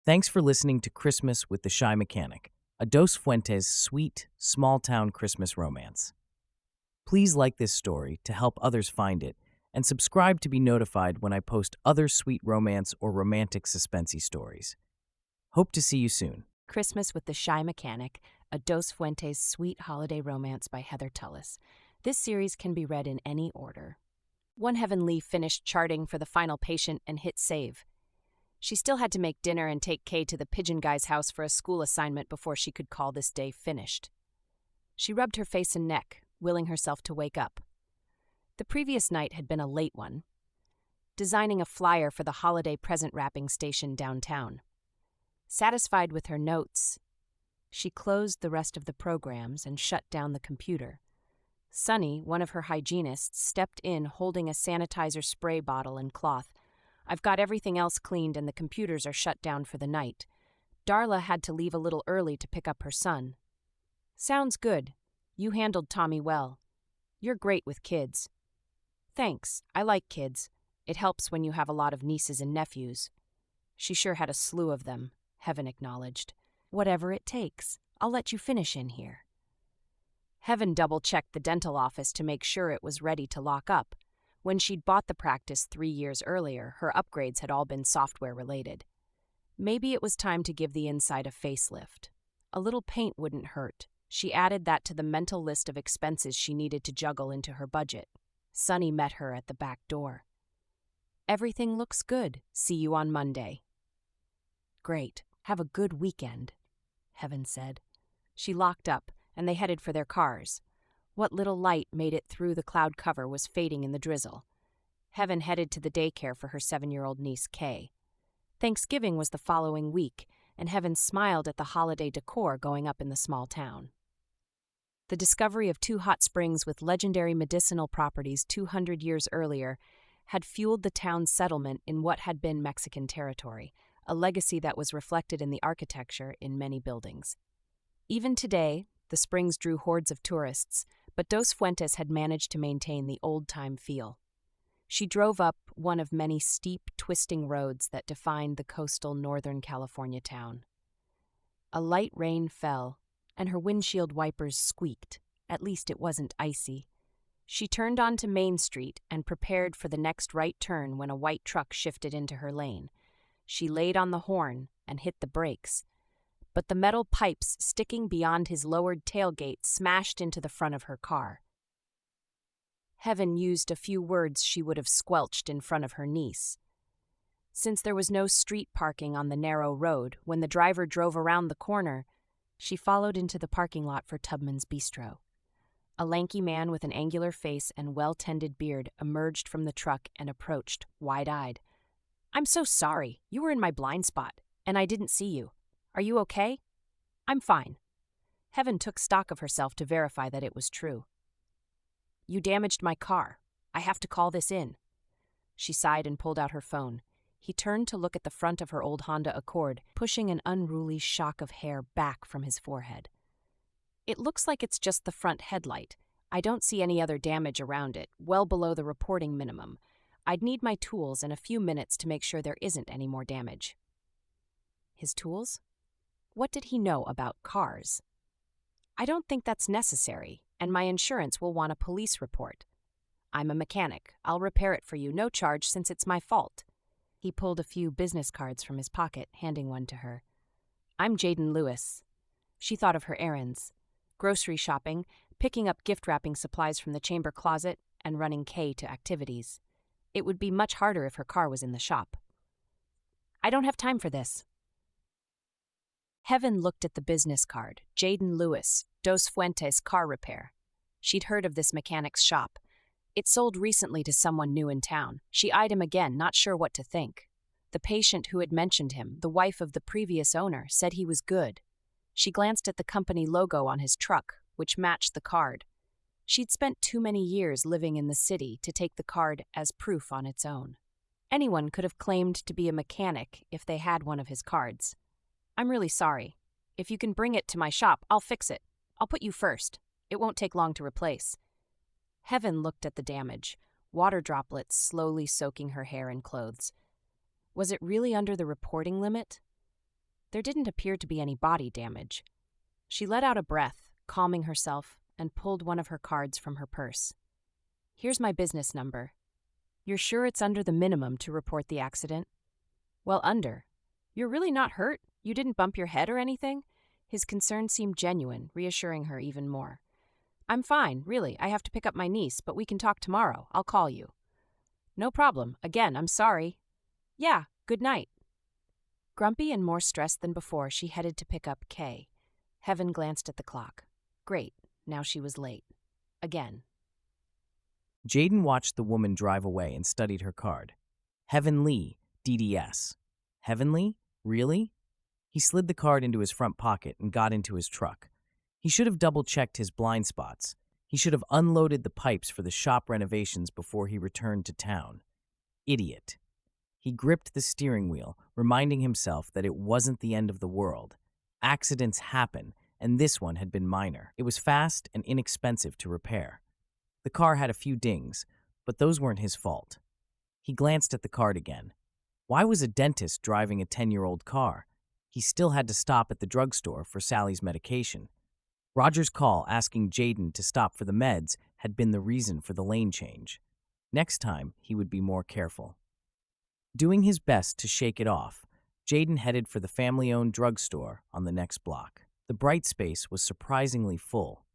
Thanks for listening to Christmas with the Shy Mechanic, a Dos Fuentes sweet, small-town Christmas romance. Please like this story to help others find it, and subscribe to be notified when I post other sweet romance or romantic suspensey stories. Hope to see you soon. Christmas with the Shy Mechanic, a Dos Fuentes sweet holiday romance by Heather Tullis. This series can be read in any order. One Heaven Lee finished charting for The Final Patient and hit save. She still had to make dinner and take Kay to the pigeon guy's house for a school assignment before she could call this day finished. She rubbed her face and neck, willing herself to wake up. The previous night had been a late one, designing a flyer for the holiday present wrapping station downtown. Satisfied with her notes, she closed the rest of the programs and shut down the computer. Sunny, one of her hygienists, stepped in holding a sanitizer spray bottle and cloth. "I've got everything else cleaned and the computers are shut down for the night. Darla had to leave a little early to pick up her son." "Sounds good. You handled Tommy well. You're great with kids." "Thanks. I like kids. It helps when you have a lot of nieces and nephews." She sure had a slew of them, Heaven acknowledged. "Whatever it takes. I'll let you finish in here." Heaven double-checked the dental office to make sure it was ready to lock up. When she'd bought the practice 3 years earlier, her upgrades had all been software-related. Maybe it was time to give the inside a facelift. A little paint wouldn't hurt. She added that to the mental list of expenses she needed to juggle into her budget. Sunny met her at the back door. "Everything looks good. See you on Monday." "Great. Have a good weekend," Heaven said. She locked up, and they headed for their cars. What little light made it through the cloud cover was fading in the drizzle. Heaven headed to the daycare for her 7-year-old niece, Kay. Thanksgiving was the following week, and Heaven smiled at the holiday decor going up in the small town. The discovery of 2 hot springs with legendary medicinal properties 200 years earlier had fueled the town's settlement in what had been Mexican territory, a legacy that was reflected in the architecture in many buildings. Even today, the springs drew hordes of tourists, but Dos Fuentes had managed to maintain the old-time feel. She drove up one of many steep, twisting roads that defined the coastal Northern California town. A light rain fell, and her windshield wipers squeaked. At least it wasn't icy. She turned onto Main Street and prepared for the next right turn when a white truck shifted into her lane. She laid on the horn and hit the brakes, but the metal pipes sticking beyond his lowered tailgate smashed into the front of her car. Heaven used a few words she would have squelched in front of her niece. Since there was no street parking on the narrow road, when the driver drove around the corner, she followed into the parking lot for Tubman's Bistro. A lanky man with an angular face and well-tended beard emerged from the truck and approached, wide-eyed. "I'm so sorry. You were in my blind spot, and I didn't see you. Are you okay?" "I'm fine." Heaven took stock of herself to verify that it was true. "You damaged my car. I have to call this in." She sighed and pulled out her phone. He turned to look at the front of her old Honda Accord, pushing an unruly shock of hair back from his forehead. "It looks like it's just the front headlight. I don't see any other damage around it, well below the reporting minimum. I'd need my tools and a few minutes to make sure there isn't any more damage." His tools? What did he know about cars? "I don't think that's necessary, and my insurance will want a police report. I'm a mechanic. I'll repair it for you, no charge since it's my fault." He pulled a few business cards from his pocket, handing one to her. "I'm Jayden Lewis." She thought of her errands: grocery shopping, picking up gift wrapping supplies from the chamber closet, and running Kay to activities. It would be much harder if her car was in the shop. "I don't have time for this." Heaven looked at the business card, Jayden Lewis, Dos Fuentes Car Repair. She'd heard of this mechanic's shop. It sold recently to someone new in town. She eyed him again, not sure what to think. The patient who had mentioned him, the wife of the previous owner, said he was good. She glanced at the company logo on his truck, which matched the card. She'd spent too many years living in the city to take the card as proof on its own. Anyone could have claimed to be a mechanic if they had one of his cards. "I'm really sorry. If you can bring it to my shop, I'll fix it. I'll put you first. It won't take long to replace." Heaven looked at the damage, water droplets slowly soaking her hair and clothes. Was it really under the reporting limit? There didn't appear to be any body damage. She let out a breath, calming herself, and pulled one of her cards from her purse. "Here's my business number. You're sure it's under the minimum to report the accident?" "Well, under. You're really not hurt? You didn't bump your head or anything?" His concern seemed genuine, reassuring her even more. "I'm fine, really. I have to pick up my niece, but we can talk tomorrow. I'll call you." "No problem. Again, I'm sorry." "Yeah, good night." Grumpy and more stressed than before, she headed to pick up Kay. Heaven glanced at the clock. Great. Now she was late. Again. Jayden watched the woman drive away and studied her card. Heaven Lee, DDS. Heavenly? Really? He slid the card into his front pocket and got into his truck. He should have double-checked his blind spots. He should have unloaded the pipes for the shop renovations before he returned to town. Idiot. He gripped the steering wheel, reminding himself that it wasn't the end of the world. Accidents happen, and this one had been minor. It was fast and inexpensive to repair. The car had a few dings, but those weren't his fault. He glanced at the card again. Why was a dentist driving a 10-year-old car? He still had to stop at the drugstore for Sally's medication. Roger's call asking Jayden to stop for the meds had been the reason for the lane change. Next time, he would be more careful. Doing his best to shake it off, Jayden headed for the family-owned drugstore on the next block. The bright space was surprisingly full.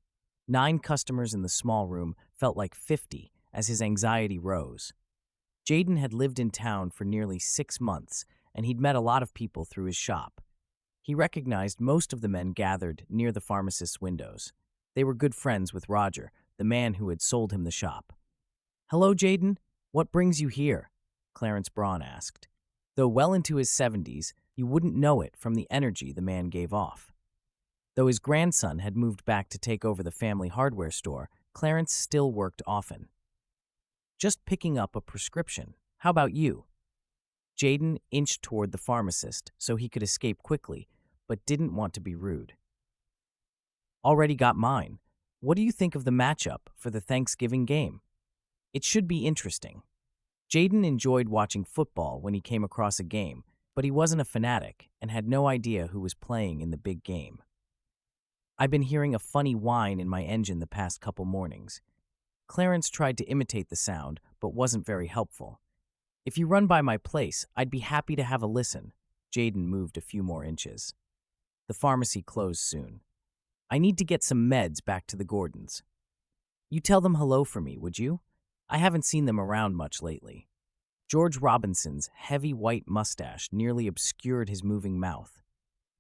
9 customers in the small room felt like 50 as his anxiety rose. Jayden had lived in town for nearly 6 months, and he'd met a lot of people through his shop. He recognized most of the men gathered near the pharmacist's windows. They were good friends with Roger, the man who had sold him the shop. "Hello, Jayden. What brings you here?" Clarence Braun asked. Though well into his 70s, you wouldn't know it from the energy the man gave off. Though his grandson had moved back to take over the family hardware store, Clarence still worked often. "Just picking up a prescription. How about you?" Jayden inched toward the pharmacist so he could escape quickly, but didn't want to be rude. "Already got mine. What do you think of the matchup for the Thanksgiving game? It should be interesting." Jayden enjoyed watching football when he came across a game, but he wasn't a fanatic and had no idea who was playing in the big game. "I've been hearing a funny whine in my engine the past couple mornings." Clarence tried to imitate the sound, but wasn't very helpful. "If you run by my place, I'd be happy to have a listen." Jayden moved a few more inches. The pharmacy closed soon. "I need to get some meds back to the Gordons." "You tell them hello for me, would you? I haven't seen them around much lately." George Robinson's heavy white mustache nearly obscured his moving mouth.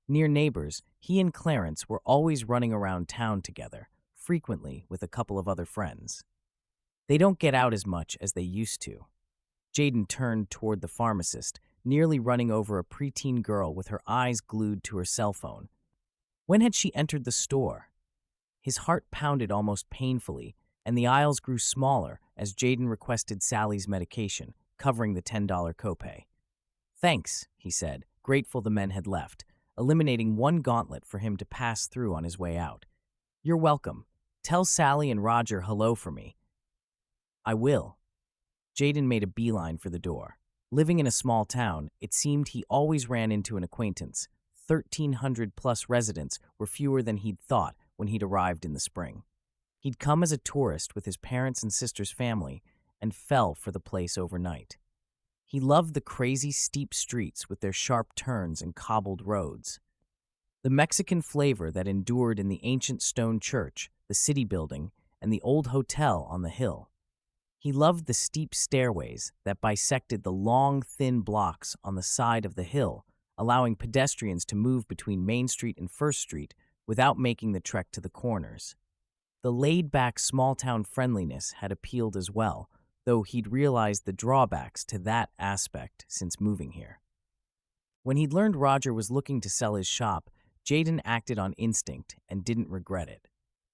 Near neighbors, he and Clarence were always running around town together, frequently with a couple of other friends. They don't get out as much as they used to. Jayden turned toward the pharmacist, nearly running over a preteen girl with her eyes glued to her cell phone. When had she entered the store? His heart pounded almost painfully, and the aisles grew smaller as Jayden requested Sally's medication, covering the $10 copay. "Thanks," he said, grateful the men had left, eliminating one gauntlet for him to pass through on his way out. "You're welcome. Tell Sally and Roger hello for me." "I will." Jayden made a beeline for the door. Living in a small town, it seemed he always ran into an acquaintance. 1,300-plus residents were fewer than he'd thought when he'd arrived in the spring. He'd come as a tourist with his parents' and sister's family and fell for the place overnight. He loved the crazy, steep streets with their sharp turns and cobbled roads. The Mexican flavor that endured in the ancient stone church, the city building, and the old hotel on the hill. He loved the steep stairways that bisected the long, thin blocks on the side of the hill, allowing pedestrians to move between Main Street and First Street without making the trek to the corners. The laid-back small-town friendliness had appealed as well, though he'd realized the drawbacks to that aspect since moving here. When he'd learned Roger was looking to sell his shop, Jayden acted on instinct and didn't regret it.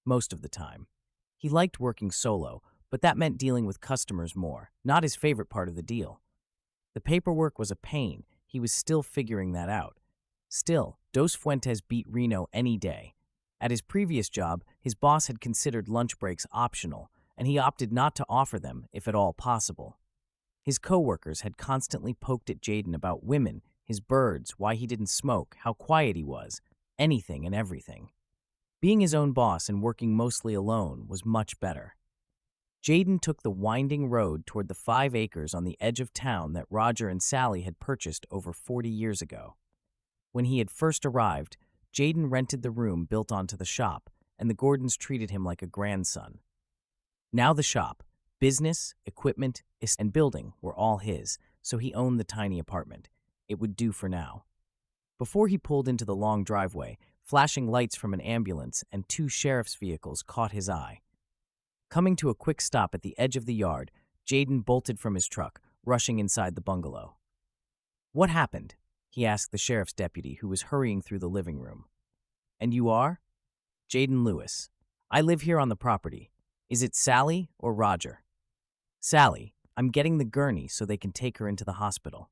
Most of the time. He liked working solo, but that meant dealing with customers more, not his favorite part of the deal. The paperwork was a pain. He was still figuring that out. Still, Dos Fuentes beat Reno any day. At his previous job, his boss had considered lunch breaks optional, and he opted not to offer them if at all possible. His coworkers had constantly poked at Jayden about women his birds, why he didn't smoke, how quiet he was, anything and everything. Being his own boss and working mostly alone was much better. Jayden took the winding road toward the 5 acres on the edge of town that Roger and Sally had purchased over 40 years ago. When he had first arrived, Jayden rented the room built onto the shop, and the Gordons treated him like a grandson. Now the shop, business, equipment, and building were all his, so he owned the tiny apartment. It would do for now. Before he pulled into the long driveway, flashing lights from an ambulance and 2 sheriff's vehicles caught his eye. Coming to a quick stop at the edge of the yard, Jayden bolted from his truck, rushing inside the bungalow. "What happened?" he asked the sheriff's deputy who was hurrying through the living room. "And you are?" "Jayden Lewis. I live here on the property. Is it Sally or Roger?" "Sally. I'm getting the gurney so they can take her into the hospital."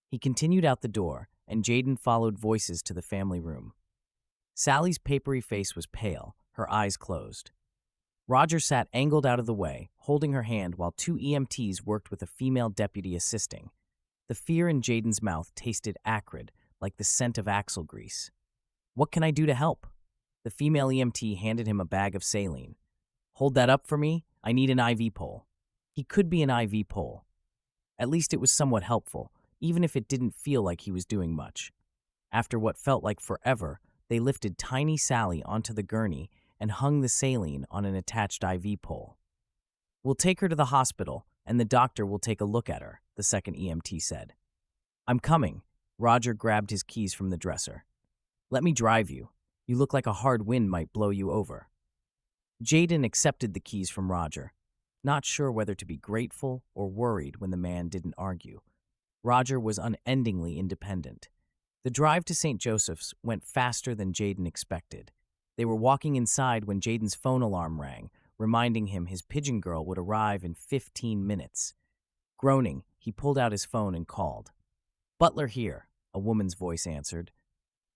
He continued out the door, and Jayden followed voices to the family room. Sally's papery face was pale, her eyes closed. Roger sat angled out of the way, holding her hand while 2 EMTs worked with a female deputy assisting. The fear in Jayden's mouth tasted acrid, like the scent of axle grease. "What can I do to help?" The female EMT handed him a bag of saline. "Hold that up for me. I need an IV pole." He could be an IV pole. At least it was somewhat helpful, even if it didn't feel like he was doing much. After what felt like forever, they lifted tiny Sally onto the gurney and hung the saline on an attached IV pole. "We'll take her to the hospital, and the doctor will take a look at her," the second EMT said. "I'm coming." Roger grabbed his keys from the dresser. "Let me drive you. You look like a hard wind might blow you over." Jayden accepted the keys from Roger, not sure whether to be grateful or worried when the man didn't argue. Roger was unendingly independent. The drive to St. Joseph's went faster than Jayden expected. They were walking inside when Jayden's phone alarm rang, reminding him his pigeon girl would arrive in 15 minutes. Groaning, he pulled out his phone and called. "Butler here," a woman's voice answered.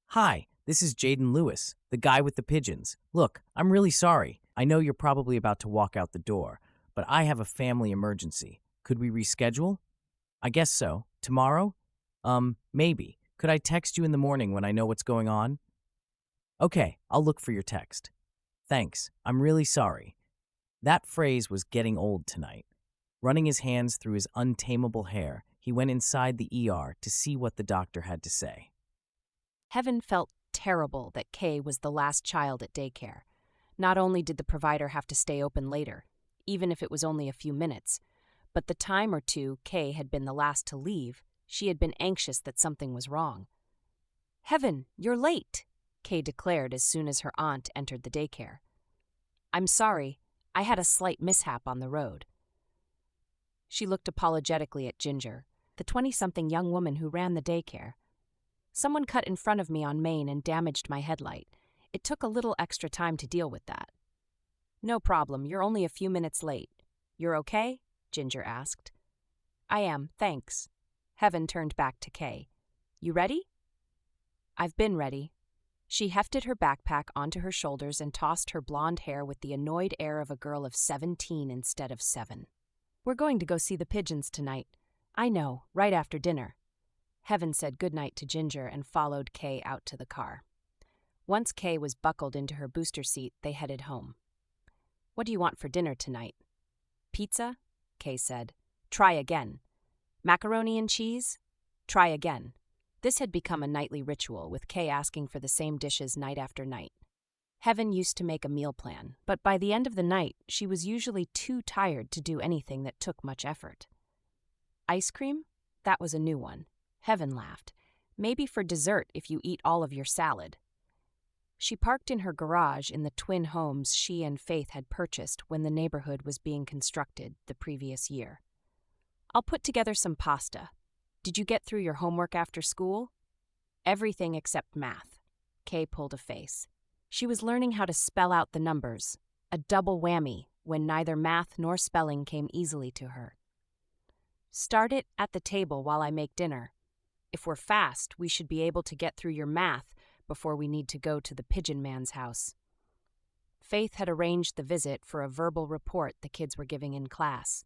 "Hi, this is Jayden Lewis, the guy with the pigeons. Look, I'm really sorry. I know you're probably about to walk out the door, but I have a family emergency. Could we reschedule?" "I guess so. Tomorrow?" Maybe. Could I text you in the morning when I know what's going on?" "Okay, I'll look for your text." "Thanks. I'm really sorry." That phrase was getting old tonight. Running his hands through his untamable hair, he went inside the ER to see what the doctor had to say. Heaven felt terrible that Kay was the last child at daycare. Not only did the provider have to stay open later, even if it was only a few minutes, but the time or two Kay had been the last to leave, she had been anxious that something was wrong. "Heaven, you're late," Kay declared as soon as her aunt entered the daycare. "I'm sorry, I had a slight mishap on the road." She looked apologetically at Ginger, the 20-something young woman who ran the daycare. "Someone cut in front of me on Main and damaged my headlight. It took a little extra time to deal with that." "No problem, you're only a few minutes late. You're okay?" Ginger asked. "I am, thanks." Heaven turned back to Kay. "You ready?" "I've been ready." She hefted her backpack onto her shoulders and tossed her blonde hair with the annoyed air of a girl of 17 instead of 7. "We're going to go see the pigeons tonight. I know, right after dinner." Heaven said goodnight to Ginger and followed Kay out to the car. Once Kay was buckled into her booster seat, they headed home. "What do you want for dinner tonight?" "Pizza?" Kay said. "Try again." "Macaroni and cheese?" "Try again." This had become a nightly ritual, with Kay asking for the same dishes night after night. Heaven used to make a meal plan, but by the end of the night, she was usually too tired to do anything that took much effort. "Ice cream?" That was a new one. Heaven laughed. "Maybe for dessert if you eat all of your salad." She parked in her garage in the twin homes she and Faith had purchased when the neighborhood was being constructed the previous year. "I'll put together some pasta. Did you get through your homework after school?" "Everything except math." Kay pulled a face. She was learning how to spell out the numbers, a double whammy when neither math nor spelling came easily to her. "Start it at the table while I make dinner. If we're fast, we should be able to get through your math before we need to go to the pigeon man's house." Faith had arranged the visit for a verbal report the kids were giving in class.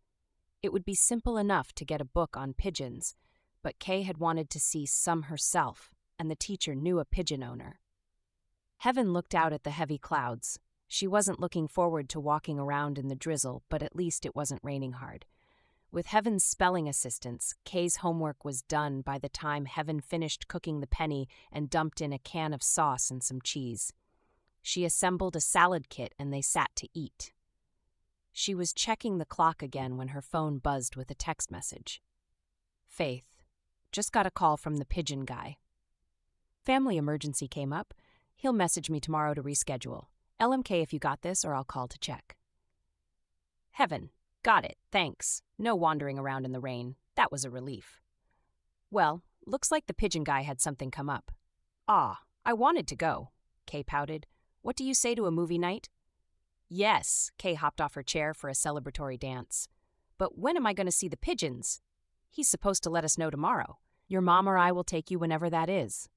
It would be simple enough to get a book on pigeons, but Kay had wanted to see some herself, and the teacher knew a pigeon owner. Heaven looked out at the heavy clouds. She wasn't looking forward to walking around in the drizzle, but at least it wasn't raining hard. With Heaven's spelling assistance, Kay's homework was done by the time Heaven finished cooking the penny and dumped in a can of sauce and some cheese. She assembled a salad kit and they sat to eat. She was checking the clock again when her phone buzzed with a text message. Faith, just got a call from the pigeon guy. Family emergency came up. He'll message me tomorrow to reschedule. LMK if you got this or I'll call to check. Heaven, got it, thanks. No wandering around in the rain. That was a relief. Well, looks like the pigeon guy had something come up. I wanted to go, Kay pouted. What do you say to a movie night? Yes, Kay hopped off her chair for a celebratory dance. But when am I going to see the pigeons? He's supposed to let us know tomorrow. Your mom or I will take you whenever that is.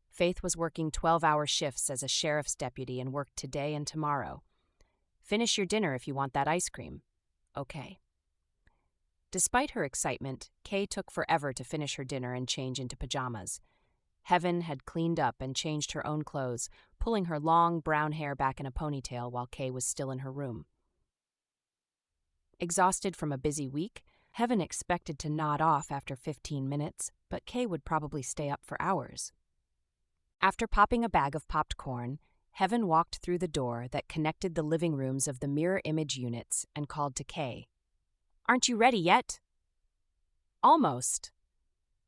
Faith was working 12-hour shifts as a sheriff's deputy and worked today and tomorrow. Finish your dinner if you want that ice cream. Okay. Despite her excitement, Kay took forever to finish her dinner and change into pajamas. Heaven had cleaned up and changed her own clothes, pulling her long brown hair back in a ponytail while Kay was still in her room. Exhausted from a busy week, Heaven expected to nod off after 15 minutes, but Kay would probably stay up for hours. After popping a bag of popped corn, Heaven walked through the door that connected the living rooms of the mirror image units and called to Kay. Aren't you ready yet? Almost.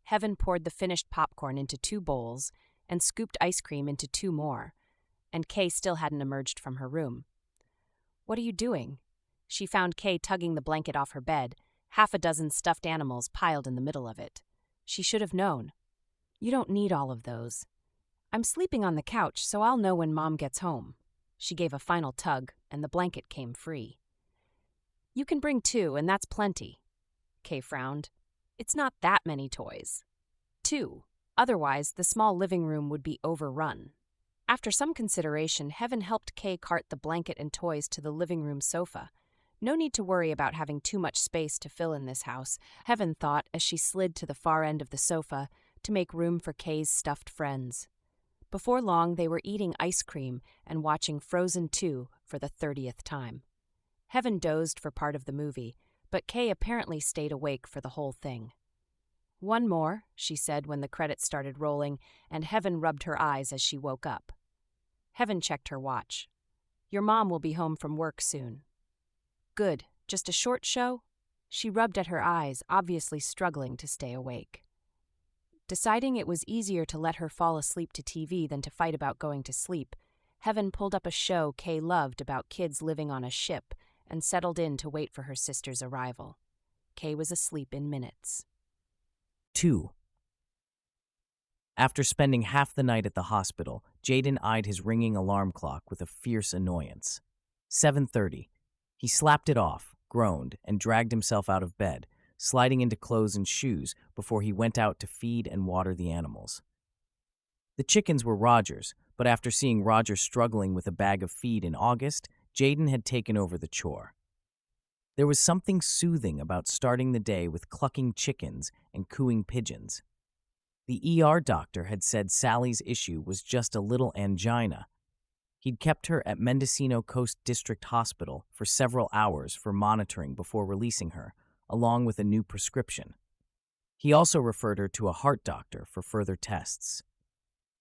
Heaven poured the finished popcorn into 2 bowls and scooped ice cream into 2 more, and Kay still hadn't emerged from her room. What are you doing? She found Kay tugging the blanket off her bed, half a dozen stuffed animals piled in the middle of it. She should have known. You don't need all of those. I'm sleeping on the couch, so I'll know when Mom gets home. She gave a final tug, and the blanket came free. You can bring 2, and that's plenty. Kay frowned. It's not that many toys. 2. Otherwise, the small living room would be overrun. After some consideration, Heaven helped Kay cart the blanket and toys to the living room sofa. No need to worry about having too much space to fill in this house, Heaven thought as she slid to the far end of the sofa to make room for Kay's stuffed friends. Before long, they were eating ice cream and watching Frozen 2 for the 30th time. Heaven dozed for part of the movie, but Kay apparently stayed awake for the whole thing. One more, she said when the credits started rolling, and Heaven rubbed her eyes as she woke up. Heaven checked her watch. Your mom will be home from work soon. Good, just a short show? She rubbed at her eyes, obviously struggling to stay awake. Deciding it was easier to let her fall asleep to TV than to fight about going to sleep, Heaven pulled up a show Kay loved about kids living on a ship and settled in to wait for her sister's arrival. Kay was asleep in minutes. 2. After spending half the night at the hospital, Jayden eyed his ringing alarm clock with a fierce annoyance. 7:30. He slapped it off, groaned, and dragged himself out of bed, sliding into clothes and shoes before he went out to feed and water the animals. The chickens were Roger's, but after seeing Roger struggling with a bag of feed in August, Jayden had taken over the chore. There was something soothing about starting the day with clucking chickens and cooing pigeons. The ER doctor had said Sally's issue was just a little angina. He'd kept her at Mendocino Coast District Hospital for several hours for monitoring before releasing her, along with a new prescription. He also referred her to a heart doctor for further tests.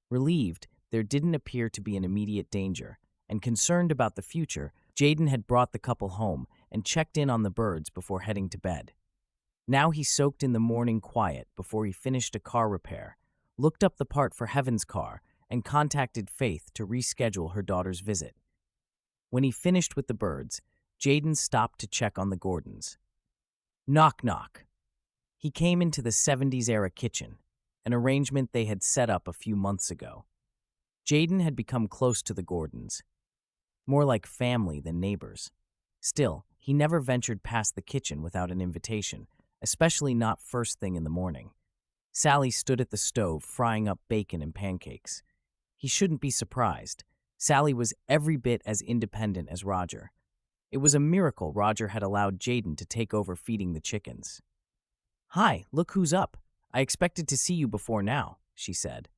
Relieved, there didn't appear to be an immediate danger, and concerned about the future, Jayden had brought the couple home and checked in on the birds before heading to bed. Now he soaked in the morning quiet before he finished a car repair, looked up the part for Heaven's car, and contacted Faith to reschedule her daughter's visit. When he finished with the birds, Jayden stopped to check on the Gordons. Knock, knock. He came into the 70s-era kitchen, an arrangement they had set up a few months ago. Jayden had become close to the Gordons, more like family than neighbors. Still, he never ventured past the kitchen without an invitation, especially not first thing in the morning. Sally stood at the stove frying up bacon and pancakes. He shouldn't be surprised. Sally was every bit as independent as Roger. It was a miracle Roger had allowed Jayden to take over feeding the chickens. Hi, look who's up. I expected to see you before now, she said.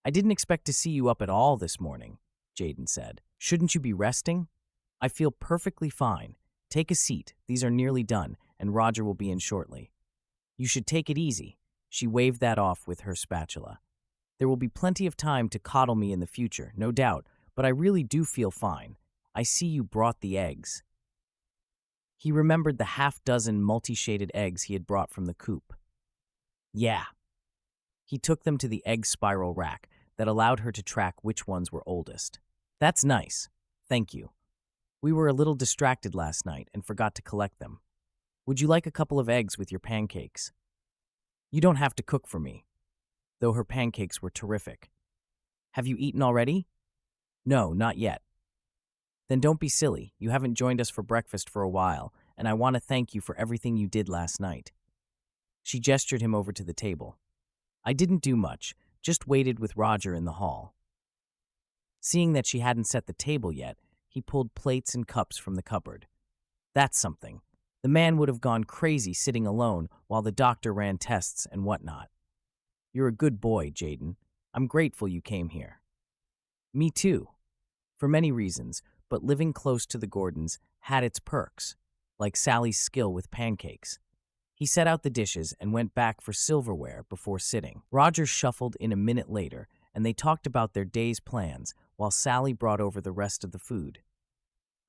I didn't expect to see you up at all this morning, Jayden said. Shouldn't you be resting? I feel perfectly fine. Take a seat. These are nearly done, and Roger will be in shortly. You should take it easy. She waved that off with her spatula. There will be plenty of time to coddle me in the future, no doubt, but I really do feel fine. I see you brought the eggs. He remembered the half-dozen multi-shaded eggs he had brought from the coop. Yeah. He took them to the egg spiral rack that allowed her to track which ones were oldest. That's nice. Thank you. We were a little distracted last night and forgot to collect them. Would you like a couple of eggs with your pancakes? You don't have to cook for me, though her pancakes were terrific. Have you eaten already? No, not yet. Then don't be silly. You haven't joined us for breakfast for a while, and I want to thank you for everything you did last night. She gestured him over to the table. I didn't do much, just waited with Roger in the hall. Seeing that she hadn't set the table yet, he pulled plates and cups from the cupboard. That's something. The man would have gone crazy sitting alone while the doctor ran tests and whatnot. You're a good boy, Jayden. I'm grateful you came here. Me too. For many reasons, but living close to the Gordons had its perks, like Sally's skill with pancakes. He set out the dishes and went back for silverware before sitting. Roger shuffled in a minute later, and they talked about their day's plans while Sally brought over the rest of the food.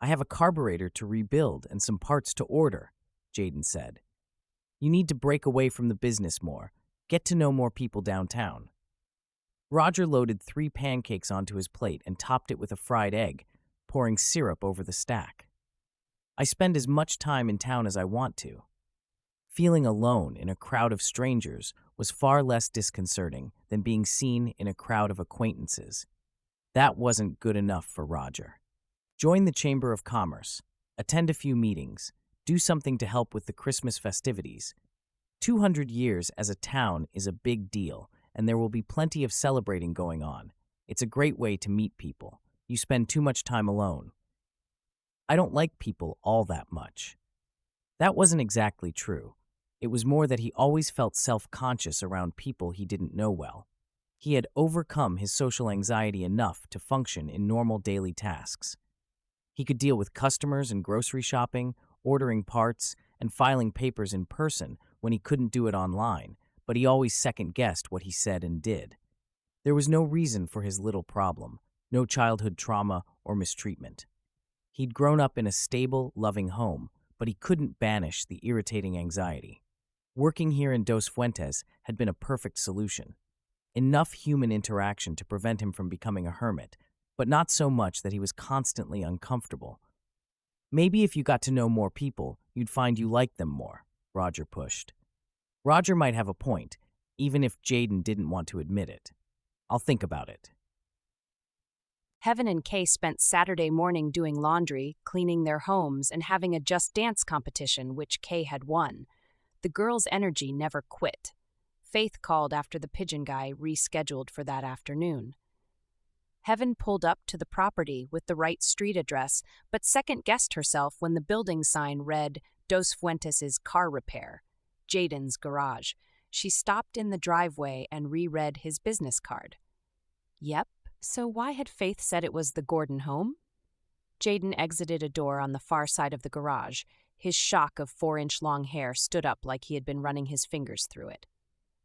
I have a carburetor to rebuild and some parts to order, Jayden said. You need to break away from the business more, get to know more people downtown. Roger loaded 3 pancakes onto his plate and topped it with a fried egg, pouring syrup over the stack. I spend as much time in town as I want to. Feeling alone in a crowd of strangers was far less disconcerting than being seen in a crowd of acquaintances. That wasn't good enough for Roger. Join the Chamber of Commerce, attend a few meetings, do something to help with the Christmas festivities. 200 years as a town is a big deal, and there will be plenty of celebrating going on. It's a great way to meet people. You spend too much time alone. I don't like people all that much. That wasn't exactly true. It was more that he always felt self-conscious around people he didn't know well. He had overcome his social anxiety enough to function in normal daily tasks. He could deal with customers and grocery shopping, ordering parts, and filing papers in person when he couldn't do it online, but he always second-guessed what he said and did. There was no reason for his little problem, no childhood trauma or mistreatment. He'd grown up in a stable, loving home, but he couldn't banish the irritating anxiety. Working here in Dos Fuentes had been a perfect solution. Enough human interaction to prevent him from becoming a hermit, but not so much that he was constantly uncomfortable. Maybe if you got to know more people, you'd find you liked them more, Roger pushed. Roger might have a point, even if Jayden didn't want to admit it. I'll think about it. Heaven and Kay spent Saturday morning doing laundry, cleaning their homes, and having a Just Dance competition, which Kay had won. The girls' energy never quit. Faith called after the pigeon guy rescheduled for that afternoon. Heaven pulled up to the property with the right street address, but second-guessed herself when the building sign read Dos Fuentes' car repair, Jayden's garage. She stopped in the driveway and reread his business card. Yep, so why had Faith said it was the Gordon home? Jayden exited a door on the far side of the garage. His shock of 4-inch-long hair stood up like he had been running his fingers through it.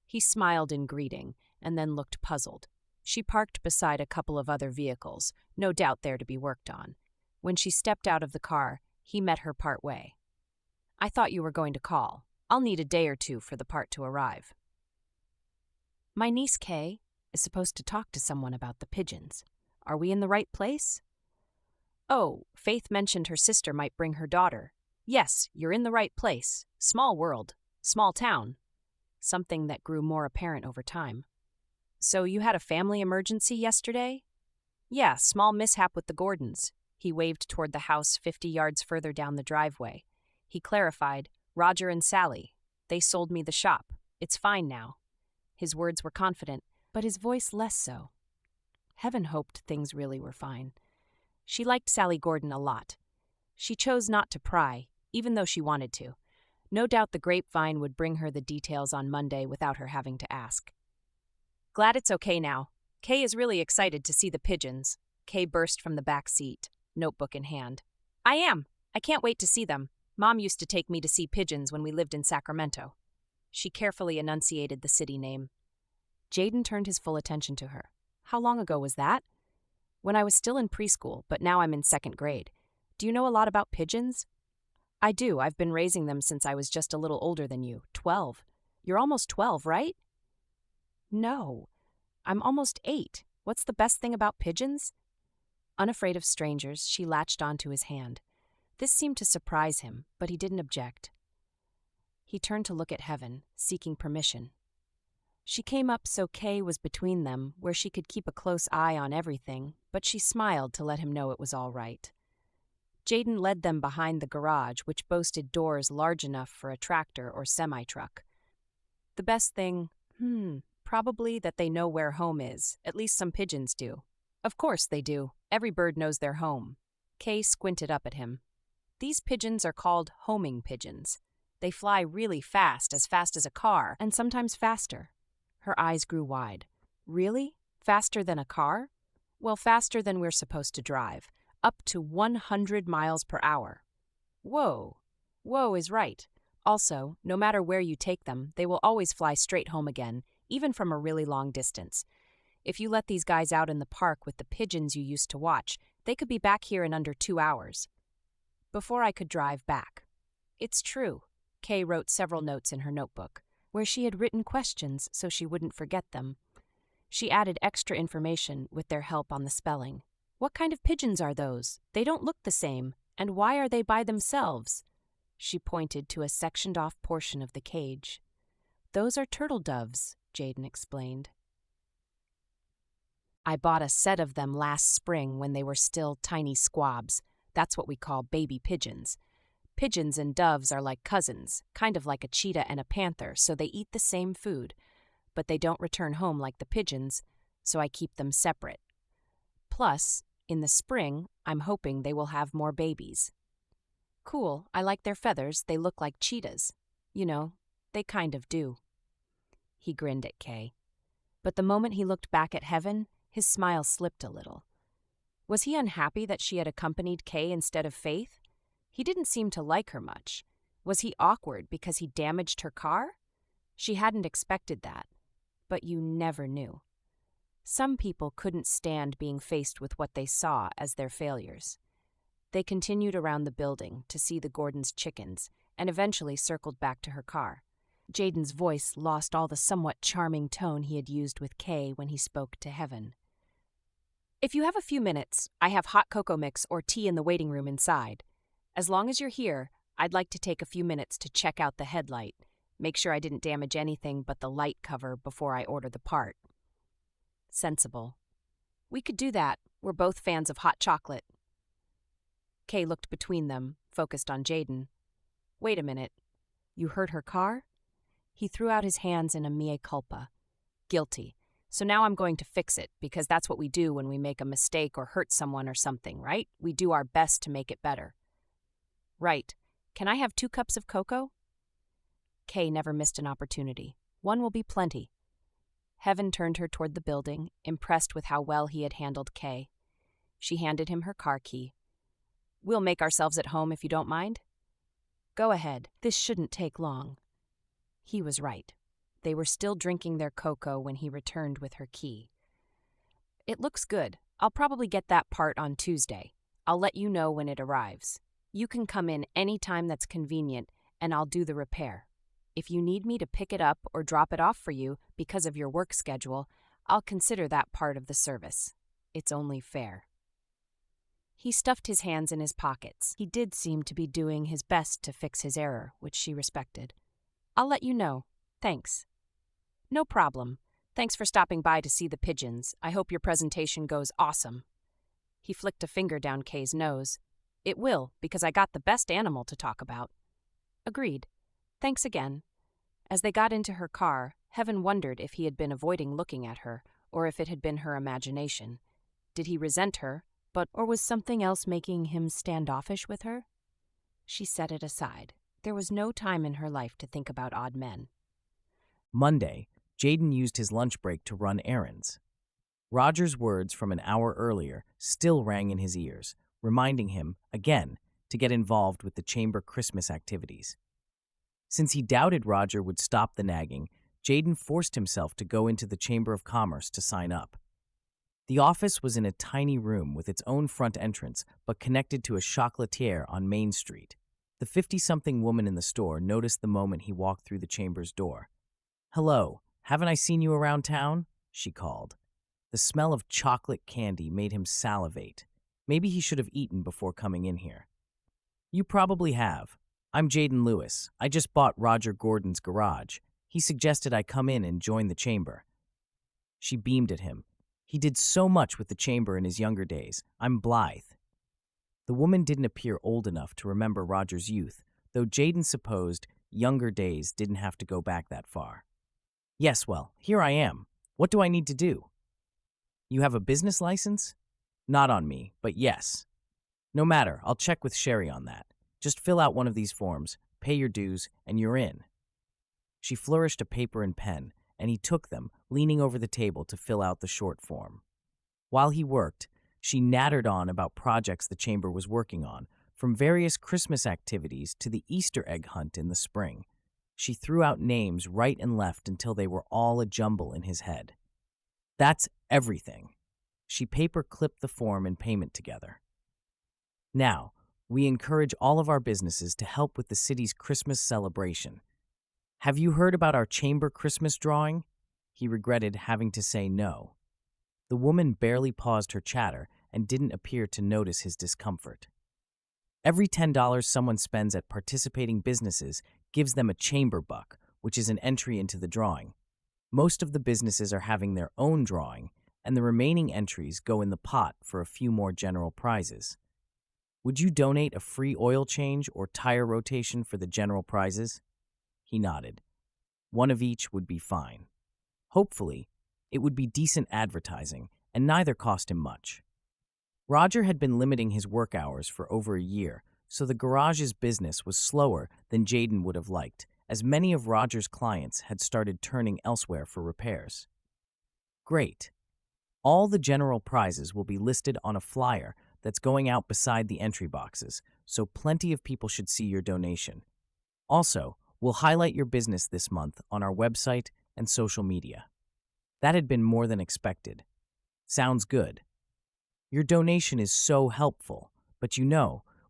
He smiled in greeting and then looked puzzled. She parked beside a couple of other vehicles, no doubt there to be worked on. When she stepped out of the car, he met her part way. I thought you were going to call. I'll need a day or two for the part to arrive. My niece Kay is supposed to talk to someone about the pigeons. Are we in the right place? Oh, Faith mentioned her sister might bring her daughter. Yes, you're in the right place. Small world. Small town. Something that grew more apparent over time. So you had a family emergency yesterday? Yeah, small mishap with the Gordons. He waved toward the house 50 yards further down the driveway. He clarified, Roger and Sally. They sold me the shop. It's fine now. His words were confident, but his voice less so. Heaven hoped things really were fine. She liked Sally Gordon a lot. She chose not to pry, even though she wanted to. No doubt the grapevine would bring her the details on Monday without her having to ask. Glad it's okay now. Kay is really excited to see the pigeons. Kay burst from the back seat, notebook in hand. I am. I can't wait to see them. Mom used to take me to see pigeons when we lived in Sacramento. She carefully enunciated the city name. Jayden turned his full attention to her. How long ago was that? When I was still in preschool, but now I'm in second grade. Do you know a lot about pigeons? I do. I've been raising them since I was just a little older than you, 12. You're almost 12, right? No. I'm almost 8. What's the best thing about pigeons? Unafraid of strangers, she latched onto his hand. This seemed to surprise him, but he didn't object. He turned to look at Heaven, seeking permission. She came up so Kay was between them, where she could keep a close eye on everything, but she smiled to let him know it was all right. Jayden led them behind the garage, which boasted doors large enough for a tractor or semi-truck. The best thing, probably that they know where home is. At least some pigeons do. Of course they do. Every bird knows their home. Kay squinted up at him. These pigeons are called homing pigeons. They fly really fast as a car, and sometimes faster. Her eyes grew wide. Really? Faster than a car? Well, faster than we're supposed to drive. Up to 100 miles per hour. Whoa. Whoa is right. Also, no matter where you take them, they will always fly straight home again, even from a really long distance. If you let these guys out in the park with the pigeons you used to watch, they could be back here in under 2 hours. Before I could drive back. It's true. Kay wrote several notes in her notebook, where she had written questions so she wouldn't forget them. She added extra information with their help on the spelling. What kind of pigeons are those? They don't look the same. And why are they by themselves? She pointed to a sectioned-off portion of the cage. Those are turtle doves, Jayden explained. I bought a set of them last spring when they were still tiny squabs. That's what we call baby pigeons. Pigeons and doves are like cousins, kind of like a cheetah and a panther, so they eat the same food. But they don't return home like the pigeons, so I keep them separate. Plus, in the spring, I'm hoping they will have more babies. Cool, I like their feathers, they look like cheetahs. You know, they kind of do. He grinned at Kay. But the moment he looked back at Heaven, his smile slipped a little. Was he unhappy that she had accompanied Kay instead of Faith? He didn't seem to like her much. Was he awkward because he damaged her car? She hadn't expected that. But you never knew. Some people couldn't stand being faced with what they saw as their failures. They continued around the building to see the Gordons' chickens and eventually circled back to her car. Jayden's voice lost all the somewhat charming tone he had used with Kay when he spoke to Heaven. If you have a few minutes, I have hot cocoa mix or tea in the waiting room inside. As long as you're here, I'd like to take a few minutes to check out the headlight. Make sure I didn't damage anything but the light cover before I order the part. Sensible. We could do that. We're both fans of hot chocolate. Kay looked between them, focused on Jayden. Wait a minute. You hurt her car? He threw out his hands in a mea culpa. Guilty. So now I'm going to fix it, because that's what we do when we make a mistake or hurt someone or something, right? We do our best to make it better. Right. Can I have 2 cups of cocoa? Kay never missed an opportunity. 1 will be plenty. Heaven turned her toward the building, impressed with how well he had handled Kay. She handed him her car key. We'll make ourselves at home if you don't mind. Go ahead. This shouldn't take long. He was right. They were still drinking their cocoa when he returned with her key. It looks good. I'll probably get that part on Tuesday. I'll let you know when it arrives. You can come in any time that's convenient, and I'll do the repair. If you need me to pick it up or drop it off for you because of your work schedule, I'll consider that part of the service. It's only fair. He stuffed his hands in his pockets. He did seem to be doing his best to fix his error, which she respected. I'll let you know. Thanks. No problem. Thanks for stopping by to see the pigeons. I hope your presentation goes awesome. He flicked a finger down Kay's nose. It will, because I got the best animal to talk about. Agreed. Thanks again. As they got into her car, Heaven wondered if he had been avoiding looking at her, or if it had been her imagination. Did he resent her, or was something else making him standoffish with her? She set it aside. There was no time in her life to think about odd men. Monday, Jayden used his lunch break to run errands. Roger's words from an hour earlier still rang in his ears, reminding him, again, to get involved with the chamber Christmas activities. Since he doubted Roger would stop the nagging, Jayden forced himself to go into the Chamber of Commerce to sign up. The office was in a tiny room with its own front entrance, but connected to a chocolatier on Main Street. The 50-something woman in the store noticed the moment he walked through the chamber's door. "Hello, haven't I seen you around town?" she called. The smell of chocolate candy made him salivate. Maybe he should have eaten before coming in here. "You probably have. I'm Jayden Lewis. I just bought Roger Gordon's garage. He suggested I come in and join the chamber." She beamed at him. "He did so much with the chamber in his younger days. I'm Blythe." The woman didn't appear old enough to remember Roger's youth, though Jayden supposed younger days didn't have to go back that far. "Yes, well, here I am. What do I need to do?" "You have a business license?" "Not on me, but yes." "No matter, I'll check with Sherry on that. Just fill out one of these forms, pay your dues, and you're in." She flourished a paper and pen, and he took them, leaning over the table to fill out the short form. While he worked, she nattered on about projects the chamber was working on, from various Christmas activities to the Easter egg hunt in the spring. She threw out names right and left until they were all a jumble in his head. "That's everything." She paper-clipped the form and payment together. "Now, we encourage all of our businesses to help with the city's Christmas celebration. Have you heard about our chamber Christmas drawing?" He regretted having to say no. The woman barely paused her chatter and didn't appear to notice his discomfort. "Every $10 someone spends at participating businesses gives them a chamber buck, which is an entry into the drawing. Most of the businesses are having their own drawing, and the remaining entries go in the pot for a few more general prizes. Would you donate a free oil change or tire rotation for the general prizes?" He nodded. One of each would be fine. Hopefully, it would be decent advertising, and neither cost him much. Roger had been limiting his work hours for over a year, so the garage's business was slower than Jayden would have liked, as many of Roger's clients had started turning elsewhere for repairs. "Great. All the general prizes will be listed on a flyer that's going out beside the entry boxes, so plenty of people should see your donation. Also, we'll highlight your business this month on our website and social media." That had been more than expected. "Sounds good. Your donation is so helpful, but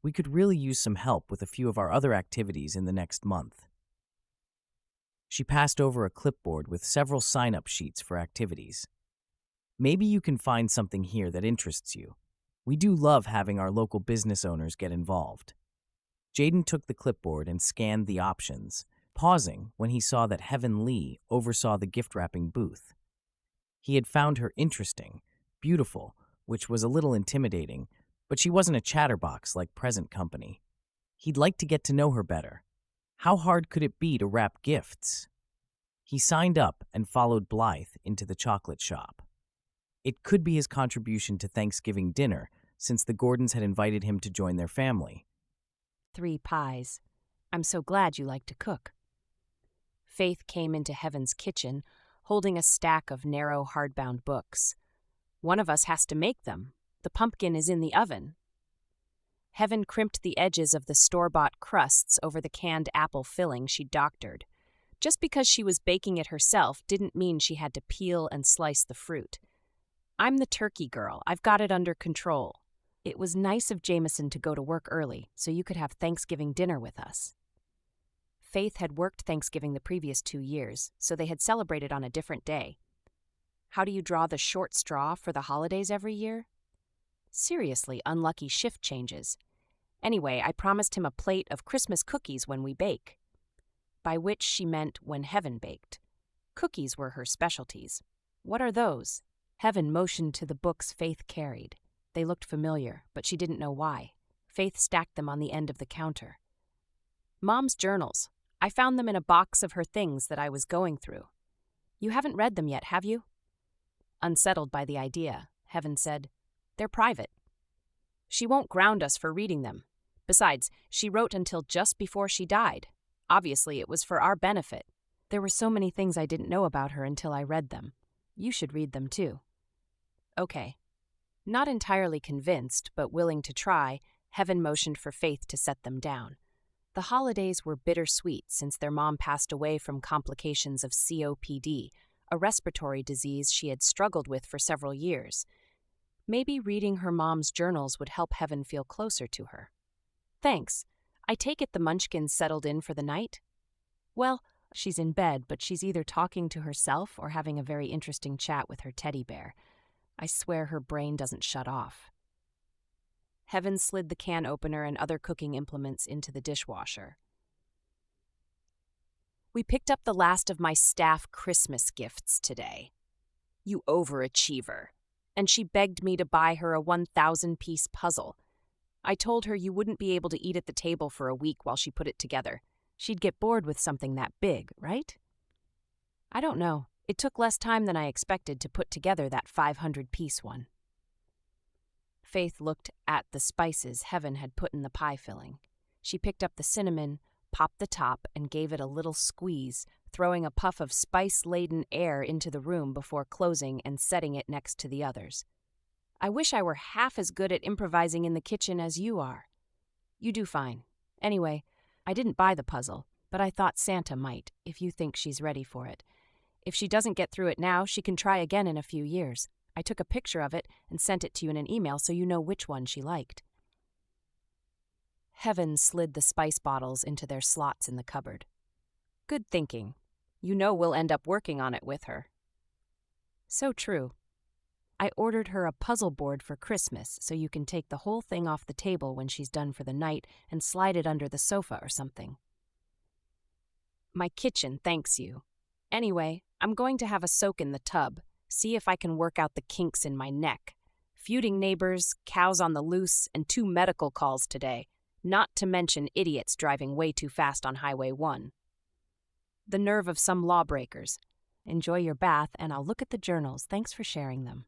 we could really use some help with a few of our other activities in the next month." She passed over a clipboard with several sign-up sheets for activities. "Maybe you can find something here that interests you. We do love having our local business owners get involved." Jayden took the clipboard and scanned the options, pausing when he saw that Heaven Lee oversaw the gift-wrapping booth. He had found her interesting, beautiful, which was a little intimidating, but she wasn't a chatterbox like present company. He'd like to get to know her better. How hard could it be to wrap gifts? He signed up and followed Blythe into the chocolate shop. It could be his contribution to Thanksgiving dinner, since the Gordons had invited him to join their family. 3 pies. I'm so glad you like to cook. Faith came into Heaven's kitchen, holding a stack of narrow, hardbound books. "One of us has to make them. The pumpkin is in the oven." Heaven crimped the edges of the store-bought crusts over the canned apple filling she doctored. Just because she was baking it herself didn't mean she had to peel and slice the fruit. "I'm the turkey girl. I've got it under control. It was nice of Jameson to go to work early so you could have Thanksgiving dinner with us." Faith had worked Thanksgiving the previous 2 years, so they had celebrated on a different day. How do you draw the short straw for the holidays every year? Seriously unlucky shift changes. Anyway, I promised him a plate of Christmas cookies when we bake. By which she meant when Heaven baked. Cookies were her specialties. "What are those?" Heaven motioned to the books Faith carried. They looked familiar, but she didn't know why. Faith stacked them on the end of the counter. "Mom's journals. I found them in a box of her things that I was going through. You haven't read them yet, have you?" Unsettled by the idea, Heaven said, "They're private." "She won't ground us for reading them. Besides, she wrote until just before she died. Obviously, it was for our benefit. There were so many things I didn't know about her until I read them. You should read them too. Okay. Not entirely convinced, but willing to try, Heaven motioned for Faith to set them down. The holidays were bittersweet since their mom passed away from complications of COPD, a respiratory disease she had struggled with for several years. Maybe reading her mom's journals would help Heaven feel closer to her. Thanks. I take it the Munchkins settled in for the night? Well, she's in bed, but she's either talking to herself or having a very interesting chat with her teddy bear. I swear her brain doesn't shut off. Heaven slid the can opener and other cooking implements into the dishwasher. We picked up the last of my staff Christmas gifts today. You overachiever. And she begged me to buy her a 1,000-piece puzzle. I told her you wouldn't be able to eat at the table for a week while she put it together. She'd get bored with something that big, right? I don't know. It took less time than I expected to put together that 500-piece one. Faith looked at the spices Heaven had put in the pie filling. She picked up the cinnamon, popped the top, and gave it a little squeeze, throwing a puff of spice-laden air into the room before closing and setting it next to the others. I wish I were half as good at improvising in the kitchen as you are. You do fine. Anyway, I didn't buy the puzzle, but I thought Santa might, if you think she's ready for it. If she doesn't get through it now, she can try again in a few years. I took a picture of it and sent it to you in an email so you know which one she liked. Heaven slid the spice bottles into their slots in the cupboard. Good thinking. You know we'll end up working on it with her. So true. I ordered her a puzzle board for Christmas so you can take the whole thing off the table when she's done for the night and slide it under the sofa or something. My kitchen thanks you. Anyway, I'm going to have a soak in the tub, see if I can work out the kinks in my neck. Feuding neighbors, cows on the loose, and 2 medical calls today, not to mention idiots driving way too fast on Highway 1. The nerve of some lawbreakers. Enjoy your bath, and I'll look at the journals. Thanks for sharing them.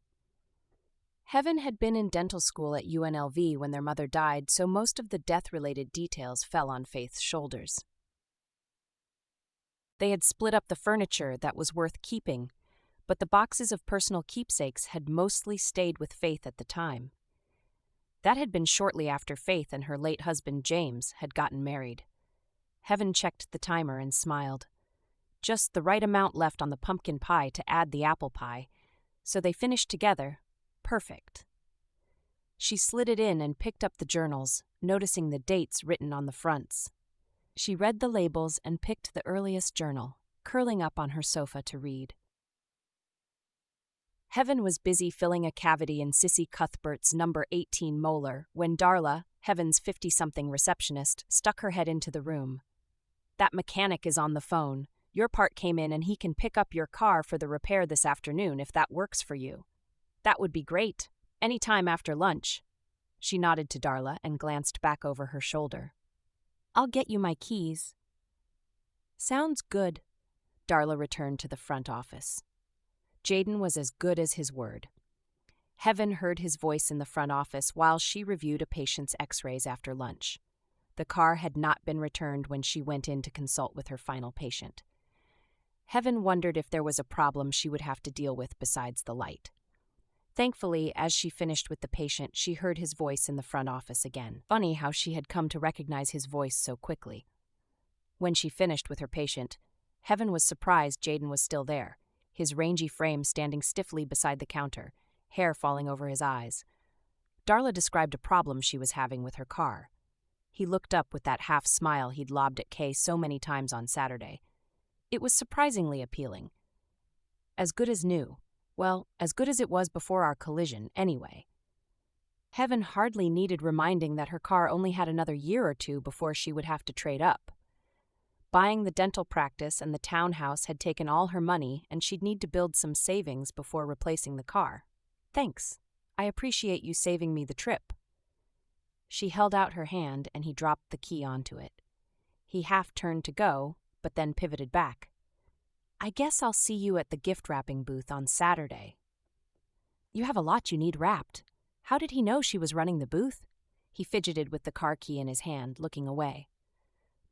Heaven had been in dental school at UNLV when their mother died, so most of the death-related details fell on Faith's shoulders. They had split up the furniture that was worth keeping, but the boxes of personal keepsakes had mostly stayed with Faith at the time. That had been shortly after Faith and her late husband, James, had gotten married. Heaven checked the timer and smiled. Just the right amount left on the pumpkin pie to add the apple pie, so they finished together. Perfect. She slid it in and picked up the journals, noticing the dates written on the fronts. She read the labels and picked the earliest journal, curling up on her sofa to read. Heaven was busy filling a cavity in Sissy Cuthbert's number 18 molar when Darla, Heaven's 50-something receptionist, stuck her head into the room. That mechanic is on the phone. Your part came in and he can pick up your car for the repair this afternoon if that works for you. That would be great. Any time after lunch. She nodded to Darla and glanced back over her shoulder. I'll get you my keys. Sounds good. Darla returned to the front office. Jayden was as good as his word. Heaven heard his voice in the front office while she reviewed a patient's x-rays after lunch. The car had not been returned when she went in to consult with her final patient. Heaven wondered if there was a problem she would have to deal with besides the light. Thankfully, as she finished with the patient, she heard his voice in the front office again. Funny how she had come to recognize his voice so quickly. When she finished with her patient, Heaven was surprised Jayden was still there, his rangy frame standing stiffly beside the counter, hair falling over his eyes. Darla described a problem she was having with her car. He looked up with that half smile he'd lobbed at Kay so many times on Saturday. It was surprisingly appealing. As good as new. Well, as good as it was before our collision, anyway. Heaven hardly needed reminding that her car only had another year or 2 before she would have to trade up. Buying the dental practice and the townhouse had taken all her money, and she'd need to build some savings before replacing the car. Thanks. I appreciate you saving me the trip. She held out her hand, and he dropped the key onto it. He half turned to go, but then pivoted back. I guess I'll see you at the gift-wrapping booth on Saturday. You have a lot you need wrapped. How did he know she was running the booth? He fidgeted with the car key in his hand, looking away.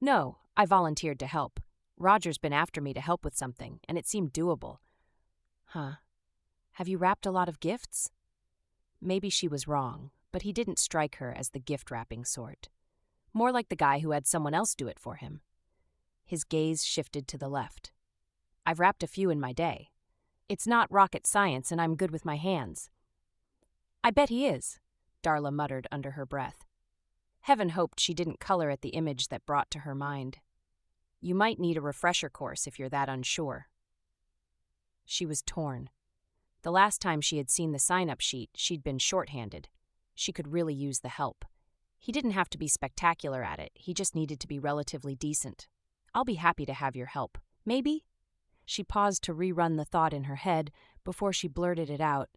No, I volunteered to help. Roger's been after me to help with something, and it seemed doable. Huh. Have you wrapped a lot of gifts? Maybe she was wrong, but he didn't strike her as the gift-wrapping sort. More like the guy who had someone else do it for him. His gaze shifted to the left. I've wrapped a few in my day. It's not rocket science, and I'm good with my hands. I bet he is, Darla muttered under her breath. Heaven hoped she didn't color at the image that brought to her mind. You might need a refresher course if you're that unsure. She was torn. The last time she had seen the sign-up sheet, she'd been shorthanded. She could really use the help. He didn't have to be spectacular at it, he just needed to be relatively decent. I'll be happy to have your help. Maybe? She paused to rerun the thought in her head before she blurted it out.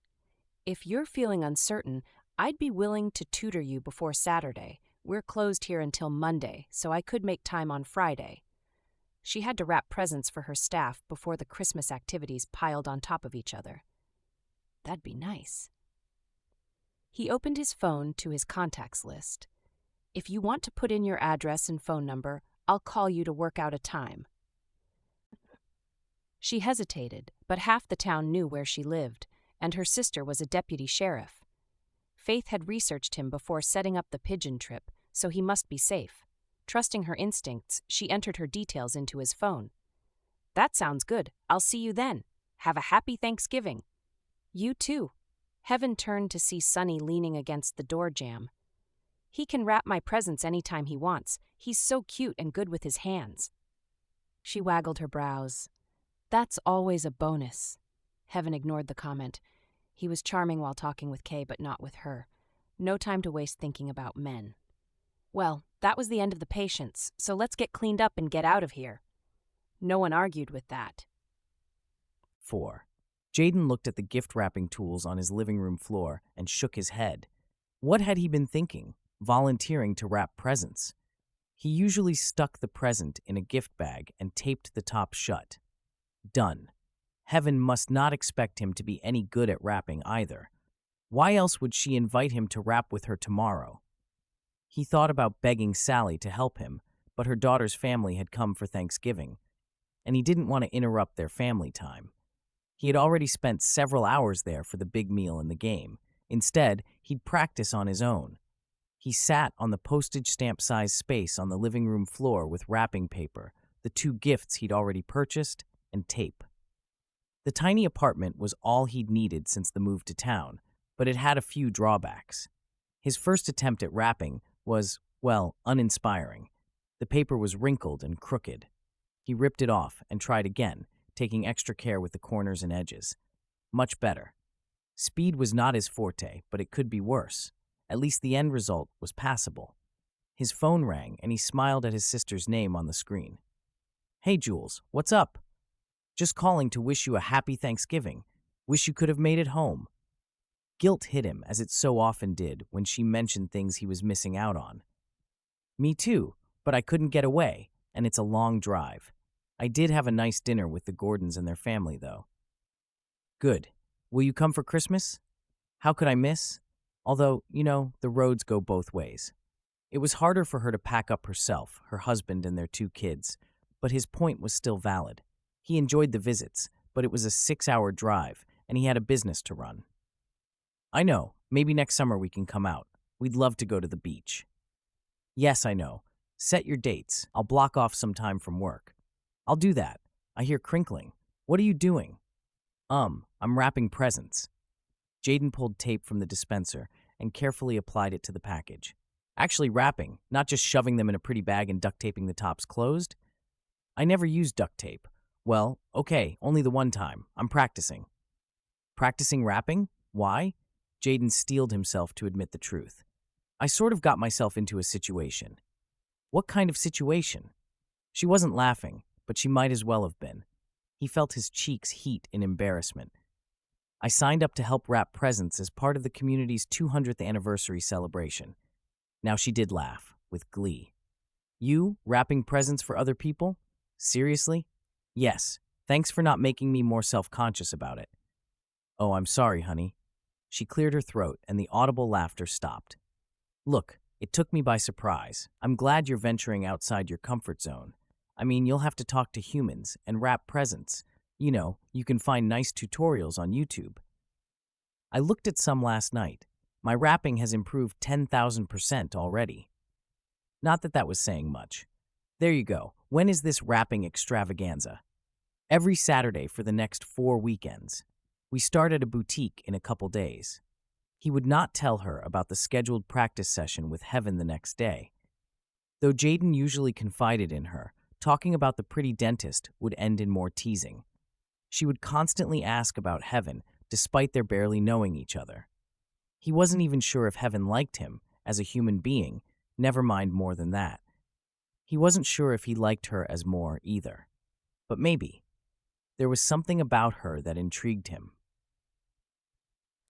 If you're feeling uncertain, I'd be willing to tutor you before Saturday. We're closed here until Monday, so I could make time on Friday. She had to wrap presents for her staff before the Christmas activities piled on top of each other. That'd be nice. He opened his phone to his contacts list. If you want to put in your address and phone number, I'll call you to work out a time. She hesitated, but half the town knew where she lived, and her sister was a deputy sheriff. Faith had researched him before setting up the pigeon trip, so he must be safe. Trusting her instincts, she entered her details into his phone. That sounds good. I'll see you then. Have a happy Thanksgiving. You too. Heaven turned to see Sonny leaning against the door jamb. He can wrap my presents anytime he wants. He's so cute and good with his hands. She waggled her brows. That's always a bonus. Heaven ignored the comment. He was charming while talking with Kay, but not with her. No time to waste thinking about men. Well, that was the end of the patients, so let's get cleaned up and get out of here. No one argued with that. 4. Jayden looked at the gift-wrapping tools on his living room floor and shook his head. What had he been thinking, volunteering to wrap presents? He usually stuck the present in a gift bag and taped the top shut. Done. Heaven must not expect him to be any good at wrapping either. Why else would she invite him to wrap with her tomorrow? He thought about begging Sally to help him, but her daughter's family had come for Thanksgiving, and he didn't want to interrupt their family time. He had already spent several hours there for the big meal and the game. Instead, he'd practice on his own. He sat on the postage stamp-sized space on the living room floor with wrapping paper, the 2 gifts he'd already purchased, and tape. The tiny apartment was all he'd needed since the move to town, but it had a few drawbacks. His first attempt at wrapping was, well, uninspiring. The paper was wrinkled and crooked. He ripped it off and tried again, taking extra care with the corners and edges. Much better. Speed was not his forte, but it could be worse. At least the end result was passable. His phone rang, and he smiled at his sister's name on the screen. Hey, Jules, what's up? Just calling to wish you a happy Thanksgiving. Wish you could have made it home. Guilt hit him, as it so often did when she mentioned things he was missing out on. Me too, but I couldn't get away, and it's a long drive. I did have a nice dinner with the Gordons and their family, though. Good. Will you come for Christmas? How could I miss? Although, the roads go both ways. It was harder for her to pack up herself, her husband, and their 2 kids, but his point was still valid. He enjoyed the visits, but it was a 6-hour drive, and he had a business to run. I know. Maybe next summer we can come out. We'd love to go to the beach. Yes, I know. Set your dates. I'll block off some time from work. I'll do that. I hear crinkling. What are you doing? I'm wrapping presents. Jayden pulled tape from the dispenser and carefully applied it to the package. Actually wrapping, not just shoving them in a pretty bag and duct taping the tops closed. I never used duct tape. Well, okay, only the one time. I'm practicing. Practicing wrapping? Why? Jayden steeled himself to admit the truth. I sort of got myself into a situation. What kind of situation? She wasn't laughing, but she might as well have been. He felt his cheeks heat in embarrassment. I signed up to help wrap presents as part of the community's 200th anniversary celebration. Now she did laugh, with glee. You, wrapping presents for other people? Seriously? Yes, thanks for not making me more self-conscious about it. Oh, I'm sorry, honey. She cleared her throat, and the audible laughter stopped. Look, it took me by surprise. I'm glad you're venturing outside your comfort zone. I mean, you'll have to talk to humans and wrap presents. You can find nice tutorials on YouTube. I looked at some last night. My wrapping has improved 10,000% already. Not that that was saying much. There you go. When is this wrapping extravaganza? Every Saturday for the next 4 weekends. We start at a boutique in a couple days. He would not tell her about the scheduled practice session with Heaven the next day. Though Jayden usually confided in her, talking about the pretty dentist would end in more teasing. She would constantly ask about Heaven, despite their barely knowing each other. He wasn't even sure if Heaven liked him as a human being, never mind more than that. He wasn't sure if he liked her as more either. But maybe. There was something about her that intrigued him.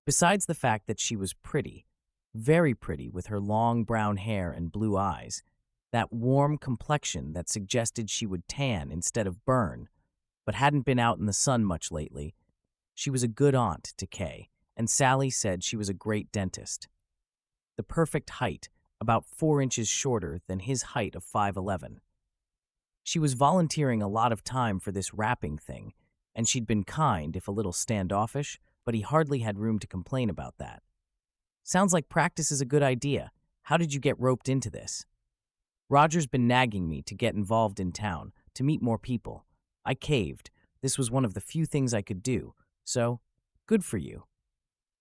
Besides the fact that she was pretty, very pretty with her long brown hair and blue eyes, that warm complexion that suggested she would tan instead of burn, but hadn't been out in the sun much lately, she was a good aunt to Kay, and Sally said she was a great dentist. The perfect height, about 4 inches shorter than his height of 5'11". She was volunteering a lot of time for this wrapping thing, and she'd been kind, if a little standoffish, but he hardly had room to complain about that. Sounds like practice is a good idea. How did you get roped into this? Roger's been nagging me to get involved in town, to meet more people. I caved. This was one of the few things I could do. So, good for you.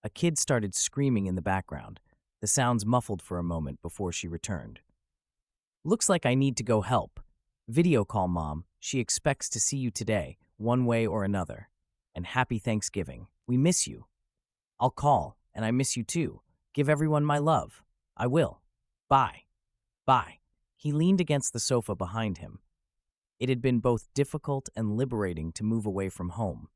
A kid started screaming in the background. The sounds muffled for a moment before she returned. Looks like I need to go help. Video call, Mom. She expects to see you today, one way or another. And happy Thanksgiving. We miss you. I'll call, and I miss you too. Give everyone my love. I will. Bye. Bye. He leaned against the sofa behind him. It had been both difficult and liberating to move away from home.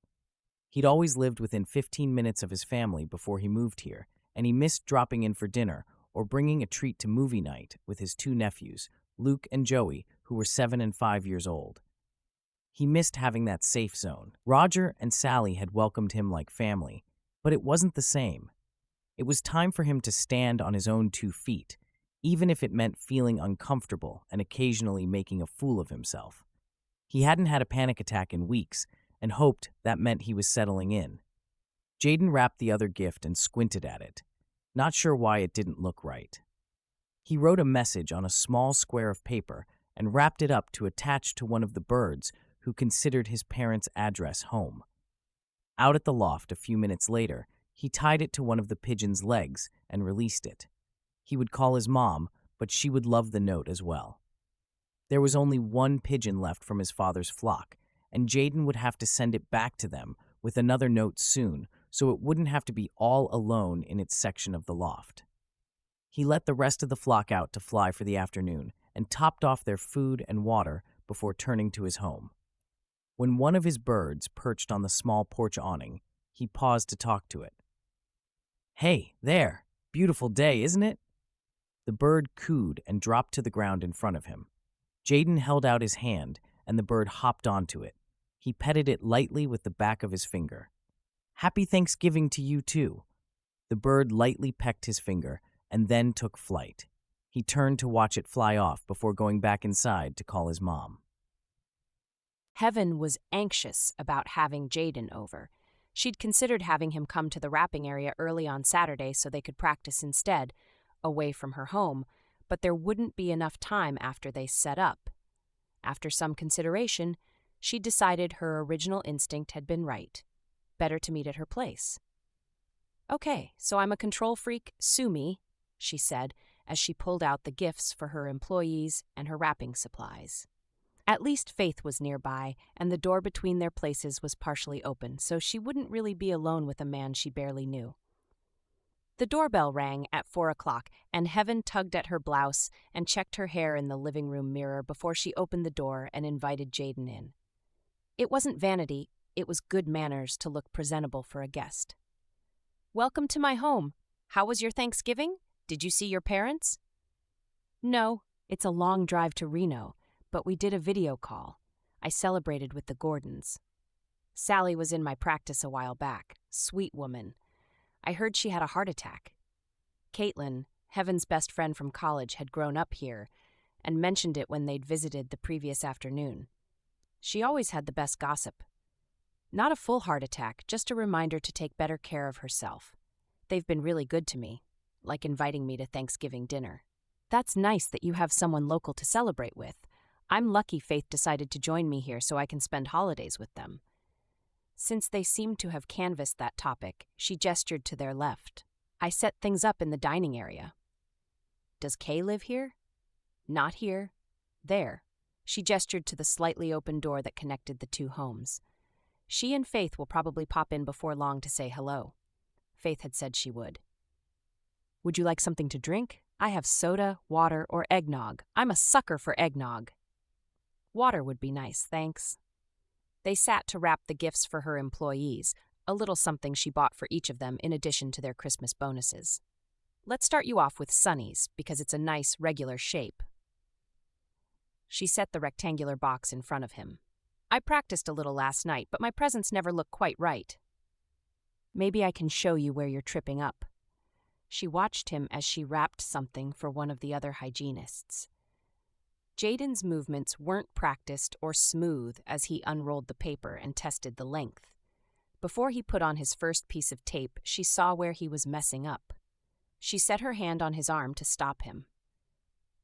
He'd always lived within 15 minutes of his family before he moved here, and he missed dropping in for dinner or bringing a treat to movie night with his 2 nephews, Luke and Joey, who were 7 and 5 years old. He missed having that safe zone. Roger and Sally had welcomed him like family, but it wasn't the same. It was time for him to stand on his own 2 feet, even if it meant feeling uncomfortable and occasionally making a fool of himself. He hadn't had a panic attack in weeks and hoped that meant he was settling in. Jayden wrapped the other gift and squinted at it, not sure why it didn't look right. He wrote a message on a small square of paper and wrapped it up to attach to one of the birds who considered his parents' address home. Out at the loft a few minutes later, he tied it to one of the pigeon's legs and released it. He would call his mom, but she would love the note as well. There was only 1 pigeon left from his father's flock, and Jayden would have to send it back to them with another note soon, so it wouldn't have to be all alone in its section of the loft. He let the rest of the flock out to fly for the afternoon and topped off their food and water before turning to his home. When one of his birds perched on the small porch awning, he paused to talk to it. "Hey, there! Beautiful day, isn't it?" The bird cooed and dropped to the ground in front of him. Jayden held out his hand, and the bird hopped onto it. He petted it lightly with the back of his finger. "Happy Thanksgiving to you, too." The bird lightly pecked his finger and then took flight. He turned to watch it fly off before going back inside to call his mom. Heaven was anxious about having Jayden over. She'd considered having him come to the wrapping area early on Saturday so they could practice instead, away from her home, but there wouldn't be enough time after they set up. After some consideration, she decided her original instinct had been right. Better to meet at her place. "Okay, so I'm a control freak, sue me," she said as she pulled out the gifts for her employees and her wrapping supplies. At least Faith was nearby, and the door between their places was partially open, so she wouldn't really be alone with a man she barely knew. The doorbell rang at 4 o'clock, and Heaven tugged at her blouse and checked her hair in the living room mirror before she opened the door and invited Jayden in. It wasn't vanity, it was good manners to look presentable for a guest. "Welcome to my home. How was your Thanksgiving? Did you see your parents?" "No, it's a long drive to Reno, but we did a video call. I celebrated with the Gordons. Sally was in my practice a while back. Sweet woman. I heard she had a heart attack. Caitlin, Heaven's best friend from college, had grown up here, and mentioned it when they'd visited the previous afternoon. She always had the best gossip. Not a full heart attack, just a reminder to take better care of herself. They've been really good to me, like inviting me to Thanksgiving dinner. That's nice that you have someone local to celebrate with. I'm lucky Faith decided to join me here so I can spend holidays with them. Since they seemed to have canvassed that topic, she gestured to their left. I set things up in the dining area. Does Kay live here? Not here. There. She gestured to the slightly open door that connected the two homes. She and Faith will probably pop in before long to say hello. Faith had said she would. Would you like something to drink? I have soda, water, or eggnog. I'm a sucker for eggnog. Water would be nice, thanks. They sat to wrap the gifts for her employees, a little something she bought for each of them in addition to their Christmas bonuses. Let's start you off with Sunny's, because it's a nice, regular shape. She set the rectangular box in front of him. I practiced a little last night, but my presents never look quite right. Maybe I can show you where you're tripping up. She watched him as she wrapped something for one of the other hygienists. Jayden's movements weren't practiced or smooth as he unrolled the paper and tested the length. Before he put on his first piece of tape, she saw where he was messing up. She set her hand on his arm to stop him.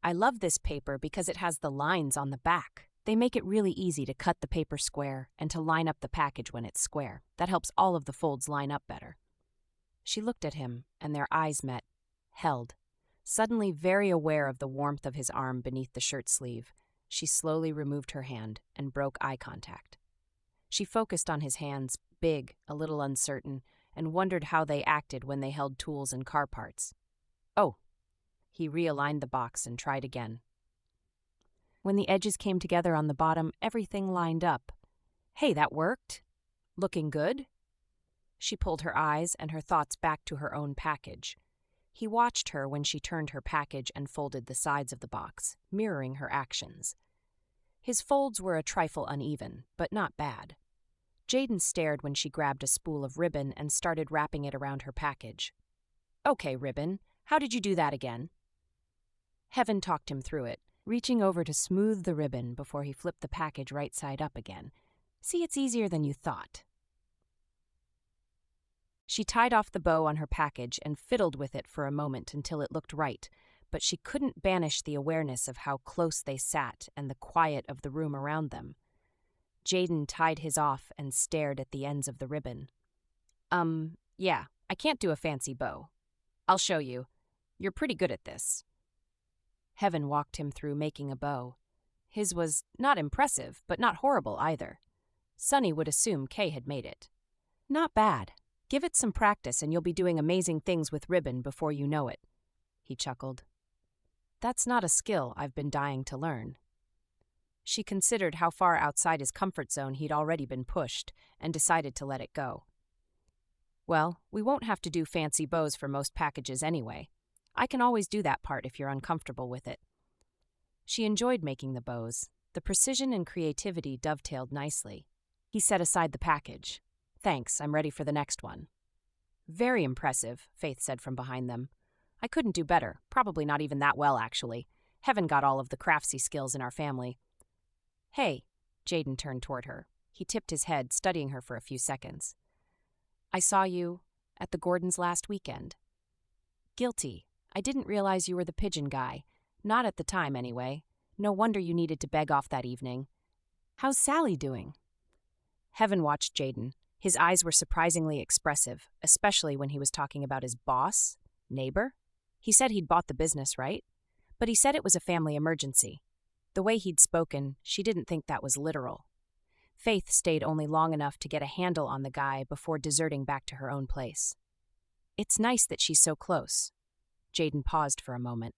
I love this paper because it has the lines on the back. They make it really easy to cut the paper square and to line up the package when it's square. That helps all of the folds line up better. She looked at him, and their eyes met, held. Suddenly very aware of the warmth of his arm beneath the shirt sleeve, she slowly removed her hand and broke eye contact. She focused on his hands, big, a little uncertain, and wondered how they acted when they held tools and car parts. Oh. He realigned the box and tried again. When the edges came together on the bottom, everything lined up. Hey, that worked. Looking good? She pulled her eyes and her thoughts back to her own package. He watched her when she turned her package and folded the sides of the box, mirroring her actions. His folds were a trifle uneven, but not bad. Jayden stared when she grabbed a spool of ribbon and started wrapping it around her package. Okay, ribbon, how did you do that again? Heaven talked him through it, reaching over to smooth the ribbon before he flipped the package right side up again. See, it's easier than you thought. She tied off the bow on her package and fiddled with it for a moment until it looked right, but she couldn't banish the awareness of how close they sat and the quiet of the room around them. Jayden tied his off and stared at the ends of the ribbon. Yeah, I can't do a fancy bow. I'll show you. You're pretty good at this. Heaven walked him through making a bow. His was not impressive, but not horrible either. Sunny would assume Kay had made it. Not bad. Give it some practice and you'll be doing amazing things with ribbon before you know it. He chuckled. That's not a skill I've been dying to learn. She considered how far outside his comfort zone he'd already been pushed and decided to let it go. Well, we won't have to do fancy bows for most packages anyway. I can always do that part if you're uncomfortable with it. She enjoyed making the bows. The precision and creativity dovetailed nicely. He set aside the package. Thanks, I'm ready for the next one. Very impressive, Faith said from behind them. I couldn't do better, probably not even that well, actually. Heaven got all of the craftsy skills in our family. Hey, Jayden turned toward her. He tipped his head, studying her for a few seconds. I saw you at the Gordons last weekend. Guilty. I didn't realize you were the pigeon guy. Not at the time, anyway. No wonder you needed to beg off that evening. How's Sally doing? Heaven watched Jayden. His eyes were surprisingly expressive, especially when he was talking about his boss, neighbor. He said he'd bought the business, right? But he said it was a family emergency. The way he'd spoken, she didn't think that was literal. Faith stayed only long enough to get a handle on the guy before deserting back to her own place. It's nice that she's so close. Jayden paused for a moment.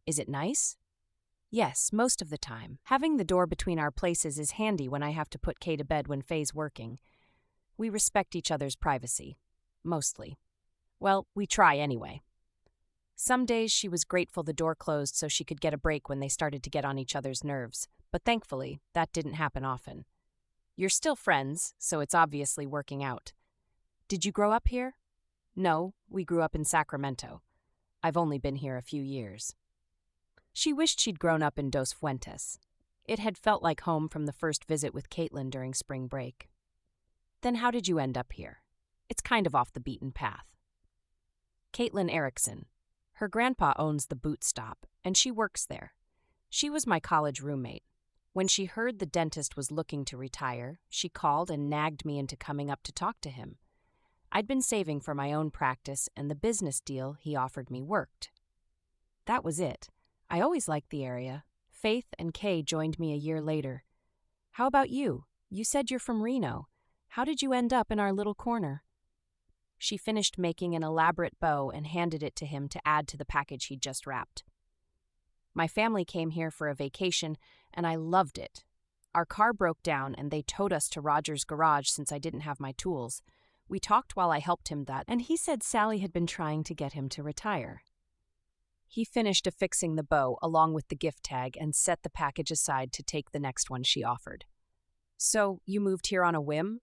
Is it nice? Yes, most of the time. Having the door between our places is handy when I have to put Kay to bed when Faye's working. We respect each other's privacy. Mostly. Well, we try anyway. Some days she was grateful the door closed so she could get a break when they started to get on each other's nerves, but thankfully, that didn't happen often. You're still friends, so it's obviously working out. Did you grow up here? No, we grew up in Sacramento. I've only been here a few years. She wished she'd grown up in Dos Fuentes. It had felt like home from the first visit with Caitlin during spring break. Then how did you end up here? It's kind of off the beaten path. Caitlin Erickson. Her grandpa owns the boot stop, and she works there. She was my college roommate. When she heard the dentist was looking to retire, she called and nagged me into coming up to talk to him. I'd been saving for my own practice, and the business deal he offered me worked. That was it. I always liked the area. Faith and Kay joined me a year later. How about you? You said you're from Reno. How did you end up in our little corner? She finished making an elaborate bow and handed it to him to add to the package he'd just wrapped. My family came here for a vacation, and I loved it. Our car broke down, and they towed us to Roger's garage since I didn't have my tools. We talked while I helped him and he said Sally had been trying to get him to retire. He finished affixing the bow along with the gift tag and set the package aside to take the next one she offered. So, you moved here on a whim?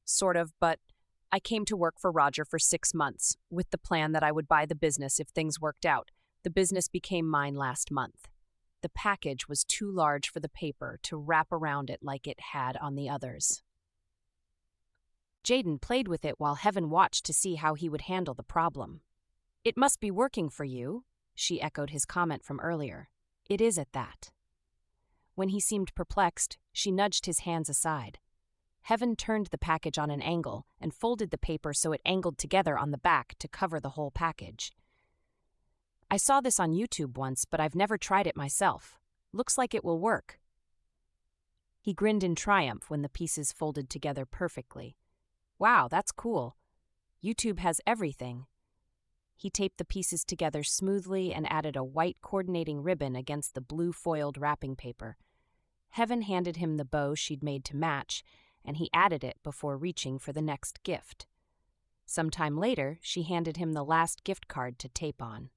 Sort of, but I came to work for Roger for 6 months, with the plan that I would buy the business if things worked out. The business became mine last month. The package was too large for the paper to wrap around it like it had on the others. Jayden played with it while Heaven watched to see how he would handle the problem. It must be working for you, she echoed his comment from earlier. It is at that. When he seemed perplexed, she nudged his hands aside. Heaven turned the package on an angle and folded the paper so it angled together on the back to cover the whole package. I saw this on YouTube once, but I've never tried it myself. Looks like it will work. He grinned in triumph when the pieces folded together perfectly. Wow, that's cool. YouTube has everything. He taped the pieces together smoothly and added a white coordinating ribbon against the blue foiled wrapping paper. Heaven handed him the bow she'd made to match, and he added it before reaching for the next gift. Sometime later, she handed him the last gift card to tape on.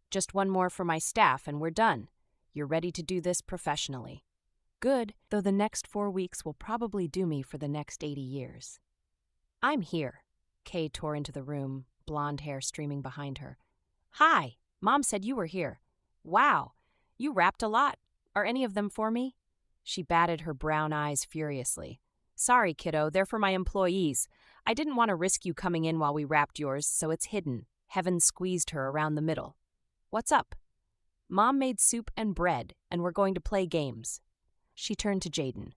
Just one more for my staff and we're done. You're ready to do this professionally. Good, though the next 4 weeks will probably do me for the next 80 years. I'm here. Kay tore into the room, blonde hair streaming behind her. Hi, Mom said you were here. Wow, you wrapped a lot. Are any of them for me? She batted her brown eyes furiously. Sorry, kiddo, they're for my employees. I didn't want to risk you coming in while we wrapped yours, so it's hidden. Heaven squeezed her around the middle. What's up? Mom made soup and bread, and we're going to play games. She turned to Jayden.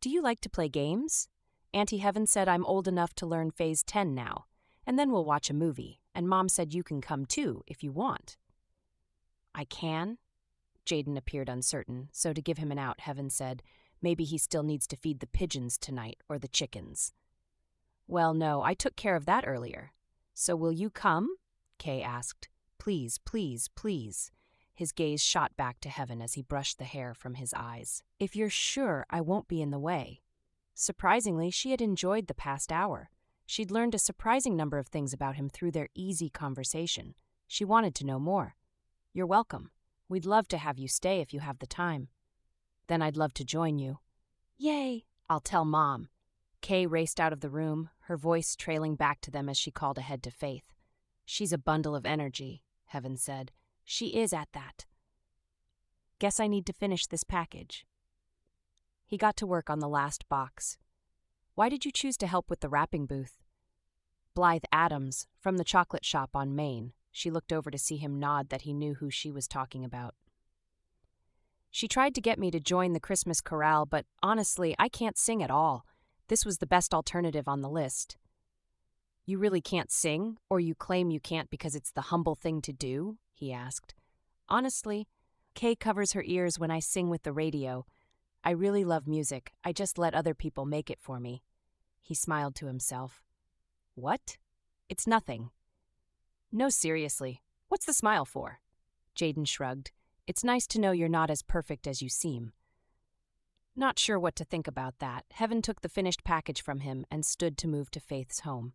Do you like to play games? Auntie Heaven said I'm old enough to learn Phase 10 now, and then we'll watch a movie, and Mom said you can come too if you want. I can? Jayden appeared uncertain, so to give him an out, Heaven said, maybe he still needs to feed the pigeons tonight or the chickens. Well, no, I took care of that earlier. So will you come? Kay asked. Please, please, please. His gaze shot back to Heaven as he brushed the hair from his eyes. If you're sure I won't be in the way. Surprisingly, she had enjoyed the past hour. She'd learned a surprising number of things about him through their easy conversation. She wanted to know more. You're welcome. We'd love to have you stay if you have the time. Then I'd love to join you. Yay! I'll tell Mom. Kay raced out of the room, her voice trailing back to them as she called ahead to Faith. She's a bundle of energy, Heaven said. She is at that. Guess I need to finish this package. He got to work on the last box. Why did you choose to help with the wrapping booth? Blythe Adams, from the chocolate shop on Main. She looked over to see him nod that he knew who she was talking about. She tried to get me to join the Christmas chorale, but honestly, I can't sing at all. This was the best alternative on the list. You really can't sing, or you claim you can't because it's the humble thing to do? He asked. Honestly, Kay covers her ears when I sing with the radio. I really love music. I just let other people make it for me. He smiled to himself. What? It's nothing. No, seriously. What's the smile for? Jayden shrugged. It's nice to know you're not as perfect as you seem. Not sure what to think about that. Heaven took the finished package from him and stood to move to Faith's home.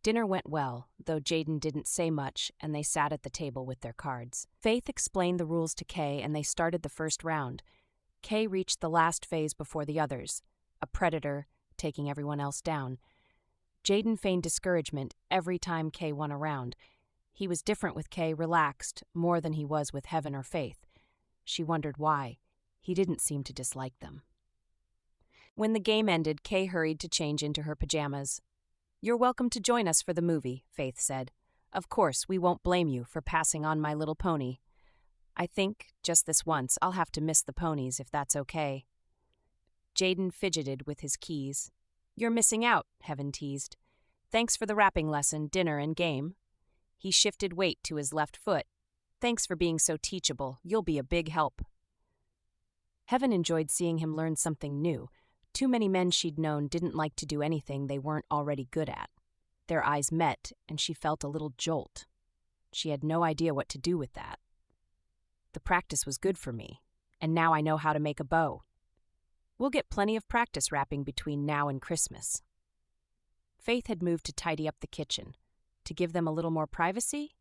Dinner went well, though Jayden didn't say much, and they sat at the table with their cards. Faith explained the rules to Kay, and they started the first round. Kay reached the last phase before the others, a predator, taking everyone else down. Jayden feigned discouragement every time Kay won a round. He was different with Kay, relaxed, more than he was with Heaven or Faith. She wondered why. He didn't seem to dislike them. When the game ended, Kay hurried to change into her pajamas. "You're welcome to join us for the movie," Faith said. "Of course, we won't blame you for passing on My Little Pony. I think, just this once, I'll have to miss the ponies if that's okay." Jayden fidgeted with his keys. "You're missing out," Heaven teased. "Thanks for the rapping lesson, dinner, and game." He shifted weight to his left foot. "Thanks for being so teachable. You'll be a big help." Heaven enjoyed seeing him learn something new. Too many men she'd known didn't like to do anything they weren't already good at. Their eyes met, and she felt a little jolt. She had no idea what to do with that. "The practice was good for me, and now I know how to make a bow. We'll get plenty of practice wrapping between now and Christmas." Faith had moved to tidy up the kitchen. To give them a little more privacy?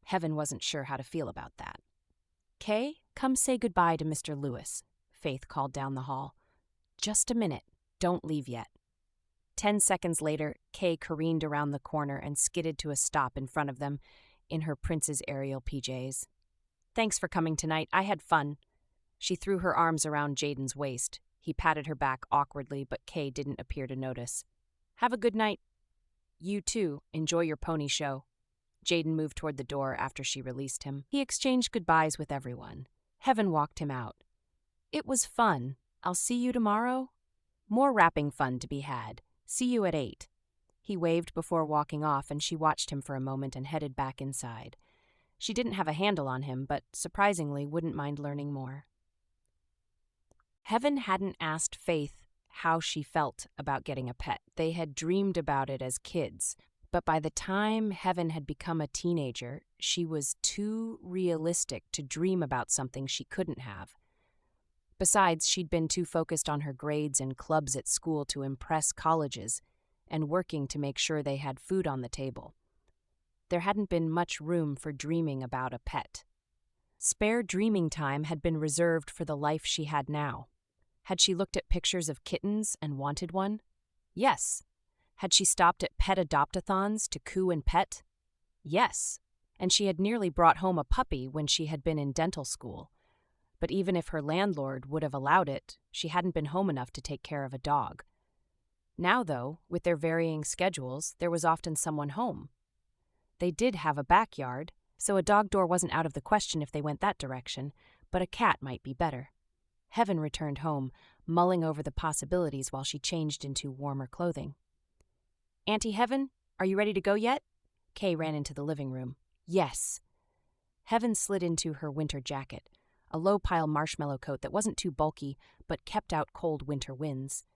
Heaven wasn't sure how to feel about that. "Kay, come say goodbye to Mr. Lewis," Faith called down the hall. "Just a minute. Don't leave yet." 10 seconds later, Kay careened around the corner and skidded to a stop in front of them in her Princess Ariel PJs. "Thanks for coming tonight. I had fun." She threw her arms around Jayden's waist. He patted her back awkwardly, but Kay didn't appear to notice. "Have a good night." "You too. Enjoy your pony show." Jayden moved toward the door after she released him. He exchanged goodbyes with everyone. Heaven walked him out. "It was fun. I'll see you tomorrow." "More rapping fun to be had. See you at 8. He waved before walking off, and she watched him for a moment and headed back inside. She didn't have a handle on him, but surprisingly wouldn't mind learning more. Heaven hadn't asked Faith how she felt about getting a pet. They had dreamed about it as kids, but by the time Heaven had become a teenager, she was too realistic to dream about something she couldn't have. Besides, she'd been too focused on her grades and clubs at school to impress colleges and working to make sure they had food on the table. There hadn't been much room for dreaming about a pet. Spare dreaming time had been reserved for the life she had now. Had she looked at pictures of kittens and wanted one? Yes. Had she stopped at pet adopt-a-thons to coo and pet? Yes. And she had nearly brought home a puppy when she had been in dental school. But even if her landlord would have allowed it, she hadn't been home enough to take care of a dog. Now, though, with their varying schedules, there was often someone home. They did have a backyard, so a dog door wasn't out of the question if they went that direction, but a cat might be better. Heaven returned home, mulling over the possibilities while she changed into warmer clothing. "Auntie Heaven, are you ready to go yet?" Kay ran into the living room. "Yes." Heaven slid into her winter jacket, a low-pile marshmallow coat that wasn't too bulky but kept out cold winter winds.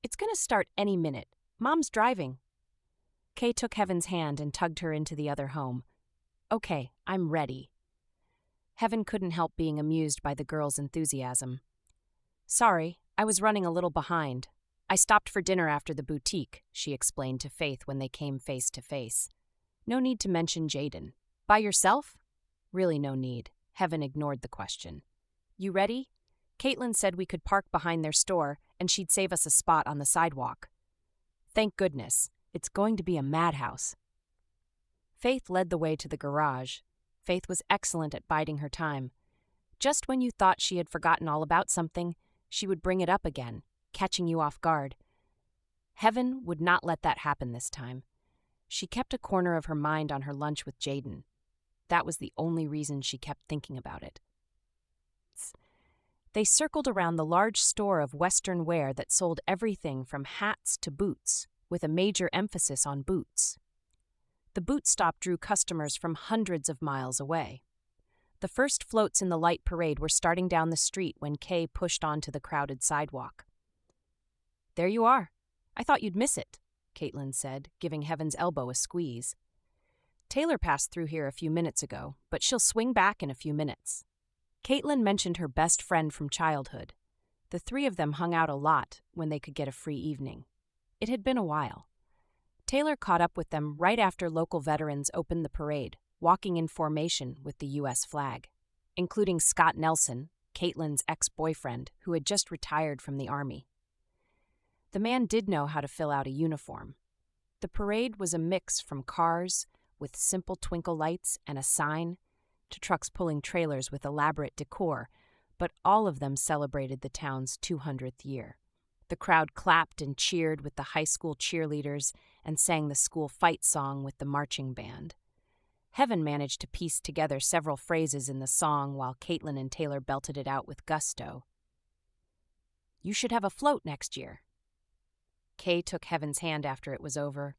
"It's going to start any minute. Mom's driving." Kay took Heaven's hand and tugged her into the other home. "Okay, I'm ready." Heaven couldn't help being amused by the girl's enthusiasm. "Sorry, I was running a little behind. I stopped for dinner after the boutique," she explained to Faith when they came face to face. No need to mention Jayden. "By yourself?" Really no need. Heaven ignored the question. "You ready?" Caitlin said we could park behind their store, and she'd save us a spot on the sidewalk. "Thank goodness. It's going to be a madhouse." Faith led the way to the garage. Faith was excellent at biding her time. Just when you thought she had forgotten all about something, she would bring it up again, catching you off guard. Heaven would not let that happen this time. She kept a corner of her mind on her lunch with Jayden. That was the only reason she kept thinking about it. They circled around the large store of Western wear that sold everything from hats to boots, with a major emphasis on boots. The boot stop drew customers from hundreds of miles away. The first floats in the light parade were starting down the street when Kay pushed onto the crowded sidewalk. "There you are. I thought you'd miss it," Caitlin said, giving Heaven's elbow a squeeze. "Taylor passed through here a few minutes ago, but she'll swing back in a few minutes." Caitlin mentioned her best friend from childhood. The three of them hung out a lot when they could get a free evening. It had been a while. Taylor caught up with them right after local veterans opened the parade, walking in formation with the U.S. flag, including Scott Nelson, Caitlin's ex-boyfriend, who had just retired from the Army. The man did know how to fill out a uniform. The parade was a mix from cars with simple twinkle lights and a sign, to trucks pulling trailers with elaborate decor, but all of them celebrated the town's 200th year. The crowd clapped and cheered with the high school cheerleaders and sang the school fight song with the marching band. Heaven managed to piece together several phrases in the song while Caitlin and Taylor belted it out with gusto. "You should have a float next year." Kay took Heaven's hand after it was over.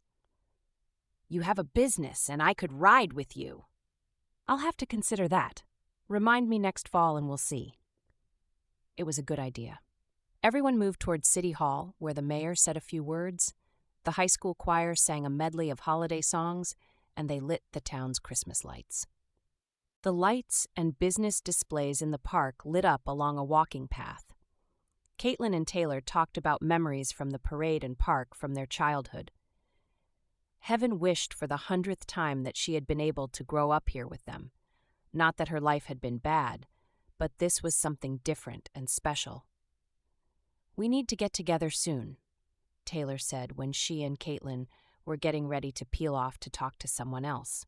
"You have a business, and I could ride with you." "I'll have to consider that. Remind me next fall and we'll see." It was a good idea. Everyone moved toward City Hall, where the mayor said a few words. The high school choir sang a medley of holiday songs, and they lit the town's Christmas lights. The lights and business displays in the park lit up along a walking path. Caitlin and Taylor talked about memories from the parade and park from their childhood. Heaven wished for the 100th time that she had been able to grow up here with them. Not that her life had been bad, but this was something different and special. "We need to get together soon," Taylor said when she and Caitlin were getting ready to peel off to talk to someone else.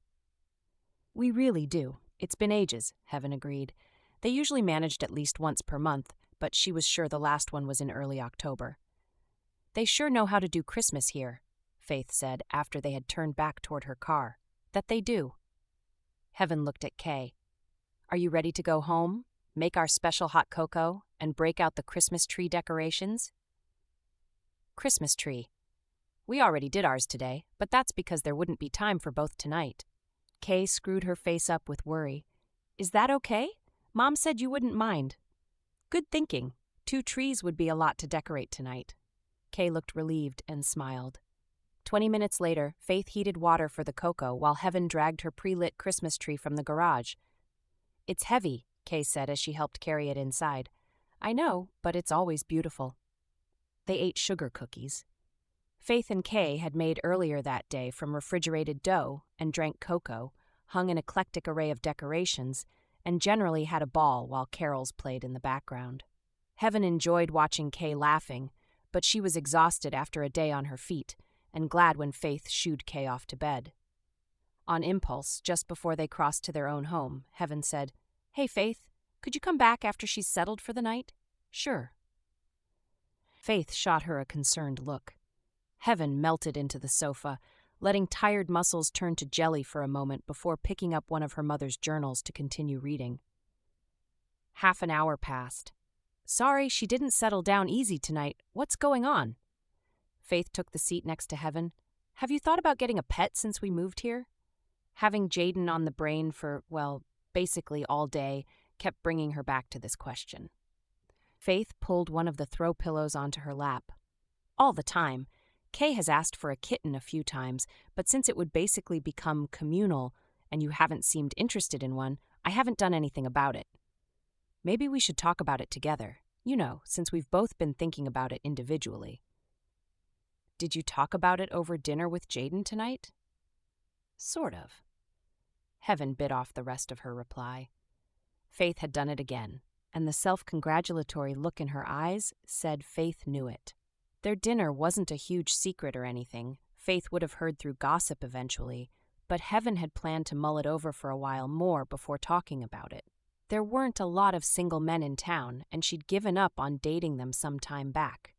"We really do. It's been ages," Heaven agreed. They usually managed at least once per month, but she was sure the last one was in early October. "They sure know how to do Christmas here," Faith said after they had turned back toward her car. "That they do." Heaven looked at Kay. "Are you ready to go home, make our special hot cocoa, and break out the Christmas tree decorations?" "Christmas tree. We already did ours today, but that's because there wouldn't be time for both tonight." Kay screwed her face up with worry. "Is that okay? Mom said you wouldn't mind." "Good thinking. 2 trees would be a lot to decorate tonight." Kay looked relieved and smiled. 20 minutes later, Faith heated water for the cocoa while Heaven dragged her pre-lit Christmas tree from the garage. "It's heavy," Kay said as she helped carry it inside. "I know, but it's always beautiful." They ate sugar cookies. Faith and Kay had made earlier that day from refrigerated dough and drank cocoa, hung an eclectic array of decorations, and generally had a ball while carols played in the background. Heaven enjoyed watching Kay laughing, but she was exhausted after a day on her feet and glad when Faith shooed Kay off to bed. On impulse, just before they crossed to their own home, Heaven said, "Hey, Faith, could you come back after she's settled for the night?" "Sure." Faith shot her a concerned look. Heaven melted into the sofa, letting tired muscles turn to jelly for a moment before picking up one of her mother's journals to continue reading. Half an hour passed. "Sorry, she didn't settle down easy tonight. What's going on?" Faith took the seat next to Heaven. "Have you thought about getting a pet since we moved here?" Having Jayden on the brain for, well, basically all day, kept bringing her back to this question. Faith pulled one of the throw pillows onto her lap. "All the time. Kay has asked for a kitten a few times, but since it would basically become communal and you haven't seemed interested in one, I haven't done anything about it. Maybe we should talk about it together, since we've both been thinking about it individually." "Did you talk about it over dinner with Jayden tonight?" "Sort of." Heaven bit off the rest of her reply. Faith had done it again, and the self-congratulatory look in her eyes said Faith knew it. Their dinner wasn't a huge secret or anything. Faith would have heard through gossip eventually, but Heaven had planned to mull it over for a while more before talking about it. There weren't a lot of single men in town, and she'd given up on dating them some time back.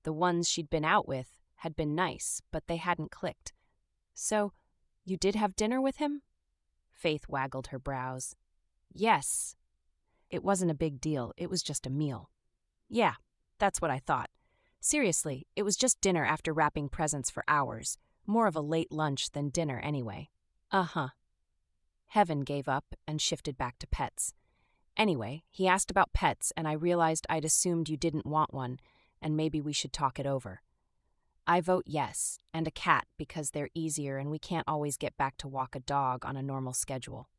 The ones she'd been out with had been nice, but they hadn't clicked. "So, you did have dinner with him?" Faith waggled her brows. "Yes." "It wasn't a big deal, it was just a meal." "Yeah, that's what I thought. Seriously, it was just dinner after wrapping presents for hours. More of a late lunch than dinner anyway." "Uh-huh." Heaven gave up and shifted back to pets. "Anyway, he asked about pets, and I realized I'd assumed you didn't want one, and maybe we should talk it over. I vote yes, and a cat because they're easier and we can't always get back to walk a dog on a normal schedule.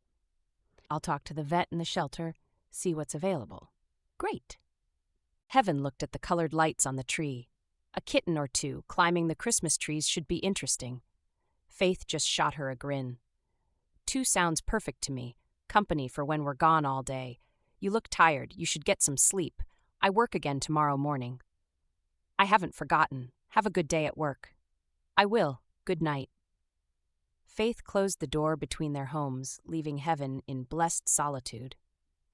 I'll talk to the vet in the shelter, see what's available." "Great." Heaven looked at the colored lights on the tree. A kitten or two climbing the Christmas trees should be interesting. Faith just shot her a grin. "2 sounds perfect to me. Company for when we're gone all day. You look tired. You should get some sleep. I work again tomorrow morning." "I haven't forgotten. Have a good day at work." "I will. Good night." Faith closed the door between their homes, leaving heaven in blessed solitude.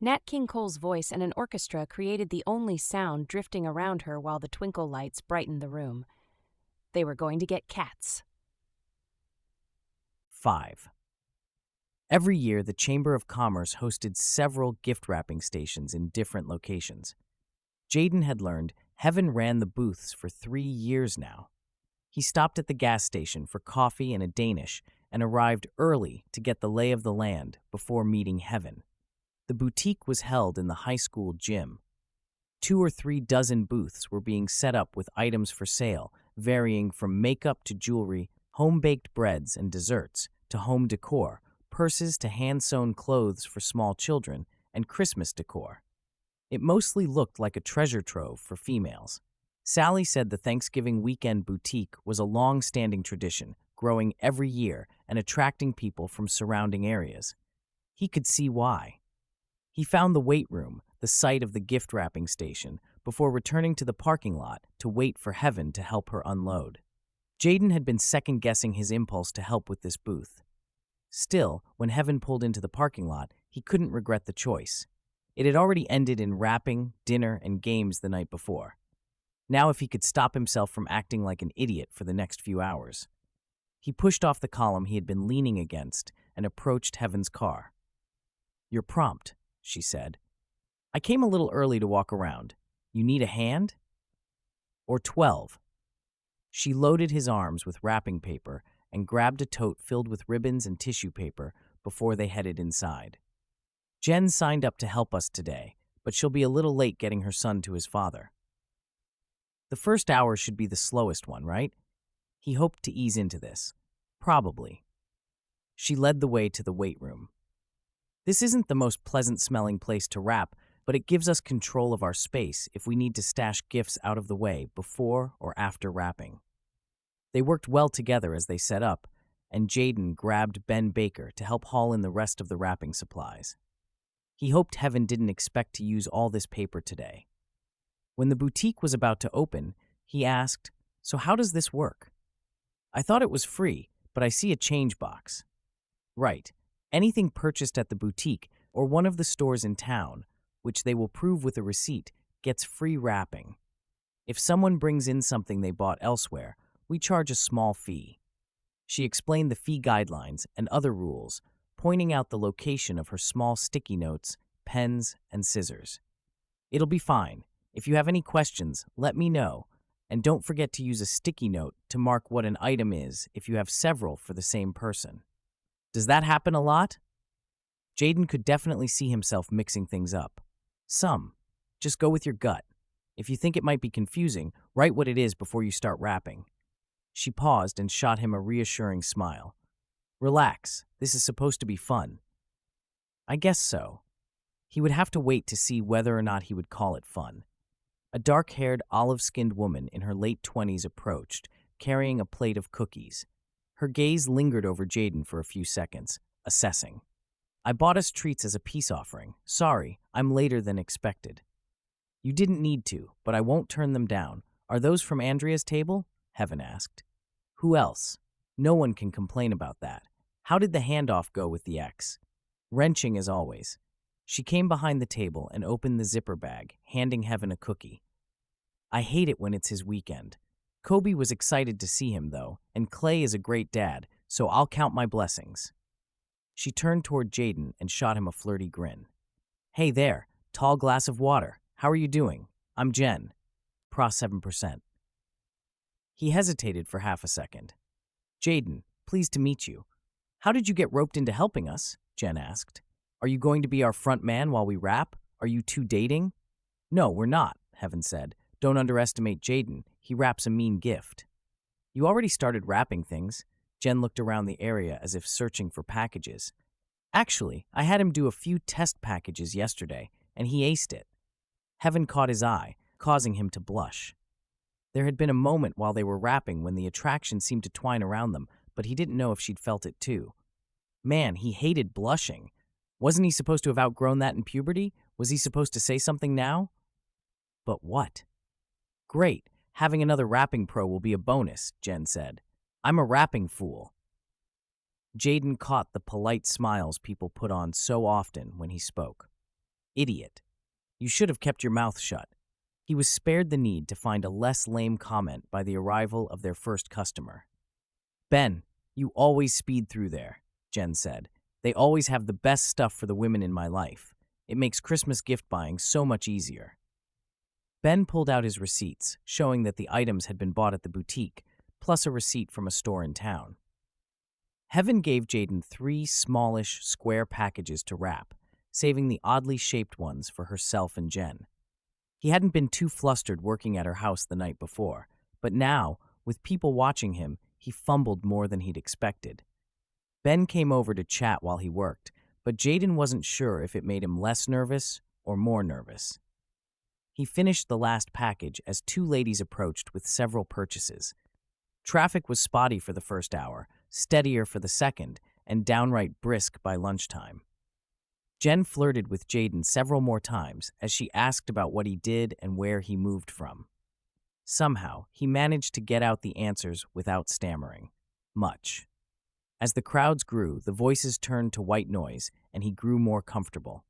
Nat King Cole's voice and an orchestra created the only sound drifting around her while the twinkle lights brightened the room. They were going to get cats. 5. Every year, the Chamber of Commerce hosted several gift wrapping stations in different locations. Jayden had learned Heaven ran the booths for 3 years now. He stopped at the gas station for coffee and a Danish and arrived early to get the lay of the land before meeting Heaven. The boutique was held in the high school gym. 2 or 3 dozen booths were being set up with items for sale, varying from makeup to jewelry, home-baked breads and desserts, to home decor, purses to hand-sewn clothes for small children, and Christmas decor. It mostly looked like a treasure trove for females. Sally said the Thanksgiving weekend boutique was a long-standing tradition, growing every year and attracting people from surrounding areas. He could see why. He found the weight room, the site of the gift wrapping station, before returning to the parking lot to wait for Heaven to help her unload. Jayden had been second-guessing his impulse to help with this booth. Still, when Heaven pulled into the parking lot, he couldn't regret the choice. It had already ended in wrapping, dinner, and games the night before. Now if he could stop himself from acting like an idiot for the next few hours. He pushed off the column he had been leaning against and approached Heaven's car. "You're prompt," she said. "I came a little early to walk around. You need a hand?" "Or 12. She loaded his arms with wrapping paper and grabbed a tote filled with ribbons and tissue paper before they headed inside. "Jen signed up to help us today, but she'll be a little late getting her son to his father." The first hour should be the slowest one, right? He hoped to ease into this. Probably. She led the way to the weight room. "This isn't the most pleasant-smelling place to wrap, but it gives us control of our space if we need to stash gifts out of the way before or after wrapping." They worked well together as they set up, and Jayden grabbed Ben Baker to help haul in the rest of the wrapping supplies. He hoped Heaven didn't expect to use all this paper today. When the boutique was about to open, he asked, "So how does this work?" "I thought it was free, but I see a change box." "Right. Anything purchased at the boutique or one of the stores in town, which they will prove with a receipt, gets free wrapping. If someone brings in something they bought elsewhere, we charge a small fee." She explained the fee guidelines and other rules, pointing out the location of her small sticky notes, pens, and scissors. "It'll be fine. If you have any questions, let me know, and don't forget to use a sticky note to mark what an item is if you have several for the same person." "Does that happen a lot?" Jayden could definitely see himself mixing things up. "Some. Just go with your gut. If you think it might be confusing, write what it is before you start wrapping." She paused and shot him a reassuring smile. "Relax. This is supposed to be fun." "I guess so." He would have to wait to see whether or not he would call it fun. A dark-haired, olive-skinned woman in her late 20s approached, carrying a plate of cookies. Her gaze lingered over Jayden for a few seconds, assessing. "I bought us treats as a peace offering. Sorry, I'm later than expected." "You didn't need to, but I won't turn them down. Are those from Andrea's table?" Heaven asked. "Who else? No one can complain about that. How did the handoff go with the ex?" "Wrenching as always." She came behind the table and opened the zipper bag, handing Heaven a cookie. "I hate it when it's his weekend. Kobe was excited to see him, though, and Clay is a great dad, so I'll count my blessings." She turned toward Jayden and shot him a flirty grin. "Hey there, tall glass of water. How are you doing? I'm Jen. Pro 7%. He hesitated for half a second. "Jayden, pleased to meet you." "How did you get roped into helping us?" Jen asked. "Are you going to be our front man while we wrap? Are you two dating?" "No, we're not," Heaven said. "Don't underestimate Jayden. He wraps a mean gift." "You already started wrapping things." Jen looked around the area as if searching for packages. "Actually, I had him do a few test packages yesterday, and he aced it." Heaven caught his eye, causing him to blush. There had been a moment while they were wrapping when the attraction seemed to twine around them, but he didn't know if she'd felt it too. Man, he hated blushing. Wasn't he supposed to have outgrown that in puberty? Was he supposed to say something now? But what? "Great, having another rapping pro will be a bonus," Jen said. "I'm a rapping fool." Jayden caught the polite smiles people put on so often when he spoke. Idiot. You should have kept your mouth shut. He was spared the need to find a less lame comment by the arrival of their first customer. Ben, you always speed through there, Jen said. They always have the best stuff for the women in my life. It makes Christmas gift buying so much easier. Ben pulled out his receipts, showing that the items had been bought at the boutique, plus a receipt from a store in town. Heaven gave Jayden 3 smallish, square packages to wrap, saving the oddly shaped ones for herself and Jen. He hadn't been too flustered working at her house the night before, but now, with people watching him, he fumbled more than he'd expected. Ben came over to chat while he worked, but Jayden wasn't sure if it made him less nervous or more nervous. He finished the last package as 2 ladies approached with several purchases. Traffic was spotty for the first hour, steadier for the second, and downright brisk by lunchtime. Jen flirted with Jayden several more times as she asked about what he did and where he moved from. Somehow, he managed to get out the answers without stammering. Much. As the crowds grew, the voices turned to white noise, and he grew more comfortable.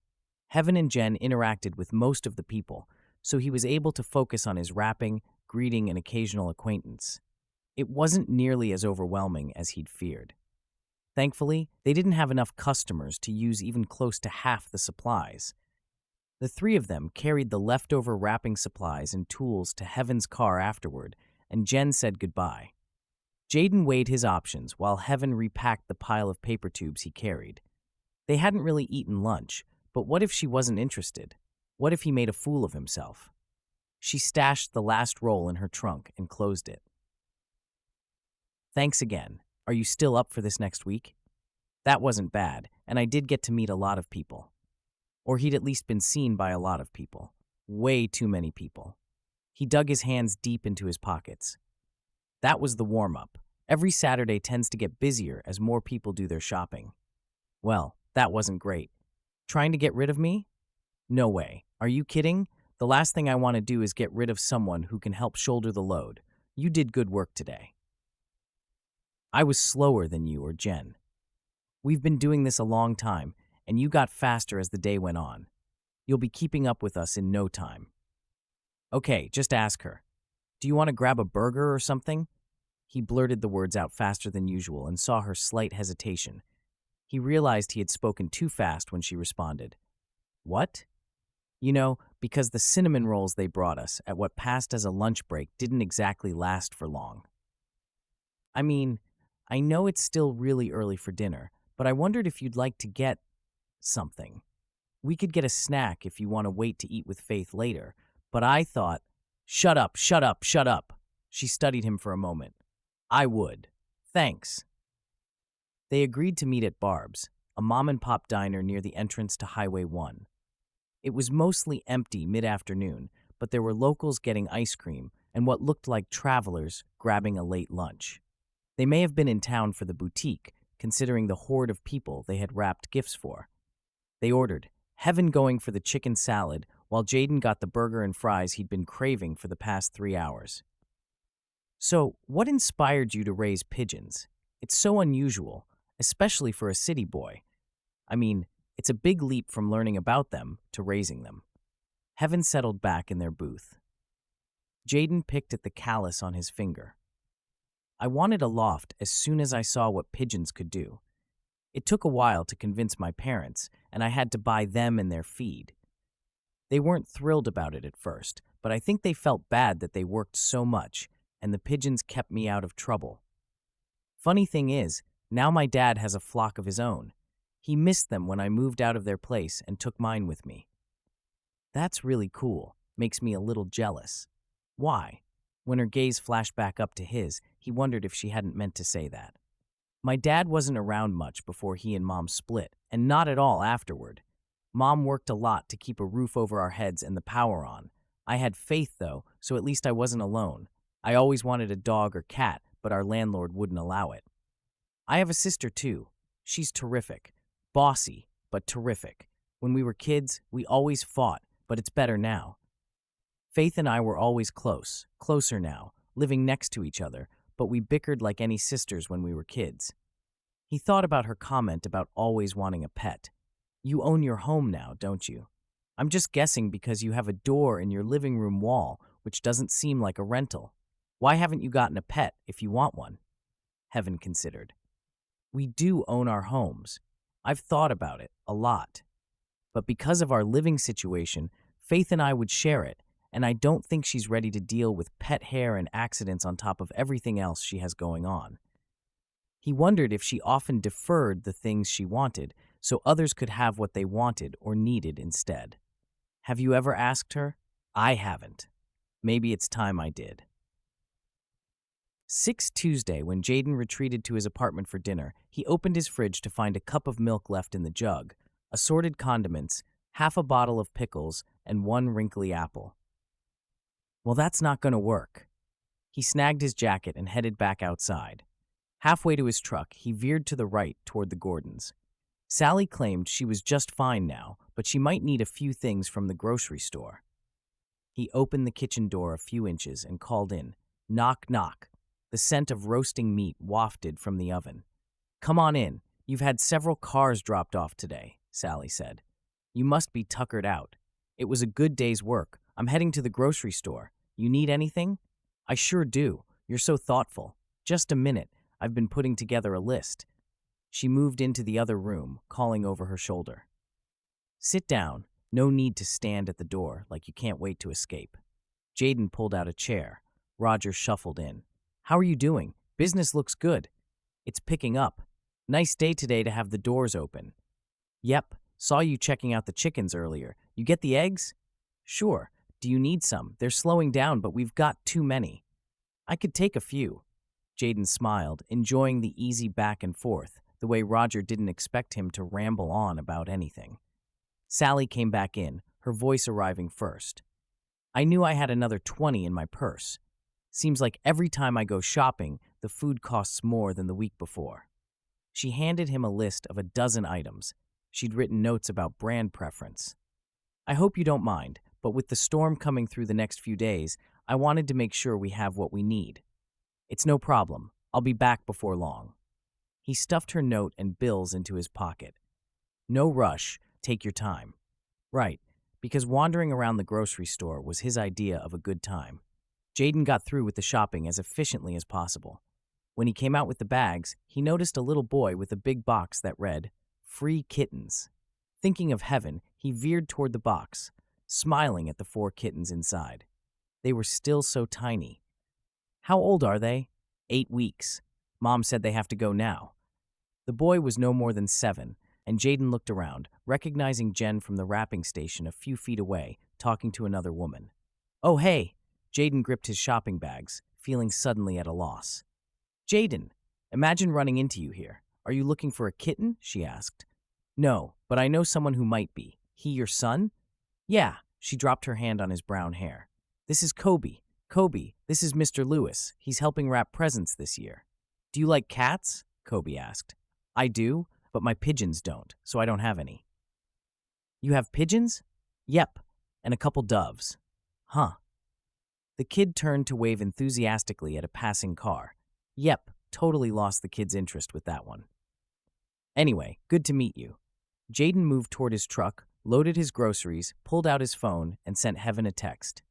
Heaven and Jen interacted with most of the people, so he was able to focus on his rapping, greeting, and occasional acquaintance. It wasn't nearly as overwhelming as he'd feared. Thankfully, they didn't have enough customers to use even close to half the supplies. The 3 of them carried the leftover wrapping supplies and tools to Heaven's car afterward, and Jen said goodbye. Jayden weighed his options while Heaven repacked the pile of paper tubes he carried. They hadn't really eaten lunch, but what if she wasn't interested? What if he made a fool of himself? She stashed the last roll in her trunk and closed it. Thanks again. Are you still up for this next week? That wasn't bad, and I did get to meet a lot of people. Or he'd at least been seen by a lot of people. Way too many people. He dug his hands deep into his pockets. That was the warm-up. Every Saturday tends to get busier as more people do their shopping. Well, that wasn't great. Trying to get rid of me? No way. Are you kidding? The last thing I want to do is get rid of someone who can help shoulder the load. You did good work today. I was slower than you or Jen. We've been doing this a long time, and you got faster as the day went on. You'll be keeping up with us in no time. Okay, just ask her. Do you want to grab a burger or something? He blurted the words out faster than usual and saw her slight hesitation. He realized he had spoken too fast when she responded. What? You know, because the cinnamon rolls they brought us at what passed as a lunch break didn't exactly last for long. I mean, I know it's still really early for dinner, but I wondered if you'd like to get something. We could get a snack if you want to wait to eat with Faith later, but I thought, shut up, shut up, shut up. She studied him for a moment. I would. Thanks. They agreed to meet at Barb's, a mom-and-pop diner near the entrance to Highway 1. It was mostly empty mid-afternoon, but there were locals getting ice cream and what looked like travelers grabbing a late lunch. They may have been in town for the boutique, considering the horde of people they had wrapped gifts for. They ordered, Heaven going for the chicken salad, while Jayden got the burger and fries he'd been craving for the past 3 hours. So, what inspired you to raise pigeons? It's so unusual, especially for a city boy. I mean, it's a big leap from learning about them to raising them. Heaven settled back in their booth. Jayden picked at the callus on his finger. I wanted a loft as soon as I saw what pigeons could do. It took a while to convince my parents, and I had to buy them and their feed. They weren't thrilled about it at first, but I think they felt bad that they worked so much, and the pigeons kept me out of trouble. Funny thing is, now my dad has a flock of his own. He missed them when I moved out of their place and took mine with me. That's really cool. Makes me a little jealous. Why? When her gaze flashed back up to his, he wondered if she hadn't meant to say that. My dad wasn't around much before he and Mom split, and not at all afterward. Mom worked a lot to keep a roof over our heads and the power on. I had Faith, though, so at least I wasn't alone. I always wanted a dog or cat, but our landlord wouldn't allow it. I have a sister, too. She's terrific. Bossy, but terrific. When we were kids, we always fought, but it's better now. Faith and I were always close, closer now, living next to each other, but we bickered like any sisters when we were kids. He thought about her comment about always wanting a pet. You own your home now, don't you? I'm just guessing because you have a door in your living room wall, which doesn't seem like a rental. Why haven't you gotten a pet if you want one? Heaven considered. We do own our homes. I've thought about it a lot. But because of our living situation, Faith and I would share it, and I don't think she's ready to deal with pet hair and accidents on top of everything else she has going on. He wondered if she often deferred the things she wanted so others could have what they wanted or needed instead. Have you ever asked her? I haven't. Maybe it's time I did. 6 Tuesday, when Jayden retreated to his apartment for dinner, he opened his fridge to find a cup of milk left in the jug, assorted condiments, half a bottle of pickles, and one wrinkly apple. Well, that's not going to work. He snagged his jacket and headed back outside. Halfway to his truck, he veered to the right toward the Gordons. Sally claimed she was just fine now, but she might need a few things from the grocery store. He opened the kitchen door a few inches and called in, "Knock, knock." The scent of roasting meat wafted from the oven. "Come on in. You've had several cars dropped off today," Sally said. "You must be tuckered out. It was a good day's work. I'm heading to the grocery store. You need anything?" "I sure do. You're so thoughtful. Just a minute. I've been putting together a list." She moved into the other room, calling over her shoulder. "Sit down. No need to stand at the door like you can't wait to escape." Jayden pulled out a chair. Roger shuffled in. "How are you doing? Business looks good." "It's picking up. Nice day today to have the doors open." "Yep. Saw you checking out the chickens earlier. You get the eggs?" "Sure. Do you need some? They're slowing down, but we've got too many." "I could take a few." Jayden smiled, enjoying the easy back and forth, the way Roger didn't expect him to ramble on about anything. Sally came back in, her voice arriving first. "I knew I had another 20 in my purse. Seems like every time I go shopping, the food costs more than the week before." She handed him a list of a dozen items. She'd written notes about brand preference. "I hope you don't mind, but with the storm coming through the next few days, I wanted to make sure we have what we need." "It's no problem. I'll be back before long." He stuffed her note and bills into his pocket. "No rush. Take your time." Right, because wandering around the grocery store was his idea of a good time. Jayden got through with the shopping as efficiently as possible. When he came out with the bags, he noticed a little boy with a big box that read, "Free kittens." Thinking of Heaven, he veered toward the box, smiling at the 4 kittens inside. They were still so tiny. "How old are they?" 8 weeks. Mom said they have to go now." The boy was no more than 7, and Jayden looked around, recognizing Jen from the wrapping station a few feet away, talking to another woman. "Oh, hey!" Jayden gripped his shopping bags, feeling suddenly at a loss. "Jayden, imagine running into you here. Are you looking for a kitten?" she asked. "No, but I know someone who might be. He your son?" "Yeah." She dropped her hand on his brown hair. "This is Kobe. Kobe, this is Mr. Lewis. He's helping wrap presents this year." "Do you like cats?" Kobe asked. "I do, but my pigeons don't, so I don't have any." "You have pigeons?" "Yep, and a couple doves." "Huh." The kid turned to wave enthusiastically at a passing car. "Yep, totally lost the kid's interest with that one." "Anyway, good to meet you." Jayden moved toward his truck, loaded his groceries, pulled out his phone, and sent Heaven a text.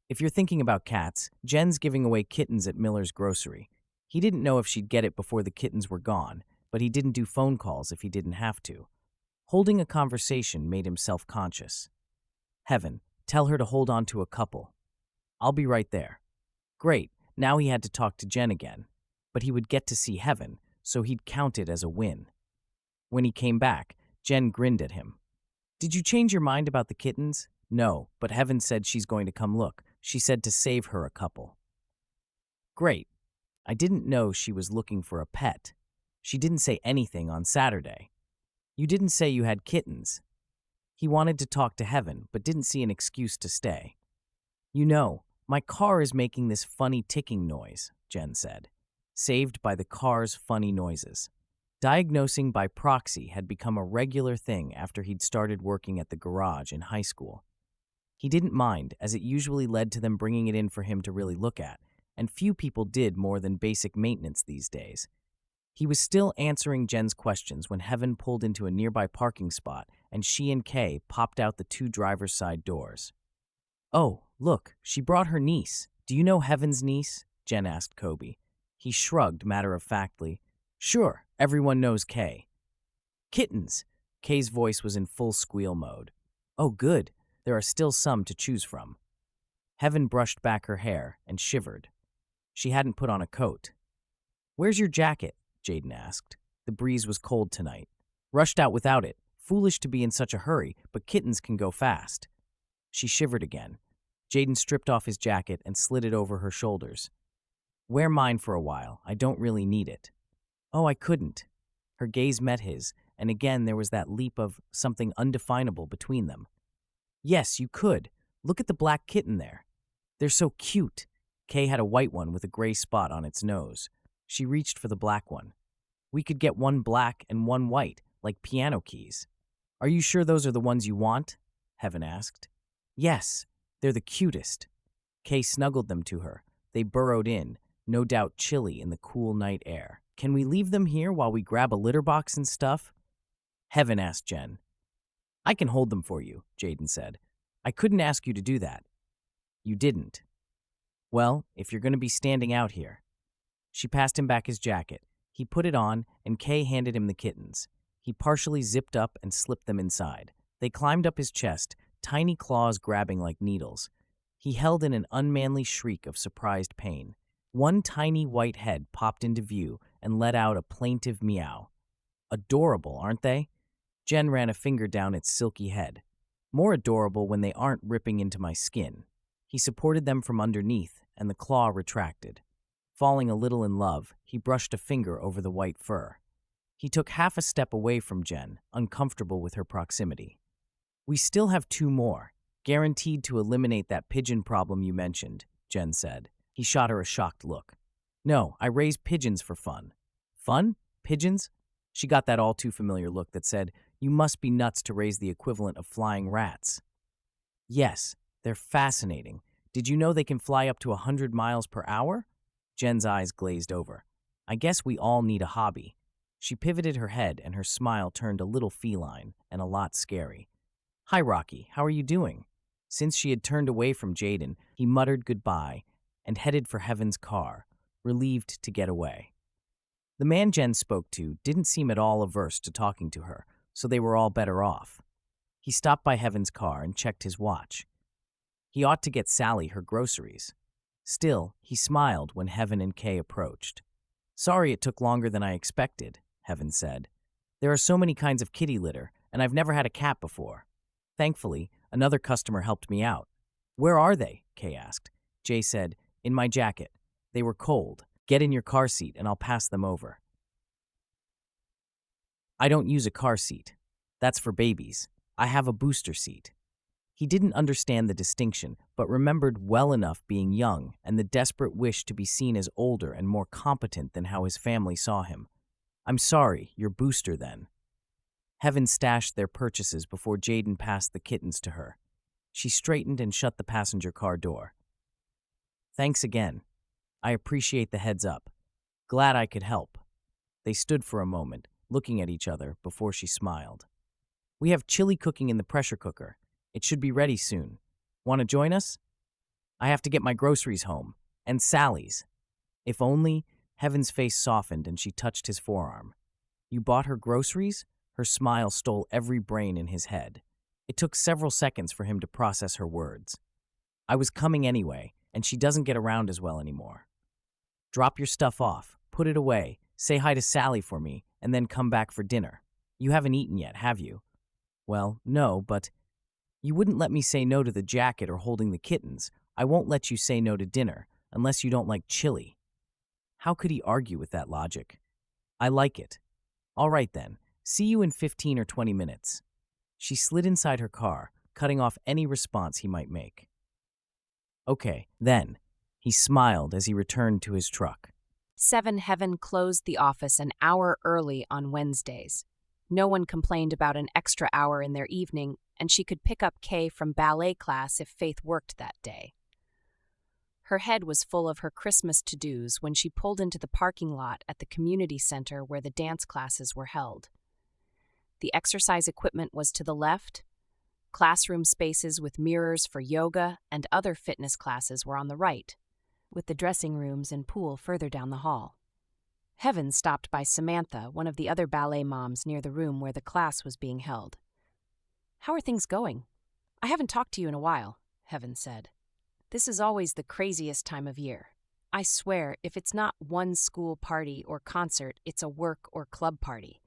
"If you're thinking about cats, Jen's giving away kittens at Miller's grocery." He didn't know if she'd get it before the kittens were gone, but he didn't do phone calls if he didn't have to. Holding a conversation made him self-conscious. "Heaven, tell her to hold on to a couple." "I'll be right there." Great, now he had to talk to Jen again. But he would get to see Heaven, so he'd count it as a win. When he came back, Jen grinned at him. "Did you change your mind about the kittens?" "No, but Heaven said she's going to come look. She said to save her a couple." "Great. I didn't know she was looking for a pet. She didn't say anything on Saturday." "You didn't say you had kittens." He wanted to talk to Heaven, but didn't see an excuse to stay. "You know, my car is making this funny ticking noise," Jen said. Saved by the car's funny noises. Diagnosing by proxy had become a regular thing after he'd started working at the garage in high school. He didn't mind, as it usually led to them bringing it in for him to really look at, and few people did more than basic maintenance these days. He was still answering Jen's questions when Heaven pulled into a nearby parking spot and she and Kay popped out the two driver's side doors. "Oh, look, she brought her niece. Do you know Heaven's niece?" Jen asked Kobe. He shrugged matter-of-factly. "Sure, everyone knows Kay." "Kittens!" Kay's voice was in full squeal mode. "Oh, good. There are still some to choose from." Heaven brushed back her hair and shivered. She hadn't put on a coat. "Where's your jacket?" Jayden asked. The breeze was cold tonight. "Rushed out without it. Foolish to be in such a hurry, but kittens can go fast." She shivered again. Jayden stripped off his jacket and slid it over her shoulders. "Wear mine for a while. I don't really need it." "Oh, I couldn't." Her gaze met his, and again there was that leap of something undefinable between them. "Yes, you could. Look at the black kitten there. They're so cute." Kay had a white one with a gray spot on its nose. She reached for the black one. "We could get one black and one white, like piano keys." "Are you sure those are the ones you want?" Heaven asked. "Yes, they're the cutest." Kay snuggled them to her. They burrowed in, no doubt chilly in the cool night air. "Can we leave them here while we grab a litter box and stuff?" Heaven asked Jen. "I can hold them for you," Jayden said. "I couldn't ask you to do that." "You didn't." "Well, if you're going to be standing out here." She passed him back his jacket. He put it on, and Kay handed him the kittens. He partially zipped up and slipped them inside. They climbed up his chest, tiny claws grabbing like needles. He held in an unmanly shriek of surprised pain. One tiny white head popped into view and let out a plaintive meow. "Adorable, aren't they?" Jen ran a finger down its silky head. "More adorable when they aren't ripping into my skin." He supported them from underneath, and the claw retracted. Falling a little in love, he brushed a finger over the white fur. He took half a step away from Jen, uncomfortable with her proximity. "We still have two more, guaranteed to eliminate that pigeon problem you mentioned," Jen said. He shot her a shocked look. "No, I raise pigeons for fun." "Fun? Pigeons?" She got that all too familiar look that said, "You must be nuts to raise the equivalent of flying rats." "Yes, they're fascinating. Did you know they can fly up to 100 miles per hour?" Jen's eyes glazed over. "I guess we all need a hobby." She pivoted her head and her smile turned a little feline and a lot scary. "Hi, Rocky. How are you doing?" Since she had turned away from Jayden, he muttered goodbye and headed for Heaven's car, relieved to get away. The man Jen spoke to didn't seem at all averse to talking to her, so they were all better off. He stopped by Heaven's car and checked his watch. He ought to get Sally her groceries. Still, he smiled when Heaven and Kay approached. "Sorry it took longer than I expected," Heaven said. "There are so many kinds of kitty litter, and I've never had a cat before." Thankfully, another customer helped me out. "Where are they?" Kay asked. Jay said, "In my jacket. They were cold. Get in your car seat and I'll pass them over." "I don't use a car seat. That's for babies. I have a booster seat." He didn't understand the distinction, but remembered well enough being young and the desperate wish to be seen as older and more competent than how his family saw him. "I'm sorry, your booster then." Heaven stashed their purchases before Jayden passed the kittens to her. She straightened and shut the passenger car door. "Thanks again. I appreciate the heads up. Glad I could help." They stood for a moment, looking at each other before she smiled. "We have chili cooking in the pressure cooker. It should be ready soon. Want to join us?" "I have to get my groceries home. And Sally's." If only. Heaven's face softened and she touched his forearm. "You bought her groceries?" Her smile stole every brain in his head. It took several seconds for him to process her words. "I was coming anyway, and she doesn't get around as well anymore." "Drop your stuff off, put it away, say hi to Sally for me, and then come back for dinner. You haven't eaten yet, have you?" "Well, no, but—" "You wouldn't let me say no to the jacket or holding the kittens. I won't let you say no to dinner, unless you don't like chili." How could he argue with that logic? "I like it." "All right then, see you in 15 or 20 minutes." She slid inside her car, cutting off any response he might make. "Okay, then." He smiled as he returned to his truck. 7 Heaven closed the office an hour early on Wednesdays. No one complained about an extra hour in their evening, and she could pick up Kay from ballet class if Faith worked that day. Her head was full of her Christmas to-dos when she pulled into the parking lot at the community center where the dance classes were held. The exercise equipment was to the left, classroom spaces with mirrors for yoga and other fitness classes were on the right, with the dressing rooms and pool further down the hall. Heaven stopped by Samantha, one of the other ballet moms near the room where the class was being held. "How are things going? I haven't talked to you in a while," Heaven said. "This is always the craziest time of year. I swear, if it's not one school party or concert, it's a work or club party.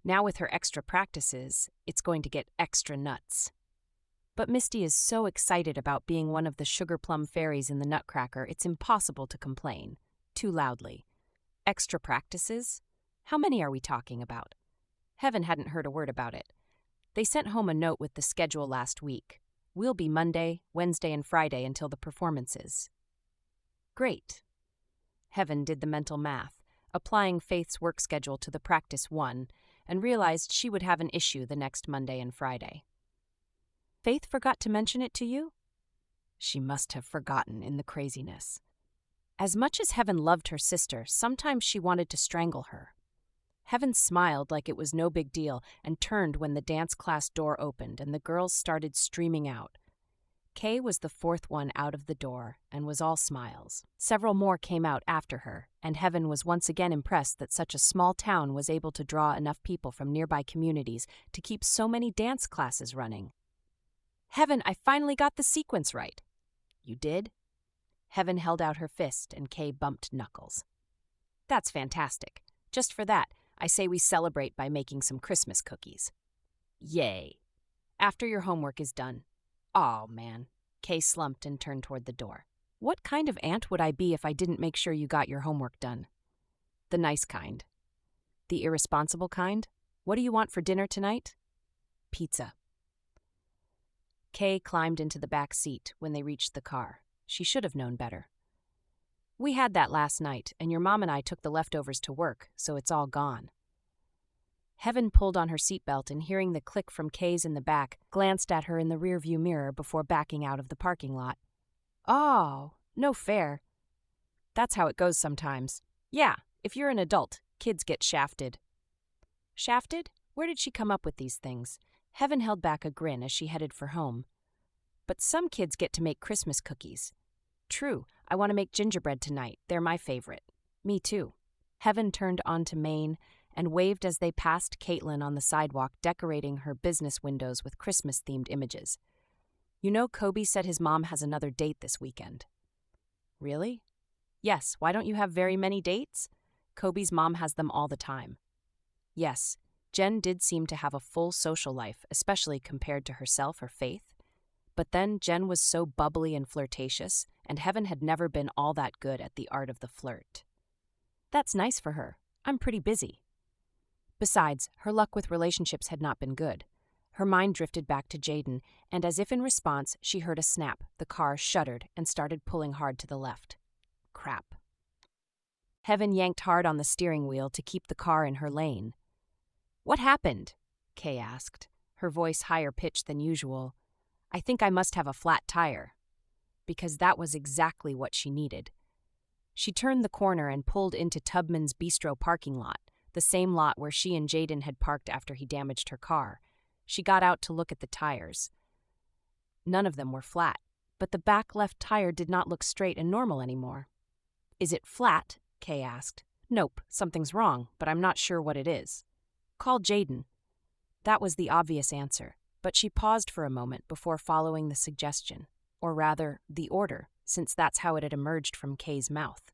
Now with her extra practices, it's going to get extra nuts." But Misty is so excited about being one of the sugar plum fairies in the Nutcracker, it's impossible to complain. Too loudly. Extra practices? How many are we talking about? Heaven hadn't heard a word about it. They sent home a note with the schedule last week. "We'll be Monday, Wednesday, and Friday until the performances." Great. Heaven did the mental math, applying Faith's work schedule to the practice one, and realized she would have an issue the next Monday and Friday. "Faith forgot to mention it to you?" She must have forgotten in the craziness. As much as Heaven loved her sister, sometimes she wanted to strangle her. Heaven smiled like it was no big deal and turned when the dance class door opened and the girls started streaming out. Kay was the fourth one out of the door and was all smiles. Several more came out after her, and Heaven was once again impressed that such a small town was able to draw enough people from nearby communities to keep so many dance classes running. "Heaven, I finally got the sequence right." "You did?" Heaven held out her fist and Kay bumped knuckles. "That's fantastic. Just for that, I say we celebrate by making some Christmas cookies." "Yay. After your homework is done." "Aw, man." Kay slumped and turned toward the door. "What kind of aunt would I be if I didn't make sure you got your homework done?" "The nice kind." "The irresponsible kind? What do you want for dinner tonight?" "Pizza." Kay climbed into the back seat when they reached the car. She should have known better. "We had that last night, and your mom and I took the leftovers to work, so it's all gone." Heaven pulled on her seatbelt and, hearing the click from Kay's in the back, glanced at her in the rearview mirror before backing out of the parking lot. "Oh, no fair." "That's how it goes sometimes. Yeah, if you're an adult, kids get shafted." "Shafted? Where did she come up with these things?" Heaven held back a grin as she headed for home. "But some kids get to make Christmas cookies." "True, I want to make gingerbread tonight. They're my favorite." "Me too." Heaven turned onto Main and waved as they passed Caitlin on the sidewalk decorating her business windows with Christmas-themed images. "You know, Kobe said his mom has another date this weekend." "Really?" "Yes, why don't you have very many dates?" "Kobe's mom has them all the time." Yes, Jen did seem to have a full social life, especially compared to herself or Faith. But then Jen was so bubbly and flirtatious, and Heaven had never been all that good at the art of the flirt. "That's nice for her. I'm pretty busy." Besides, her luck with relationships had not been good. Her mind drifted back to Jayden, and as if in response, she heard a snap. The car shuddered and started pulling hard to the left. Crap. Heaven yanked hard on the steering wheel to keep the car in her lane. "What happened?" Kay asked, her voice higher pitched than usual. "I think I must have a flat tire." Because that was exactly what she needed. She turned the corner and pulled into Tubman's Bistro parking lot, the same lot where she and Jayden had parked after he damaged her car. She got out to look at the tires. None of them were flat, but the back left tire did not look straight and normal anymore. "Is it flat?" Kay asked. "Nope, something's wrong, but I'm not sure what it is." "Call Jayden." That was the obvious answer, but she paused for a moment before following the suggestion, or rather, the order, since that's how it had emerged from Kay's mouth.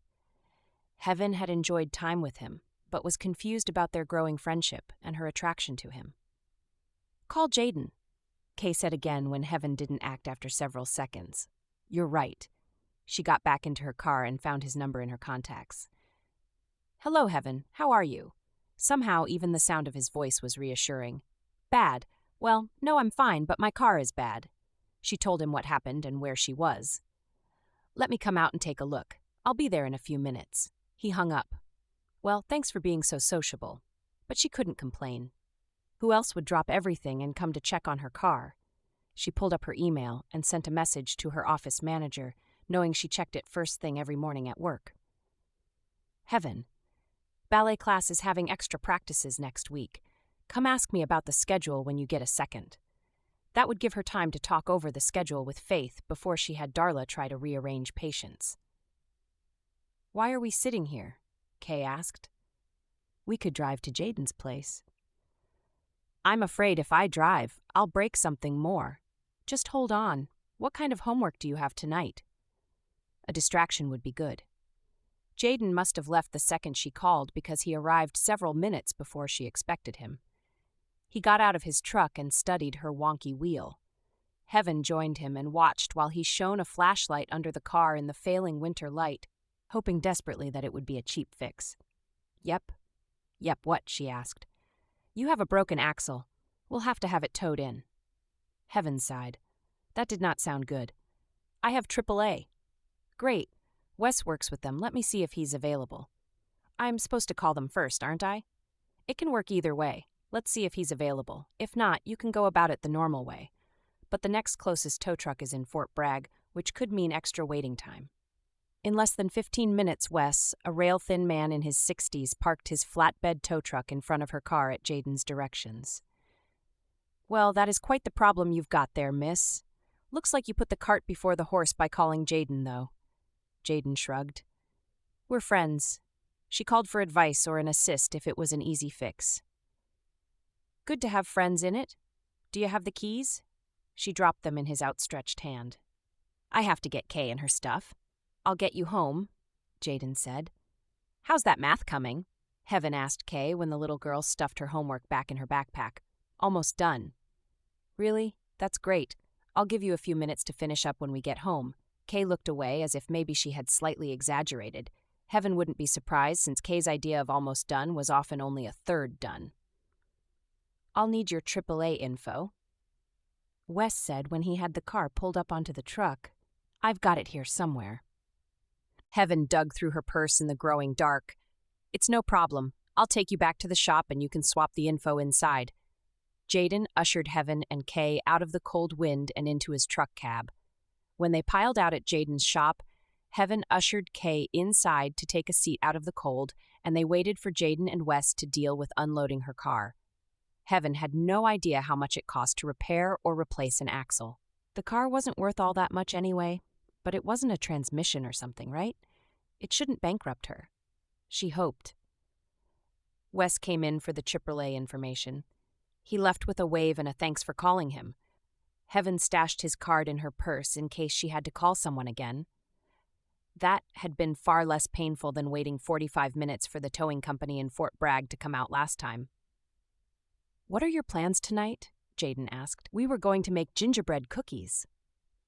Heaven had enjoyed time with him, but was confused about their growing friendship and her attraction to him. "Call Jayden," Kay said again when Heaven didn't act after several seconds. "You're right." She got back into her car and found his number in her contacts. "Hello, Heaven. How are you?" Somehow, even the sound of his voice was reassuring. "Bad. Well, no, I'm fine, but my car is bad." She told him what happened and where she was. "Let me come out and take a look. I'll be there in a few minutes." He hung up. Well, thanks for being so sociable. But she couldn't complain. Who else would drop everything and come to check on her car? She pulled up her email and sent a message to her office manager, knowing she checked it first thing every morning at work. Heaven, ballet class is having extra practices next week. Come ask me about the schedule when you get a second. That would give her time to talk over the schedule with Faith before she had Darla try to rearrange patients. Why are we sitting here? Kay asked. We could drive to Jayden's place. I'm afraid if I drive, I'll break something more. Just hold on. What kind of homework do you have tonight? A distraction would be good. Jayden must have left the second she called because he arrived several minutes before she expected him. He got out of his truck and studied her wonky wheel. Heaven joined him and watched while he shone a flashlight under the car in the failing winter light, hoping desperately that it would be a cheap fix. Yep, what? She asked. You have a broken axle. We'll have to have it towed in. Heaven sighed. That did not sound good. I have AAA. Great. Wes works with them. Let me see if he's available. I'm supposed to call them first, aren't I? It can work either way. Let's see if he's available. If not, you can go about it the normal way. But the next closest tow truck is in Fort Bragg, which could mean extra waiting time. In less than 15 minutes, Wes, a rail-thin man in his 60s, parked his flatbed tow truck in front of her car at Jayden's directions. Well, that is quite the problem you've got there, miss. Looks like you put the cart before the horse by calling Jayden, though. Jayden shrugged. We're friends. She called for advice or an assist if it was an easy fix. Good to have friends in it. Do you have the keys? She dropped them in his outstretched hand. I have to get Kay and her stuff. I'll get you home, Jayden said. How's that math coming? Heaven asked Kay when the little girl stuffed her homework back in her backpack. Almost done. Really? That's great. I'll give you a few minutes to finish up when we get home. Kay looked away as if maybe she had slightly exaggerated. Heaven wouldn't be surprised since Kay's idea of almost done was often only a third done. I'll need your AAA info, Wes said when he had the car pulled up onto the truck. I've got it here somewhere. Heaven dug through her purse in the growing dark. It's no problem. I'll take you back to the shop and you can swap the info inside. Jayden ushered Heaven and Kay out of the cold wind and into his truck cab. When they piled out at Jayden's shop, Heaven ushered Kay inside to take a seat out of the cold, and they waited for Jayden and Wes to deal with unloading her car. Heaven had no idea how much it cost to repair or replace an axle. The car wasn't worth all that much anyway, but it wasn't a transmission or something, right? It shouldn't bankrupt her. She hoped. Wes came in for the AAA information. He left with a wave and a thanks for calling him. Heaven stashed his card in her purse in case she had to call someone again. That had been far less painful than waiting 45 minutes for the towing company in Fort Bragg to come out last time. What are your plans tonight? Jayden asked. We were going to make gingerbread cookies.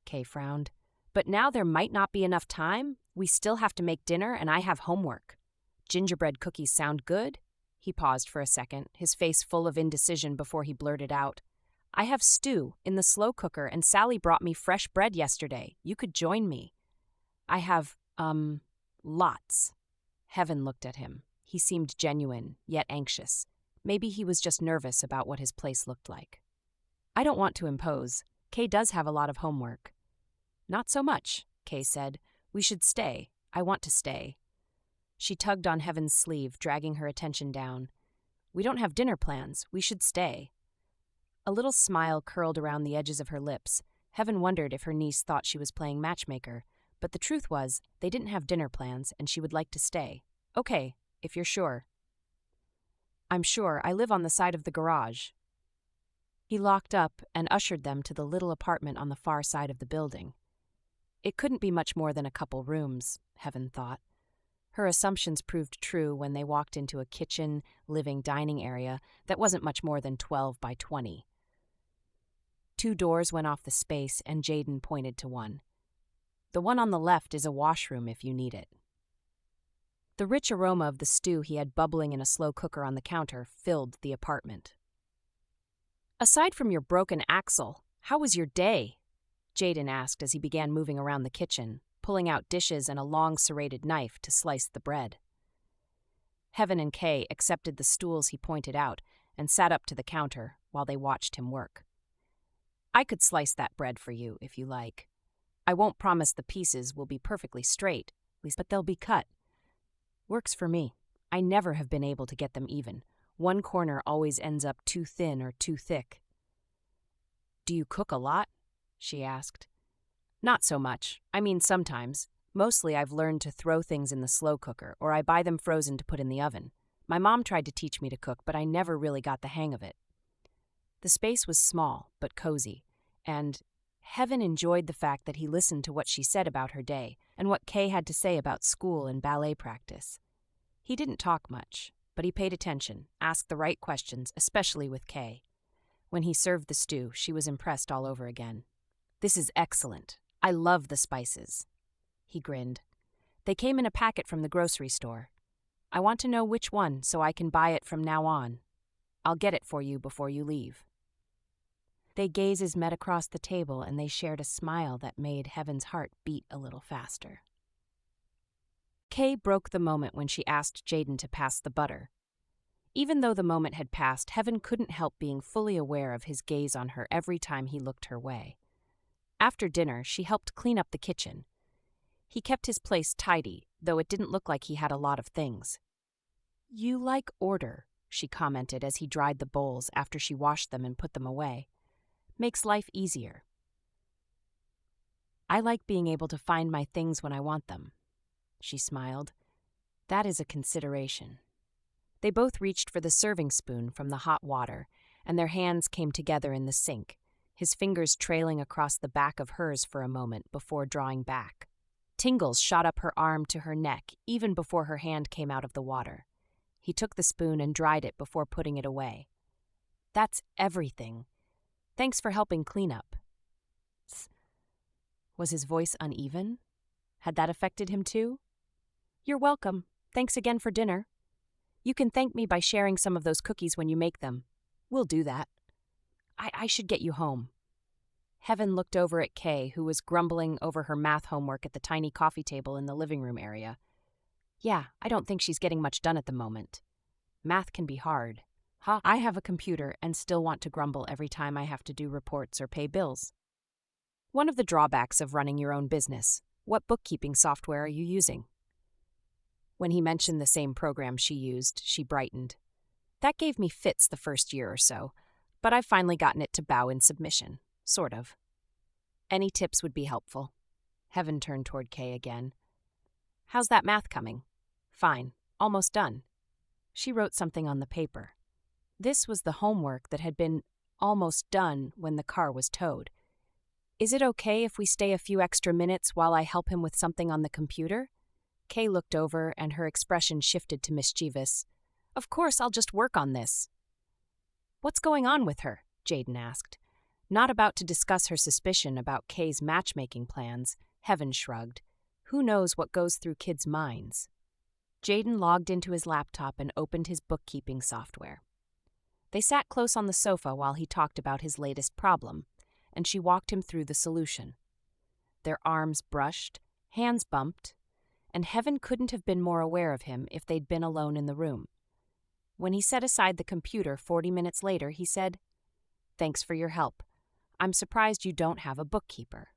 Kay frowned. But now there might not be enough time. We still have to make dinner and I have homework. Gingerbread cookies sound good? He paused for a second, his face full of indecision before he blurted out. I have stew in the slow cooker and Sally brought me fresh bread yesterday. You could join me. I have, lots. Heaven looked at him. He seemed genuine, yet anxious. Maybe he was just nervous about what his place looked like. I don't want to impose. Kay does have a lot of homework. Not so much, Kay said. We should stay. I want to stay. She tugged on Heaven's sleeve, dragging her attention down. We don't have dinner plans. We should stay. A little smile curled around the edges of her lips. Heaven wondered if her niece thought she was playing matchmaker, but the truth was they didn't have dinner plans and she would like to stay. Okay, if you're sure. I'm sure. I live on the side of the garage. He locked up and ushered them to the little apartment on the far side of the building. It couldn't be much more than a couple rooms, Heaven thought. Her assumptions proved true when they walked into a kitchen, living, dining area that wasn't much more than 12 by 20. 2 doors went off the space and Jayden pointed to one. The one on the left is a washroom if you need it. The rich aroma of the stew he had bubbling in a slow cooker on the counter filled the apartment. Aside from your broken axle, how was your day? Jayden asked as he began moving around the kitchen, pulling out dishes and a long serrated knife to slice the bread. Heaven and Kay accepted the stools he pointed out and sat up to the counter while they watched him work. I could slice that bread for you if you like. I won't promise the pieces will be perfectly straight, but they'll be cut. Works for me. I never have been able to get them even. One corner always ends up too thin or too thick. Do you cook a lot? She asked. Not so much. I mean, sometimes. Mostly I've learned to throw things in the slow cooker, or I buy them frozen to put in the oven. My mom tried to teach me to cook, but I never really got the hang of it. The space was small, but cozy, and Heaven enjoyed the fact that he listened to what she said about her day and what Kay had to say about school and ballet practice. He didn't talk much, but he paid attention, asked the right questions, especially with Kay. When he served the stew, she was impressed all over again. This is excellent. I love the spices. He grinned. They came in a packet from the grocery store. I want to know which one so I can buy it from now on. I'll get it for you before you leave. Their gazes met across the table and they shared a smile that made Heaven's heart beat a little faster. Kay broke the moment when she asked Jayden to pass the butter. Even though the moment had passed, Heaven couldn't help being fully aware of his gaze on her every time he looked her way. After dinner, she helped clean up the kitchen. He kept his place tidy, though it didn't look like he had a lot of things. You like order, she commented as he dried the bowls after she washed them and put them away. Makes life easier. I like being able to find my things when I want them. She smiled. That is a consideration. They both reached for the serving spoon from the hot water, and their hands came together in the sink, his fingers trailing across the back of hers for a moment before drawing back. Tingles shot up her arm to her neck even before her hand came out of the water. He took the spoon and dried it before putting it away. That's everything. Thanks for helping clean up. Was his voice uneven? Had that affected him too? You're welcome. Thanks again for dinner. You can thank me by sharing some of those cookies when you make them. We'll do that. I should get you home. Heaven looked over at Kay, who was grumbling over her math homework at the tiny coffee table in the living room area. Yeah, I don't think she's getting much done at the moment. Math can be hard. I have a computer and still want to grumble every time I have to do reports or pay bills. One of the drawbacks of running your own business. What bookkeeping software are you using? When he mentioned the same program she used, she brightened. That gave me fits the first year or so, but I've finally gotten it to bow in submission. Sort of. Any tips would be helpful. Heaven turned toward Kay again. How's that math coming? Fine. Almost done. She wrote something on the paper. This was the homework that had been almost done when the car was towed. Is it okay if we stay a few extra minutes while I help him with something on the computer? Kay looked over and her expression shifted to mischievous. Of course, I'll just work on this. What's going on with her? Jayden asked. Not about to discuss her suspicion about Kay's matchmaking plans, Heaven shrugged. Who knows what goes through kids' minds? Jayden logged into his laptop and opened his bookkeeping software. They sat close on the sofa while he talked about his latest problem, and she walked him through the solution. Their arms brushed, hands bumped, and Heaven couldn't have been more aware of him if they'd been alone in the room. When he set aside the computer 40 minutes later, he said, Thanks for your help. I'm surprised you don't have a bookkeeper.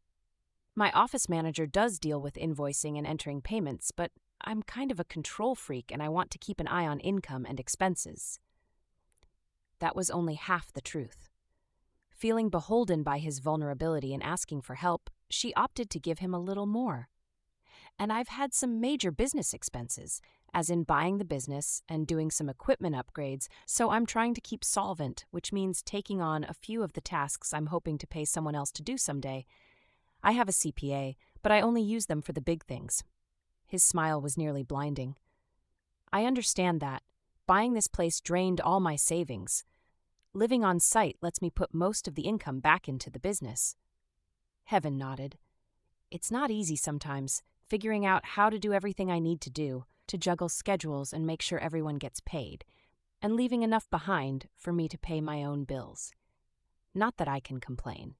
My office manager does deal with invoicing and entering payments, but I'm kind of a control freak and I want to keep an eye on income and expenses. That was only half the truth. Feeling beholden by his vulnerability and asking for help, she opted to give him a little more. And I've had some major business expenses, as in buying the business and doing some equipment upgrades, so I'm trying to keep solvent, which means taking on a few of the tasks I'm hoping to pay someone else to do someday. I have a CPA, but I only use them for the big things. His smile was nearly blinding. I understand that. Buying this place drained all my savings. Living on site lets me put most of the income back into the business. Heaven nodded. It's not easy sometimes, figuring out how to do everything I need to do, to juggle schedules and make sure everyone gets paid, and leaving enough behind for me to pay my own bills. Not that I can complain.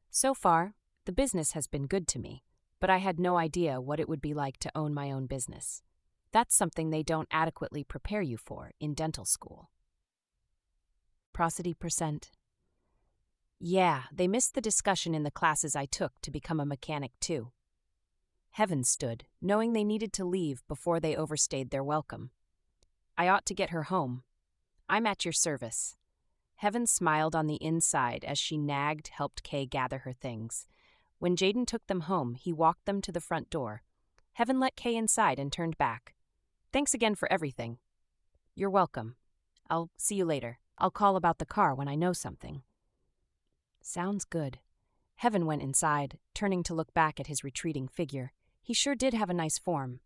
So far, the business has been good to me, but I had no idea what it would be like to own my own business. That's something they don't adequately prepare you for in dental school. Prosody %. Yeah, they missed the discussion in the classes I took to become a mechanic, too. Heaven stood, knowing they needed to leave before they overstayed their welcome. I ought to get her home. I'm at your service. Heaven smiled on the inside as she helped Kay gather her things. When Jayden took them home, he walked them to the front door. Heaven let Kay inside and turned back. Thanks again for everything. You're welcome. I'll see you later. I'll call about the car when I know something. Sounds good. Heaven went inside, turning to look back at his retreating figure. He sure did have a nice form.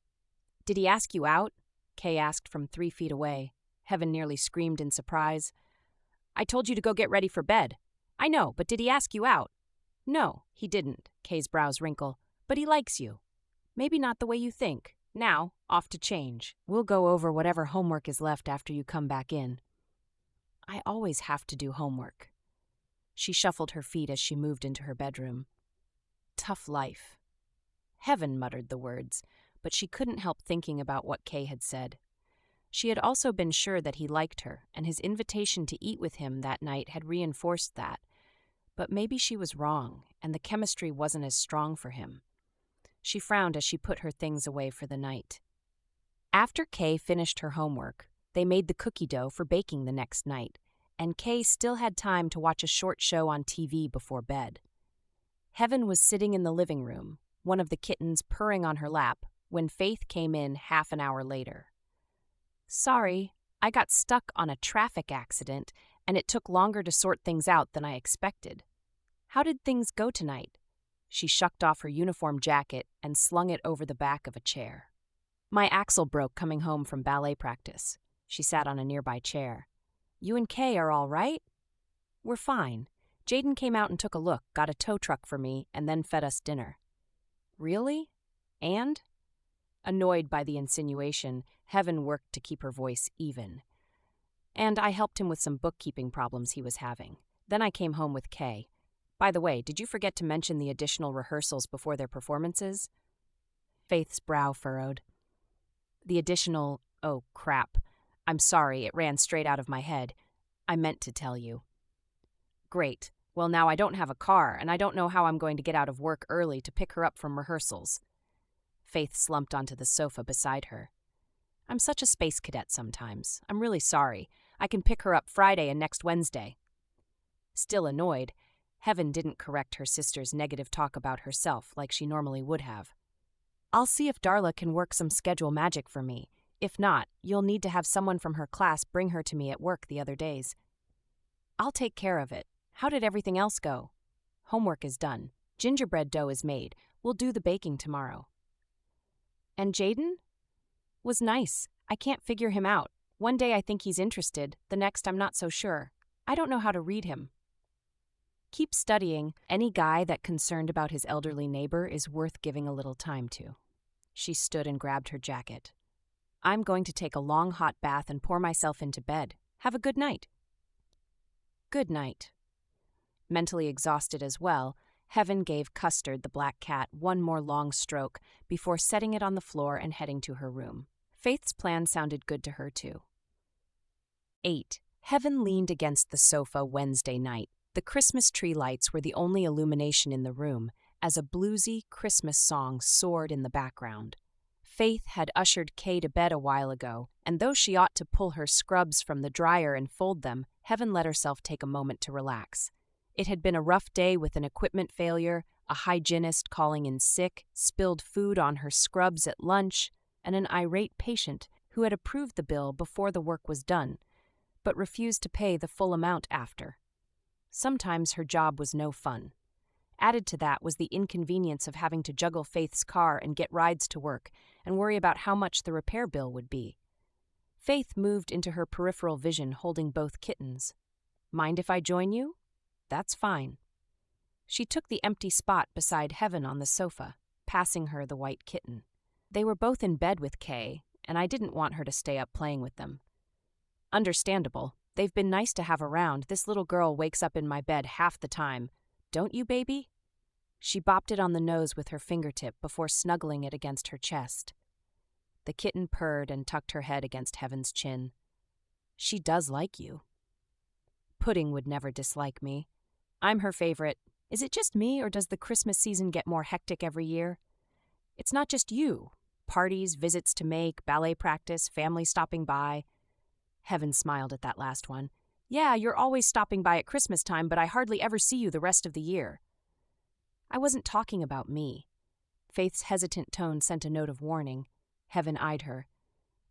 Did he ask you out? Kay asked from 3 feet away. Heaven nearly screamed in surprise. I told you to go get ready for bed. I know, but did he ask you out? No, he didn't, Kay's brows wrinkle. But he likes you. Maybe not the way you think. Now, off to change. We'll go over whatever homework is left after you come back in. I always have to do homework. She shuffled her feet as she moved into her bedroom. Tough life. Heaven muttered the words, but she couldn't help thinking about what Kay had said. She had also been sure that he liked her, and his invitation to eat with him that night had reinforced that. But maybe she was wrong, and the chemistry wasn't as strong for him. She frowned as she put her things away for the night. After Kay finished her homework, they made the cookie dough for baking the next night, and Kay still had time to watch a short show on TV before bed. Heaven was sitting in the living room, one of the kittens purring on her lap, when Faith came in half an hour later. Sorry, I got stuck on a traffic accident, and it took longer to sort things out than I expected. How did things go tonight? She shucked off her uniform jacket and slung it over the back of a chair. My axle broke coming home from ballet practice. She sat on a nearby chair. You and Kay are all right? We're fine. Jayden came out and took a look, got a tow truck for me, and then fed us dinner. Really? And? Annoyed by the insinuation, Heaven worked to keep her voice even. And I helped him with some bookkeeping problems he was having. Then I came home with Kay. By the way, did you forget to mention the additional rehearsals before their performances? Faith's brow furrowed. The additional, oh crap. I'm sorry, it ran straight out of my head. I meant to tell you. Great. Well, now I don't have a car, and I don't know how I'm going to get out of work early to pick her up from rehearsals. Faith slumped onto the sofa beside her. I'm such a space cadet sometimes. I'm really sorry. I can pick her up Friday and next Wednesday. Still annoyed, Heaven didn't correct her sister's negative talk about herself like she normally would have. I'll see if Darla can work some schedule magic for me. If not, you'll need to have someone from her class bring her to me at work the other days. I'll take care of it. How did everything else go? Homework is done. Gingerbread dough is made. We'll do the baking tomorrow. And Jayden? Was nice. I can't figure him out. One day I think he's interested, the next I'm not so sure. I don't know how to read him. Keep studying. Any guy that concerned about his elderly neighbor is worth giving a little time to. She stood and grabbed her jacket. I'm going to take a long hot bath and pour myself into bed. Have a good night. Good night. Mentally exhausted as well, Heaven gave Custard the black cat one more long stroke before setting it on the floor and heading to her room. Faith's plan sounded good to her, too. 8. Heaven leaned against the sofa Wednesday night. The Christmas tree lights were the only illumination in the room, as a bluesy Christmas song soared in the background. Faith had ushered Kay to bed a while ago, and though she ought to pull her scrubs from the dryer and fold them, Heaven let herself take a moment to relax. It had been a rough day with an equipment failure, a hygienist calling in sick, spilled food on her scrubs at lunch, and an irate patient who had approved the bill before the work was done, but refused to pay the full amount after. Sometimes her job was no fun. Added to that was the inconvenience of having to juggle Faith's car and get rides to work and worry about how much the repair bill would be. Faith moved into her peripheral vision holding both kittens. Mind if I join you? That's fine. She took the empty spot beside Heaven on the sofa, passing her the white kitten. They were both in bed with Kay, and I didn't want her to stay up playing with them. Understandable. They've been nice to have around. This little girl wakes up in my bed half the time. Don't you, baby? She bopped it on the nose with her fingertip before snuggling it against her chest. The kitten purred and tucked her head against Heaven's chin. She does like you. Pudding would never dislike me. I'm her favorite. Is it just me, or does the Christmas season get more hectic every year? It's not just you. Parties, visits to make, ballet practice, family stopping by. Heaven smiled at that last one. Yeah, you're always stopping by at Christmas time, but I hardly ever see you the rest of the year. I wasn't talking about me. Faith's hesitant tone sent a note of warning. Heaven eyed her.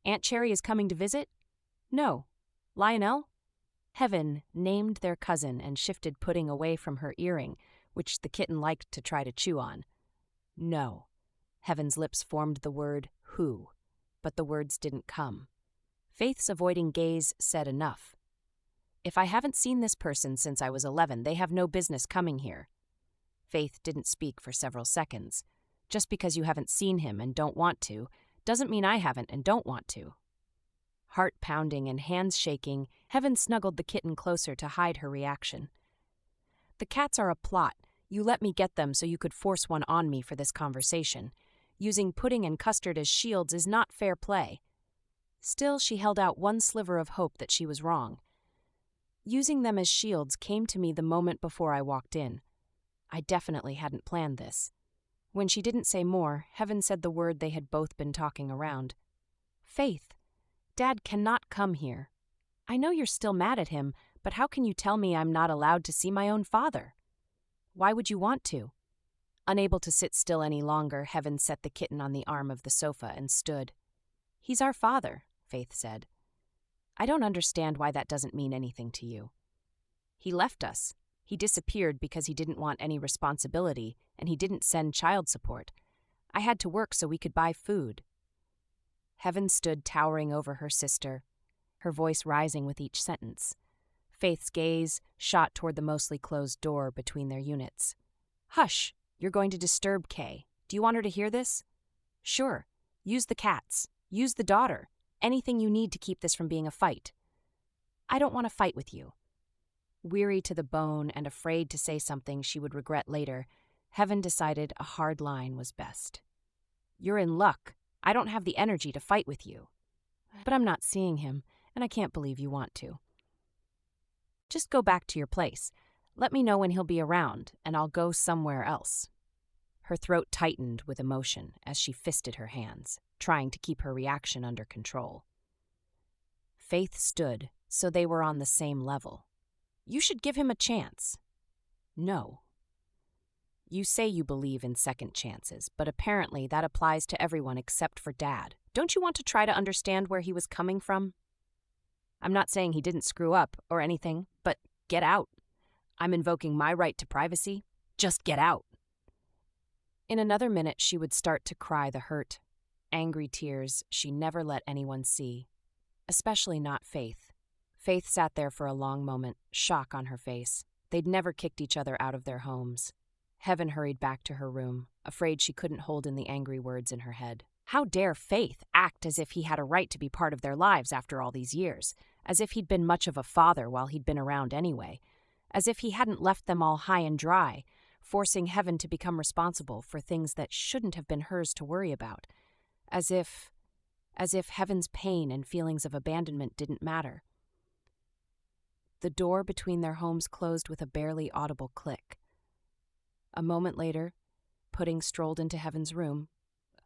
Aunt Cherry is coming to visit? No. Lionel? Heaven named their cousin and shifted pudding away from her earring, which the kitten liked to try to chew on. No. Heaven's lips formed the word who, but the words didn't come. Faith's avoiding gaze said enough. If I haven't seen this person since I was 11, they have no business coming here. Faith didn't speak for several seconds. Just because you haven't seen him and don't want to, doesn't mean I haven't and don't want to. Heart pounding and hands shaking, Heaven snuggled the kitten closer to hide her reaction. The cats are a plot. You let me get them so you could force one on me for this conversation. Using pudding and custard as shields is not fair play. Still, she held out one sliver of hope that she was wrong. Using them as shields came to me the moment before I walked in. I definitely hadn't planned this. When she didn't say more, Heaven said the word they had both been talking around. Faith, Dad cannot come here. I know you're still mad at him, but how can you tell me I'm not allowed to see my own father? Why would you want to? Unable to sit still any longer, Heaven set the kitten on the arm of the sofa and stood. He's our father, Faith said. I don't understand why that doesn't mean anything to you. He left us. He disappeared because he didn't want any responsibility, and he didn't send child support. I had to work so we could buy food. Heaven stood towering over her sister, her voice rising with each sentence. Faith's gaze shot toward the mostly closed door between their units. Hush! You're going to disturb Kay. Do you want her to hear this? Sure. Use the cats. Use the daughter. Anything you need to keep this from being a fight. I don't want to fight with you. Weary to the bone and afraid to say something she would regret later, Heaven decided a hard line was best. You're in luck. I don't have the energy to fight with you. But I'm not seeing him, and I can't believe you want to. Just go back to your place. Let me know when he'll be around, and I'll go somewhere else. Her throat tightened with emotion as she fisted her hands, trying to keep her reaction under control. Faith stood, so they were on the same level. You should give him a chance. No. You say you believe in second chances, but apparently that applies to everyone except for Dad. Don't you want to try to understand where he was coming from? I'm not saying he didn't screw up or anything, but get out. I'm invoking my right to privacy. Just get out. In another minute, she would start to cry the hurt, angry tears she never let anyone see, especially not Faith. Faith sat there for a long moment, shock on her face. They'd never kicked each other out of their homes. Heaven hurried back to her room, afraid she couldn't hold in the angry words in her head. How dare Faith act as if he had a right to be part of their lives after all these years, as if he'd been much of a father while he'd been around anyway, as if he hadn't left them all high and dry, forcing Heaven to become responsible for things that shouldn't have been hers to worry about, as if Heaven's pain and feelings of abandonment didn't matter. The door between their homes closed with a barely audible click. A moment later, Pudding strolled into Heaven's room,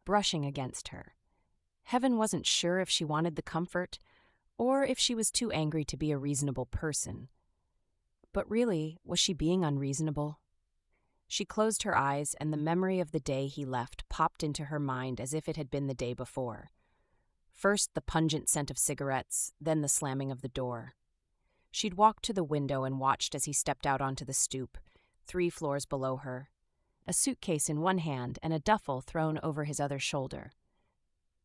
brushing against her. Heaven wasn't sure if she wanted the comfort or if she was too angry to be a reasonable person. But really, was she being unreasonable? She closed her eyes, and the memory of the day he left popped into her mind as if it had been the day before. First the pungent scent of cigarettes, then the slamming of the door. She'd walked to the window and watched as he stepped out onto the stoop, 3 floors below her, a suitcase in one hand and a duffel thrown over his other shoulder.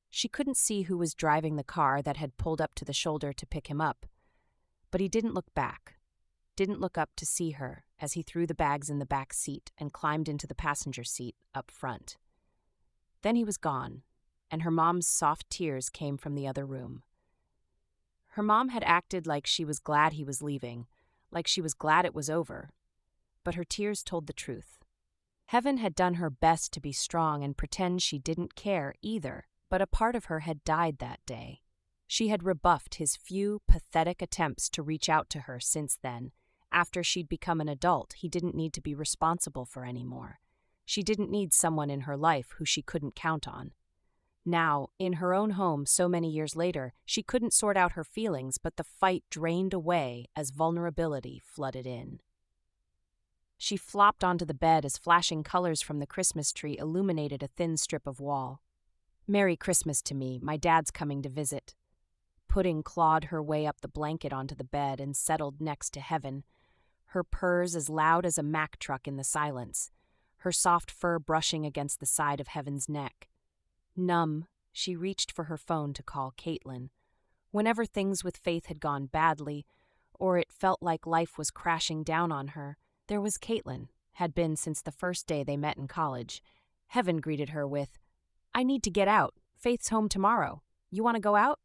She couldn't see who was driving the car that had pulled up to the shoulder to pick him up, but he didn't look back, didn't look up to see her as he threw the bags in the back seat and climbed into the passenger seat up front. Then he was gone, and her mom's soft tears came from the other room. Her mom had acted like she was glad he was leaving, like she was glad it was over, but her tears told the truth. Heaven had done her best to be strong and pretend she didn't care either, but a part of her had died that day. She had rebuffed his few, pathetic attempts to reach out to her since then, After she'd become an adult, he didn't need to be responsible for anymore. She didn't need someone in her life who she couldn't count on. Now, in her own home so many years later, she couldn't sort out her feelings, but the fight drained away as vulnerability flooded in. She flopped onto the bed as flashing colors from the Christmas tree illuminated a thin strip of wall. "Merry Christmas to me, my dad's coming to visit." Pudding clawed her way up the blanket onto the bed and settled next to Heaven, her purrs as loud as a Mack truck in the silence, her soft fur brushing against the side of Heaven's neck. Numb, she reached for her phone to call Caitlin. Whenever things with Faith had gone badly, or it felt like life was crashing down on her, there was Caitlin, had been since the first day they met in college. Heaven greeted her with, "I need to get out. Faith's home tomorrow. You want to go out?"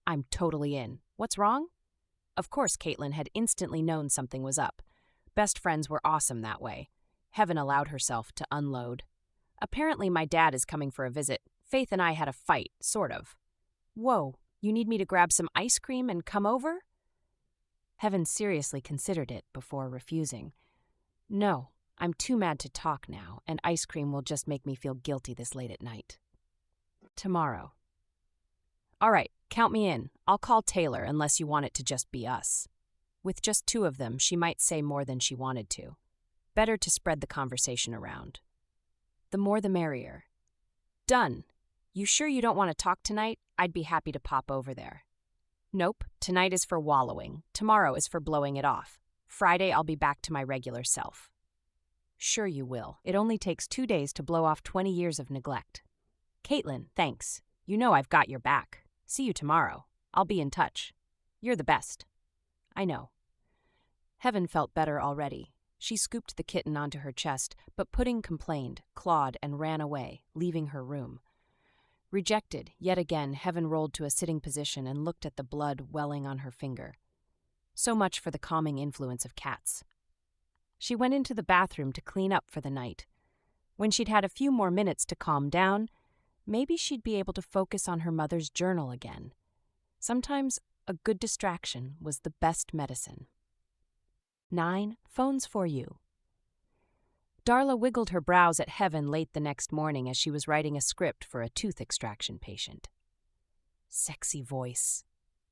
"I'm totally in. What's wrong?" Of course, Caitlin had instantly known something was up. Best friends were awesome that way. Heaven allowed herself to unload. "Apparently my dad is coming for a visit. Faith and I had a fight, sort of." "Whoa, you need me to grab some ice cream and come over?" Heaven seriously considered it before refusing. "No, I'm too mad to talk now, and ice cream will just make me feel guilty this late at night. Tomorrow." "All right, count me in. I'll call Taylor unless you want it to just be us." With just two of them, she might say more than she wanted to. Better to spread the conversation around. The more the merrier. "Done. You sure you don't want to talk tonight? I'd be happy to pop over there." "Nope, tonight is for wallowing. Tomorrow is for blowing it off. Friday I'll be back to my regular self." "Sure you will. It only takes 2 days to blow off 20 years of neglect." "Caitlin, thanks. You know I've got your back. See you tomorrow. I'll be in touch. You're the best." "I know." Heaven felt better already. She scooped the kitten onto her chest, but Pudding complained, clawed, and ran away, leaving her room. Rejected, yet again, Heaven rolled to a sitting position and looked at the blood welling on her finger. So much for the calming influence of cats. She went into the bathroom to clean up for the night. When she'd had a few more minutes to calm down, maybe she'd be able to focus on her mother's journal again. Sometimes a good distraction was the best medicine. 9 phones for you. Darla wiggled her brows at Heaven late the next morning as she was writing a script for a tooth extraction patient. Sexy voice.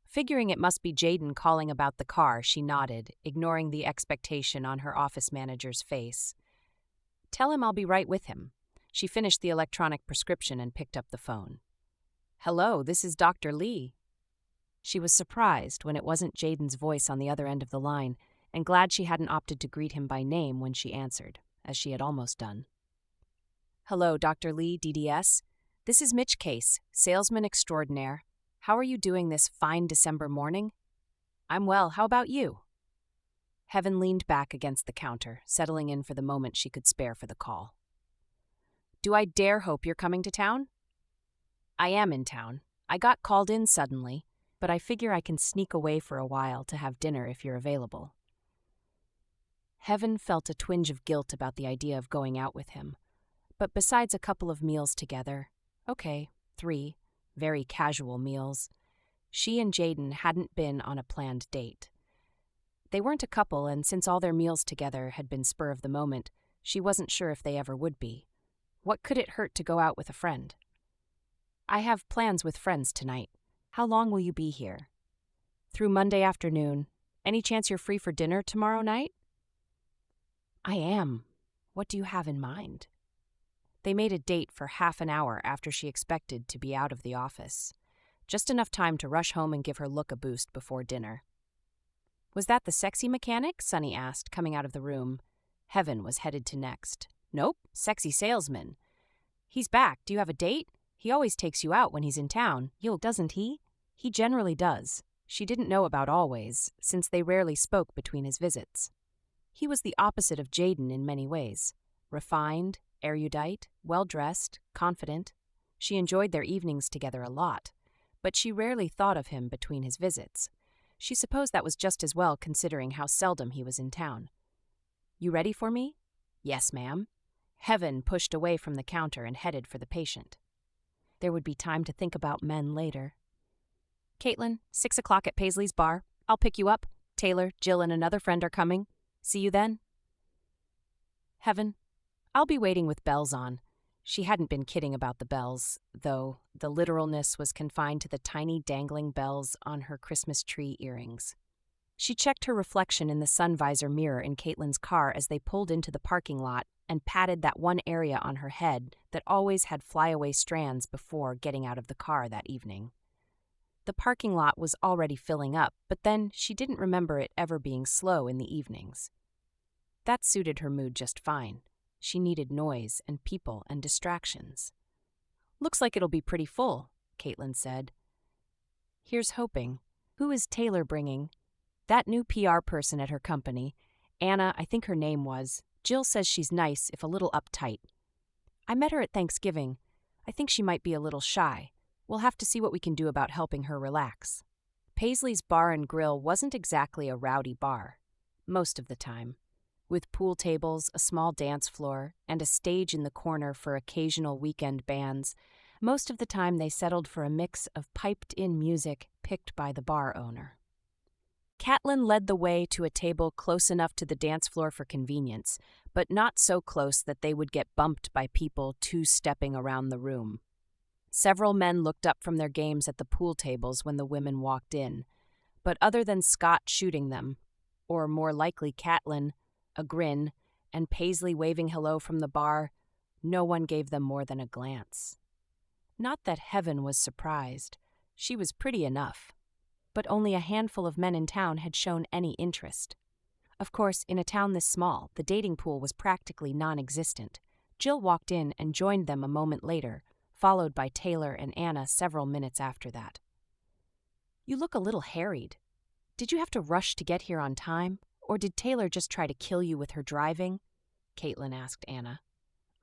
Figuring it must be Jayden calling about the car, she nodded, ignoring the expectation on her office manager's face. "Tell him I'll be right with him." She finished the electronic prescription and picked up the phone. "Hello, this is Dr. Lee." She was surprised when it wasn't Jayden's voice on the other end of the line, and glad she hadn't opted to greet him by name when she answered, as she had almost done. "Hello, Dr. Lee, DDS. This is Mitch Case, salesman extraordinaire. How are you doing this fine December morning?" "I'm well. How about you?" Heaven leaned back against the counter, settling in for the moment she could spare for the call. "Do I dare hope you're coming to town?" "I am in town. I got called in suddenly, but I figure I can sneak away for a while to have dinner if you're available." Heaven felt a twinge of guilt about the idea of going out with him. But besides a couple of meals together, 3 very casual meals, she and Jayden hadn't been on a planned date. They weren't a couple, and since all their meals together had been spur of the moment, she wasn't sure if they ever would be. What could it hurt to go out with a friend? "I have plans with friends tonight. How long will you be here?" "Through Monday afternoon. Any chance you're free for dinner tomorrow night?" "I am. What do you have in mind?" They made a date for half an hour after she expected to be out of the office. Just enough time to rush home and give her look a boost before dinner. "Was that the sexy mechanic?" Sunny asked, coming out of the room. Heaven was headed to next. "Nope, sexy salesman." "He's back. Do you have a date? He always takes you out when he's in town. Doesn't he?" "He generally does." She didn't know about always, since they rarely spoke between his visits. He was the opposite of Jayden in many ways. Refined, erudite, well-dressed, confident. She enjoyed their evenings together a lot, but she rarely thought of him between his visits. She supposed that was just as well considering how seldom he was in town. "You ready for me?" "Yes, ma'am." Heaven pushed away from the counter and headed for the patient. There would be time to think about men later. "Caitlin, 6 o'clock at Paisley's bar. I'll pick you up. Taylor, Jill, and another friend are coming. See you then? Heaven, I'll be waiting with bells on. She hadn't been kidding about the bells, though the literalness was confined to the tiny dangling bells on her Christmas tree earrings. She checked her reflection in the sun visor mirror in Caitlin's car as they pulled into the parking lot and patted that one area on her head that always had flyaway strands before getting out of the car that evening. The parking lot was already filling up, but then she didn't remember it ever being slow in the evenings. That suited her mood just fine. She needed noise and people and distractions. Looks like it'll be pretty full, Caitlin said. Here's hoping. Who is Taylor bringing? That new PR person at her company. Anna, I think her name was. Jill says she's nice, if a little uptight. I met her at Thanksgiving. I think she might be a little shy. We'll have to see what we can do about helping her relax. Paisley's Bar and Grill wasn't exactly a rowdy bar. Most of the time. With pool tables, a small dance floor, and a stage in the corner for occasional weekend bands, most of the time they settled for a mix of piped-in music picked by the bar owner. Caitlin led the way to a table close enough to the dance floor for convenience, but not so close that they would get bumped by people two-stepping around the room. Several men looked up from their games at the pool tables when the women walked in, but other than Scott shooting them, or more likely Caitlin, a grin, and Paisley waving hello from the bar, no one gave them more than a glance. Not that Heaven was surprised. She was pretty enough. But only a handful of men in town had shown any interest. Of course, in a town this small, the dating pool was practically non-existent. Jill walked in and joined them a moment later, followed by Taylor and Anna several minutes after that. You look a little harried. Did you have to rush to get here on time? Or did Taylor just try to kill you with her driving? Caitlin asked Anna.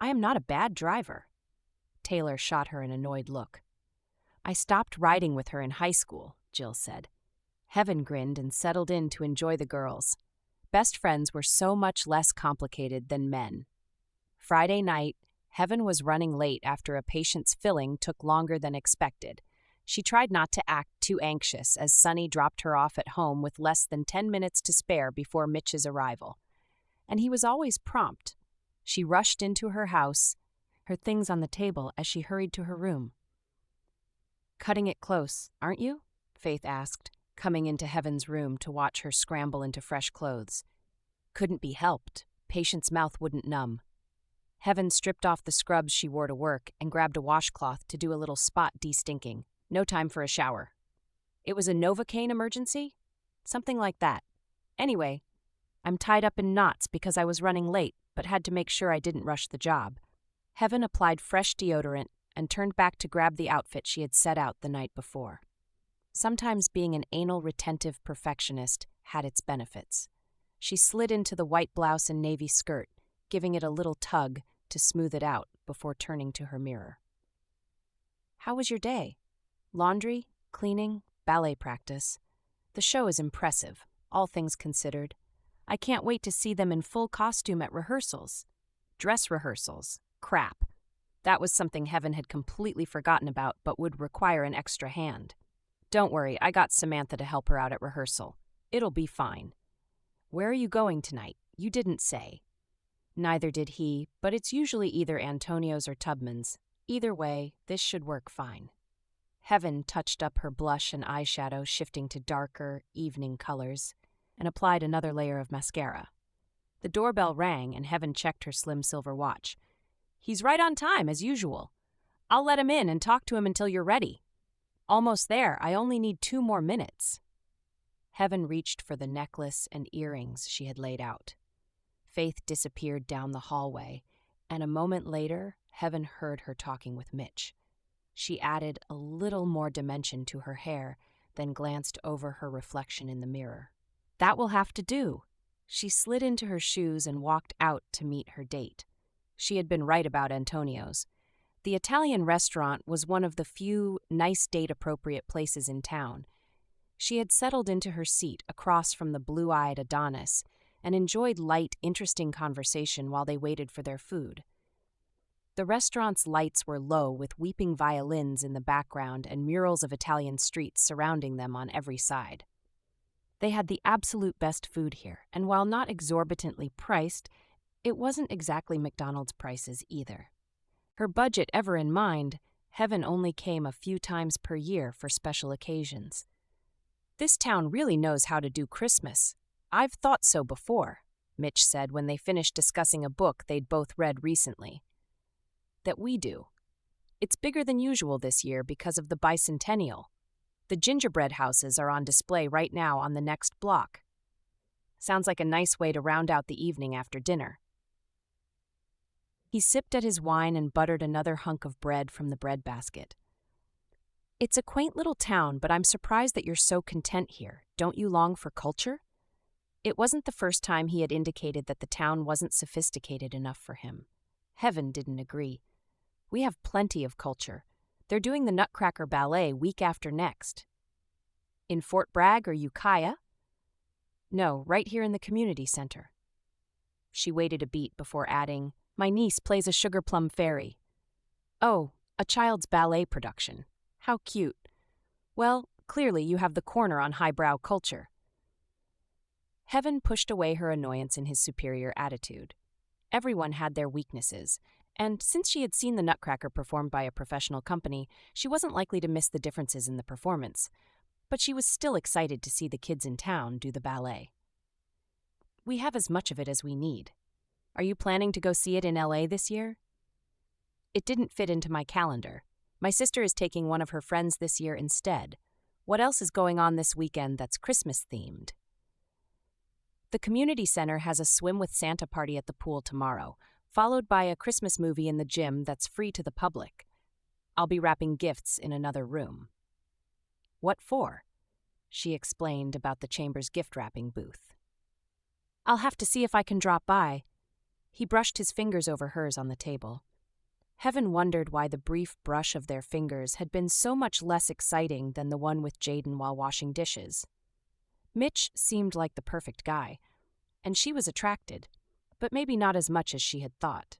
I am not a bad driver. Taylor shot her an annoyed look. I stopped riding with her in high school, Jill said. Heaven grinned and settled in to enjoy the girls. Best friends were so much less complicated than men. Friday night, Heaven was running late after a patient's filling took longer than expected. She tried not to act too anxious as Sonny dropped her off at home with less than 10 minutes to spare before Mitch's arrival. And he was always prompt. She rushed into her house, her things on the table as she hurried to her room. Cutting it close, aren't you? Faith asked, coming into Heaven's room to watch her scramble into fresh clothes. Couldn't be helped. Patient's mouth wouldn't numb. Heaven stripped off the scrubs she wore to work and grabbed a washcloth to do a little spot de-stinking. No time for a shower. It was a Novocaine emergency? Something like that. Anyway, I'm tied up in knots because I was running late, but had to make sure I didn't rush the job. Heaven applied fresh deodorant and turned back to grab the outfit she had set out the night before. Sometimes being an anal retentive perfectionist had its benefits. She slid into the white blouse and navy skirt, giving it a little tug to smooth it out before turning to her mirror. How was your day? Laundry, cleaning, ballet practice. The show is impressive, all things considered. I can't wait to see them in full costume at rehearsals. Dress rehearsals. Crap. That was something Heaven had completely forgotten about but would require an extra hand. Don't worry, I got Samantha to help her out at rehearsal. It'll be fine. Where are you going tonight? You didn't say. Neither did he, but it's usually either Antonio's or Tubman's. Either way, this should work fine. Heaven touched up her blush and eyeshadow, shifting to darker, evening colors, and applied another layer of mascara. The doorbell rang, and Heaven checked her slim silver watch. He's right on time, as usual. I'll let him in and talk to him until you're ready. Almost there. I only need 2 more minutes. Heaven reached for the necklace and earrings she had laid out. Faith disappeared down the hallway, and a moment later, Heaven heard her talking with Mitch. She added a little more dimension to her hair, then glanced over her reflection in the mirror. That will have to do. She slid into her shoes and walked out to meet her date. She had been right about Antonio's. The Italian restaurant was one of the few nice date-appropriate places in town. She had settled into her seat across from the blue-eyed Adonis and enjoyed light, interesting conversation while they waited for their food. The restaurant's lights were low, with weeping violins in the background and murals of Italian streets surrounding them on every side. They had the absolute best food here, and while not exorbitantly priced, it wasn't exactly McDonald's prices either. Her budget ever in mind, Heaven only came a few times per year for special occasions. "This town really knows how to do Christmas. I've thought so before," Mitch said when they finished discussing a book they'd both read recently. "That we do. It's bigger than usual this year because of the bicentennial. The gingerbread houses are on display right now on the next block. Sounds like a nice way to round out the evening after dinner." He sipped at his wine and buttered another hunk of bread from the bread basket. "It's a quaint little town, but I'm surprised that you're so content here. Don't you long for culture?" It wasn't the first time he had indicated that the town wasn't sophisticated enough for him. Heaven didn't agree. "We have plenty of culture. They're doing the Nutcracker Ballet week after next." "In Fort Bragg or Ukiah?" "No, right here in the community center." She waited a beat before adding, "My niece plays a Sugar Plum Fairy." "Oh, a child's ballet production. How cute. Well, clearly you have the corner on highbrow culture." Heaven pushed away her annoyance in his superior attitude. Everyone had their weaknesses, and since she had seen the Nutcracker performed by a professional company, she wasn't likely to miss the differences in the performance. But she was still excited to see the kids in town do the ballet. "We have as much of it as we need. Are you planning to go see it in LA this year?" "It didn't fit into my calendar. My sister is taking one of her friends this year instead. What else is going on this weekend that's Christmas-themed?" "The community center has a swim with Santa party at the pool tomorrow, followed by a Christmas movie in the gym that's free to the public. I'll be wrapping gifts in another room." "What for?" She explained about the chamber's gift-wrapping booth. "I'll have to see if I can drop by." He brushed his fingers over hers on the table. Heaven wondered why the brief brush of their fingers had been so much less exciting than the one with Jayden while washing dishes. Mitch seemed like the perfect guy, and she was attracted, but maybe not as much as she had thought.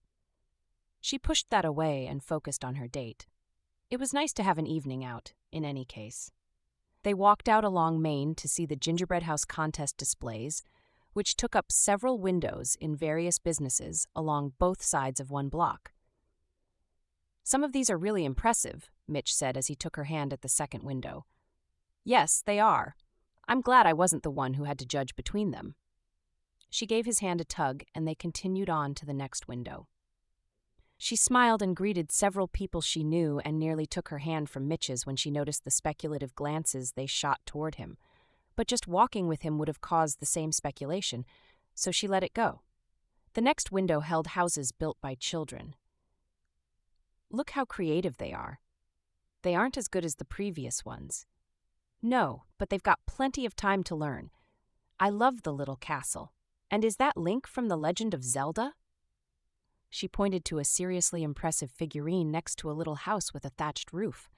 She pushed that away and focused on her date. It was nice to have an evening out, in any case. They walked out along Main to see the gingerbread house contest displays, which took up several windows in various businesses along both sides of one block. "Some of these are really impressive," Mitch said as he took her hand at the second window. "Yes, they are. I'm glad I wasn't the one who had to judge between them." She gave his hand a tug, and they continued on to the next window. She smiled and greeted several people she knew and nearly took her hand from Mitch's when she noticed the speculative glances they shot toward him. But just walking with him would have caused the same speculation, so she let it go. The next window held houses built by children. "Look how creative they are. They aren't as good as the previous ones." "No, but they've got plenty of time to learn. I love the little castle. And is that Link from The Legend of Zelda?" She pointed to a seriously impressive figurine next to a little house with a thatched roof.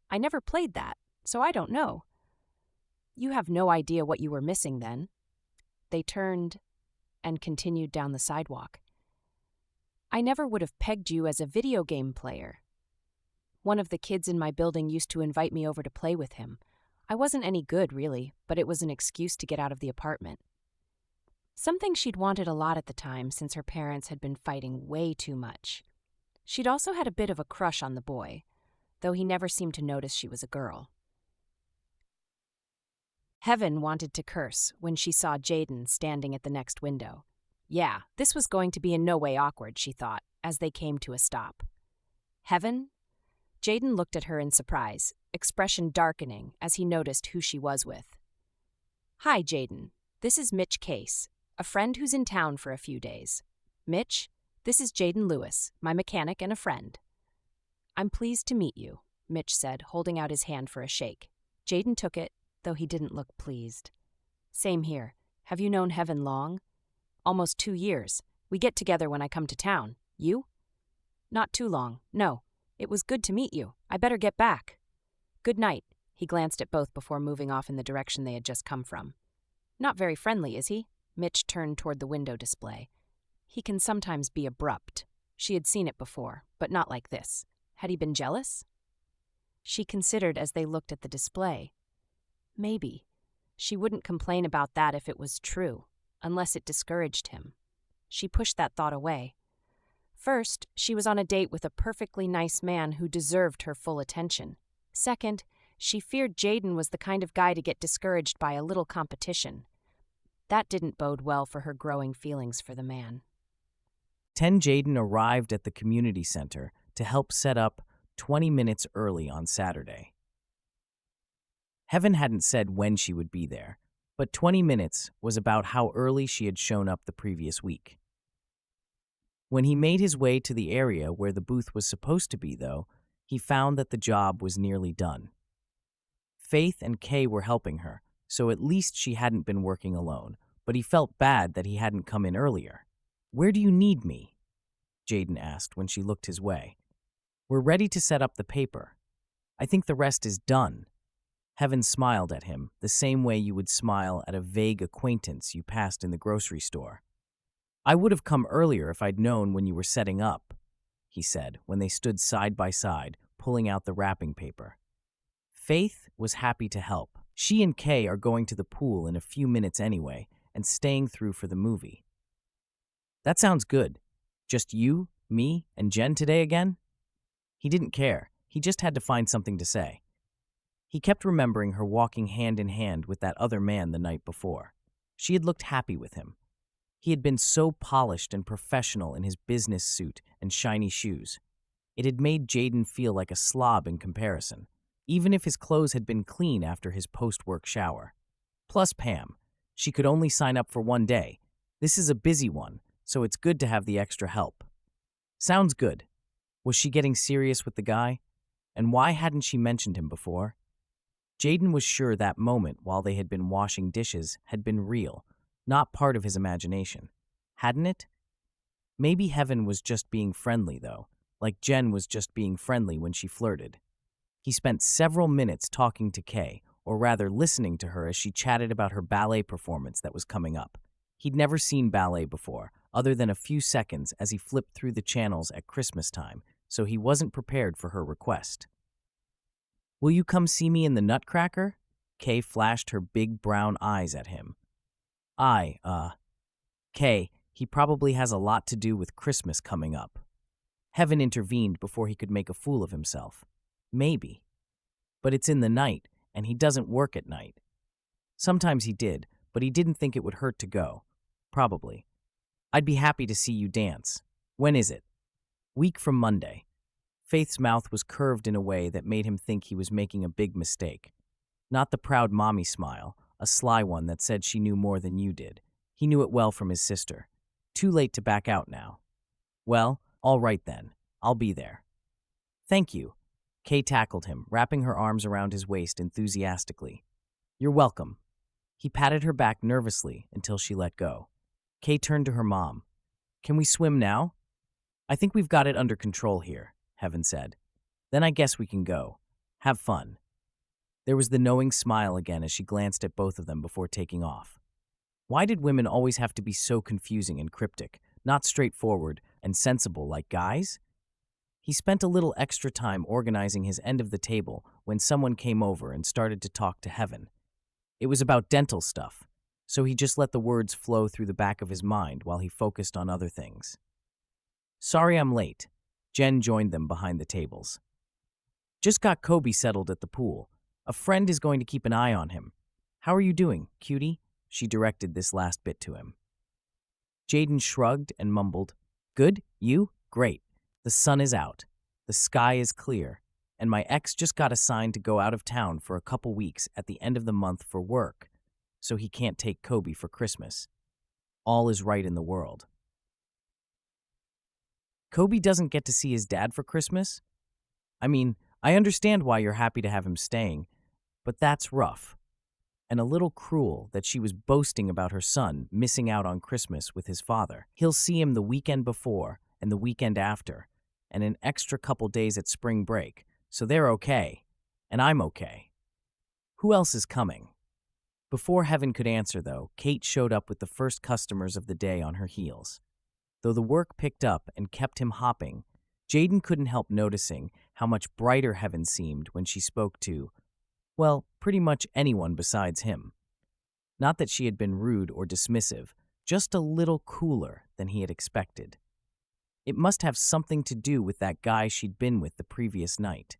"I never played that, so I don't know." "You have no idea what you were missing then." They turned and continued down the sidewalk. "I never would have pegged you as a video game player. One of the kids in my building used to invite me over to play with him. I wasn't any good, really, but it was an excuse to get out of the apartment." Something she'd wanted a lot at the time since her parents had been fighting way too much. She'd also had a bit of a crush on the boy, though he never seemed to notice she was a girl. Heaven wanted to curse when she saw Jayden standing at the next window. Yeah, this was going to be in no way awkward, she thought, as they came to a stop. "Heaven?" Jayden looked at her in surprise, expression darkening as he noticed who she was with. "Hi, Jayden. This is Mitch Case, a friend who's in town for a few days. Mitch, this is Jayden Lewis, my mechanic and a friend." "I'm pleased to meet you," Mitch said, holding out his hand for a shake. Jayden took it, though he didn't look pleased. "Same here. Have you known Heaven long?" "Almost 2 years. We get together when I come to town. You?" "Not too long, no. It was good to meet you. I better get back." "Good night." He glanced at both before moving off in the direction they had just come from. "Not very friendly, is he?" Mitch turned toward the window display. "He can sometimes be abrupt." She had seen it before, but not like this. Had he been jealous? She considered as they looked at the display. Maybe. She wouldn't complain about that if it was true, unless it discouraged him. She pushed that thought away. First, she was on a date with a perfectly nice man who deserved her full attention. Second, she feared Jayden was the kind of guy to get discouraged by a little competition. That didn't bode well for her growing feelings for the man. 10 Jayden arrived at the community center to help set up 20 minutes early on Saturday. Heaven hadn't said when she would be there, but 20 minutes was about how early she had shown up the previous week. When he made his way to the area where the booth was supposed to be, though, he found that the job was nearly done. Faith and Kay were helping her, so at least she hadn't been working alone, but he felt bad that he hadn't come in earlier. "Where do you need me?" Jayden asked when she looked his way. "We're ready to set up the paper. I think the rest is done." Heaven smiled at him, the same way you would smile at a vague acquaintance you passed in the grocery store. "I would have come earlier if I'd known when you were setting up," he said when they stood side by side, pulling out the wrapping paper. Faith was happy to help. She and Kay are going to the pool in a few minutes anyway and staying through for the movie. "That sounds good. Just you, me, and Jen today again?" He didn't care. He just had to find something to say. He kept remembering her walking hand in hand with that other man the night before. She had looked happy with him. He had been so polished and professional in his business suit and shiny shoes. It had made Jayden feel like a slob in comparison, even if his clothes had been clean after his post-work shower. Plus Pam. She could only sign up for one day. This is a busy one, so it's good to have the extra help. Sounds good. Was she getting serious with the guy? And why hadn't she mentioned him before? Jayden was sure that moment while they had been washing dishes had been real, not part of his imagination. Hadn't it? Maybe Heaven was just being friendly, though, like Jen was just being friendly when she flirted. He spent several minutes talking to Kay, or rather listening to her as she chatted about her ballet performance that was coming up. He'd never seen ballet before, other than a few seconds as he flipped through the channels at Christmas time, so he wasn't prepared for her request. "Will you come see me in the Nutcracker?" Kay flashed her big brown eyes at him. Kay, he probably has a lot to do with Christmas coming up." Heaven intervened before he could make a fool of himself. "Maybe. But it's in the night, and he doesn't work at night." Sometimes he did, but he didn't think it would hurt to go. Probably. "I'd be happy to see you dance. When is it?" "Week from Monday." Faith's mouth was curved in a way that made him think he was making a big mistake. Not the proud mommy smile, a sly one that said she knew more than you did. He knew it well from his sister. Too late to back out now. "Well, all right then. I'll be there." "Thank you." Kay tackled him, wrapping her arms around his waist enthusiastically. "You're welcome." He patted her back nervously until she let go. Kay turned to her mom. "Can we swim now?" "I think we've got it under control here," Heaven said. "Then I guess we can go. Have fun." There was the knowing smile again as she glanced at both of them before taking off. Why did women always have to be so confusing and cryptic, not straightforward and sensible like guys? He spent a little extra time organizing his end of the table when someone came over and started to talk to Heaven. It was about dental stuff, so he just let the words flow through the back of his mind while he focused on other things. "Sorry I'm late." Jen joined them behind the tables. "Just got Kobe settled at the pool. A friend is going to keep an eye on him. How are you doing, cutie?" She directed this last bit to him. Jayden shrugged and mumbled, "Good, you? Great. The sun is out. The sky is clear. And my ex just got assigned to go out of town for a couple weeks at the end of the month for work, so he can't take Kobe for Christmas. All is right in the world." "Kobe doesn't get to see his dad for Christmas? I mean, I understand why you're happy to have him staying, but that's rough. And a little cruel that she was boasting about her son missing out on Christmas with his father. He'll see him the weekend before and the weekend after, and an extra couple days at spring break, so they're okay, and I'm okay. Who else is coming?" Before Heaven could answer, though, Kate showed up with the first customers of the day on her heels. Though the work picked up and kept him hopping, Jayden couldn't help noticing how much brighter Heaven seemed when she spoke to, well, pretty much anyone besides him. Not that she had been rude or dismissive, just a little cooler than he had expected. It must have something to do with that guy she'd been with the previous night.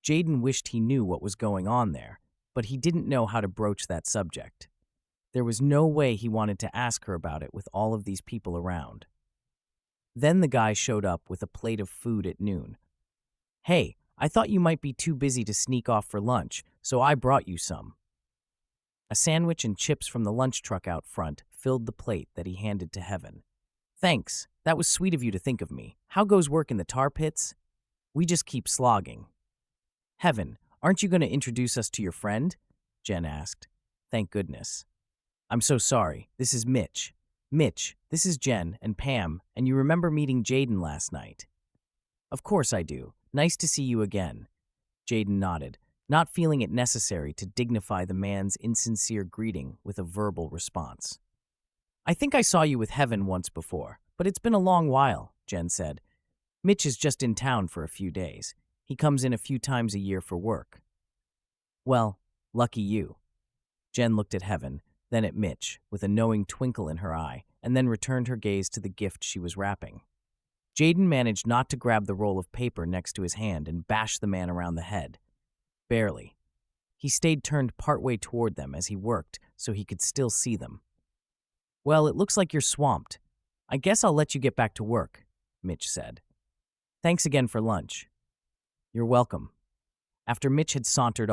Jayden wished he knew what was going on there, but he didn't know how to broach that subject. There was no way he wanted to ask her about it with all of these people around. Then the guy showed up with a plate of food at noon. "Hey, I thought you might be too busy to sneak off for lunch, so I brought you some." A sandwich and chips from the lunch truck out front filled the plate that he handed to Heaven. "Thanks, that was sweet of you to think of me. How goes work in the tar pits?" "We just keep slogging." "Heaven, aren't you going to introduce us to your friend?" Jen asked. "Thank goodness." "I'm so sorry. This is Mitch." "Mitch, this is Jen and Pam, and you remember meeting Jayden last night?" "Of course I do. Nice to see you again." Jayden nodded, not feeling it necessary to dignify the man's insincere greeting with a verbal response. "I think I saw you with Heaven once before, but it's been a long while," Jen said. "Mitch is just in town for a few days. He comes in a few times a year for work." "Well, lucky you." Jen looked at Heaven, then at Mitch, with a knowing twinkle in her eye, and then returned her gaze to the gift she was wrapping. Jayden managed not to grab the roll of paper next to his hand and bash the man around the head. Barely. He stayed turned partway toward them as he worked so he could still see them. "Well, it looks like you're swamped. I guess I'll let you get back to work," Mitch said. "Thanks again for lunch." "You're welcome." After Mitch had sauntered,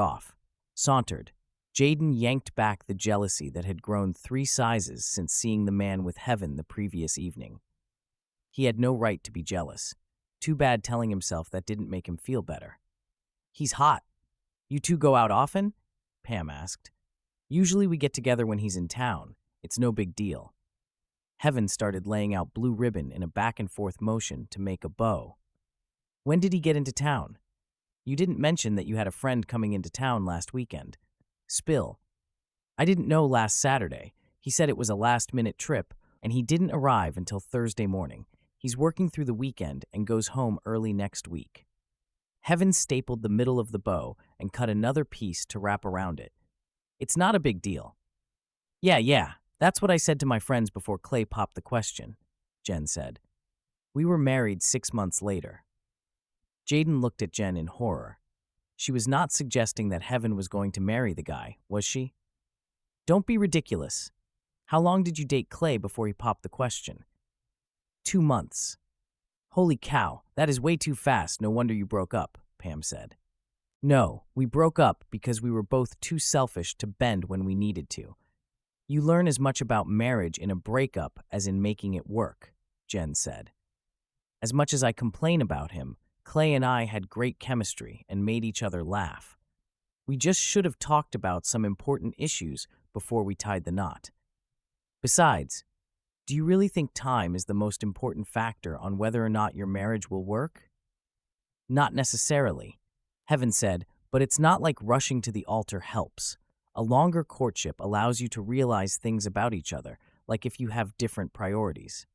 Jayden yanked back the jealousy that had grown 3 sizes since seeing the man with Heaven the previous evening. He had no right to be jealous. Too bad telling himself that didn't make him feel better. "He's hot. You two go out often?" Pam asked. "Usually we get together when he's in town. It's no big deal." Heaven started laying out blue ribbon in a back-and-forth motion to make a bow. "When did he get into town? You didn't mention that you had a friend coming into town last weekend." "Spill. I didn't know last Saturday. He said it was a last-minute trip, and he didn't arrive until Thursday morning. He's working through the weekend and goes home early next week." Heaven stapled the middle of the bow and cut another piece to wrap around it. "It's not a big deal." Yeah, that's what I said to my friends before Clay popped the question," Jen said. "We were married 6 months later." Jayden looked at Jen in horror. She was not suggesting that Heaven was going to marry the guy, was she? "Don't be ridiculous. How long did you date Clay before he popped the question?" 2 months. "Holy cow, that is way too fast. No wonder you broke up," Pam said. "No, we broke up because we were both too selfish to bend when we needed to. You learn as much about marriage in a breakup as in making it work," Jen said. "As much as I complain about him, Clay and I had great chemistry and made each other laugh. We just should have talked about some important issues before we tied the knot. Besides, do you really think time is the most important factor on whether or not your marriage will work?" "Not necessarily," Heaven said, "but it's not like rushing to the altar helps. A longer courtship allows you to realize things about each other, like if you have different priorities."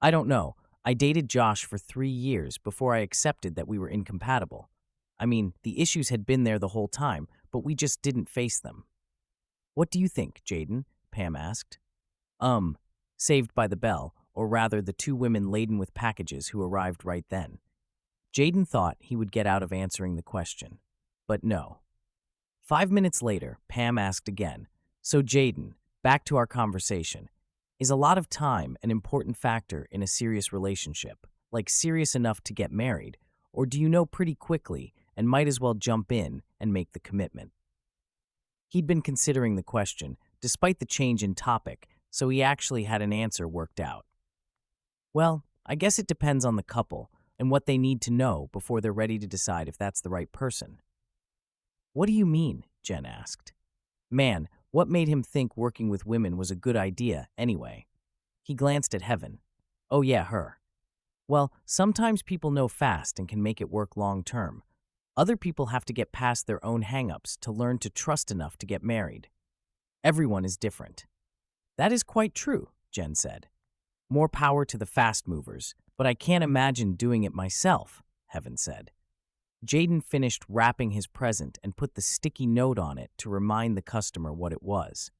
"I don't know. I dated Josh for 3 years before I accepted that we were incompatible. I mean, the issues had been there the whole time, but we just didn't face them." "What do you think, Jayden?" Pam asked. Saved by the Bell, or rather the 2 women laden with packages who arrived right then. Jayden thought he would get out of answering the question, but no. 5 minutes later, Pam asked again, "So Jayden, back to our conversation. Is a lot of time an important factor in a serious relationship, like serious enough to get married, or do you know pretty quickly and might as well jump in and make the commitment?" He'd been considering the question, despite the change in topic, so he actually had an answer worked out. "Well, I guess it depends on the couple and what they need to know before they're ready to decide if that's the right person." "What do you mean?" Jen asked. Man, what made him think working with women was a good idea, anyway? He glanced at Heaven. "Oh yeah, her. Well, sometimes people know fast and can make it work long term. Other people have to get past their own hang-ups to learn to trust enough to get married. Everyone is different." "That is quite true," Jen said. "More power to the fast movers, but I can't imagine doing it myself," Heaven said. Jayden finished wrapping his present and put the sticky note on it to remind the customer what it was.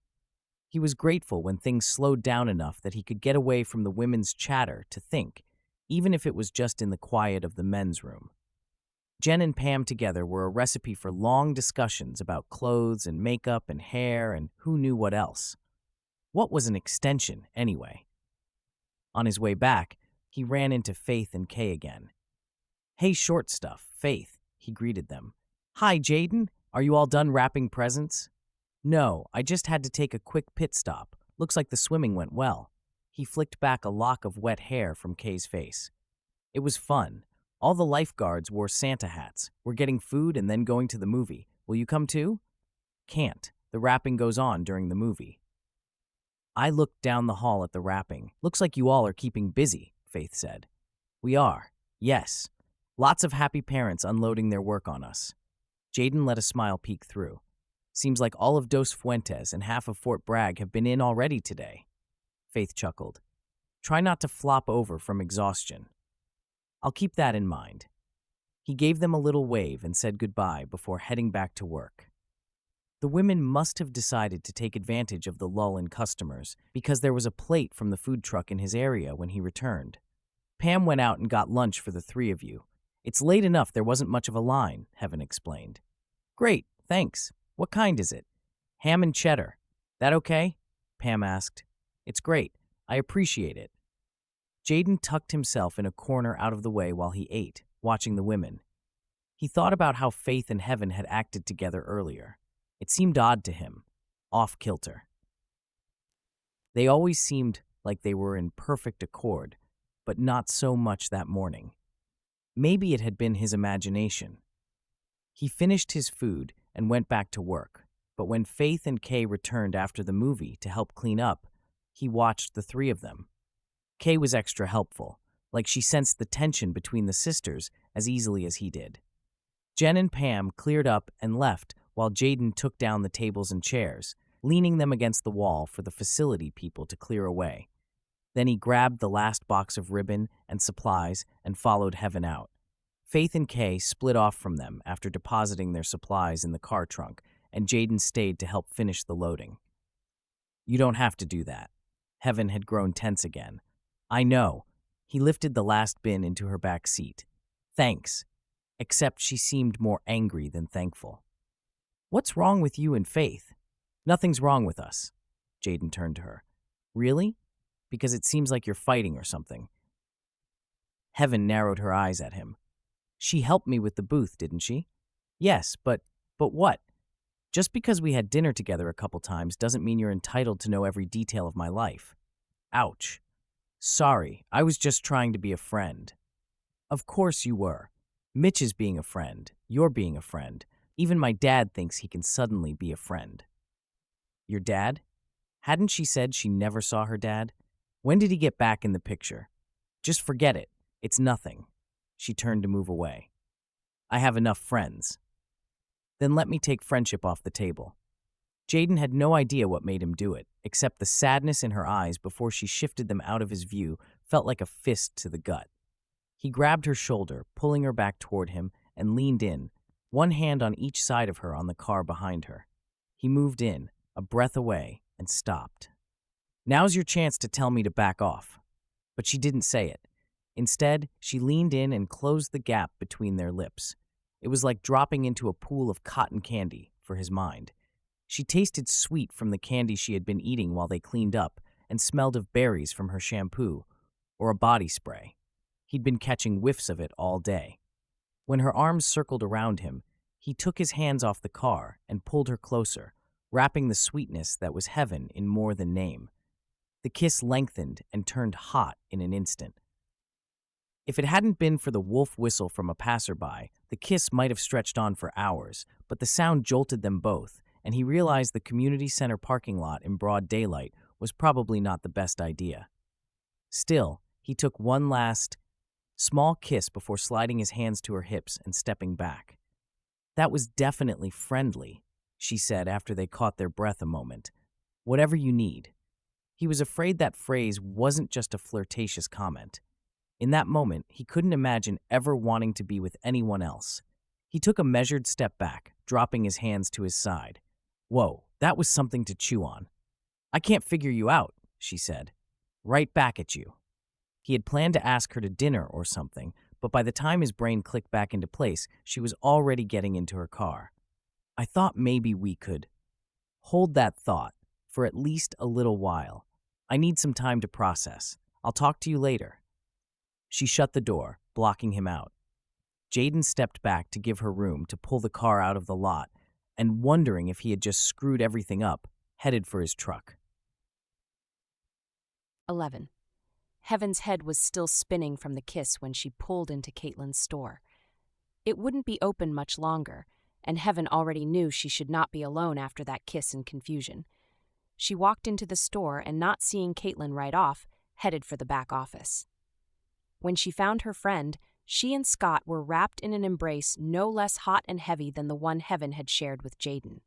He was grateful when things slowed down enough that he could get away from the women's chatter to think, even if it was just in the quiet of the men's room. Jen and Pam together were a recipe for long discussions about clothes and makeup and hair and who knew what else. What was an extension, anyway? On his way back, he ran into Faith and Kay again. "Hey, short stuff, Faith," he greeted them. "Hi, Jayden. Are you all done wrapping presents?" "No, I just had to take a quick pit stop. Looks like the swimming went well." He flicked back a lock of wet hair from Kay's face. "It was fun. All the lifeguards wore Santa hats. We're getting food and then going to the movie. Will you come too?" "Can't. The wrapping goes on during the movie." I looked down the hall at the wrapping. "Looks like you all are keeping busy," Faith said. "We are. Yes. Lots of happy parents unloading their work on us." Jayden let a smile peek through. "Seems like all of Dos Fuentes and half of Fort Bragg have been in already today." Faith chuckled. "Try not to flop over from exhaustion." "I'll keep that in mind." He gave them a little wave and said goodbye before heading back to work. The women must have decided to take advantage of the lull in customers because there was a plate from the food truck in his area when he returned. "Pam went out and got lunch for the three of you. It's late enough there wasn't much of a line," Heaven explained. "Great, thanks. What kind is it?" "Ham and cheddar. That okay?" Pam asked. "It's great. I appreciate it." Jayden tucked himself in a corner out of the way while he ate, watching the women. He thought about how Faith and Heaven had acted together earlier. It seemed odd to him, off-kilter. They always seemed like they were in perfect accord, but not so much that morning. Maybe it had been his imagination. He finished his food and went back to work, but when Faith and Kay returned after the movie to help clean up, he watched the three of them. Kay was extra helpful, like she sensed the tension between the sisters as easily as he did. Jen and Pam cleared up and left while Jayden took down the tables and chairs, leaning them against the wall for the facility people to clear away. Then he grabbed the last box of ribbon and supplies and followed Heaven out. Faith and Kay split off from them after depositing their supplies in the car trunk, and Jayden stayed to help finish the loading. "You don't have to do that." Heaven had grown tense again. "I know." He lifted the last bin into her back seat. "Thanks." Except she seemed more angry than thankful. "What's wrong with you and Faith?" "Nothing's wrong with us." Jayden turned to her. "Really? Because it seems like you're fighting or something." Heaven narrowed her eyes at him. "She helped me with the booth, didn't she?" "Yes, but what? Just because we had dinner together a couple times doesn't mean you're entitled to know every detail of my life." "Ouch. Sorry, I was just trying to be a friend." "Of course you were. Mitch is being a friend. You're being a friend. Even my dad thinks he can suddenly be a friend." "Your dad?" Hadn't she said she never saw her dad? When did he get back in the picture? "Just forget it. It's nothing." She turned to move away. "I have enough friends." "Then let me take friendship off the table." Jayden had no idea what made him do it, except the sadness in her eyes before she shifted them out of his view felt like a fist to the gut. He grabbed her shoulder, pulling her back toward him, and leaned in, one hand on each side of her on the car behind her. He moved in, a breath away, and stopped. "Now's your chance to tell me to back off." But she didn't say it. Instead, she leaned in and closed the gap between their lips. It was like dropping into a pool of cotton candy for his mind. She tasted sweet from the candy she had been eating while they cleaned up and smelled of berries from her shampoo or a body spray. He'd been catching whiffs of it all day. When her arms circled around him, he took his hands off the car and pulled her closer, wrapping the sweetness that was heaven in more than name. The kiss lengthened and turned hot in an instant. If it hadn't been for the wolf whistle from a passerby, the kiss might have stretched on for hours, but the sound jolted them both, and he realized the community center parking lot in broad daylight was probably not the best idea. Still, he took one last, small kiss before sliding his hands to her hips and stepping back. "That was definitely friendly," she said after they caught their breath a moment. "Whatever you need." He was afraid that phrase wasn't just a flirtatious comment. In that moment, he couldn't imagine ever wanting to be with anyone else. He took a measured step back, dropping his hands to his side. Whoa, that was something to chew on. I can't figure you out, she said. Right back at you. He had planned to ask her to dinner or something, but by the time his brain clicked back into place, she was already getting into her car. I thought maybe we could hold that thought for at least a little while. I need some time to process. I'll talk to you later. She shut the door, blocking him out. Jayden stepped back to give her room to pull the car out of the lot, and wondering if he had just screwed everything up, headed for his truck. 11. Heaven's head was still spinning from the kiss when she pulled into Caitlin's store. It wouldn't be open much longer, and Heaven already knew she should not be alone after that kiss and confusion. She walked into the store and, not seeing Caitlin right off, headed for the back office. When she found her friend, she and Scott were wrapped in an embrace no less hot and heavy than the one Heaven had shared with Jayden.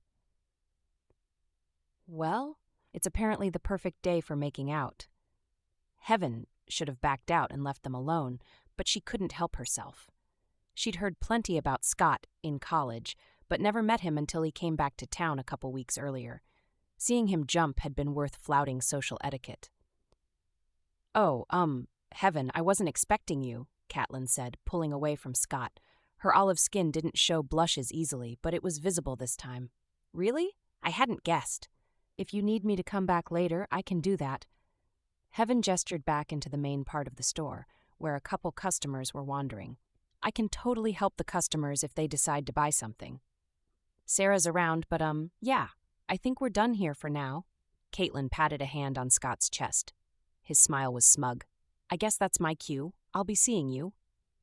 Well, it's apparently the perfect day for making out. Heaven should have backed out and left them alone, but she couldn't help herself. She'd heard plenty about Scott in college, but never met him until he came back to town a couple weeks earlier. Seeing him jump had been worth flouting social etiquette. "Oh, Heaven, I wasn't expecting you," Caitlin said, pulling away from Scott. Her olive skin didn't show blushes easily, but it was visible this time. "Really? I hadn't guessed. If you need me to come back later, I can do that." Heaven gestured back into the main part of the store, where a couple customers were wandering. "I can totally help the customers if they decide to buy something." "Sarah's around, but yeah, I think we're done here for now." Caitlin patted a hand on Scott's chest. His smile was smug. "I guess that's my cue. I'll be seeing you."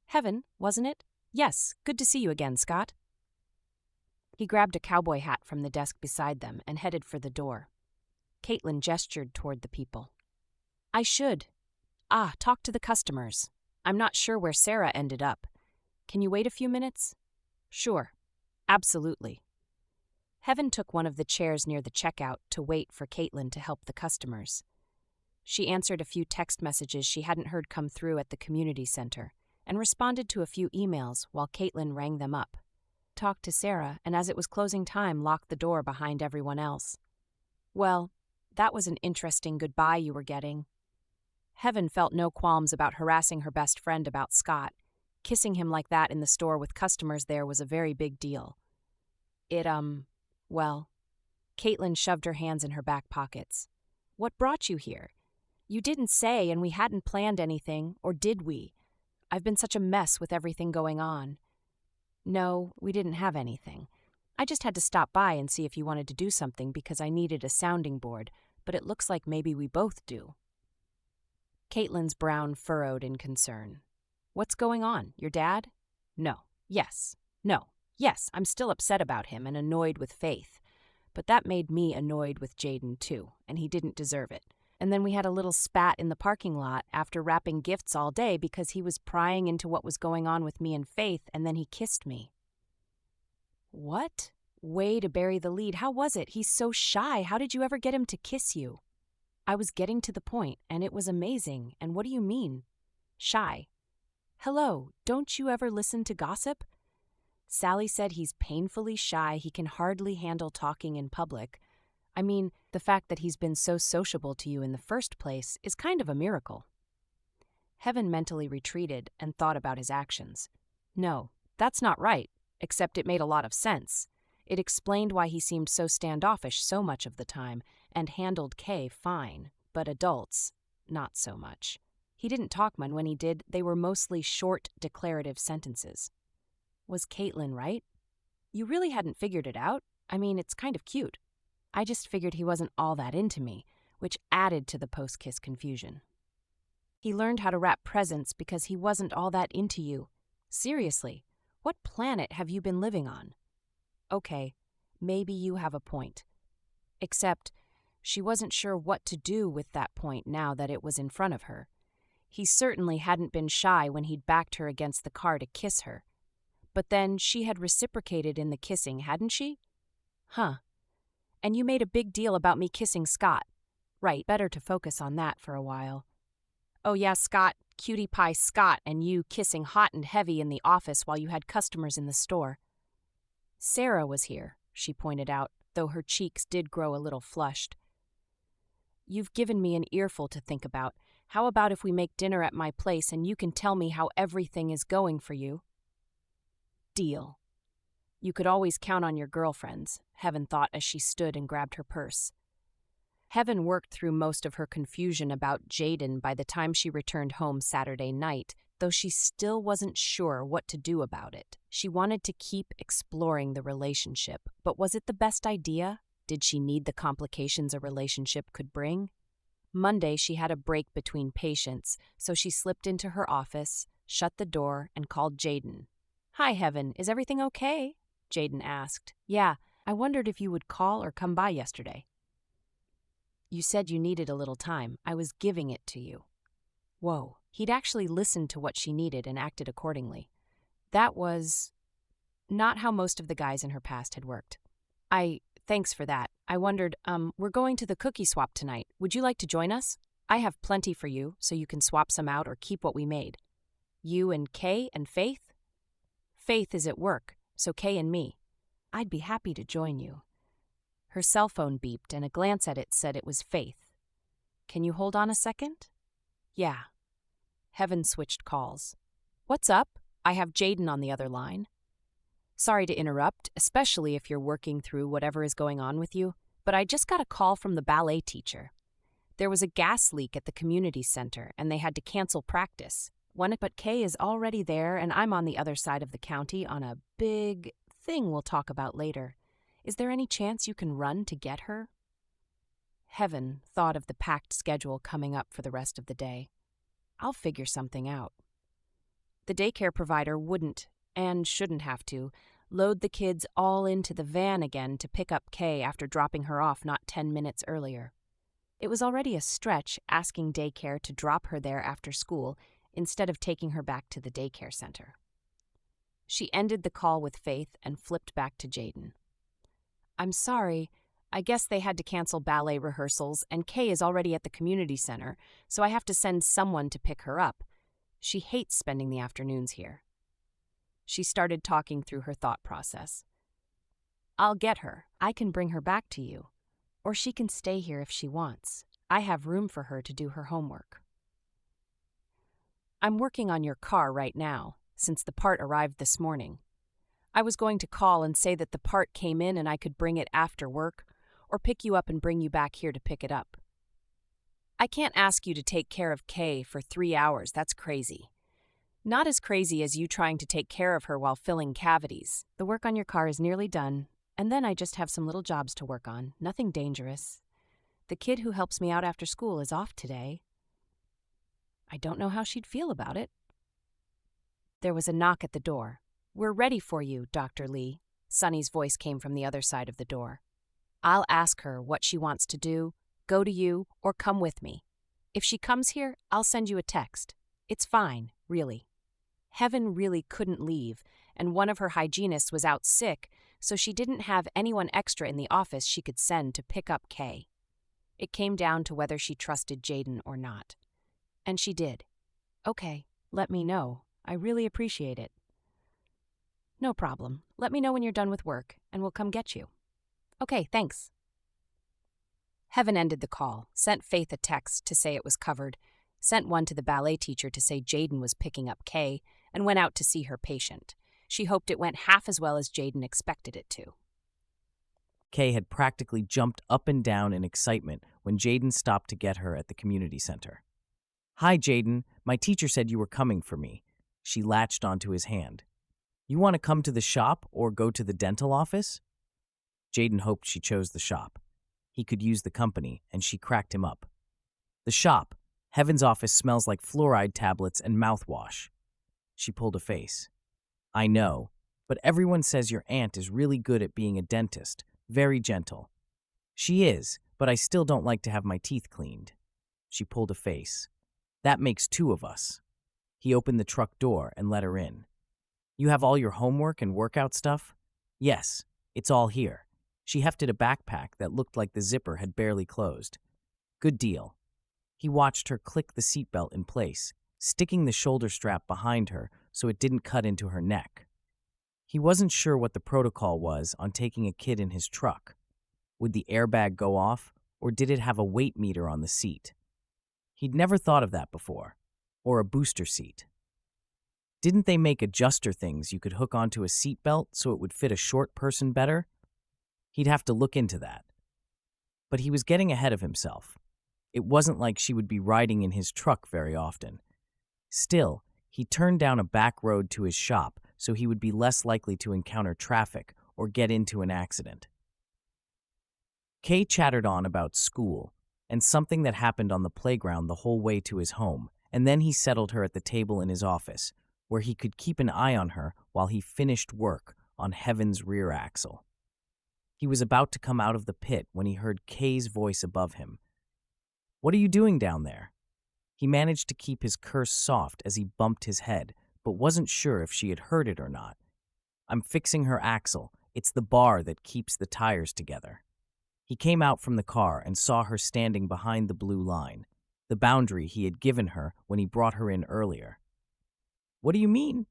"Heaven, wasn't it?" "Yes, good to see you again, Scott." He grabbed a cowboy hat from the desk beside them and headed for the door. Caitlin gestured toward the people. "I should. Talk to the customers. I'm not sure where Sarah ended up. Can you wait a few minutes?" "Sure. Absolutely." Heaven took one of the chairs near the checkout to wait for Caitlin to help the customers. She answered a few text messages she hadn't heard come through at the community center and responded to a few emails while Caitlin rang them up. Talked to Sarah, and as it was closing time, locked the door behind everyone else. "Well, that was an interesting goodbye you were getting." Heaven felt no qualms about harassing her best friend about Scott. Kissing him like that in the store with customers there was a very big deal. Well, Caitlin shoved her hands in her back pockets. "What brought you here? You didn't say, and we hadn't planned anything, or did we? I've been such a mess with everything going on." "No, we didn't have anything. I just had to stop by and see if you wanted to do something because I needed a sounding board, but it looks like maybe we both do." Caitlin's brow furrowed in concern. "What's going on? Your dad?" "No. Yes. No. Yes, I'm still upset about him and annoyed with Faith. But that made me annoyed with Jayden too, and he didn't deserve it. And then we had a little spat in the parking lot after wrapping gifts all day because he was prying into what was going on with me and Faith, and then he kissed me." "What?" Way to bury the lead. "How was it? He's so shy. How did you ever get him to kiss you?" "I was getting to the point, and it was amazing. And what do you mean? Shy?" "Hello, don't you ever listen to gossip? Sally said he's painfully shy. He can hardly handle talking in public. I mean, the fact that he's been so sociable to you in the first place is kind of a miracle." Heaven mentally retreated and thought about his actions. "No, that's not right, except it made a lot of sense. It explained why he seemed so standoffish so much of the time and handled Kay fine, but adults, not so much. He didn't talk much. When he did, they were mostly short, declarative sentences." "Was Caitlin right? You really hadn't figured it out? I mean, it's kind of cute." "I just figured he wasn't all that into me," which added to the post-kiss confusion. "He learned how to wrap presents because he wasn't all that into you. Seriously, what planet have you been living on?" "Okay, maybe you have a point." Except, she wasn't sure what to do with that point now that it was in front of her. He certainly hadn't been shy when he'd backed her against the car to kiss her. But then she had reciprocated in the kissing, hadn't she? "Huh. And you made a big deal about me kissing Scott." "Right, better to focus on that for a while." "Oh yeah, Scott, cutie pie Scott, and you kissing hot and heavy in the office while you had customers in the store." Sarah was here, she pointed out, though her cheeks did grow a little flushed. You've given me an earful to think about. How about if we make dinner at my place and you can tell me how everything is going for you? Deal. You could always count on your girlfriends, Heaven thought as she stood and grabbed her purse. Heaven worked through most of her confusion about Jayden by the time she returned home Saturday night, though she still wasn't sure what to do about it. She wanted to keep exploring the relationship, but was it the best idea? Did she need the complications a relationship could bring? Monday, she had a break between patients, so she slipped into her office, shut the door, and called Jayden. Hi, Heaven. Is everything okay? Jayden asked. Yeah, I wondered if you would call or come by yesterday. You said you needed a little time. I was giving it to you. Whoa. He'd actually listened to what she needed and acted accordingly. That was not how most of the guys in her past had worked. Thanks for that. I wondered, we're going to the cookie swap tonight. Would you like to join us? I have plenty for you, so you can swap some out or keep what we made. You and Kay and Faith? Faith is at work, so Kay and me. I'd be happy to join you. Her cell phone beeped, and a glance at it said it was Faith. Can you hold on a second? Yeah. Heaven switched calls. What's up? I have Jayden on the other line. Sorry to interrupt, especially if you're working through whatever is going on with you, but I just got a call from the ballet teacher. There was a gas leak at the community center, and they had to cancel practice. But Kay is already there, and I'm on the other side of the county on a big thing we'll talk about later. Is there any chance you can run to get her? Heaven thought of the packed schedule coming up for the rest of the day. I'll figure something out. The daycare provider wouldn't, and shouldn't have to, load the kids all into the van again to pick up Kay after dropping her off not 10 minutes earlier. It was already a stretch asking daycare to drop her there after school instead of taking her back to the daycare center. She ended the call with Faith and flipped back to Jayden. I'm sorry. I guess they had to cancel ballet rehearsals, and Kay is already at the community center, so I have to send someone to pick her up. She hates spending the afternoons here. She started talking through her thought process. I'll get her. I can bring her back to you. Or she can stay here if she wants. I have room for her to do her homework. I'm working on your car right now, since the part arrived this morning. I was going to call and say that the part came in and I could bring it after work, or pick you up and bring you back here to pick it up. I can't ask you to take care of Kay for 3 hours, that's crazy. Not as crazy as you trying to take care of her while filling cavities. The work on your car is nearly done, and then I just have some little jobs to work on, nothing dangerous. The kid who helps me out after school is off today. I don't know how she'd feel about it. There was a knock at the door. We're ready for you, Dr. Lee. Sunny's voice came from the other side of the door. I'll ask her what she wants to do, go to you, or come with me. If she comes here, I'll send you a text. It's fine, really. Heaven really couldn't leave, and one of her hygienists was out sick, so she didn't have anyone extra in the office she could send to pick up Kay. It came down to whether she trusted Jayden or not. And she did. Okay, let me know. I really appreciate it. No problem. Let me know when you're done with work, and we'll come get you. Okay, thanks. Heaven ended the call, sent Faith a text to say it was covered, sent one to the ballet teacher to say Jayden was picking up Kay, and went out to see her patient. She hoped it went half as well as Jayden expected it to. Kay had practically jumped up and down in excitement when Jayden stopped to get her at the community center. Hi, Jayden. My teacher said you were coming for me. She latched onto his hand. You want to come to the shop or go to the dental office? Jayden hoped she chose the shop. He could use the company, and she cracked him up. The shop. Heaven's office smells like fluoride tablets and mouthwash. She pulled a face. I know, but everyone says your aunt is really good at being a dentist, very gentle. She is, but I still don't like to have my teeth cleaned. She pulled a face. That makes 2 of us. He opened the truck door and let her in. You have all your homework and workout stuff? Yes, it's all here. She hefted a backpack that looked like the zipper had barely closed. Good deal. He watched her click the seatbelt in place, sticking the shoulder strap behind her so it didn't cut into her neck. He wasn't sure what the protocol was on taking a kid in his truck. Would the airbag go off, or did it have a weight meter on the seat? He'd never thought of that before. Or a booster seat. Didn't they make adjuster things you could hook onto a seatbelt so it would fit a short person better? He'd have to look into that. But he was getting ahead of himself. It wasn't like she would be riding in his truck very often. Still, he turned down a back road to his shop so he would be less likely to encounter traffic or get into an accident. Kay chattered on about school and something that happened on the playground the whole way to his home, and then he settled her at the table in his office, where he could keep an eye on her while he finished work on Heaven's rear axle. He was about to come out of the pit when he heard Kay's voice above him. "What are you doing down there?" He managed to keep his curse soft as he bumped his head, but wasn't sure if she had heard it or not. "I'm fixing her axle. It's the bar that keeps the tires together." He came out from the car and saw her standing behind the blue line, the boundary he had given her when he brought her in earlier. "What do you mean?"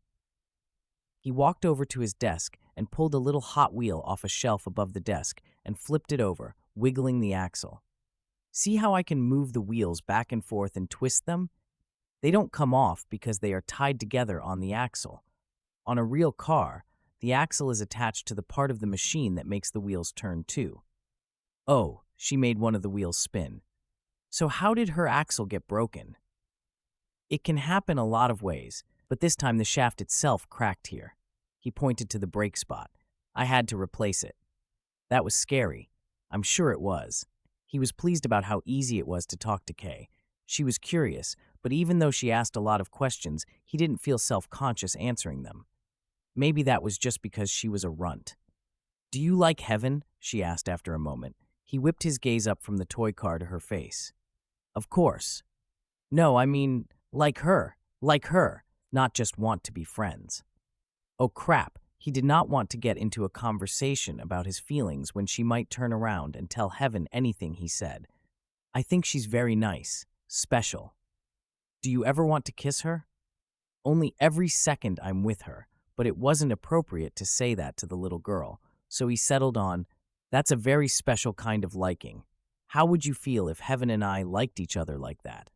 He walked over to his desk and pulled a little Hot Wheel off a shelf above the desk and flipped it over, wiggling the axle. "See how I can move the wheels back and forth and twist them? They don't come off because they are tied together on the axle. On a real car, the axle is attached to the part of the machine that makes the wheels turn too." Oh, she made one of the wheels spin. "So how did her axle get broken?" "It can happen a lot of ways, but this time the shaft itself cracked here." He pointed to the brake spot. "I had to replace it." That was scary. I'm sure it was. He was pleased about how easy it was to talk to Kay. She was curious, but even though she asked a lot of questions, he didn't feel self-conscious answering them. Maybe that was just because she was a runt. "Do you like Heaven?" she asked after a moment. He whipped his gaze up from the toy car to her face. "Of course." "No, I mean, like her, not just want to be friends." Oh crap, he did not want to get into a conversation about his feelings when she might turn around and tell Heaven anything he said. "I think she's very nice, special." "Do you ever want to kiss her?" "Only every second I'm with her, but it wasn't appropriate to say that to the little girl, so he settled on, "That's a very special kind of liking. How would you feel if Heaven and I liked each other like that?"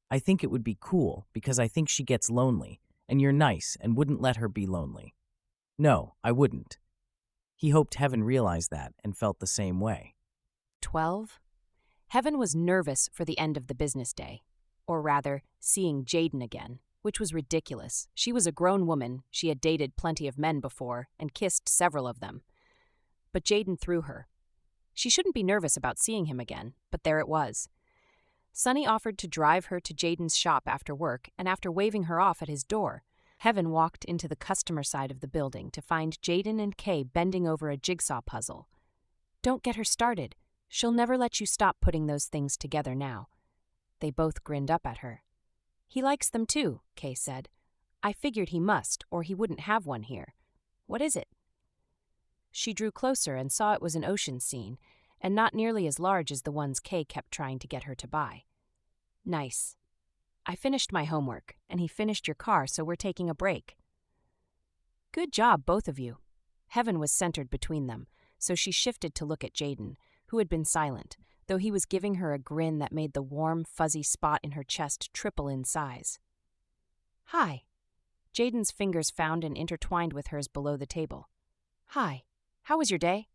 "I think it would be cool because I think she gets lonely, and you're nice and wouldn't let her be lonely." "No, I wouldn't." He hoped Heaven realized that and felt the same way. 12. Heaven was nervous for the end of the business day. Or rather, seeing Jayden again, which was ridiculous. She was a grown woman, she had dated plenty of men before, and kissed several of them. But Jayden threw her. She shouldn't be nervous about seeing him again, but there it was. Sonny offered to drive her to Jayden's shop after work, and after waving her off at his door, Heaven walked into the customer side of the building to find Jayden and Kay bending over a jigsaw puzzle. "Don't get her started. She'll never let you stop putting those things together now." They both grinned up at her. "He likes them too," Kay said. "I figured he must, or he wouldn't have one here. What is it?" She drew closer and saw it was an ocean scene, and not nearly as large as the ones Kay kept trying to get her to buy. "Nice. I finished my homework, and he finished your car, so we're taking a break." "Good job, both of you." Heaven was centered between them, so she shifted to look at Jayden, who had been silent, though he was giving her a grin that made the warm, fuzzy spot in her chest triple in size. "Hi." Jayden's fingers found and intertwined with hers below the table. "Hi. How was your day?"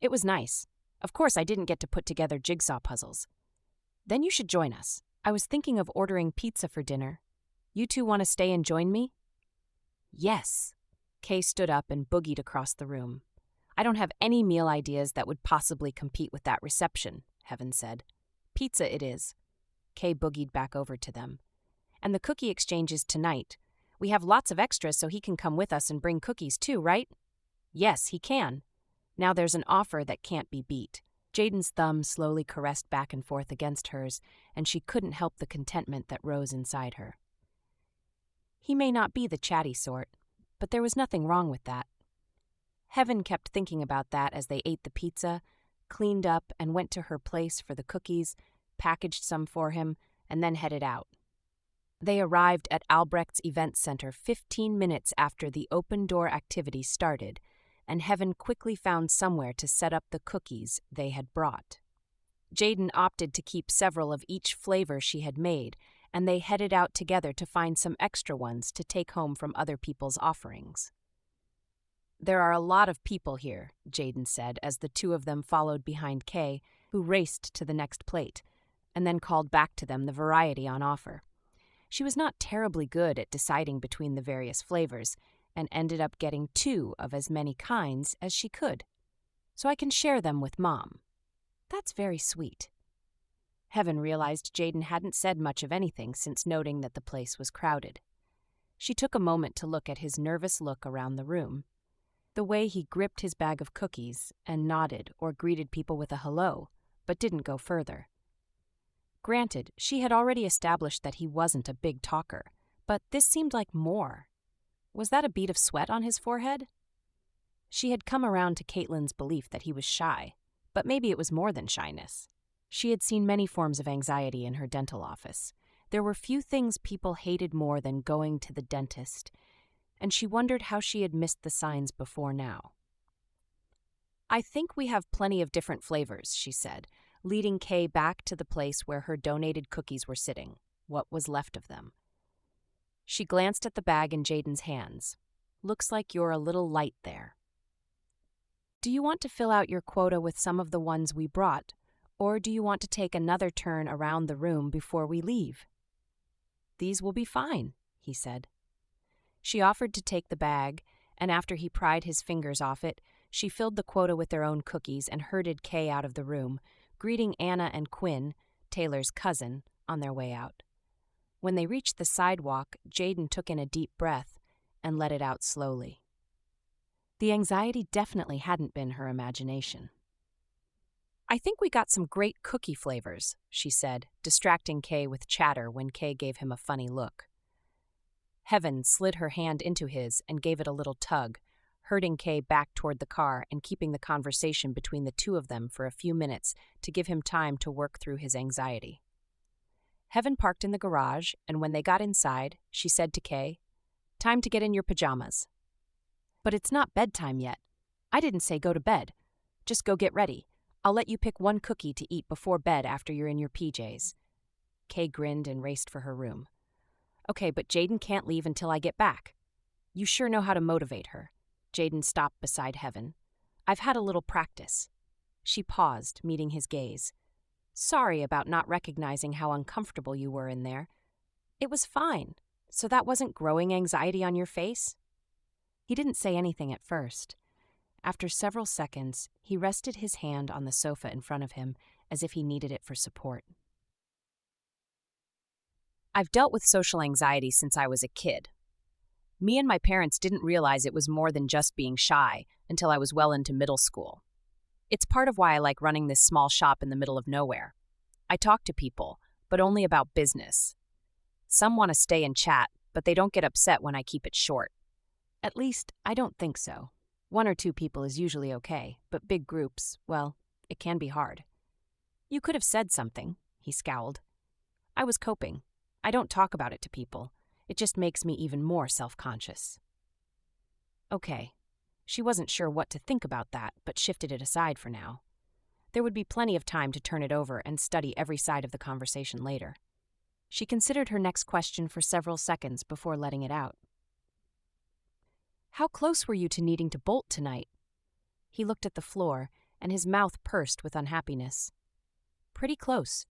"It was nice. Of course, I didn't get to put together jigsaw puzzles." "Then you should join us. I was thinking of ordering pizza for dinner. You two want to stay and join me?" "Yes." Kay stood up and boogied across the room. "I don't have any meal ideas that would possibly compete with that reception," Heaven said. "Pizza it is." Kay boogied back over to them. "And the cookie exchange is tonight. We have lots of extras so he can come with us and bring cookies too, right?" "Yes, he can." "Now there's an offer that can't be beat." Jayden's thumb slowly caressed back and forth against hers, and she couldn't help the contentment that rose inside her. He may not be the chatty sort, but there was nothing wrong with that. Heaven kept thinking about that as they ate the pizza, cleaned up and went to her place for the cookies, packaged some for him, and then headed out. They arrived at Albrecht's event center 15 minutes after the open-door activity started, and Heaven quickly found somewhere to set up the cookies they had brought. Jayden opted to keep several of each flavor she had made, and they headed out together to find some extra ones to take home from other people's offerings. "There are a lot of people here," Jayden said as the two of them followed behind Kay, who raced to the next plate, and then called back to them the variety on offer. She was not terribly good at deciding between the various flavors, and ended up getting 2 of as many kinds as she could. "So I can share them with Mom." "That's very sweet." Heaven realized Jayden hadn't said much of anything since noting that the place was crowded. She took a moment to look at his nervous look around the room, the way he gripped his bag of cookies and nodded or greeted people with a hello, but didn't go further. Granted, she had already established that he wasn't a big talker, but this seemed like more. Was that a bead of sweat on his forehead? She had come around to Caitlin's belief that he was shy, but maybe it was more than shyness. She had seen many forms of anxiety in her dental office. There were few things people hated more than going to the dentist, and she wondered how she had missed the signs before now. "I think we have plenty of different flavors," she said, leading Kay back to the place where her donated cookies were sitting, what was left of them. She glanced at the bag in Jayden's hands. "Looks like you're a little light there. Do you want to fill out your quota with some of the ones we brought, or do you want to take another turn around the room before we leave?" "These will be fine," he said. She offered to take the bag, and after he pried his fingers off it, she filled the quota with their own cookies and herded Kay out of the room, greeting Anna and Quinn, Taylor's cousin, on their way out. When they reached the sidewalk, Jayden took in a deep breath and let it out slowly. The anxiety definitely hadn't been her imagination. "I think we got some great cookie flavors," she said, distracting Kay with chatter when Kay gave him a funny look. Heaven slid her hand into his and gave it a little tug, herding Kay back toward the car and keeping the conversation between the two of them for a few minutes to give him time to work through his anxiety. Heaven parked in the garage, and when they got inside, she said to Kay, "Time to get in your pajamas." "But it's not bedtime yet. I didn't say go to bed. Just go get ready. I'll let you pick one cookie to eat before bed after you're in your PJs. Kay grinned and raced for her room. "Okay, but Jayden can't leave until I get back." "You sure know how to motivate her." Jayden stopped beside Heaven. "I've had a little practice." She paused, meeting his gaze. "Sorry about not recognizing how uncomfortable you were in there. It was fine. So that wasn't growing anxiety on your face?" He didn't say anything at first. After several seconds, he rested his hand on the sofa in front of him as if he needed it for support. "I've dealt with social anxiety since I was a kid. Me and my parents didn't realize it was more than just being shy until I was well into middle school. It's part of why I like running this small shop in the middle of nowhere. I talk to people, but only about business. Some want to stay and chat, but they don't get upset when I keep it short. At least, I don't think so. 1 or 2 people is usually okay, but big groups, well, it can be hard." "You could have said something," he scowled. "I was coping. I don't talk about it to people. It just makes me even more self-conscious." Okay. She wasn't sure what to think about that, but shifted it aside for now. There would be plenty of time to turn it over and study every side of the conversation later. She considered her next question for several seconds before letting it out. "How close were you to needing to bolt tonight?" He looked at the floor, and his mouth pursed with unhappiness. "Pretty close."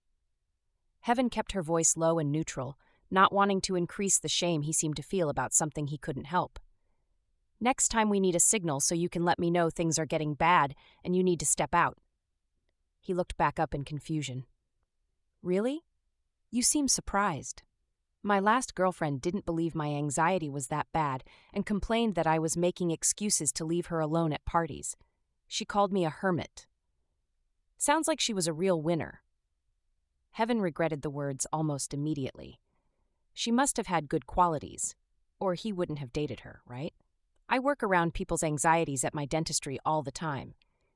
Heaven kept her voice low and neutral, not wanting to increase the shame he seemed to feel about something he couldn't help. "Next time we need a signal so you can let me know things are getting bad and you need to step out." He looked back up in confusion. "Really? You seem surprised. My last girlfriend didn't believe my anxiety was that bad and complained that I was making excuses to leave her alone at parties. She called me a hermit. Sounds like she was a real winner." Heaven regretted the words almost immediately. She must have had good qualities, or he wouldn't have dated her, right? "I work around people's anxieties at my dentistry all the time.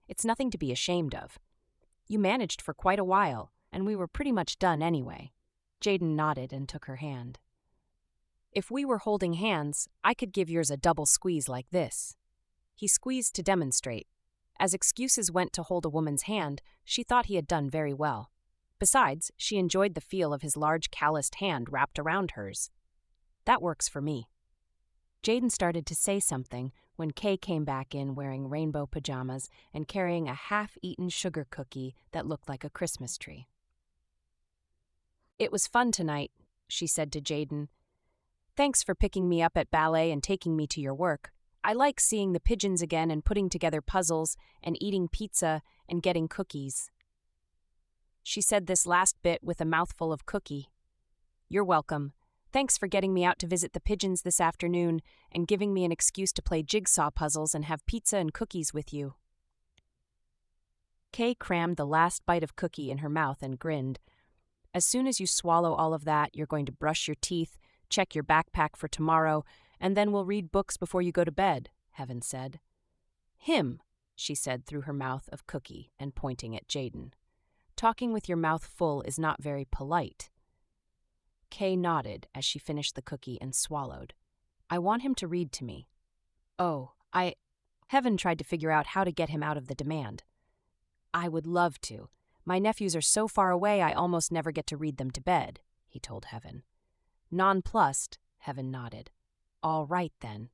It's nothing to be ashamed of. You managed for quite a while, and we were pretty much done anyway." Jayden nodded and took her hand. If we were holding hands, I could give yours a double squeeze like this." He squeezed to demonstrate. As excuses went to hold a woman's hand, she thought he had done very well. Besides, she enjoyed the feel of his large calloused hand wrapped around hers. "That works for me." Jayden started to say something when Kay came back in wearing rainbow pajamas and carrying a half-eaten sugar cookie that looked like a Christmas tree. "It was fun tonight," she said to Jayden. "Thanks for picking me up at ballet and taking me to your work. I like seeing the pigeons again and putting together puzzles and eating pizza and getting cookies." She said this last bit with a mouthful of cookie. "You're welcome. Thanks for getting me out to visit the pigeons this afternoon and giving me an excuse to play jigsaw puzzles and have pizza and cookies with you." Kay crammed the last bite of cookie in her mouth and grinned. "As soon as you swallow all of that, you're going to brush your teeth, check your backpack for tomorrow, and then we'll read books before you go to bed," Heaven said. "Him," she said through her mouth of cookie and pointing at Jayden. "Talking with your mouth full is not very polite." Kay nodded as she finished the cookie and swallowed. "I want him to read to me." "Oh, Heaven tried to figure out how to get him out of the demand. "I would love to. My nephews are so far away I almost never get to read them to bed," he told Heaven. Nonplussed, Heaven nodded. "All right, then."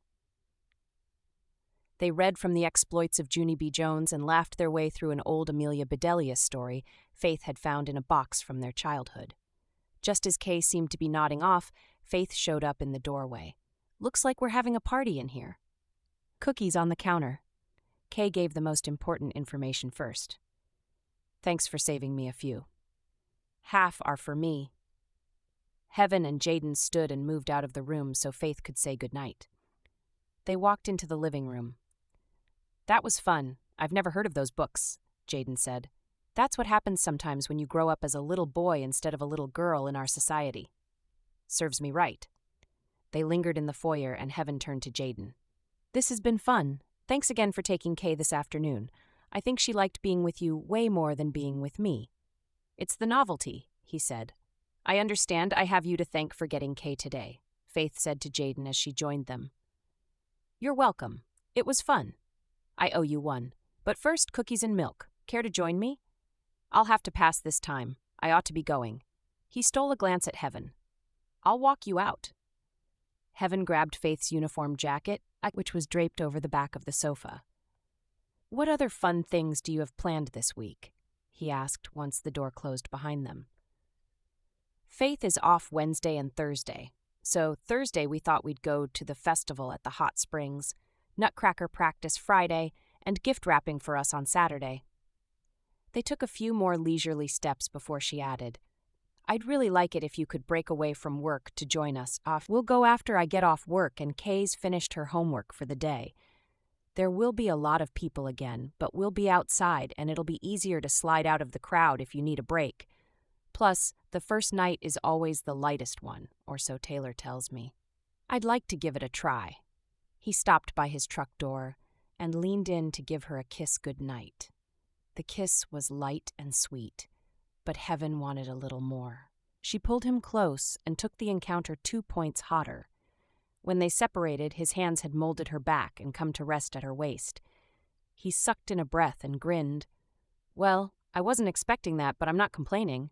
They read from the exploits of Junie B. Jones and laughed their way through an old Amelia Bedelia story Faith had found in a box from their childhood. Just as Kay seemed to be nodding off, Faith showed up in the doorway. "Looks like we're having a party in here." "Cookies on the counter." Kay gave the most important information first. "Thanks for saving me a few. Half are for me." Heaven and Jayden stood and moved out of the room so Faith could say goodnight. They walked into the living room. "That was fun. I've never heard of those books," Jayden said. "That's what happens sometimes when you grow up as a little boy instead of a little girl in our society. Serves me right." They lingered in the foyer and Heaven turned to Jayden. "This has been fun. Thanks again for taking Kay this afternoon. I think she liked being with you way more than being with me." "It's the novelty," he said. "I understand I have you to thank for getting Kay today," Faith said to Jayden as she joined them. "You're welcome. It was fun. I owe you one. But first, cookies and milk. Care to join me?" "I'll have to pass this time. I ought to be going." He stole a glance at Heaven. "I'll walk you out." Heaven grabbed Faith's uniform jacket, which was draped over the back of the sofa. "What other fun things do you have planned this week?" he asked once the door closed behind them. "Faith is off Wednesday and Thursday. So Thursday we thought we'd go to the festival at the hot springs, nutcracker practice Friday, and gift wrapping for us on Saturday." They took a few more leisurely steps before she added, "I'd really like it if you could break away from work to join us. We'll go after I get off work and Kay's finished her homework for the day. There will be a lot of people again, but we'll be outside and it'll be easier to slide out of the crowd if you need a break. Plus, the first night is always the lightest one, or so Taylor tells me. I'd like to give it a try." He stopped by his truck door and leaned in to give her a kiss goodnight. The kiss was light and sweet, but Heaven wanted a little more. She pulled him close and took the encounter 2 points hotter. When they separated, his hands had molded her back and come to rest at her waist. He sucked in a breath and grinned. "Well, I wasn't expecting that, but I'm not complaining."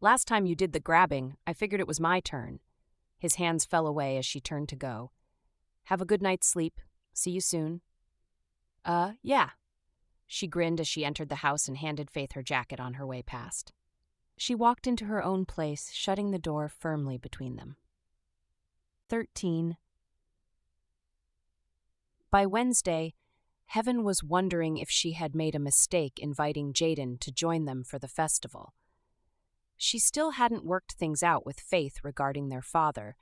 "Last time you did the grabbing, I figured it was my turn." His hands fell away as she turned to go. "Have a good night's sleep. See you soon." Yeah." She grinned as she entered the house and handed Faith her jacket on her way past. She walked into her own place, shutting the door firmly between them. 13. By Wednesday, Heaven was wondering if she had made a mistake inviting Jayden to join them for the festival. She still hadn't worked things out with Faith regarding their father,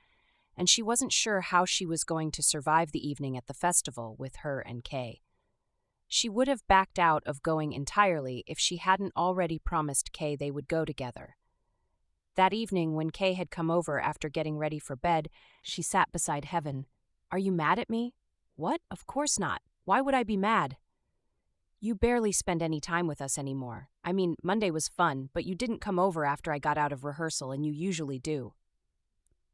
and she wasn't sure how she was going to survive the evening at the festival with her and Kay. She would have backed out of going entirely if she hadn't already promised Kay they would go together. That evening, when Kay had come over after getting ready for bed, she sat beside Heaven. "Are you mad at me?" "What? Of course not. Why would I be mad?" "You barely spend any time with us anymore. I mean, Monday was fun, but you didn't come over after I got out of rehearsal, and you usually do."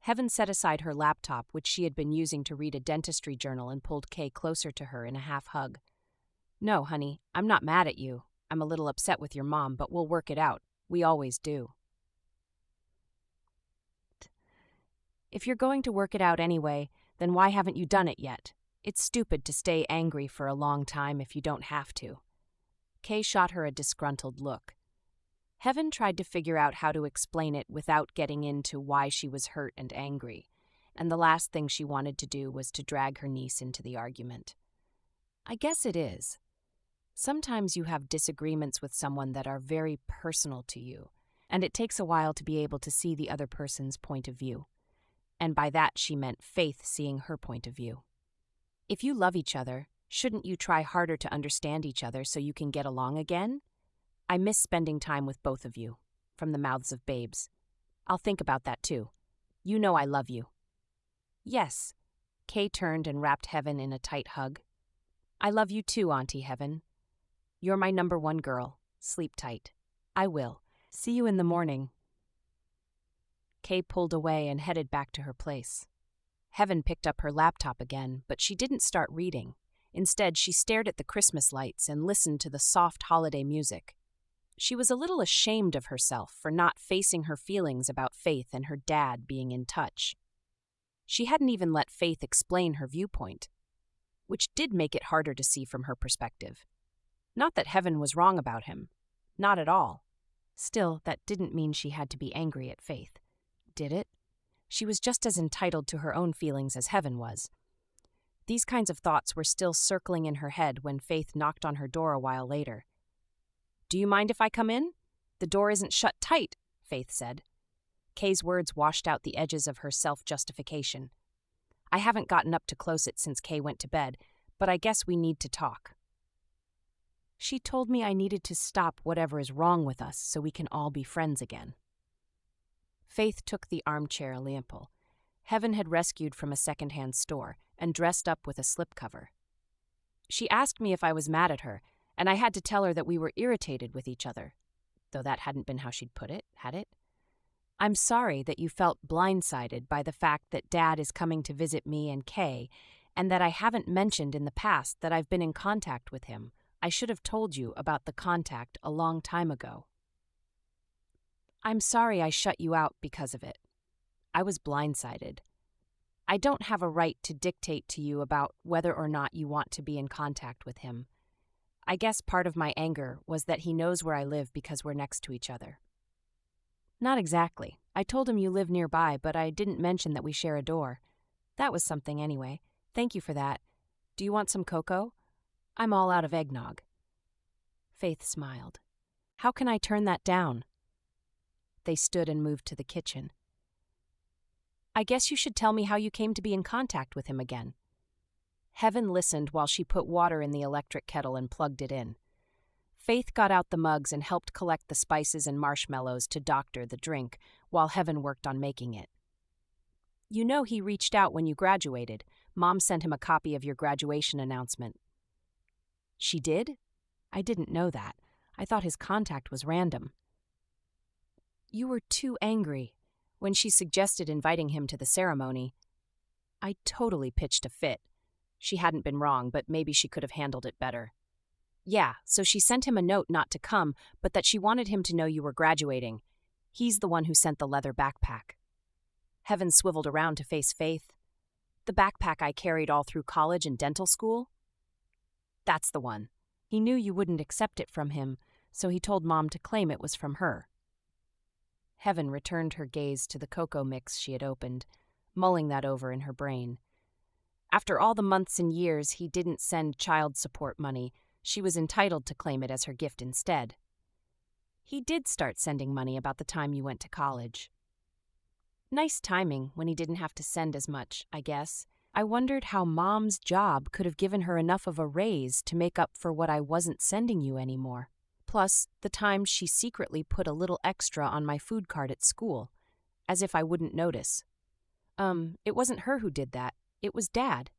Heaven set aside her laptop, which she had been using to read a dentistry journal, and pulled Kay closer to her in a half hug. No, honey, I'm not mad at you. I'm a little upset with your mom, but we'll work it out. We always do. If you're going to work it out anyway, then why haven't you done it yet? It's stupid to stay angry for a long time if you don't have to. Kay shot her a disgruntled look. Heaven tried to figure out how to explain it without getting into why she was hurt and angry, and the last thing she wanted to do was to drag her niece into the argument. I guess it is. Sometimes you have disagreements with someone that are very personal to you, and it takes a while to be able to see the other person's point of view. And by that she meant Faith seeing her point of view. If you love each other, shouldn't you try harder to understand each other so you can get along again? I miss spending time with both of you, from the mouths of babes. I'll think about that too. You know I love you. Yes. Kay turned and wrapped Heaven in a tight hug. I love you too, Auntie Heaven. You're my number one girl. Sleep tight. I will. See you in the morning. Kay pulled away and headed back to her place. Heaven picked up her laptop again, but she didn't start reading. Instead, she stared at the Christmas lights and listened to the soft holiday music. She was a little ashamed of herself for not facing her feelings about Faith and her dad being in touch. She hadn't even let Faith explain her viewpoint, which did make it harder to see from her perspective. Not that Heaven was wrong about him. Not at all. Still, that didn't mean she had to be angry at Faith. Did it? She was just as entitled to her own feelings as Heaven was. These kinds of thoughts were still circling in her head when Faith knocked on her door a while later. Do you mind if I come in? The door isn't shut tight, Faith said. Kay's words washed out the edges of her self-justification. I haven't gotten up to close it since Kay went to bed, but I guess we need to talk. She told me I needed to stop whatever is wrong with us so we can all be friends again. Faith took the armchair lample. Heaven had rescued from a second-hand store and dressed up with a slipcover. She asked me if I was mad at her, and I had to tell her that we were irritated with each other, though that hadn't been how she'd put it, had it? I'm sorry that you felt blindsided by the fact that Dad is coming to visit me and Kay, and that I haven't mentioned in the past that I've been in contact with him. I should have told you about the contact a long time ago. I'm sorry I shut you out because of it. I was blindsided. I don't have a right to dictate to you about whether or not you want to be in contact with him. I guess part of my anger was that he knows where I live because we're next to each other. Not exactly. I told him you live nearby, but I didn't mention that we share a door. That was something anyway. Thank you for that. Do you want some cocoa? I'm all out of eggnog. Faith smiled. How can I turn that down? They stood and moved to the kitchen. I guess you should tell me how you came to be in contact with him again. Heaven listened while she put water in the electric kettle and plugged it in. Faith got out the mugs and helped collect the spices and marshmallows to doctor the drink while Heaven worked on making it. You know he reached out when you graduated. Mom sent him a copy of your graduation announcement. She did? I didn't know that. I thought his contact was random. You were too angry. When she suggested inviting him to the ceremony, I totally pitched a fit. She hadn't been wrong, but maybe she could have handled it better. Yeah, so she sent him a note not to come, but that she wanted him to know you were graduating. He's the one who sent the leather backpack. Heaven swiveled around to face Faith. The backpack I carried all through college and dental school? That's the one. He knew you wouldn't accept it from him, so he told Mom to claim it was from her. Heaven returned her gaze to the cocoa mix she had opened, mulling that over in her brain. After all the months and years he didn't send child support money, she was entitled to claim it as her gift instead. He did start sending money about the time you went to college. Nice timing when he didn't have to send as much, I guess. I wondered how Mom's job could have given her enough of a raise to make up for what I wasn't sending you anymore. Plus, the time she secretly put a little extra on my food cart at school, as if I wouldn't notice. It wasn't her who did that. It was Dad.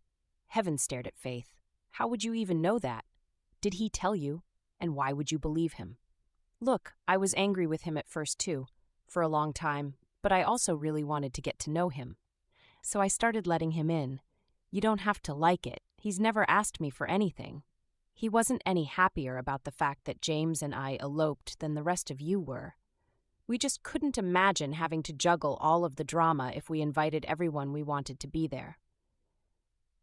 Heaven stared at Faith. How would you even know that? Did he tell you? And why would you believe him? Look, I was angry with him at first too, for a long time, but I also really wanted to get to know him. So I started letting him in. You don't have to like it. He's never asked me for anything. He wasn't any happier about the fact that James and I eloped than the rest of you were. We just couldn't imagine having to juggle all of the drama if we invited everyone we wanted to be there.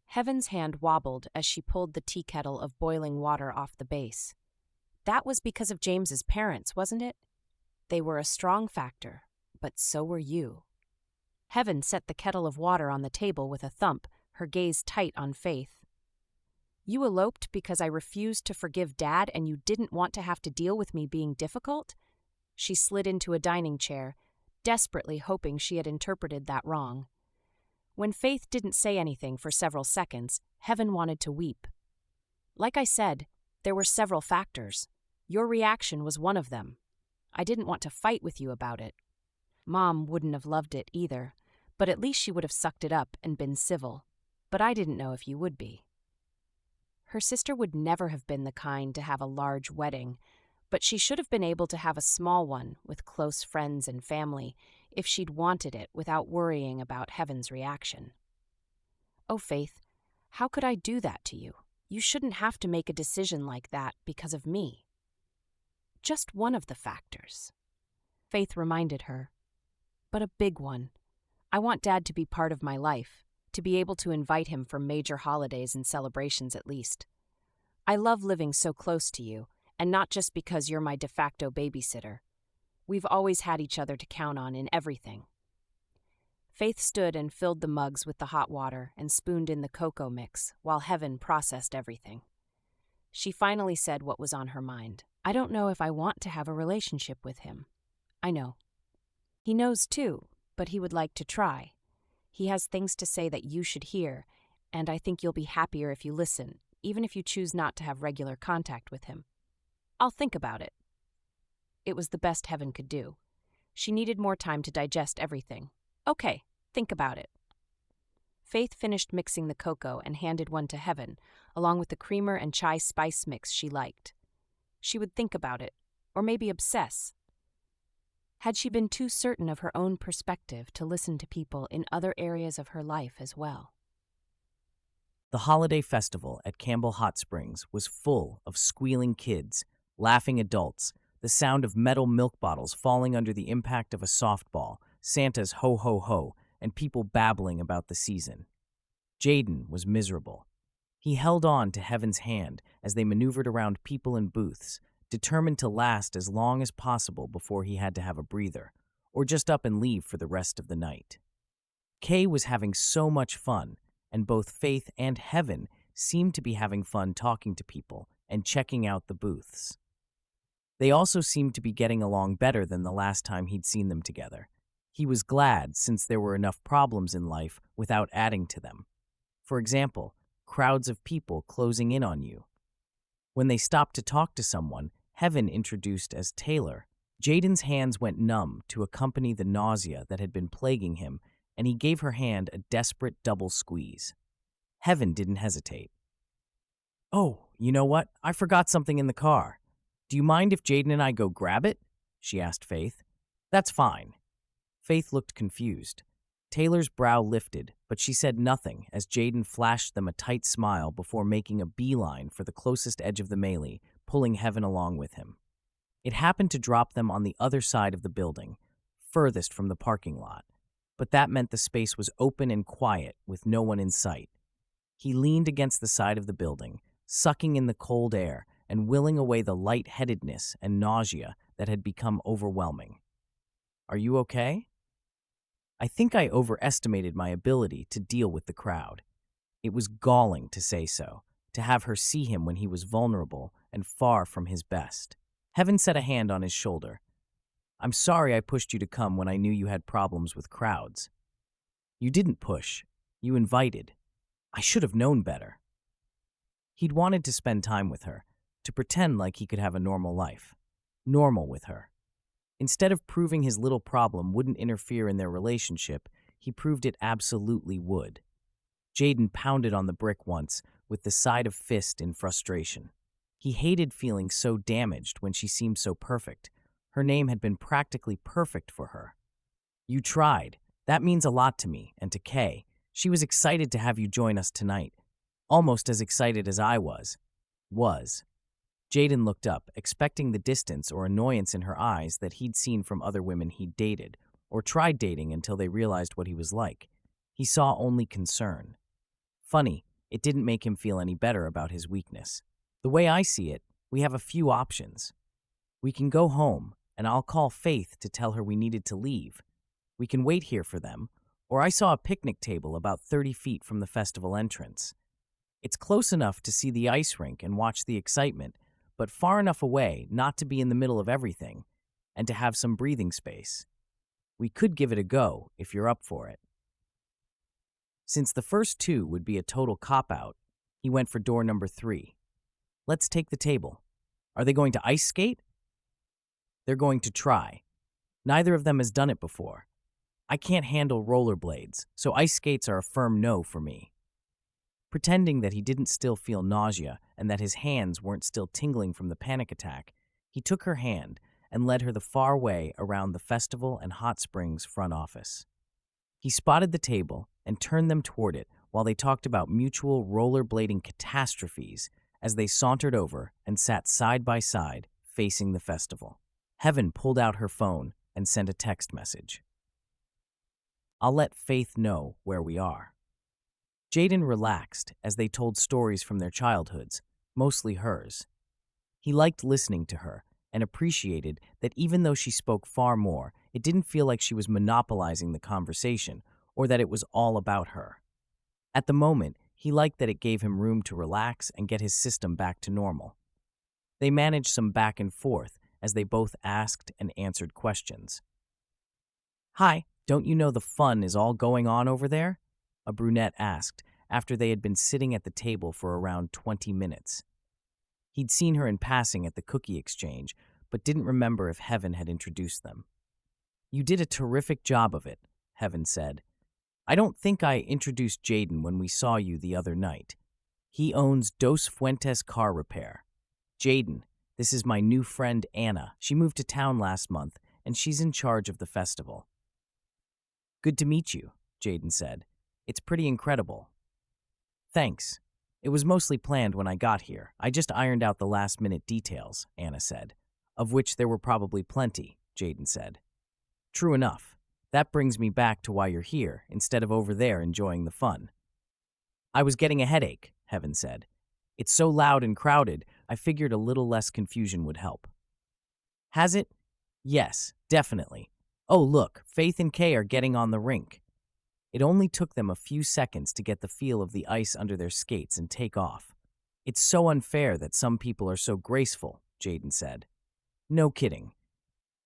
Heaven's hand wobbled as she pulled the tea kettle of boiling water off the base. That was because of James's parents, wasn't it? They were a strong factor, but so were you. Heaven set the kettle of water on the table with a thump, her gaze tight on Faith. You eloped because I refused to forgive Dad and you didn't want to have to deal with me being difficult? She slid into a dining chair, desperately hoping she had interpreted that wrong. When Faith didn't say anything for several seconds, Heaven wanted to weep. Like I said, there were several factors. Your reaction was one of them. I didn't want to fight with you about it. Mom wouldn't have loved it either, but at least she would have sucked it up and been civil. But I didn't know if you would be. Her sister would never have been the kind to have a large wedding, but she should have been able to have a small one with close friends and family if she'd wanted it without worrying about Heaven's reaction. Oh, Faith, how could I do that to you? You shouldn't have to make a decision like that because of me. Just one of the factors. Faith reminded her. But a big one. I want Dad to be part of my life, to be able to invite him for major holidays and celebrations at least. I love living so close to you, and not just because you're my de facto babysitter. We've always had each other to count on in everything. Faith stood and filled the mugs with the hot water and spooned in the cocoa mix while Heaven processed everything. She finally said what was on her mind. I don't know if I want to have a relationship with him. I know. He knows too, but he would like to try. He has things to say that you should hear, and I think you'll be happier if you listen, even if you choose not to have regular contact with him. I'll think about it. It was the best Heaven could do. She needed more time to digest everything. Okay, think about it. Faith finished mixing the cocoa and handed one to Heaven, along with the creamer and chai spice mix she liked. She would think about it, or maybe obsess. Had she been too certain of her own perspective to listen to people in other areas of her life as well? The holiday festival at Campbell Hot Springs was full of squealing kids, laughing adults, the sound of metal milk bottles falling under the impact of a softball, Santa's ho ho ho, and people babbling about the season. Jayden was miserable. He held on to Heaven's hand as they maneuvered around people in booths, determined to last as long as possible before he had to have a breather, or just up and leave for the rest of the night. Kay was having so much fun, and both Faith and Heaven seemed to be having fun talking to people and checking out the booths. They also seemed to be getting along better than the last time he'd seen them together. He was glad since there were enough problems in life without adding to them. For example, crowds of people closing in on you. When they stopped to talk to someone, Heaven introduced as Taylor, Jayden's hands went numb to accompany the nausea that had been plaguing him, and he gave her hand a desperate double squeeze. Heaven didn't hesitate. "Oh, you know what? I forgot something in the car. Do you mind if Jayden and I go grab it?" she asked Faith. "That's fine." Faith looked confused. Taylor's brow lifted, but she said nothing as Jayden flashed them a tight smile before making a beeline for the closest edge of the melee, pulling Heaven along with him. It happened to drop them on the other side of the building, furthest from the parking lot, but that meant the space was open and quiet with no one in sight. He leaned against the side of the building, sucking in the cold air and willing away the lightheadedness and nausea that had become overwhelming. "Are you okay?" I think I overestimated my ability to deal with the crowd. It was galling to say so, to have her see him when he was vulnerable and far from his best. Heaven set a hand on his shoulder. "I'm sorry I pushed you to come when I knew you had problems with crowds." "You didn't push. You invited. I should have known better." He'd wanted to spend time with her, to pretend like he could have a normal life. Normal with her. Instead of proving his little problem wouldn't interfere in their relationship, he proved it absolutely would. Jayden pounded on the brick once, with the side of fist in frustration. He hated feeling so damaged when she seemed so perfect. Her name had been practically perfect for her. You tried. That means a lot to me and to Kay. She was excited to have you join us tonight. Almost as excited as I was. Jayden looked up, expecting the distance or annoyance in her eyes that he'd seen from other women he'd dated, or tried dating until they realized what he was like. He saw only concern. Funny, it didn't make him feel any better about his weakness. The way I see it, we have a few options. We can go home, and I'll call Faith to tell her we needed to leave. We can wait here for them, or I saw a picnic table about 30 feet from the festival entrance. It's close enough to see the ice rink and watch the excitement, but far enough away not to be in the middle of everything, and to have some breathing space. We could give it a go if you're up for it. Since the first two would be a total cop-out, he went for door number 3. Let's take the table. Are they going to ice skate? They're going to try. Neither of them has done it before. I can't handle rollerblades, so ice skates are a firm no for me. Pretending that he didn't still feel nausea and that his hands weren't still tingling from the panic attack, he took her hand and led her the far way around the festival and hot springs front office. He spotted the table and turned them toward it while they talked about mutual rollerblading catastrophes as they sauntered over and sat side by side facing the festival. Heaven pulled out her phone and sent a text message. I'll let Faith know where we are. Jayden relaxed as they told stories from their childhoods, mostly hers. He liked listening to her and appreciated that even though she spoke far more, it didn't feel like she was monopolizing the conversation or that it was all about her. At the moment, he liked that it gave him room to relax and get his system back to normal. They managed some back and forth as they both asked and answered questions. Hi, don't you know the fun is all going on over there? A brunette asked after they had been sitting at the table for around 20 minutes. He'd seen her in passing at the cookie exchange, but didn't remember if Heaven had introduced them. You did a terrific job of it, Heaven said. I don't think I introduced Jayden when we saw you the other night. He owns Dos Fuentes Car Repair. Jayden, this is my new friend Anna. She moved to town last month, and she's in charge of the festival. Good to meet you, Jayden said. It's pretty incredible. Thanks. It was mostly planned when I got here. I just ironed out the last-minute details, Anna said. Of which there were probably plenty, Jayden said. True enough. That brings me back to why you're here, instead of over there enjoying the fun. I was getting a headache, Heaven said. It's so loud and crowded, I figured a little less confusion would help. Has it? Yes, definitely. Oh, look, Faith and Kay are getting on the rink. It only took them a few seconds to get the feel of the ice under their skates and take off. It's so unfair that some people are so graceful, Jayden said. No kidding.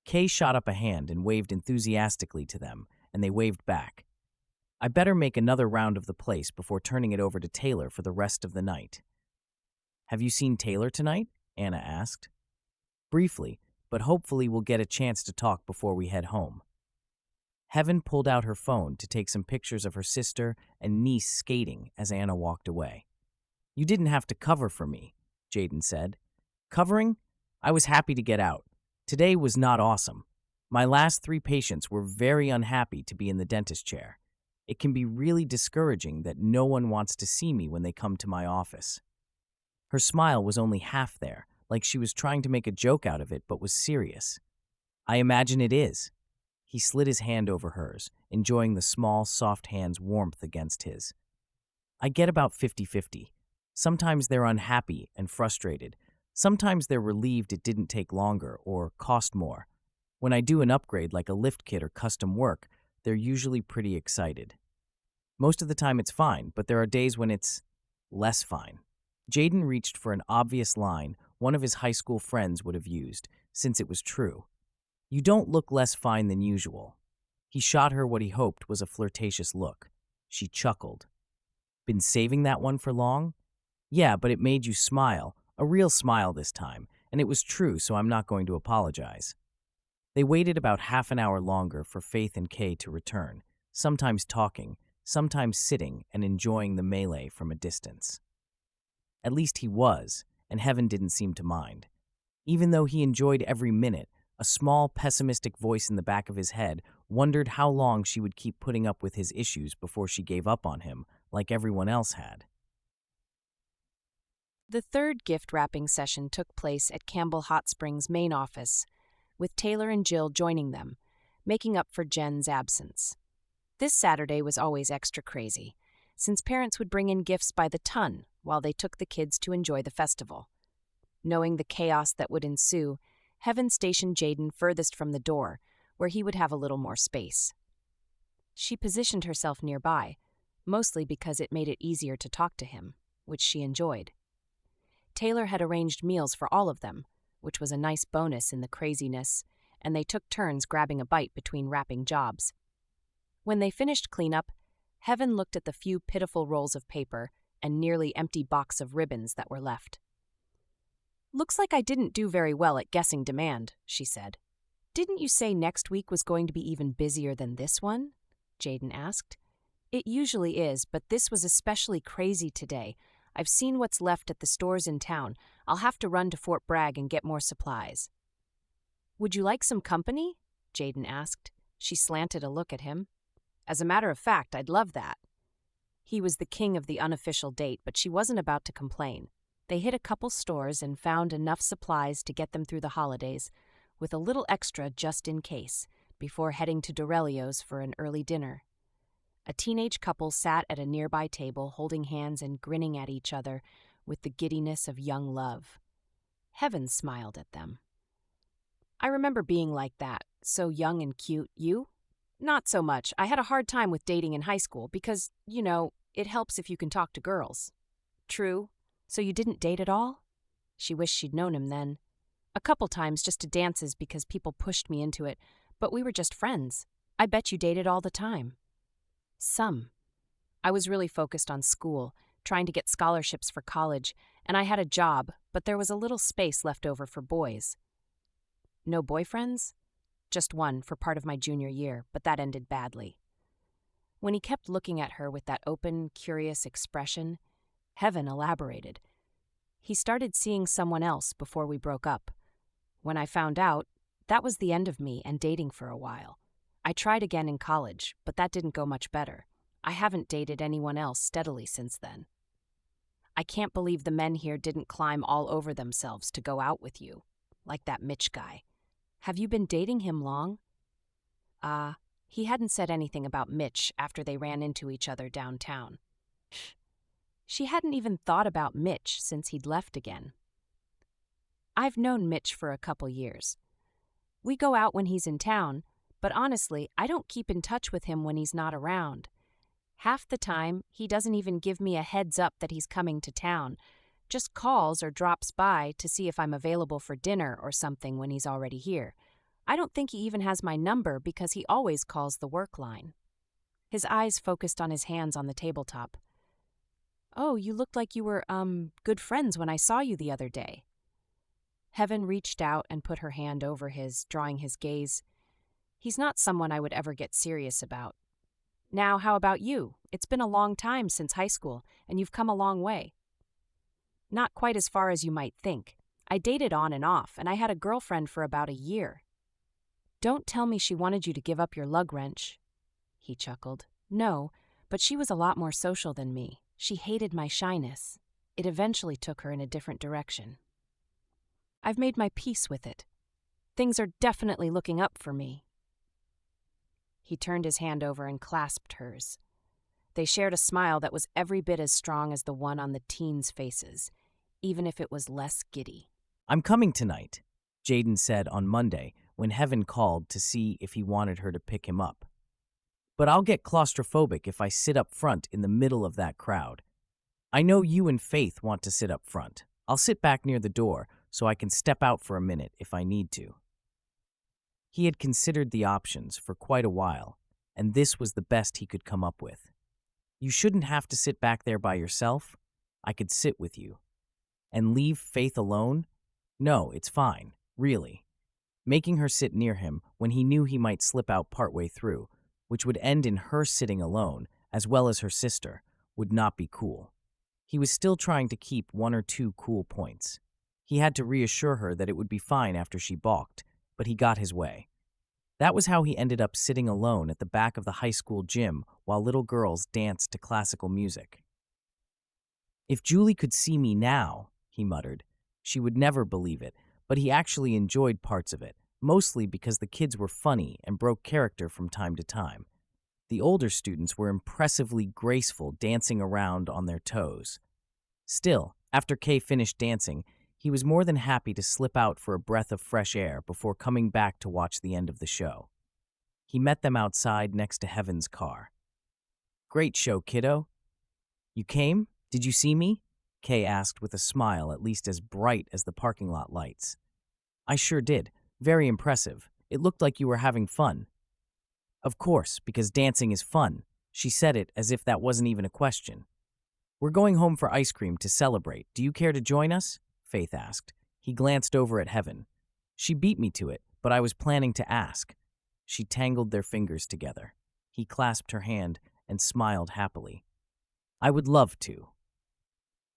Kay shot up a hand and waved enthusiastically to them, and they waved back. I better make another round of the place before turning it over to Taylor for the rest of the night. Have you seen Taylor tonight? Anna asked. Briefly, but hopefully we'll get a chance to talk before we head home. Heaven pulled out her phone to take some pictures of her sister and niece skating as Anna walked away. You didn't have to cover for me, Jayden said. Covering? I was happy to get out. Today was not awesome. My last 3 patients were very unhappy to be in the dentist chair. It can be really discouraging that no one wants to see me when they come to my office. Her smile was only half there, like she was trying to make a joke out of it but was serious. I imagine it is. He slid his hand over hers, enjoying the small, soft hand's warmth against his. I get about 50-50. Sometimes they're unhappy and frustrated. Sometimes they're relieved it didn't take longer or cost more. When I do an upgrade like a lift kit or custom work, they're usually pretty excited. Most of the time it's fine, but there are days when it's less fine. Jayden reached for an obvious line one of his high school friends would have used, since it was true. You don't look less fine than usual. He shot her what he hoped was a flirtatious look. She chuckled. Been saving that one for long? Yeah, but it made you smile. A real smile this time, and it was true, so I'm not going to apologize. They waited about half an hour longer for Faith and Kay to return, sometimes talking, sometimes sitting and enjoying the melee from a distance. At least he was, and Heaven didn't seem to mind. Even though he enjoyed every minute, a small, pessimistic voice in the back of his head wondered how long she would keep putting up with his issues before she gave up on him, like everyone else had. The third gift wrapping session took place at Campbell Hot Springs' main office, with Taylor and Jill joining them, making up for Jen's absence. This Saturday was always extra crazy, since parents would bring in gifts by the ton while they took the kids to enjoy the festival. Knowing the chaos that would ensue, Heaven stationed Jayden furthest from the door, where he would have a little more space. She positioned herself nearby, mostly because it made it easier to talk to him, which she enjoyed. Taylor had arranged meals for all of them, which was a nice bonus in the craziness, and they took turns grabbing a bite between wrapping jobs. When they finished cleanup, Heaven looked at the few pitiful rolls of paper and nearly empty box of ribbons that were left. "Looks like I didn't do very well at guessing demand," she said. "Didn't you say next week was going to be even busier than this one?" Jayden asked. "It usually is, but this was especially crazy today. I've seen what's left at the stores in town. I'll have to run to Fort Bragg and get more supplies." "Would you like some company?" Jayden asked. She slanted a look at him. "As a matter of fact, I'd love that." He was the king of the unofficial date, but she wasn't about to complain. They hit a couple stores and found enough supplies to get them through the holidays, with a little extra just in case, before heading to Dorelio's for an early dinner. A teenage couple sat at a nearby table holding hands and grinning at each other with the giddiness of young love. Heaven smiled at them. "I remember being like that, so young and cute. You?" "Not so much. I had a hard time with dating in high school because, it helps if you can talk to girls." "True. So you didn't date at all?" She wished she'd known him then. "A couple times just to dances because people pushed me into it, but we were just friends. I bet you dated all the time." "Some. I was really focused on school, trying to get scholarships for college, and I had a job, but there was a little space left over for boys." "No boyfriends?" "Just one for part of my junior year, but that ended badly." When he kept looking at her with that open, curious expression, Heaven elaborated. "He started seeing someone else before we broke up. When I found out, that was the end of me and dating for a while. I tried again in college, but that didn't go much better. I haven't dated anyone else steadily since then." "I can't believe the men here didn't climb all over themselves to go out with you, like that Mitch guy. Have you been dating him long?" He hadn't said anything about Mitch after they ran into each other downtown. She hadn't even thought about Mitch since he'd left again. "I've known Mitch for a couple years. We go out when he's in town, but honestly, I don't keep in touch with him when he's not around. Half the time, he doesn't even give me a heads up that he's coming to town, just calls or drops by to see if I'm available for dinner or something when he's already here. I don't think he even has my number because he always calls the work line." His eyes focused on his hands on the tabletop. "Oh, you looked like you were, good friends when I saw you the other day." Heaven reached out and put her hand over his, drawing his gaze. "He's not someone I would ever get serious about. Now, how about you? It's been a long time since high school, and you've come a long way." "Not quite as far as you might think. I dated on and off, and I had a girlfriend for about a year." "Don't tell me she wanted you to give up your lug wrench." He chuckled. "No, but she was a lot more social than me. She hated my shyness. It eventually took her in a different direction. I've made my peace with it. Things are definitely looking up for me." He turned his hand over and clasped hers. They shared a smile that was every bit as strong as the one on the teens' faces, even if it was less giddy. "I'm coming tonight," Jayden said on Monday when Heaven called to see if he wanted her to pick him up. "But I'll get claustrophobic if I sit up front in the middle of that crowd. I know you and Faith want to sit up front. I'll sit back near the door so I can step out for a minute if I need to." He had considered the options for quite a while, and this was the best he could come up with. "You shouldn't have to sit back there by yourself. I could sit with you. And leave Faith alone? No, it's fine, really." Making her sit near him when he knew he might slip out partway through, which would end in her sitting alone, as well as her sister, would not be cool. He was still trying to keep one or two cool points. He had to reassure her that it would be fine after she balked, but he got his way. That was how he ended up sitting alone at the back of the high school gym while little girls danced to classical music. If Julie could see me now, he muttered, she would never believe it, but he actually enjoyed parts of it, mostly because the kids were funny and broke character from time to time. The older students were impressively graceful, dancing around on their toes. Still, after Kay finished dancing, he was more than happy to slip out for a breath of fresh air before coming back to watch the end of the show. He met them outside next to Heaven's car. "Great show, kiddo. You came? Did you see me?" Kay asked with a smile at least as bright as the parking lot lights. "I sure did. Very impressive. It looked like you were having fun." "Of course, because dancing is fun." She said it as if that wasn't even a question. "We're going home for ice cream to celebrate. Do you care to join us?" Faith asked. He glanced over at Heaven. "She beat me to it, but I was planning to ask." She tangled their fingers together. He clasped her hand and smiled happily. "I would love to."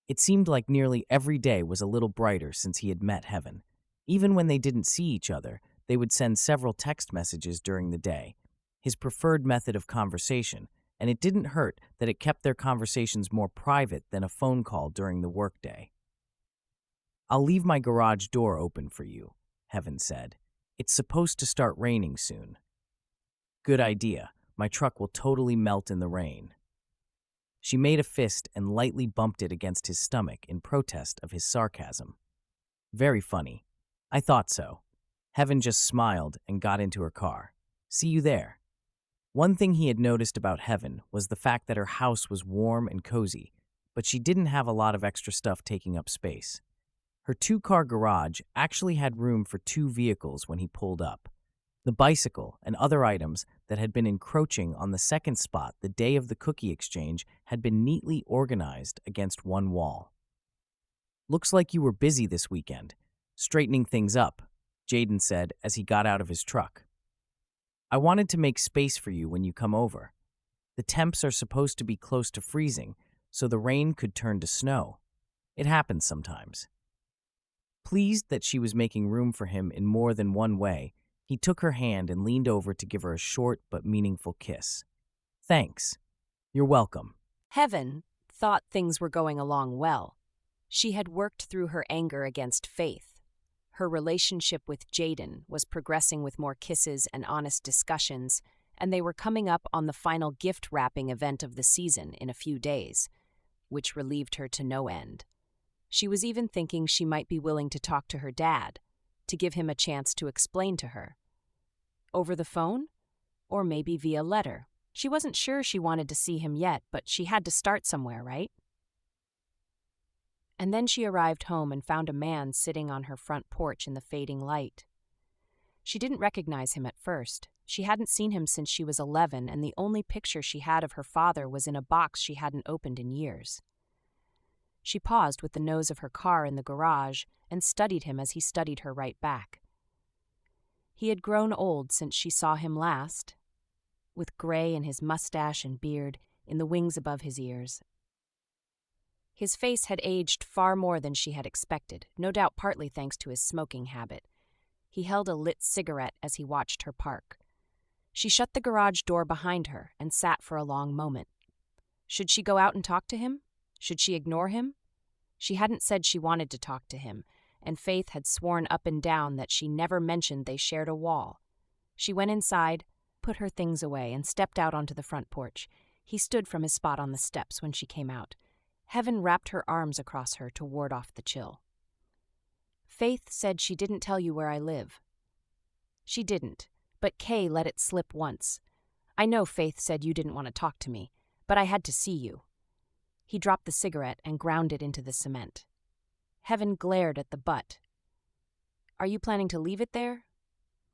It seemed like nearly every day was a little brighter since he had met Heaven. Even when they didn't see each other, they would send several text messages during the day, his preferred method of conversation, and it didn't hurt that it kept their conversations more private than a phone call during the workday. "I'll leave my garage door open for you," Heaven said. "It's supposed to start raining soon." "Good idea. My truck will totally melt in the rain." She made a fist and lightly bumped it against his stomach in protest of his sarcasm. "Very funny. I thought so." Heaven just smiled and got into her car. "See you there." One thing he had noticed about Heaven was the fact that her house was warm and cozy, but she didn't have a lot of extra stuff taking up space. Her two-car garage actually had room for two vehicles when he pulled up. The bicycle and other items that had been encroaching on the second spot the day of the cookie exchange had been neatly organized against one wall. "Looks like you were busy this weekend, straightening things up," Jayden said as he got out of his truck. "I wanted to make space for you when you come over. The temps are supposed to be close to freezing, so the rain could turn to snow. It happens sometimes." Pleased that she was making room for him in more than one way, he took her hand and leaned over to give her a short but meaningful kiss. "Thanks. You're welcome." Heaven thought things were going along well. She had worked through her anger against Faith. Her relationship with Jayden was progressing with more kisses and honest discussions, and they were coming up on the final gift-wrapping event of the season in a few days, which relieved her to no end. She was even thinking she might be willing to talk to her dad, to give him a chance to explain to her. Over the phone? Or maybe via letter. She wasn't sure she wanted to see him yet, but she had to start somewhere, right? And then she arrived home and found a man sitting on her front porch in the fading light. She didn't recognize him at first. She hadn't seen him since she was 11, and the only picture she had of her father was in a box she hadn't opened in years. She paused with the nose of her car in the garage and studied him as he studied her right back. He had grown old since she saw him last, with gray in his mustache and beard, in the wings above his ears. His face had aged far more than she had expected, no doubt partly thanks to his smoking habit. He held a lit cigarette as he watched her park. She shut the garage door behind her and sat for a long moment. Should she go out and talk to him? Should she ignore him? She hadn't said she wanted to talk to him, and Faith had sworn up and down that she never mentioned they shared a wall. She went inside, put her things away, and stepped out onto the front porch. He stood from his spot on the steps when she came out. Heaven wrapped her arms across her to ward off the chill. "Faith said she didn't tell you where I live." "She didn't, but Kay let it slip once. I know Faith said you didn't want to talk to me, but I had to see you." He dropped the cigarette and ground it into the cement. Heaven glared at the butt. "Are you planning to leave it there?"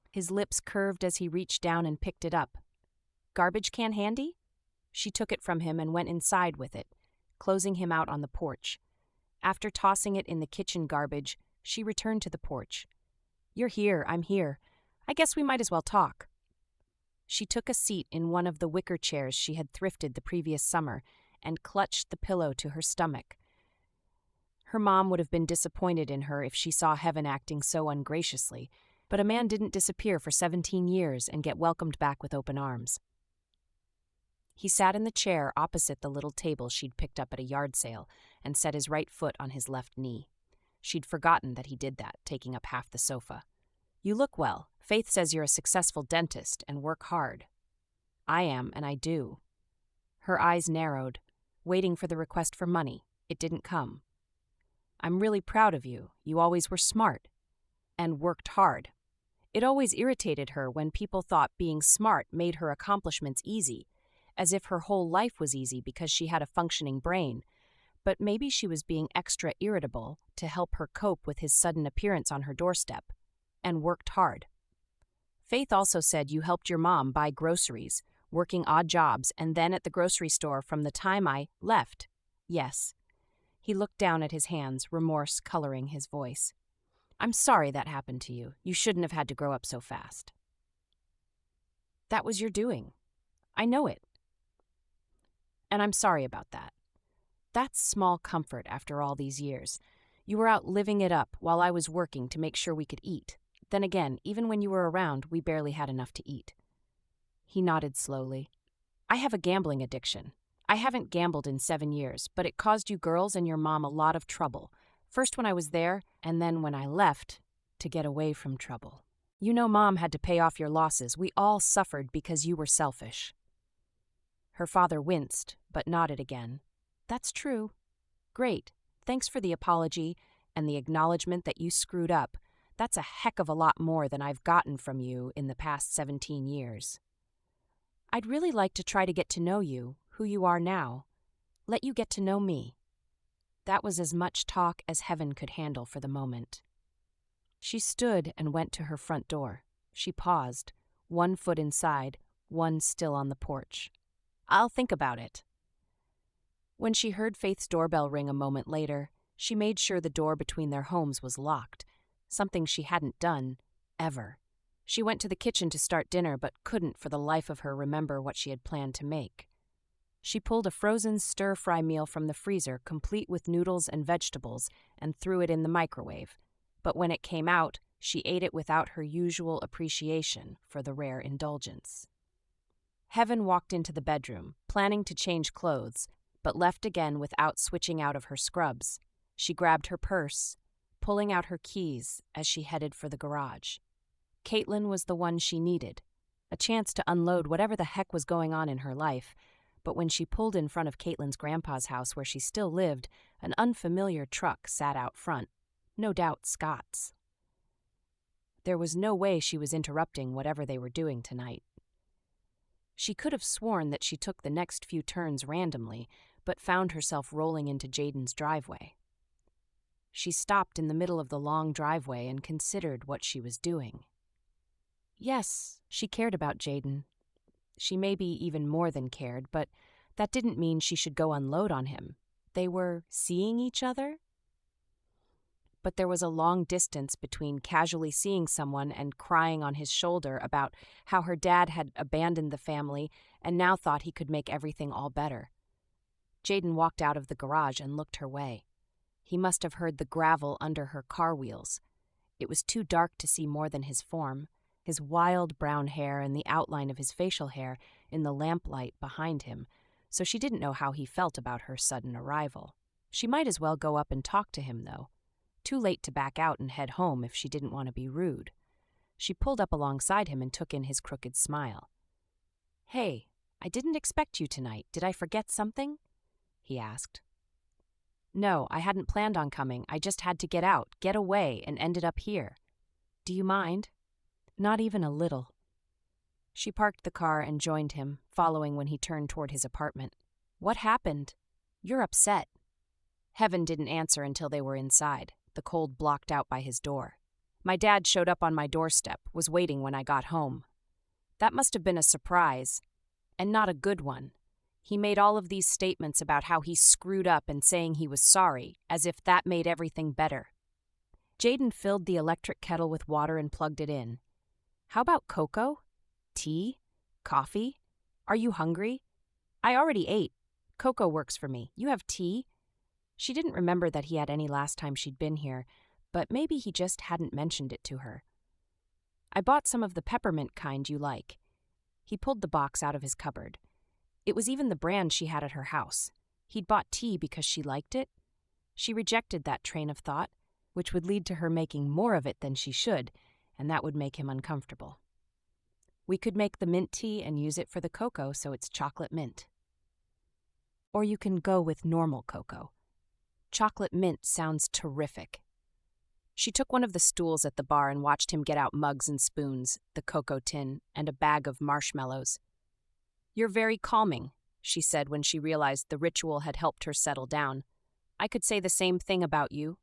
His lips curved as he reached down and picked it up. "Garbage can handy?" She took it from him and went inside with it, closing him out on the porch. After tossing it in the kitchen garbage, she returned to the porch. "You're here, I'm here. I guess we might as well talk." She took a seat in one of the wicker chairs she had thrifted the previous summer and clutched the pillow to her stomach. Her mom would have been disappointed in her if she saw Heaven acting so ungraciously. But a man didn't disappear for 17 years and get welcomed back with open arms. He sat in the chair opposite the little table she'd picked up at a yard sale and set his right foot on his left knee. She'd forgotten that he did that, taking up half the sofa. "You look well. Faith says you're a successful dentist and work hard." "I am, and I do." Her eyes narrowed, waiting for the request for money. It didn't come. "I'm really proud of you. You always were smart and worked hard." It always irritated her when people thought being smart made her accomplishments easy, as if her whole life was easy because she had a functioning brain. But maybe she was being extra irritable to help her cope with his sudden appearance on her doorstep, and worked hard. "Faith also said you helped your mom buy groceries, working odd jobs, and then at the grocery store from the time I left." "Yes." He looked down at his hands, remorse coloring his voice. "I'm sorry that happened to you. You shouldn't have had to grow up so fast." "That was your doing. I know it. And I'm sorry about that. That's small comfort after all these years. You were out living it up while I was working to make sure we could eat. Then again, even when you were around, we barely had enough to eat." He nodded slowly. "I have a gambling addiction. I haven't gambled in 7 years, but it caused you girls and your mom a lot of trouble. First when I was there, and then when I left to get away from trouble. You know Mom had to pay off your losses. We all suffered because you were selfish." Her father winced, but nodded again. "That's true. Great. Thanks for the apology and the acknowledgement that you screwed up. That's a heck of a lot more than I've gotten from you in the past 17 years. I'd really like to try to get to know you, who you are now. Let you get to know me." That was as much talk as heaven could handle for the moment. She stood and went to her front door. She paused, one foot inside, one still on the porch. "I'll think about it." When she heard Faith's doorbell ring a moment later, she made sure the door between their homes was locked, something she hadn't done, ever. She went to the kitchen to start dinner but couldn't for the life of her remember what she had planned to make. She pulled a frozen stir-fry meal from the freezer, complete with noodles and vegetables, and threw it in the microwave. But when it came out, she ate it without her usual appreciation for the rare indulgence. Heaven walked into the bedroom, planning to change clothes, but left again without switching out of her scrubs. She grabbed her purse, pulling out her keys as she headed for the garage. Caitlin was the one she needed, a chance to unload whatever the heck was going on in her life. But when she pulled in front of Caitlin's grandpa's house where she still lived, an unfamiliar truck sat out front, no doubt Scott's. There was no way she was interrupting whatever they were doing tonight. She could have sworn that she took the next few turns randomly, but found herself rolling into Jayden's driveway. She stopped in the middle of the long driveway and considered what she was doing. Yes, she cared about Jayden. She maybe even more than cared, but that didn't mean she should go unload on him. They were seeing each other? But there was a long distance between casually seeing someone and crying on his shoulder about how her dad had abandoned the family and now thought he could make everything all better. Jayden walked out of the garage and looked her way. He must have heard the gravel under her car wheels. It was too dark to see more than his form, his wild brown hair and the outline of his facial hair in the lamplight behind him, so she didn't know how he felt about her sudden arrival. She might as well go up and talk to him, though. Too late to back out and head home if she didn't want to be rude. She pulled up alongside him and took in his crooked smile. "Hey, I didn't expect you tonight. Did I forget something?" he asked. "No, I hadn't planned on coming. I just had to get out, get away, and ended up here. Do you mind?" "Not even a little." She parked the car and joined him, following when he turned toward his apartment. "What happened? You're upset." Heaven didn't answer until they were inside, the cold blocked out by his door. "My dad showed up on my doorstep, was waiting when I got home. That must have been a surprise, and not a good one. He made all of these statements about how he screwed up and saying he was sorry, as if that made everything better." Jayden filled the electric kettle with water and plugged it in. "How about cocoa? Tea? Coffee? Are you hungry?" "I already ate. Cocoa works for me. You have tea?" She didn't remember that he had any last time she'd been here, but maybe he just hadn't mentioned it to her. I bought some of the peppermint kind you like. He pulled the box out of his cupboard. It was even the brand she had at her house. He'd bought tea because she liked it. She rejected that train of thought, which would lead to her making more of it than she should, and that would make him uncomfortable. We could make the mint tea and use it for the cocoa so it's chocolate mint. Or you can go with normal cocoa. Chocolate mint sounds terrific. She took one of the stools at the bar and watched him get out mugs and spoons, the cocoa tin, and a bag of marshmallows. "You're very calming," she said when she realized the ritual had helped her settle down. "I could say the same thing about you.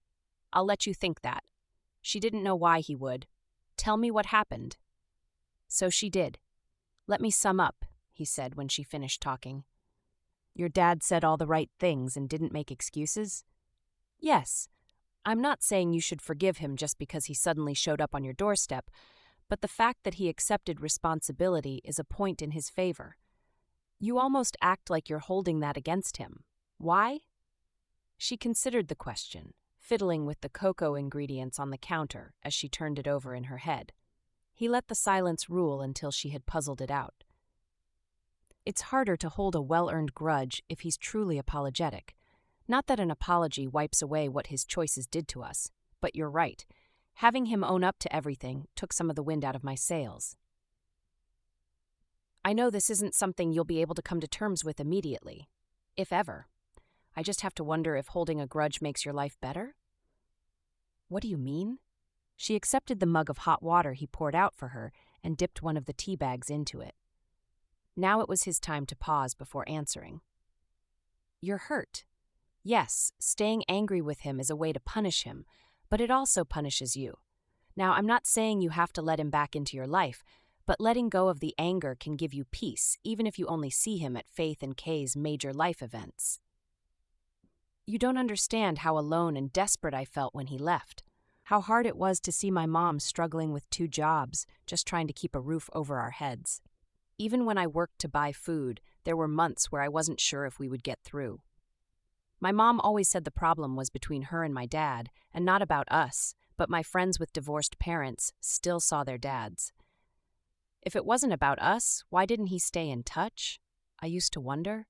I'll let you think that." She didn't know why he would. "Tell me what happened." So she did. "Let me sum up," he said when she finished talking. "Your dad said all the right things and didn't make excuses?" "Yes. I'm not saying you should forgive him just because he suddenly showed up on your doorstep, but the fact that he accepted responsibility is a point in his favor. You almost act like you're holding that against him. Why?" She considered the question, fiddling with the cocoa ingredients on the counter as she turned it over in her head. He let the silence rule until she had puzzled it out. It's harder to hold a well-earned grudge if he's truly apologetic. Not that an apology wipes away what his choices did to us, but you're right. Having him own up to everything took some of the wind out of my sails. "I know this isn't something you'll be able to come to terms with immediately, if ever. I just have to wonder if holding a grudge makes your life better?" "What do you mean?" She accepted the mug of hot water he poured out for her and dipped one of the tea bags into it. Now it was his time to pause before answering. "You're hurt. Yes, staying angry with him is a way to punish him, but it also punishes you. Now, I'm not saying you have to let him back into your life, but letting go of the anger can give you peace, even if you only see him at Faith and Kay's major life events. You don't understand how alone and desperate I felt when he left. How hard it was to see my mom struggling with 2 jobs, just trying to keep a roof over our heads. Even when I worked to buy food, there were months where I wasn't sure if we would get through. My mom always said the problem was between her and my dad, and not about us, but my friends with divorced parents still saw their dads. If it wasn't about us, why didn't he stay in touch? I used to wonder.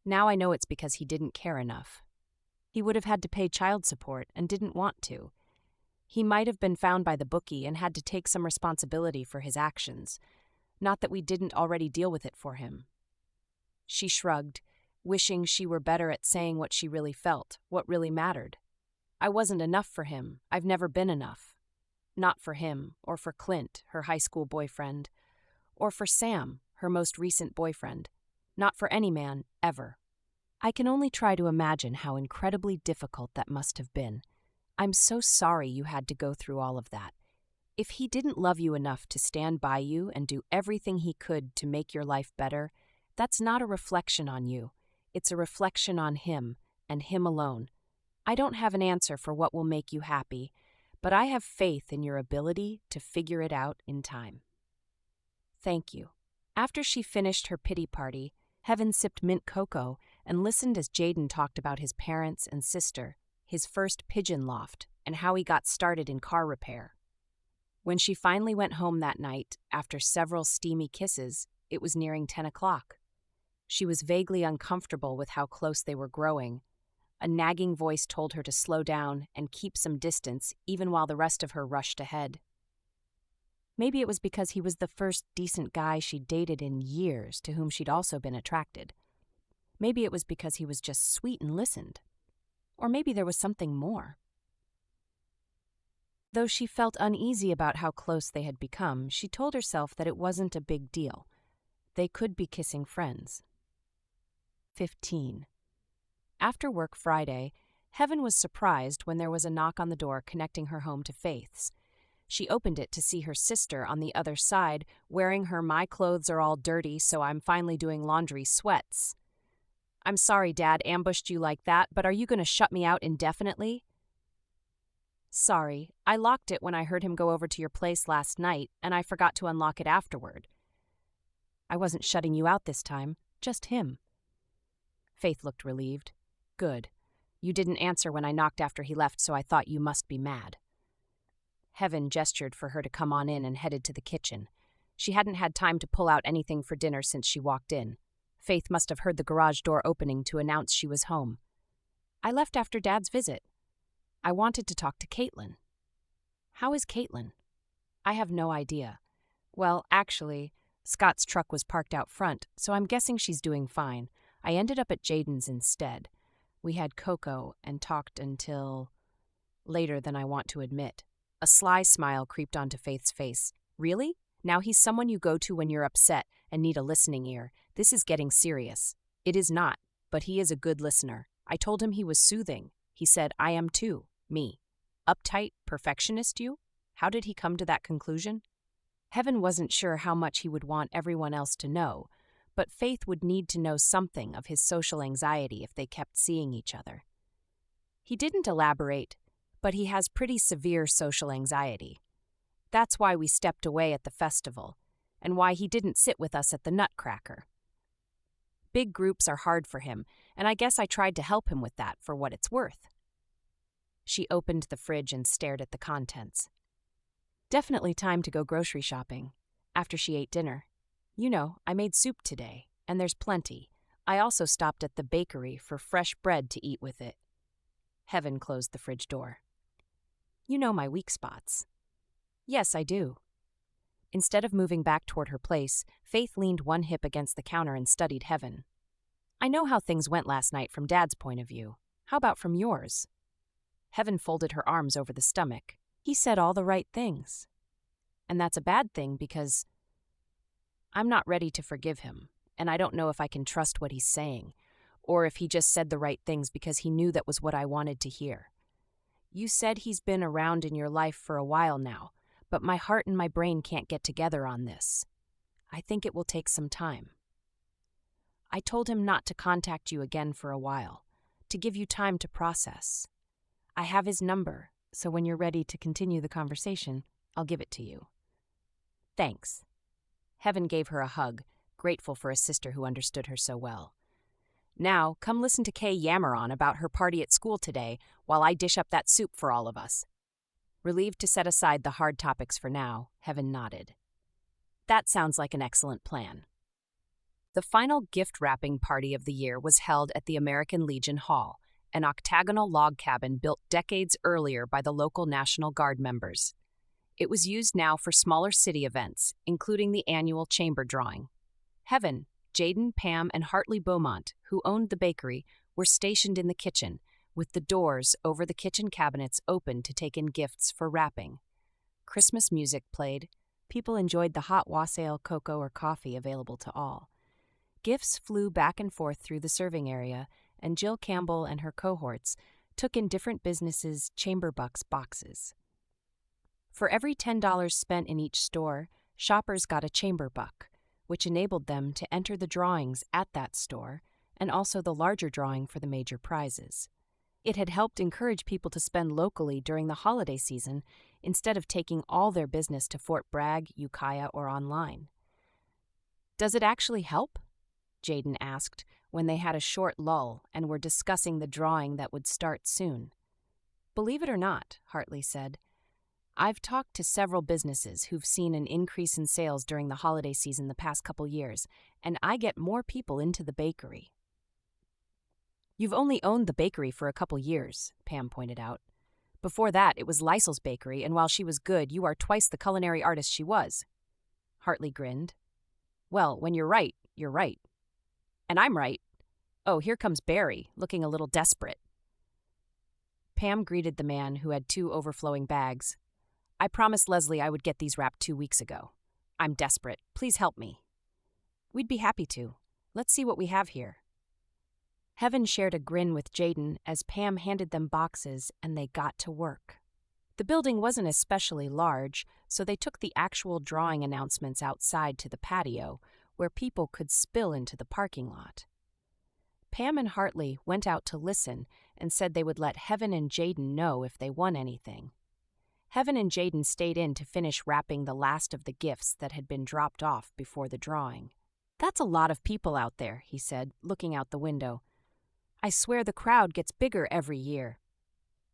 Now I know it's because he didn't care enough. He would have had to pay child support and didn't want to. He might have been found by the bookie and had to take some responsibility for his actions. Not that we didn't already deal with it for him. She shrugged, wishing she were better at saying what she really felt, what really mattered. I wasn't enough for him. I've never been enough. Not for him, or for Clint, her high school boyfriend, or for Sam, her most recent boyfriend. Not for any man, ever. I can only try to imagine how incredibly difficult that must have been. I'm so sorry you had to go through all of that. If he didn't love you enough to stand by you and do everything he could to make your life better, that's not a reflection on you. It's a reflection on him, and him alone. I don't have an answer for what will make you happy, but I have faith in your ability to figure it out in time. Thank you." After she finished her pity party, Heaven sipped mint cocoa and listened as Jayden talked about his parents and sister, his first pigeon loft, and how he got started in car repair. When she finally went home that night, after several steamy kisses, it was nearing 10 o'clock. She was vaguely uncomfortable with how close they were growing. A nagging voice told her to slow down and keep some distance even while the rest of her rushed ahead. Maybe it was because he was the first decent guy she'd dated in years to whom she'd also been attracted. Maybe it was because he was just sweet and listened. Or maybe there was something more. Though she felt uneasy about how close they had become, she told herself that it wasn't a big deal. They could be kissing friends. 15. After work Friday, Heaven was surprised when there was a knock on the door connecting her home to Faith's. She opened it to see her sister on the other side, wearing her "my clothes are all dirty, so I'm finally doing laundry" sweats. "I'm sorry Dad ambushed you like that, but are you going to shut me out indefinitely?" "Sorry, I locked it when I heard him go over to your place last night, and I forgot to unlock it afterward." "I wasn't shutting you out this time, just him." Faith looked relieved. "Good. You didn't answer when I knocked after he left, so I thought you must be mad." Heaven gestured for her to come on in and headed to the kitchen. She hadn't had time to pull out anything for dinner since she walked in. Faith must have heard the garage door opening to announce she was home. I left after Dad's visit. I wanted to talk to Caitlin. How is Caitlin? I have no idea. Well, actually, Scott's truck was parked out front, so I'm guessing she's doing fine. I ended up at Jayden's instead. We had cocoa and talked until later than I want to admit. A sly smile creeped onto Faith's face. Really? Now he's someone you go to when you're upset and need a listening ear. This is getting serious. It is not, but he is a good listener. I told him he was soothing. He said, I am too. Me. Uptight, perfectionist you? How did he come to that conclusion? Heaven wasn't sure how much he would want everyone else to know, but Faith would need to know something of his social anxiety if they kept seeing each other. He didn't elaborate, but he has pretty severe social anxiety. That's why we stepped away at the festival, and why he didn't sit with us at the Nutcracker. Big groups are hard for him, and I guess I tried to help him with that for what it's worth. She opened the fridge and stared at the contents. Definitely time to go grocery shopping. After she ate dinner. You know, I made soup today, and there's plenty. I also stopped at the bakery for fresh bread to eat with it. Heaven closed the fridge door. You know my weak spots. Yes, I do. Instead of moving back toward her place, Faith leaned one hip against the counter and studied Heaven. I know how things went last night from Dad's point of view. How about from yours? Heaven folded her arms over the stomach. He said all the right things. And that's a bad thing because I'm not ready to forgive him, and I don't know if I can trust what he's saying, or if he just said the right things because he knew that was what I wanted to hear. You said he's been around in your life for a while now, but my heart and my brain can't get together on this. I think it will take some time. I told him not to contact you again for a while, to give you time to process. I have his number, so when you're ready to continue the conversation, I'll give it to you. Thanks. Heaven gave her a hug, grateful for a sister who understood her so well. Now, come listen to Kay yammer on about her party at school today while I dish up that soup for all of us. Relieved to set aside the hard topics for now, Heaven nodded. That sounds like an excellent plan. The final gift wrapping party of the year was held at the American Legion Hall, an octagonal log cabin built decades earlier by the local National Guard members. It was used now for smaller city events, including the annual chamber drawing. Heaven, Jayden, Pam, and Hartley Beaumont, who owned the bakery, were stationed in the kitchen, with the doors over the kitchen cabinets open to take in gifts for wrapping. Christmas music played. People enjoyed the hot wassail, cocoa, or coffee available to all. Gifts flew back and forth through the serving area, and Jill Campbell and her cohorts took in different businesses' chamber bucks boxes. For every $10 spent in each store, shoppers got a chamber buck, which enabled them to enter the drawings at that store and also the larger drawing for the major prizes. It had helped encourage people to spend locally during the holiday season instead of taking all their business to Fort Bragg, Ukiah, or online. Does it actually help? Jayden asked when they had a short lull and were discussing the drawing that would start soon. Believe it or not, Hartley said, I've talked to several businesses who've seen an increase in sales during the holiday season the past couple years, and I get more people into the bakery. You've only owned the bakery for a couple years, Pam pointed out. Before that, it was Lysel's bakery, and while she was good, you are twice the culinary artist she was. Hartley grinned. Well, when you're right, you're right. And I'm right. Oh, here comes Barry, looking a little desperate. Pam greeted the man who had 2 overflowing bags. I promised Leslie I would get these wrapped 2 weeks ago. I'm desperate. Please help me. We'd be happy to. Let's see what we have here. Heaven shared a grin with Jayden as Pam handed them boxes and they got to work. The building wasn't especially large, so they took the actual drawing announcements outside to the patio, where people could spill into the parking lot. Pam and Hartley went out to listen and said they would let Heaven and Jayden know if they won anything. Heaven and Jayden stayed in to finish wrapping the last of the gifts that had been dropped off before the drawing. That's a lot of people out there, he said, looking out the window. I swear the crowd gets bigger every year.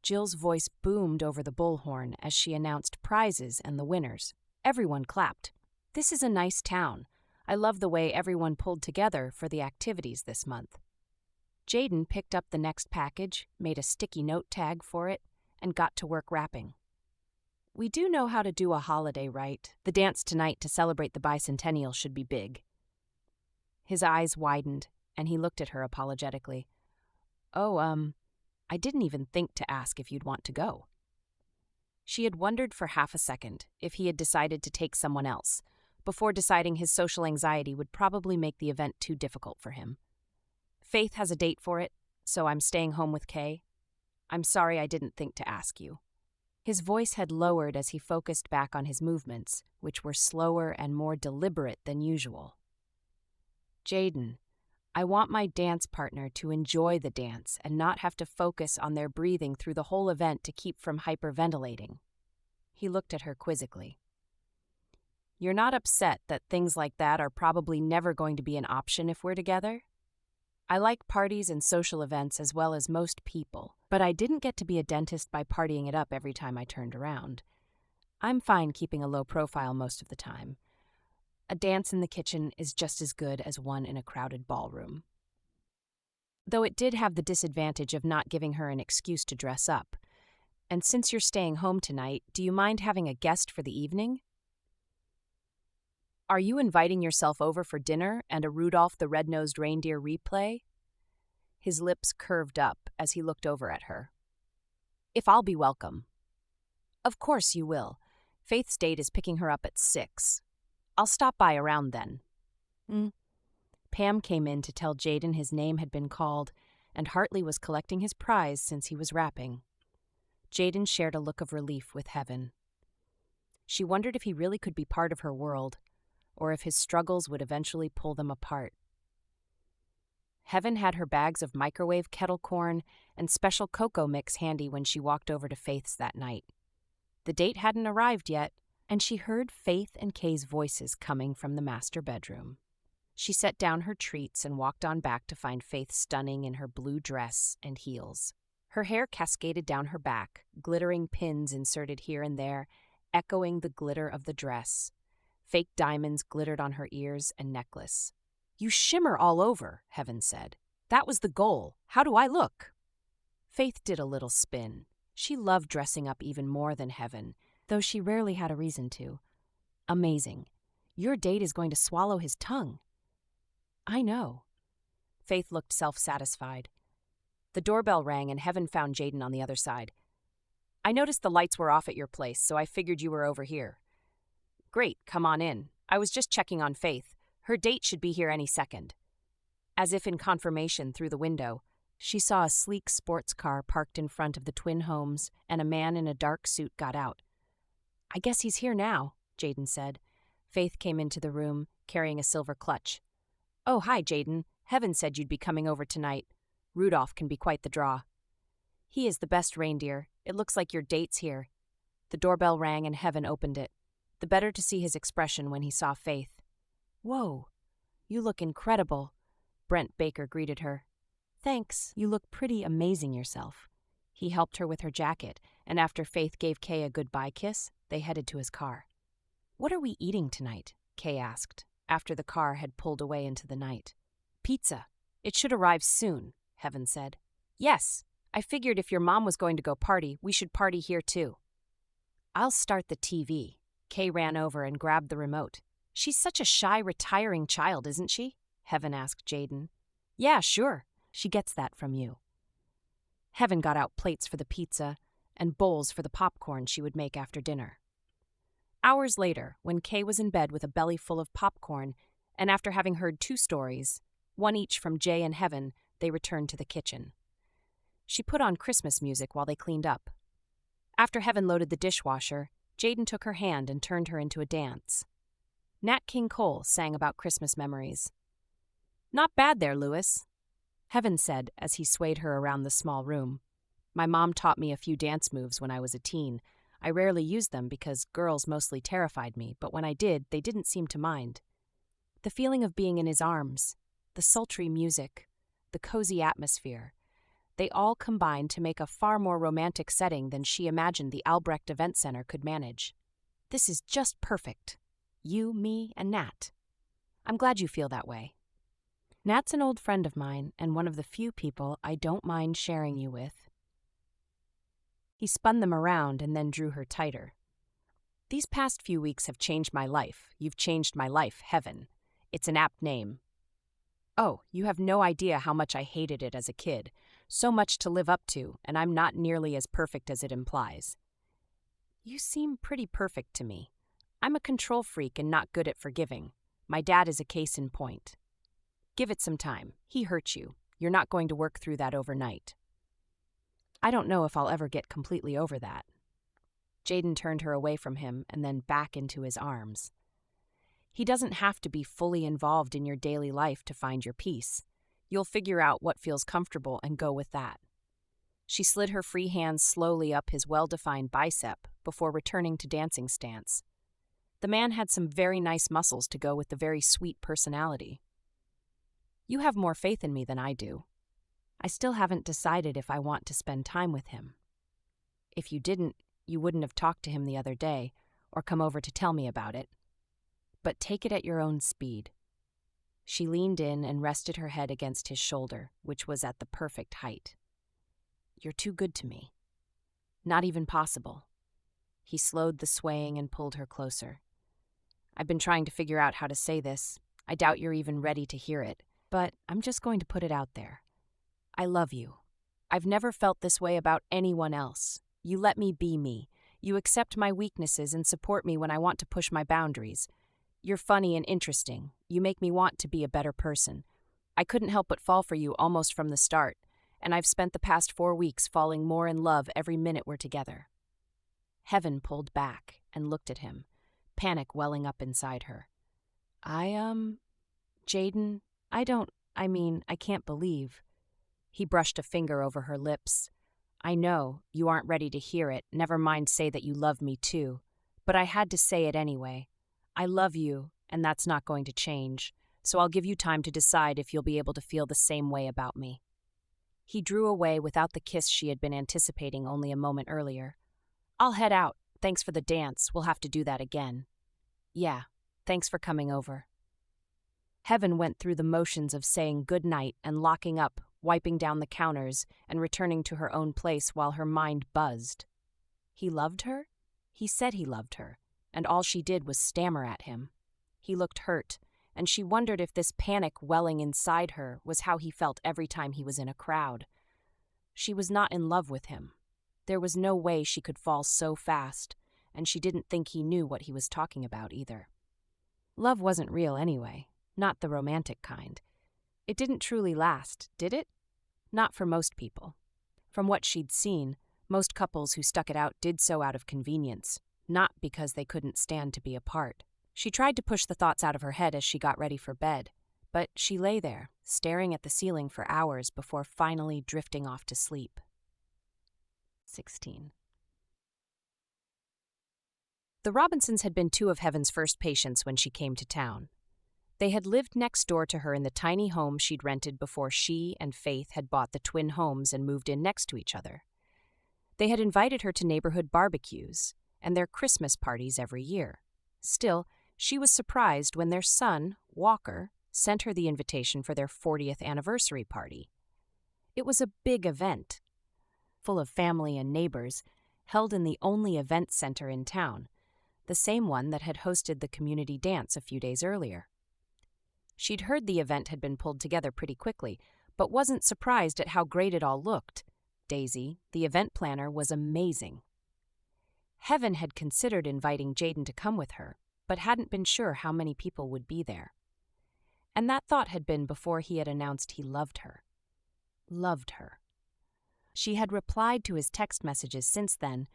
Jill's voice boomed over the bullhorn as she announced prizes and the winners. Everyone clapped. This is a nice town. I love the way everyone pulled together for the activities this month. Jayden picked up the next package, made a sticky note tag for it, and got to work wrapping. We do know how to do a holiday right. The dance tonight to celebrate the bicentennial should be big. His eyes widened, and he looked at her apologetically. Oh, I didn't even think to ask if you'd want to go. She had wondered for half a second if he had decided to take someone else, before deciding his social anxiety would probably make the event too difficult for him. Faith has a date for it, so I'm staying home with Kay. I'm sorry I didn't think to ask you. His voice had lowered as he focused back on his movements, which were slower and more deliberate than usual. Jayden, I want my dance partner to enjoy the dance and not have to focus on their breathing through the whole event to keep from hyperventilating. He looked at her quizzically. You're not upset that things like that are probably never going to be an option if we're together? I like parties and social events as well as most people, but I didn't get to be a dentist by partying it up every time I turned around. I'm fine keeping a low profile most of the time. A dance in the kitchen is just as good as one in a crowded ballroom. Though it did have the disadvantage of not giving her an excuse to dress up. And since you're staying home tonight, do you mind having a guest for the evening? Are you inviting yourself over for dinner and a Rudolph the Red-Nosed Reindeer replay? His lips curved up as he looked over at her. If I'll be welcome. Of course you will. Faith's date is picking her up at 6. I'll stop by around then. Pam came in to tell Jayden his name had been called, and Hartley was collecting his prize since he was wrapping. Jayden shared a look of relief with Heaven. She wondered if he really could be part of her world, or if his struggles would eventually pull them apart. Heaven had her bags of microwave kettle corn and special cocoa mix handy when she walked over to Faith's that night. The date hadn't arrived yet, and she heard Faith and Kay's voices coming from the master bedroom. She set down her treats and walked on back to find Faith stunning in her blue dress and heels. Her hair cascaded down her back, glittering pins inserted here and there, echoing the glitter of the dress. Fake diamonds glittered on her ears and necklace. You shimmer all over, Heaven said. That was the goal. How do I look? Faith did a little spin. She loved dressing up even more than Heaven, though she rarely had a reason to. Amazing. Your date is going to swallow his tongue. I know. Faith looked self-satisfied. The doorbell rang and Heaven found Jayden on the other side. I noticed the lights were off at your place, so I figured you were over here. Great, come on in. I was just checking on Faith. Her date should be here any second. As if in confirmation through the window, she saw a sleek sports car parked in front of the twin homes, and a man in a dark suit got out. I guess he's here now, Jayden said. Faith came into the room, carrying a silver clutch. Oh, hi, Jayden. Heaven said you'd be coming over tonight. Rudolph can be quite the draw. He is the best reindeer. It looks like your date's here. The doorbell rang and Heaven opened it, the better to see his expression when he saw Faith. Whoa, you look incredible, Brent Baker greeted her. Thanks, you look pretty amazing yourself. He helped her with her jacket, and after Faith gave Kay a goodbye kiss, they headed to his car. What are we eating tonight? Kay asked, after the car had pulled away into the night. Pizza. It should arrive soon, Heaven said. Yes, I figured if your mom was going to go party, we should party here too. I'll start the TV. Kay ran over and grabbed the remote. She's such a shy, retiring child, isn't she? Heaven asked Jayden. Yeah, sure. She gets that from you. Heaven got out plates for the pizza and bowls for the popcorn she would make after dinner. Hours later, when Kay was in bed with a belly full of popcorn, and after having heard 2 stories, one each from Jay and Heaven, they returned to the kitchen. She put on Christmas music while they cleaned up. After Heaven loaded the dishwasher, Jayden took her hand and turned her into a dance. Nat King Cole sang about Christmas memories. Not bad there, Lewis, Heaven said as he swayed her around the small room. My mom taught me a few dance moves when I was a teen. I rarely used them because girls mostly terrified me, but when I did, they didn't seem to mind. The feeling of being in his arms, the sultry music, the cozy atmosphere, They all combined to make a far more romantic setting than she imagined the Albrecht Event Center could manage. This is just perfect. You, me, and Nat. I'm glad you feel that way. Nat's an old friend of mine and one of the few people I don't mind sharing you with. He spun them around and then drew her tighter. These past few weeks have changed my life. You've changed my life, Heaven. It's an apt name. Oh, you have no idea how much I hated it as a kid. So much to live up to, and I'm not nearly as perfect as it implies. You seem pretty perfect to me. I'm a control freak and not good at forgiving. My dad is a case in point. Give it some time. He hurt you. You're not going to work through that overnight. I don't know if I'll ever get completely over that. Jayden turned her away from him and then back into his arms. He doesn't have to be fully involved in your daily life to find your peace. You'll figure out what feels comfortable and go with that. She slid her free hands slowly up his well-defined bicep before returning to dancing stance. The man had some very nice muscles to go with the very sweet personality. You have more faith in me than I do. I still haven't decided if I want to spend time with him. If you didn't, you wouldn't have talked to him the other day or come over to tell me about it. But take it at your own speed. She leaned in and rested her head against his shoulder, which was at the perfect height. You're too good to me. Not even possible. He slowed the swaying and pulled her closer. I've been trying to figure out how to say this. I doubt you're even ready to hear it, but I'm just going to put it out there. I love you. I've never felt this way about anyone else. You let me be me. You accept my weaknesses and support me when I want to push my boundaries. You're funny and interesting. You make me want to be a better person. I couldn't help but fall for you almost from the start, and I've spent the past 4 weeks falling more in love every minute we're together. Heaven pulled back and looked at him, panic welling up inside her. Jayden, I can't believe. He brushed a finger over her lips. I know, you aren't ready to hear it, never mind say that you love me too. But I had to say it anyway. I love you, and that's not going to change, so I'll give you time to decide if you'll be able to feel the same way about me. He drew away without the kiss she had been anticipating only a moment earlier. I'll head out. Thanks for the dance. We'll have to do that again. Yeah, thanks for coming over. Heaven went through the motions of saying good night and locking up, wiping down the counters, and returning to her own place while her mind buzzed. He loved her? He said he loved her, and all she did was stammer at him. He looked hurt, and she wondered if this panic welling inside her was how he felt every time he was in a crowd. She was not in love with him. There was no way she could fall so fast, and she didn't think he knew what he was talking about either. Love wasn't real anyway, not the romantic kind. It didn't truly last, did it? Not for most people. From what she'd seen, most couples who stuck it out did so out of convenience, not because they couldn't stand to be apart. She tried to push the thoughts out of her head as she got ready for bed, but she lay there, staring at the ceiling for hours before finally drifting off to sleep. 16. The Robinsons had been 2 of Heaven's first patients when she came to town. They had lived next door to her in the tiny home she'd rented before she and Faith had bought the twin homes and moved in next to each other. They had invited her to neighborhood barbecues and their Christmas parties every year. Still, she was surprised when their son, Walker, sent her the invitation for their 40th anniversary party. It was a big event, full of family and neighbors, held in the only event center in town, the same one that had hosted the community dance a few days earlier. She'd heard the event had been pulled together pretty quickly, but wasn't surprised at how great it all looked. Daisy, the event planner, was amazing. Heaven had considered inviting Jayden to come with her, but hadn't been sure how many people would be there. And that thought had been before he had announced he loved her. Loved her. She had replied to his text messages since then,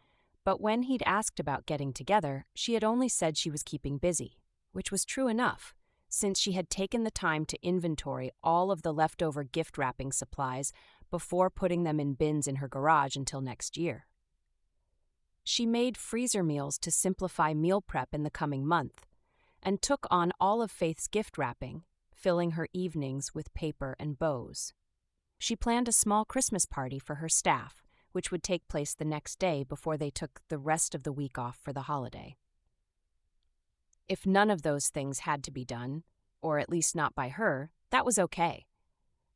but when he'd asked about getting together, she had only said she was keeping busy, which was true enough, since she had taken the time to inventory all of the leftover gift wrapping supplies before putting them in bins in her garage until next year. She made freezer meals to simplify meal prep in the coming month, and took on all of Faith's gift wrapping, filling her evenings with paper and bows. She planned a small Christmas party for her staff, which would take place the next day before they took the rest of the week off for the holiday. If none of those things had to be done, or at least not by her, that was okay.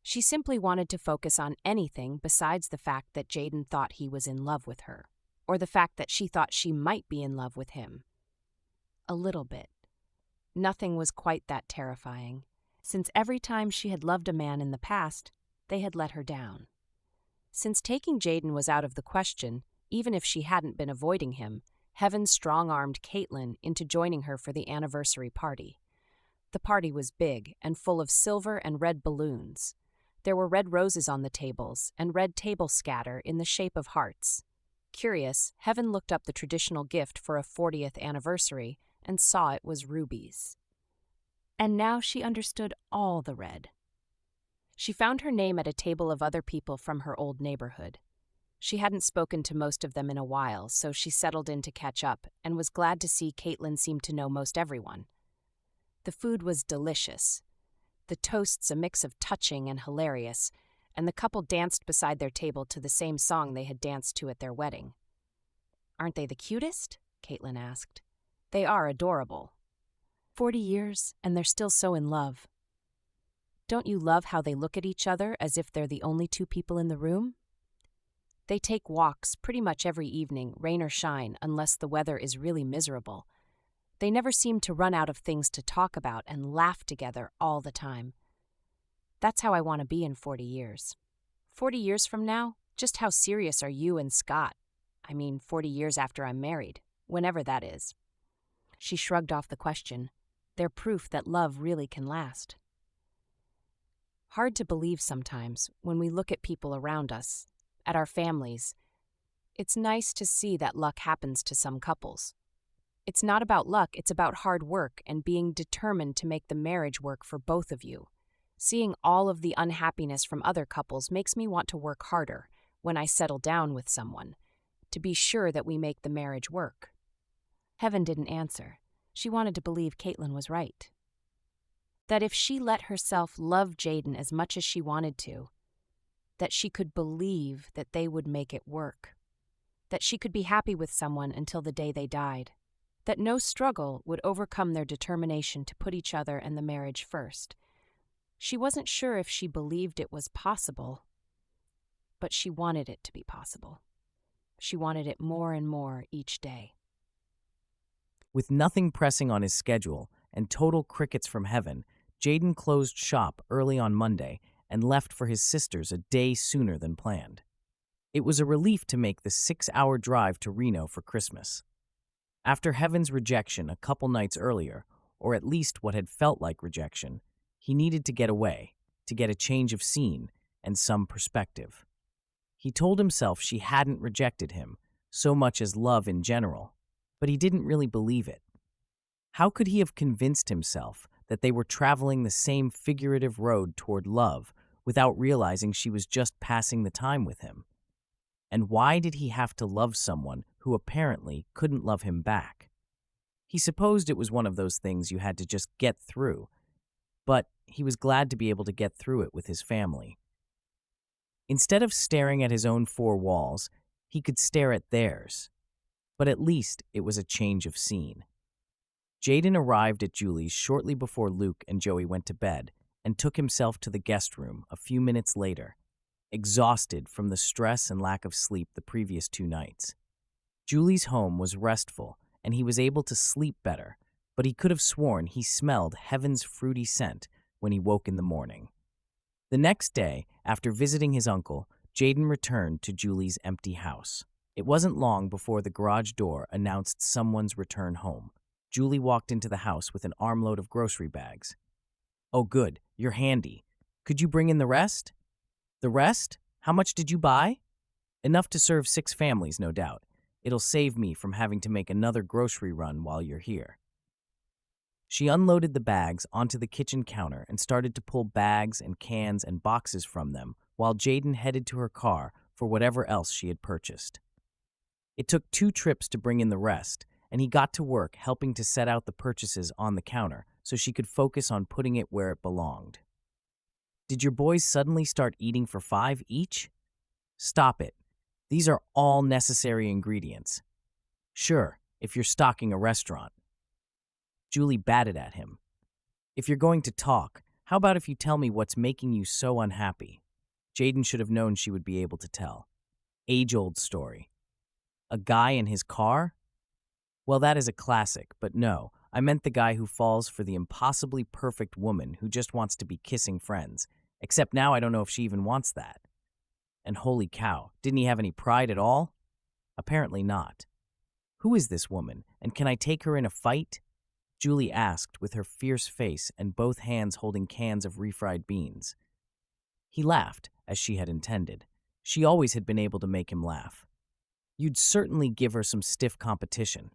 She simply wanted to focus on anything besides the fact that Jayden thought he was in love with her, or the fact that she thought she might be in love with him. A little bit. Nothing was quite that terrifying, since every time she had loved a man in the past, they had let her down. Since taking Jayden was out of the question, even if she hadn't been avoiding him, Heaven strong-armed Caitlin into joining her for the anniversary party. The party was big and full of silver and red balloons. There were red roses on the tables and red table scatter in the shape of hearts. Curious, Heaven looked up the traditional gift for a 40th anniversary and saw it was rubies. And now she understood all the red. She found her name at a table of other people from her old neighborhood. She hadn't spoken to most of them in a while, so she settled in to catch up and was glad to see Caitlin seem to know most everyone. The food was delicious. The toasts a mix of touching and hilarious, and the couple danced beside their table to the same song they had danced to at their wedding. "Aren't they the cutest?" Caitlin asked. "They are adorable. 40 years, and they're still so in love. Don't you love how they look at each other as if they're the only two people in the room? They take walks pretty much every evening, rain or shine, unless the weather is really miserable. They never seem to run out of things to talk about and laugh together all the time. That's how I want to be in 40 years. 40 years from now, just how serious are you and Scott? 40 years after I'm married, whenever that is." She shrugged off the question. They're proof that love really can last. Hard to believe sometimes when we look at people around us, at our families. It's nice to see that luck happens to some couples. It's not about luck, it's about hard work and being determined to make the marriage work for both of you. Seeing all of the unhappiness from other couples makes me want to work harder when I settle down with someone, to be sure that we make the marriage work. Heaven didn't answer. She wanted to believe Caitlin was right. That if she let herself love Jayden as much as she wanted to, that she could believe that they would make it work. That she could be happy with someone until the day they died. That no struggle would overcome their determination to put each other and the marriage first. She wasn't sure if she believed it was possible, but she wanted it to be possible. She wanted it more and more each day. With nothing pressing on his schedule and total crickets from Heaven, Jayden closed shop early on Monday and left for his sister's a day sooner than planned. It was a relief to make the 6-hour drive to Reno for Christmas. After Heaven's rejection a couple nights earlier, or at least what had felt like rejection, he needed to get away, to get a change of scene and some perspective. He told himself she hadn't rejected him, so much as love in general, but he didn't really believe it. How could he have convinced himself that they were traveling the same figurative road toward love without realizing she was just passing the time with him? And why did he have to love someone who apparently couldn't love him back? He supposed it was one of those things you had to just get through, but he was glad to be able to get through it with his family. Instead of staring at his own four walls, he could stare at theirs. But at least it was a change of scene. Jayden arrived at Julie's shortly before Luke and Joey went to bed and took himself to the guest room a few minutes later, exhausted from the stress and lack of sleep the previous 2 nights. Julie's home was restful and he was able to sleep better, but he could have sworn he smelled Heaven's fruity scent when he woke in the morning. The next day, after visiting his uncle, Jayden returned to Julie's empty house. It wasn't long before the garage door announced someone's return home. Julie walked into the house with an armload of grocery bags. "Oh good, you're handy. Could you bring in the rest?" "The rest? How much did you buy?" "Enough to serve 6 families, no doubt. It'll save me from having to make another grocery run while you're here." She unloaded the bags onto the kitchen counter and started to pull bags and cans and boxes from them while Jayden headed to her car for whatever else she had purchased. It took 2 trips to bring in the rest, and he got to work helping to set out the purchases on the counter so she could focus on putting it where it belonged. Did your boys suddenly start eating for 5 each? Stop it. These are all necessary ingredients. Sure, if you're stocking a restaurant. Julie batted at him. If you're going to talk, how about if you tell me what's making you so unhappy? Jayden should have known she would be able to tell. Age-old story. A guy in his car? Well, that is a classic, but no, I meant the guy who falls for the impossibly perfect woman who just wants to be kissing friends. Except now I don't know if she even wants that. And holy cow, didn't he have any pride at all? Apparently not. Who is this woman, and can I take her in a fight? Julie asked with her fierce face and both hands holding cans of refried beans. He laughed, as she had intended. She always had been able to make him laugh. You'd certainly give her some stiff competition.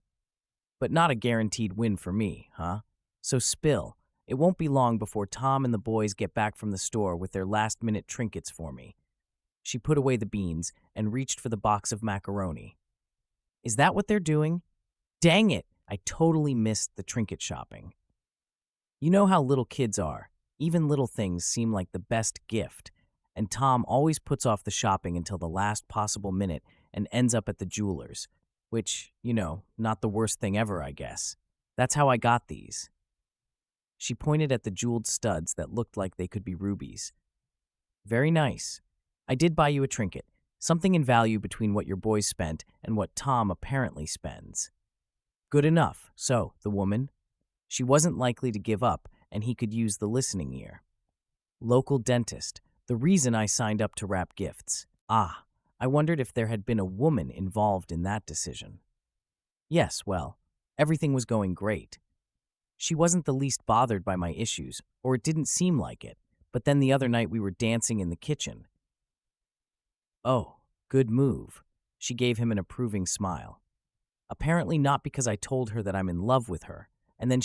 But not a guaranteed win for me, huh? So spill. It won't be long before Tom and the boys get back from the store with their last-minute trinkets for me. She put away the beans and reached for the box of macaroni. Is that what they're doing? Dang it! I totally missed the trinket shopping. You know how little kids are. Even little things seem like the best gift, and Tom always puts off the shopping until the last possible minute and ends up at the jeweler's, which, not the worst thing ever, I guess. That's how I got these. She pointed at the jeweled studs that looked like they could be rubies. Very nice. I did buy you a trinket, something in value between what your boys spent and what Tom apparently spends. Good enough. So, the woman? She wasn't likely to give up, and he could use the listening ear. Local dentist. The reason I signed up to wrap gifts. Ah, I wondered if there had been a woman involved in that decision. Yes, well, everything was going great. She wasn't the least bothered by my issues, or it didn't seem like it, but then the other night we were dancing in the kitchen. Oh, good move. She gave him an approving smile. Apparently not because I told her that I'm in love with her, and then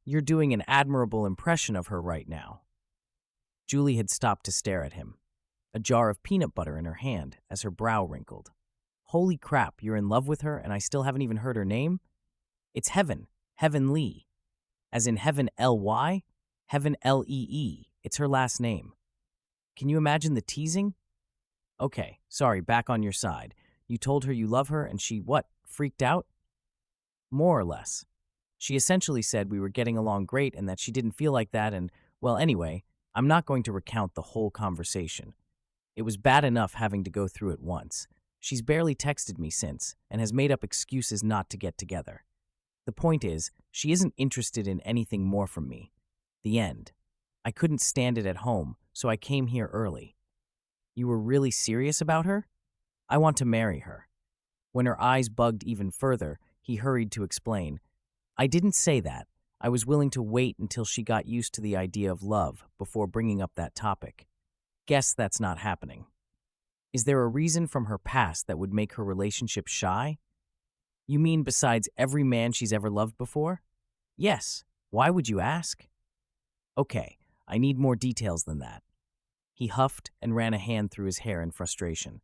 you're doing an admirable impression of her right now. Julie had stopped to stare at him, a jar of peanut butter in her hand as her brow wrinkled. Holy crap, you're in love with her and I still haven't even heard her name? It's Heaven, Heaven Lee. As in Heaven L-Y? Heaven L-E-E. It's her last name. Can you imagine the teasing? Okay, sorry, back on your side. You told her you love her and she, freaked out? More or less. She essentially said we were getting along great and that she didn't feel like that and, well, anyway, I'm not going to recount the whole conversation. It was bad enough having to go through it once. She's barely texted me since and has made up excuses not to get together. The point is, she isn't interested in anything more from me. The end. I couldn't stand it at home, so I came here early. You were really serious about her? I want to marry her. When her eyes bugged even further, he hurried to explain. I didn't say that. I was willing to wait until she got used to the idea of love before bringing up that topic. Guess that's not happening. Is there a reason from her past that would make her relationship shy? You mean besides every man she's ever loved before? Yes. Why would you ask? Okay, I need more details than that. He huffed and ran a hand through his hair in frustration.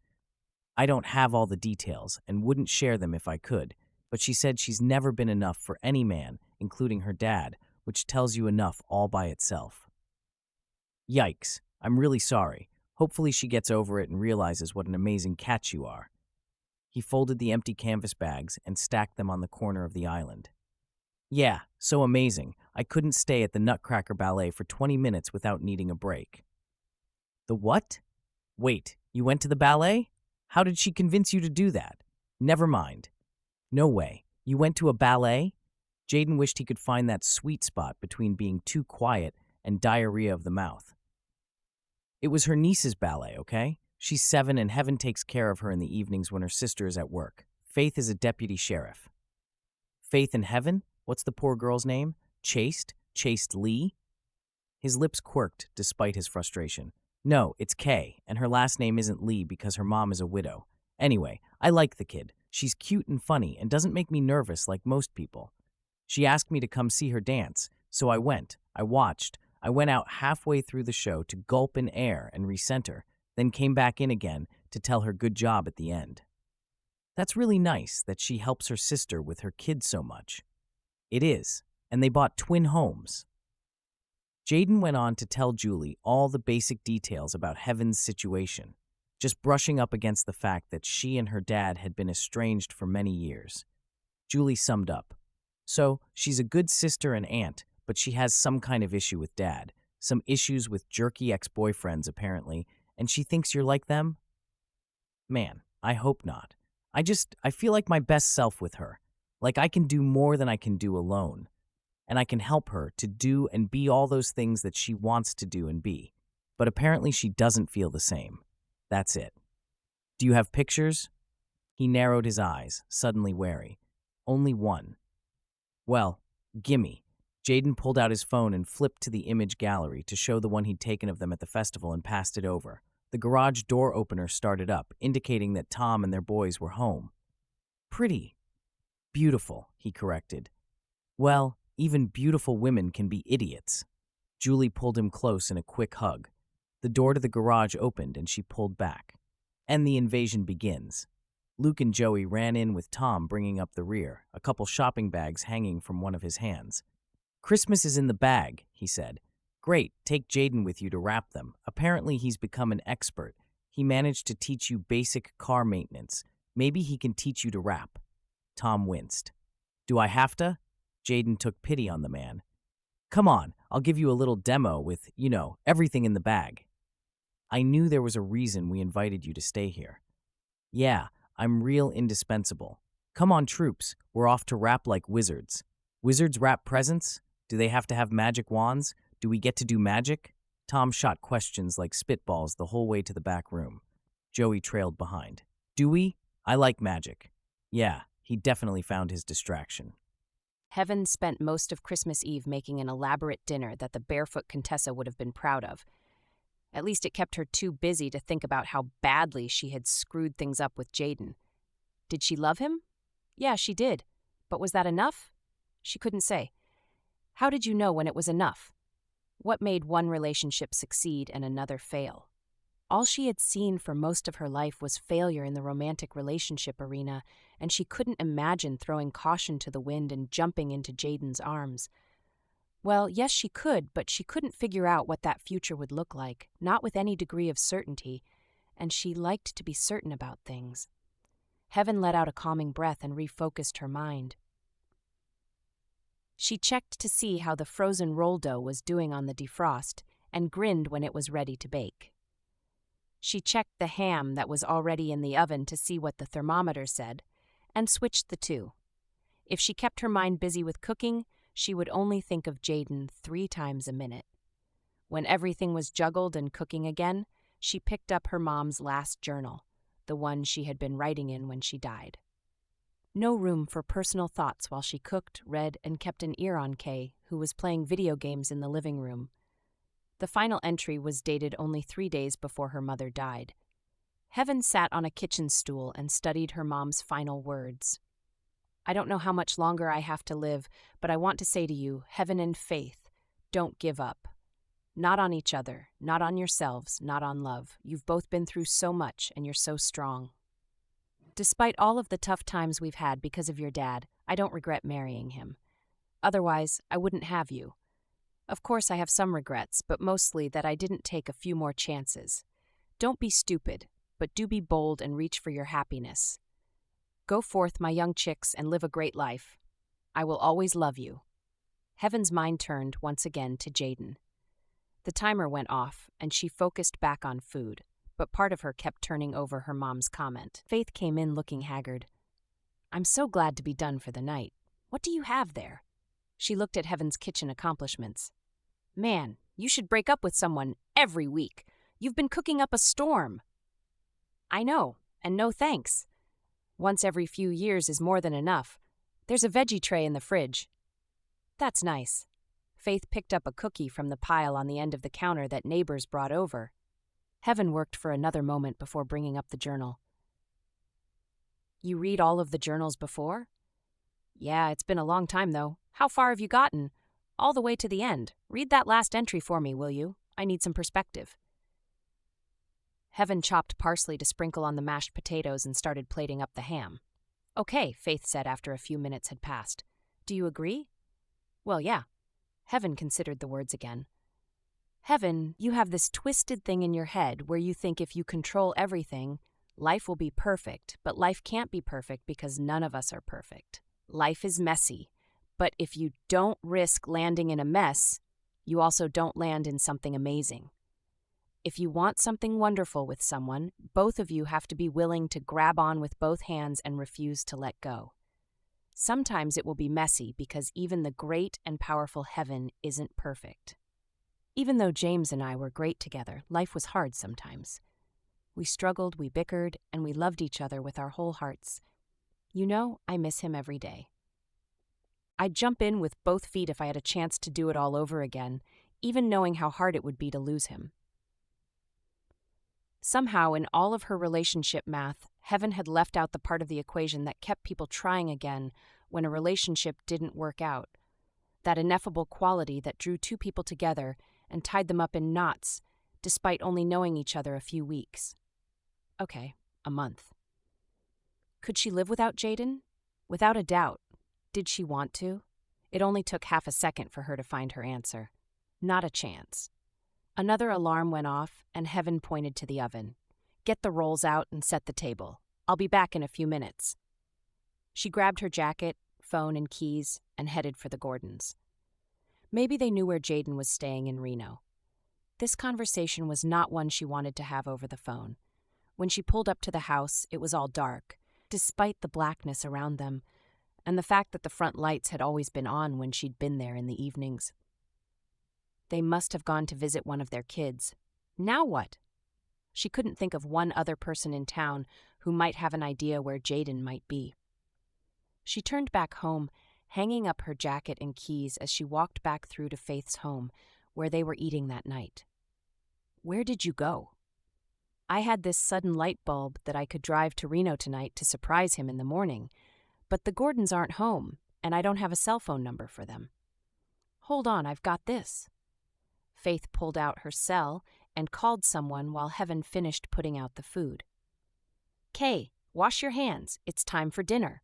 I don't have all the details and wouldn't share them if I could, but she said she's never been enough for any man, including her dad, which tells you enough all by itself. Yikes, I'm really sorry. Hopefully she gets over it and realizes what an amazing catch you are. He folded the empty canvas bags and stacked them on the corner of the island. Yeah, so amazing. I couldn't stay at the Nutcracker Ballet for 20 minutes without needing a break. The what? Wait, you went to the ballet? How did she convince you to do that? Never mind. No way. You went to a ballet? Jayden wished he could find that sweet spot between being too quiet and diarrhea of the mouth. It was her niece's ballet, okay? She's 7 and Heaven takes care of her in the evenings when her sister is at work. Faith is a deputy sheriff. Faith and Heaven? What's the poor girl's name? Chaste Lee? His lips quirked despite his frustration. No, it's Kay, and her last name isn't Lee because her mom is a widow. Anyway, I like the kid. She's cute and funny and doesn't make me nervous like most people. She asked me to come see her dance, so I went. I watched. I went out halfway through the show to gulp in air and recenter, then came back in again to tell her good job at the end. That's really nice that she helps her sister with her kids so much. It is, and they bought twin homes. Jayden went on to tell Julie all the basic details about Heaven's situation, just brushing up against the fact that she and her dad had been estranged for many years. Julie summed up. So, she's a good sister and aunt, but she has some kind of issue with dad, some issues with jerky ex-boyfriends apparently, and she thinks you're like them? Man, I hope not. I feel like my best self with her. Like I can do more than I can do alone. And I can help her to do and be all those things that she wants to do and be. But apparently she doesn't feel the same. That's it. Do you have pictures? He narrowed his eyes, suddenly wary. Only one. Well, gimme. Jayden pulled out his phone and flipped to the image gallery to show the one he'd taken of them at the festival and passed it over. The garage door opener started up, indicating that Tom and their boys were home. Pretty. Beautiful, he corrected. Well, even beautiful women can be idiots. Julie pulled him close in a quick hug. The door to the garage opened and she pulled back. And the invasion begins. Luke and Joey ran in with Tom bringing up the rear, a couple shopping bags hanging from one of his hands. Christmas is in the bag, he said. Great, take Jayden with you to wrap them. Apparently he's become an expert. He managed to teach you basic car maintenance. Maybe he can teach you to wrap. Tom winced. Do I have to? Jayden took pity on the man. Come on, I'll give you a little demo with, everything in the bag. I knew there was a reason we invited you to stay here. Yeah, I'm real indispensable. Come on, troops, we're off to wrap like wizards. Wizards wrap presents? Do they have to have magic wands? Do we get to do magic? Tom shot questions like spitballs the whole way to the back room. Joey trailed behind. Do we? I like magic. Yeah, he definitely found his distraction. Heaven spent most of Christmas Eve making an elaborate dinner that the barefoot Contessa would have been proud of. At least it kept her too busy to think about how badly she had screwed things up with Jayden. Did she love him? Yeah, she did. But was that enough? She couldn't say. How did you know when it was enough? What made one relationship succeed and another fail? All she had seen for most of her life was failure in the romantic relationship arena, and she couldn't imagine throwing caution to the wind and jumping into Jayden's arms. Well, yes, she could, but she couldn't figure out what that future would look like, not with any degree of certainty, and she liked to be certain about things. Heaven let out a calming breath and refocused her mind. She checked to see how the frozen roll dough was doing on the defrost and grinned when it was ready to bake. She checked the ham that was already in the oven to see what the thermometer said, and switched the two. If she kept her mind busy with cooking, she would only think of Jayden 3 times a minute. When everything was juggled and cooking again, she picked up her mom's last journal, the one she had been writing in when she died. No room for personal thoughts while she cooked, read, and kept an ear on Kay, who was playing video games in the living room. The final entry was dated only 3 days before her mother died. Heaven sat on a kitchen stool and studied her mom's final words. I don't know how much longer I have to live, but I want to say to you, Heaven and Faith, don't give up. Not on each other, not on yourselves, not on love. You've both been through so much, and you're so strong. Despite all of the tough times we've had because of your dad, I don't regret marrying him. Otherwise, I wouldn't have you. Of course, I have some regrets, but mostly that I didn't take a few more chances. Don't be stupid, but do be bold and reach for your happiness. Go forth, my young chicks, and live a great life. I will always love you. Heaven's mind turned once again to Jayden. The timer went off, and she focused back on food, but part of her kept turning over her mom's comment. Faith came in looking haggard. I'm so glad to be done for the night. What do you have there? She looked at Heaven's kitchen accomplishments. Man, you should break up with someone every week. You've been cooking up a storm. I know, and no thanks. Once every few years is more than enough. There's a veggie tray in the fridge. That's nice. Faith picked up a cookie from the pile on the end of the counter that neighbors brought over. Heaven worked for another moment before bringing up the journal. You read all of the journals before? Yeah, it's been a long time, though. How far have you gotten? All the way to the end. Read that last entry for me, will you? I need some perspective. Heaven chopped parsley to sprinkle on the mashed potatoes and started plating up the ham. Okay, Faith said after a few minutes had passed. Do you agree? Well, yeah. Heaven considered the words again. Heaven, you have this twisted thing in your head where you think if you control everything, life will be perfect, but life can't be perfect because none of us are perfect. Life is messy, but if you don't risk landing in a mess, you also don't land in something amazing. If you want something wonderful with someone, both of you have to be willing to grab on with both hands and refuse to let go. Sometimes it will be messy because even the great and powerful heaven isn't perfect. Even though James and I were great together, life was hard sometimes. We struggled, we bickered, and we loved each other with our whole hearts. You know, I miss him every day. I'd jump in with both feet if I had a chance to do it all over again, even knowing how hard it would be to lose him. Somehow, in all of her relationship math, heaven had left out the part of the equation that kept people trying again when a relationship didn't work out. That ineffable quality that drew two people together and tied them up in knots, despite only knowing each other a few weeks. Okay, a month. Could she live without Jayden? Without a doubt. Did she want to? It only took half a second for her to find her answer. Not a chance. Another alarm went off, and heaven pointed to the oven. Get the rolls out and set the table. I'll be back in a few minutes. She grabbed her jacket, phone, and keys and headed for the Gordons. Maybe they knew where Jayden was staying in Reno. This conversation was not one she wanted to have over the phone. When she pulled up to the house, it was all dark, despite the blackness around them, and the fact that the front lights had always been on when she'd been there in the evenings. They must have gone to visit one of their kids. Now what? She couldn't think of one other person in town who might have an idea where Jayden might be. She turned back home, hanging up her jacket and keys as she walked back through to Faith's home, where they were eating that night. Where did you go? I had this sudden light bulb that I could drive to Reno tonight to surprise him in the morning, but the Gordons aren't home, and I don't have a cell phone number for them. Hold on, I've got this. Faith pulled out her cell and called someone while Heaven finished putting out the food. Kay, wash your hands. It's time for dinner.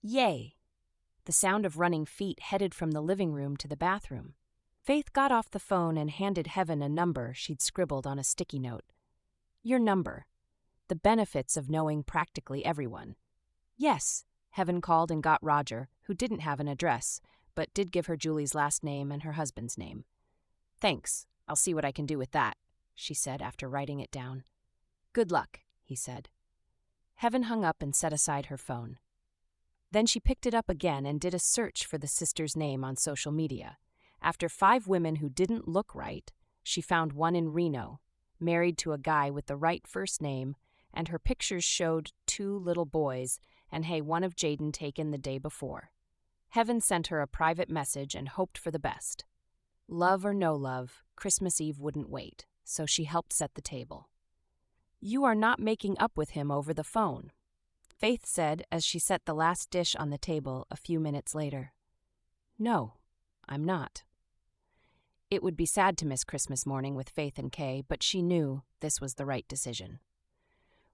Yay! The sound of running feet headed from the living room to the bathroom. Faith got off the phone and handed Heaven a number she'd scribbled on a sticky note. Your number. The benefits of knowing practically everyone. Yes, Heaven called and got Roger, who didn't have an address, but did give her Julie's last name and her husband's name. Thanks, I'll see what I can do with that, she said after writing it down. Good luck, he said. Heaven hung up and set aside her phone. Then she picked it up again and did a search for the sister's name on social media. After 5 women who didn't look right, she found one in Reno, married to a guy with the right first name, and her pictures showed 2 little boys and one of Jayden taken the day before. Heaven sent her a private message and hoped for the best. Love or no love, Christmas Eve wouldn't wait, so she helped set the table. You are not making up with him over the phone, Faith said as she set the last dish on the table a few minutes later. No, I'm not. It would be sad to miss Christmas morning with Faith and Kay, but she knew this was the right decision.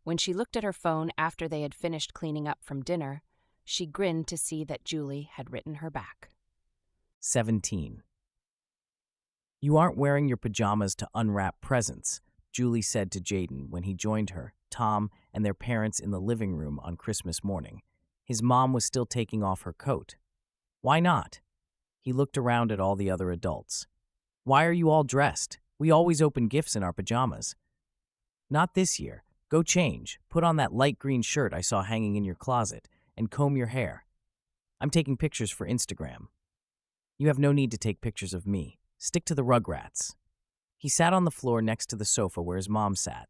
When she looked at her phone after they had finished cleaning up from dinner, she grinned to see that Julie had written her back. 17. You aren't wearing your pajamas to unwrap presents, Julie said to Jayden when he joined her, Tom, and their parents in the living room on Christmas morning. His mom was still taking off her coat. Why not? He looked around at all the other adults. Why are you all dressed? We always open gifts in our pajamas. Not this year. Go change, put on that light green shirt I saw hanging in your closet, and comb your hair. I'm taking pictures for Instagram. You have no need to take pictures of me. Stick to the Rugrats. He sat on the floor next to the sofa where his mom sat.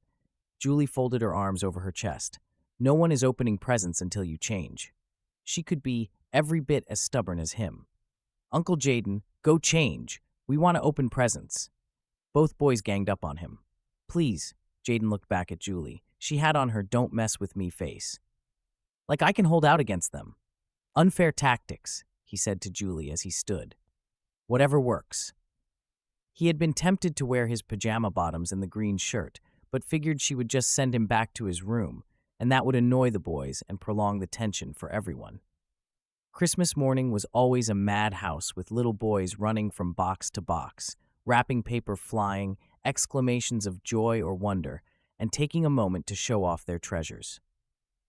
Julie folded her arms over her chest. No one is opening presents until you change. She could be every bit as stubborn as him. Uncle Jayden, go change. We want to open presents. Both boys ganged up on him. Please, Jayden looked back at Julie. She had on her don't mess with me face. Like I can hold out against them. Unfair tactics, he said to Julie as he stood. Whatever works. He had been tempted to wear his pajama bottoms and the green shirt, but figured she would just send him back to his room, and that would annoy the boys and prolong the tension for everyone. Christmas morning was always a madhouse with little boys running from box to box, wrapping paper flying, exclamations of joy or wonder, and taking a moment to show off their treasures.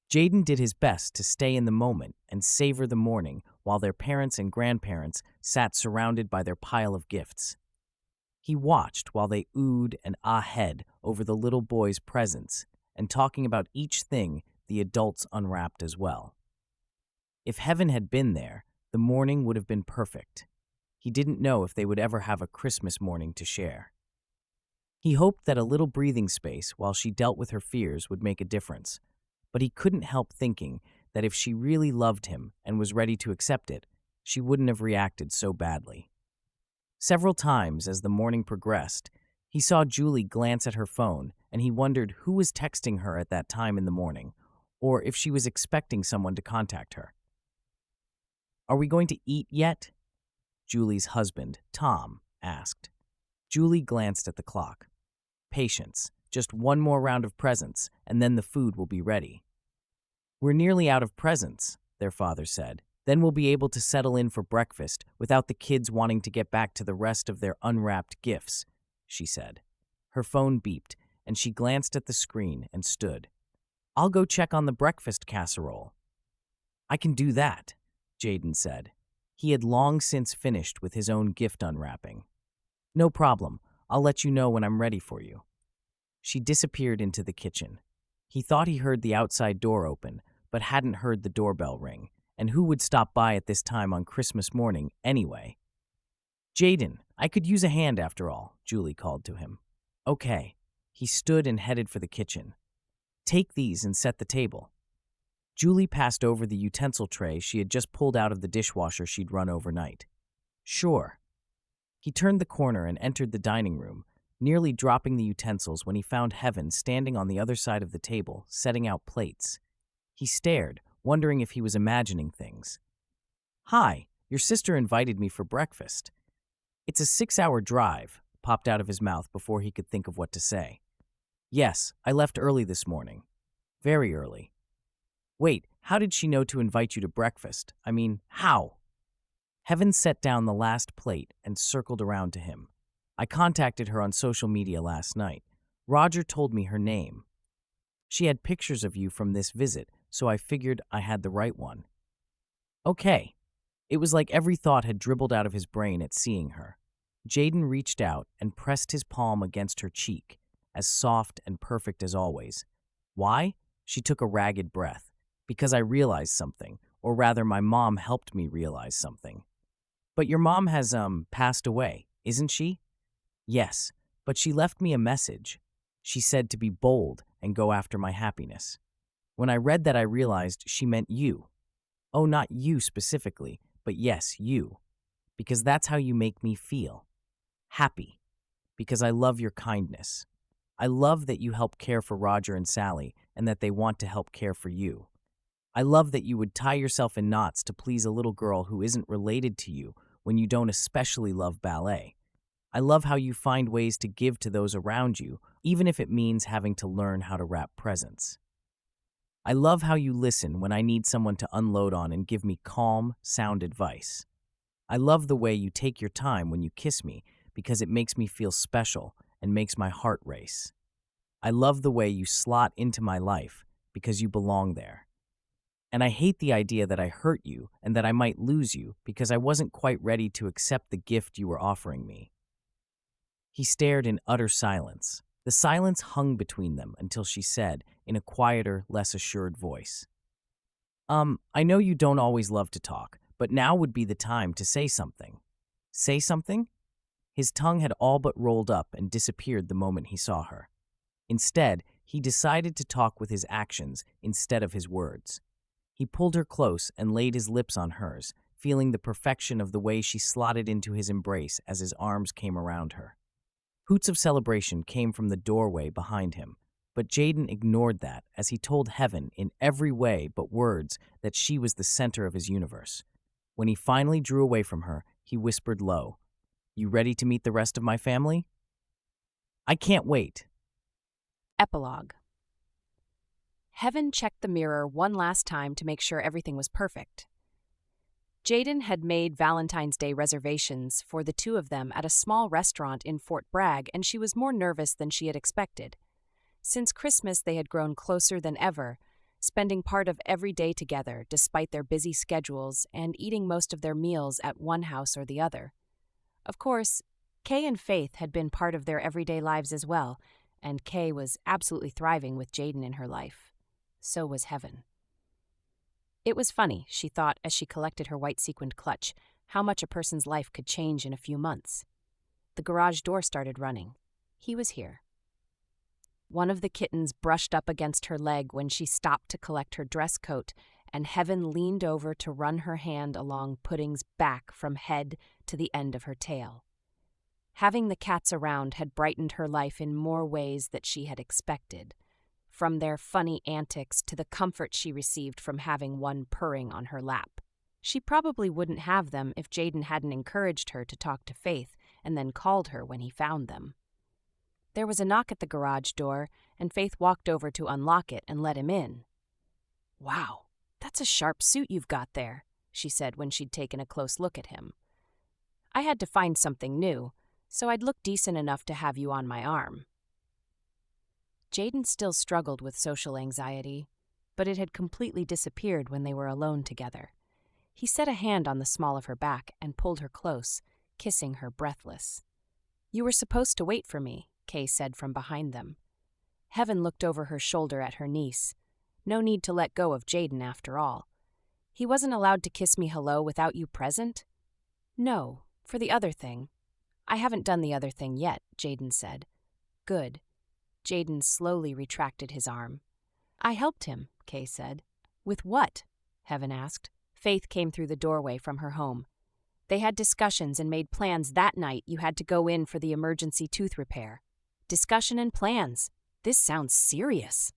Jayden did his best to stay in the moment and savor the morning while their parents and grandparents sat surrounded by their pile of gifts. He watched while they oohed and ahed over the little boy's presents and talking about each thing the adults unwrapped as well. If heaven had been there, the morning would have been perfect. He didn't know if they would ever have a Christmas morning to share. He hoped that a little breathing space while she dealt with her fears would make a difference, but he couldn't help thinking that if she really loved him and was ready to accept it, she wouldn't have reacted so badly. Several times as the morning progressed, he saw Julie glance at her phone and he wondered who was texting her at that time in the morning, or if she was expecting someone to contact her. "Are we going to eat yet?" Julie's husband, Tom, asked. Julie glanced at the clock. "Patience, just one more round of presents, and then the food will be ready." "We're nearly out of presents," their father said. "Then we'll be able to settle in for breakfast without the kids wanting to get back to the rest of their unwrapped gifts," she said. Her phone beeped, and she glanced at the screen and stood. "I'll go check on the breakfast casserole." "I can do that," Jayden said. He had long since finished with his own gift unwrapping. "No problem. I'll let you know when I'm ready for you." She disappeared into the kitchen. He thought he heard the outside door open, but hadn't heard the doorbell ring, and who would stop by at this time on Christmas morning anyway? "Jayden, I could use a hand after all," Julie called to him. "Okay." He stood and headed for the kitchen. "Take these and set the table." Julie passed over the utensil tray she had just pulled out of the dishwasher she'd run overnight. "Sure." He turned the corner and entered the dining room, nearly dropping the utensils when he found Heaven standing on the other side of the table, setting out plates. He stared, wondering if he was imagining things. "Hi, your sister invited me for breakfast." "It's a 6-hour drive," popped out of his mouth before he could think of what to say. "Yes, I left early this morning. Very early." "Wait, how did she know to invite you to breakfast? I mean, how?" Heaven set down the last plate and circled around to him. "I contacted her on social media last night. Roger told me her name. She had pictures of you from this visit, so I figured I had the right one." "Okay." It was like every thought had dribbled out of his brain at seeing her. Jayden reached out and pressed his palm against her cheek, as soft and perfect as always. "Why?" She took a ragged breath. "Because I realized something, or rather my mom helped me realize something." "But your mom has, passed away, isn't she?" "Yes, but she left me a message. She said to be bold and go after my happiness." When I read that, I realized she meant you. Oh, not you specifically, but yes, you. Because that's how you make me feel. Happy. Because I love your kindness. I love that you help care for Roger and Sally and that they want to help care for you. I love that you would tie yourself in knots to please a little girl who isn't related to you when you don't especially love ballet. I love how you find ways to give to those around you, even if it means having to learn how to wrap presents. I love how you listen when I need someone to unload on and give me calm, sound advice. I love the way you take your time when you kiss me because it makes me feel special and makes my heart race. I love the way you slot into my life because you belong there. And I hate the idea that I hurt you and that I might lose you because I wasn't quite ready to accept the gift you were offering me." He stared in utter silence. The silence hung between them until she said, in a quieter, less assured voice, I know you don't always love to talk, but now would be the time to say something." "Say something?" His tongue had all but rolled up and disappeared the moment he saw her. Instead, he decided to talk with his actions instead of his words. He pulled her close and laid his lips on hers, feeling the perfection of the way she slotted into his embrace as his arms came around her. Hoots of celebration came from the doorway behind him, but Jayden ignored that as he told Heaven in every way but words that she was the center of his universe. When he finally drew away from her, he whispered low, "You ready to meet the rest of my family?" "I can't wait." Epilogue. Heaven checked the mirror one last time to make sure everything was perfect. Jayden had made Valentine's Day reservations for the two of them at a small restaurant in Fort Bragg, and she was more nervous than she had expected. Since Christmas, they had grown closer than ever, spending part of every day together despite their busy schedules and eating most of their meals at one house or the other. Of course, Kay and Faith had been part of their everyday lives as well, and Kay was absolutely thriving with Jayden in her life. So was Heaven. It was funny, she thought as she collected her white sequined clutch, how much a person's life could change in a few months. The garage door started running. He was here. One of the kittens brushed up against her leg when she stopped to collect her dress coat, and Heaven leaned over to run her hand along Pudding's back from head to the end of her tail. Having the cats around had brightened her life in more ways than she had expected, from their funny antics to the comfort she received from having one purring on her lap. She probably wouldn't have them if Jayden hadn't encouraged her to talk to Faith and then called her when he found them. There was a knock at the garage door, and Faith walked over to unlock it and let him in. "Wow, that's a sharp suit you've got there," she said when she'd taken a close look at him. "I had to find something new, so I'd look decent enough to have you on my arm." Jayden still struggled with social anxiety, but it had completely disappeared when they were alone together. He set a hand on the small of her back and pulled her close, kissing her breathless. "You were supposed to wait for me," Kay said from behind them. Heaven looked over her shoulder at her niece. No need to let go of Jayden after all. "He wasn't allowed to kiss me hello without you present?" "No, for the other thing." "I haven't done the other thing yet," Jayden said. "Good." Jayden slowly retracted his arm. "I helped him," Kay said. "With what?" Heaven asked. Faith came through the doorway from her home. "They had discussions and made plans that night you had to go in for the emergency tooth repair." "Discussion and plans. This sounds serious."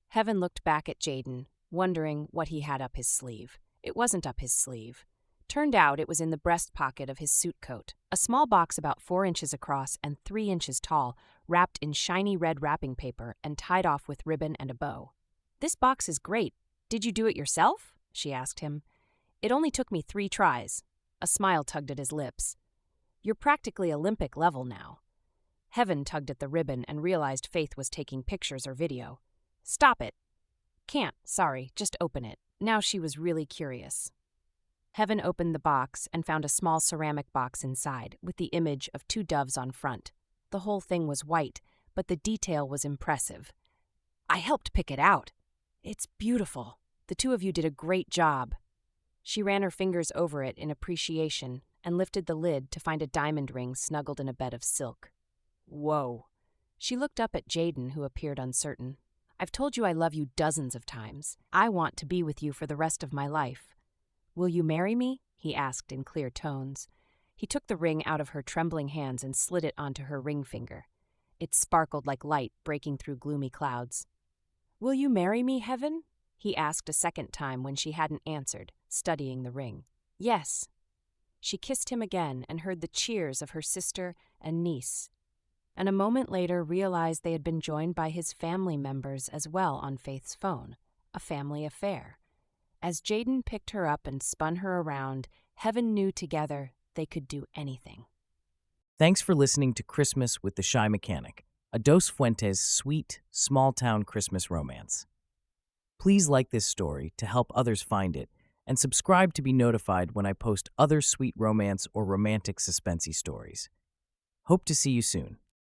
Heaven looked back at Jayden, wondering what he had up his sleeve. It wasn't up his sleeve. Turned out it was in the breast pocket of his suit coat, a small box about 4 inches across and 3 inches tall, wrapped in shiny red wrapping paper and tied off with ribbon and a bow. "This box is great. Did you do it yourself?" she asked him. "It only took me 3 tries. A smile tugged at his lips. "You're practically Olympic level now." Heaven tugged at the ribbon and realized Faith was taking pictures or video. "Stop it." "Can't, sorry, just open it." Now she was really curious. Heaven opened the box and found a small ceramic box inside, with the image of 2 doves on front. The whole thing was white, but the detail was impressive. "I helped pick it out. It's beautiful. The 2 of you did a great job." She ran her fingers over it in appreciation and lifted the lid to find a diamond ring snuggled in a bed of silk. "Whoa." She looked up at Jayden, who appeared uncertain. "I've told you I love you dozens of times. I want to be with you for the rest of my life. Will you marry me?" he asked in clear tones. He took the ring out of her trembling hands and slid it onto her ring finger. It sparkled like light breaking through gloomy clouds. "Will you marry me, Heaven?" he asked a second time when she hadn't answered, studying the ring. "Yes." She kissed him again and heard the cheers of her sister and niece, and a moment later realized they had been joined by his family members as well on Faith's phone, a family affair. As Jayden picked her up and spun her around, Heaven knew together they could do anything. Thanks for listening to Christmas with the Shy Mechanic, a Dos Fuentes sweet, small-town Christmas romance. Please like this story to help others find it, and subscribe to be notified when I post other sweet romance or romantic suspensey stories. Hope to see you soon.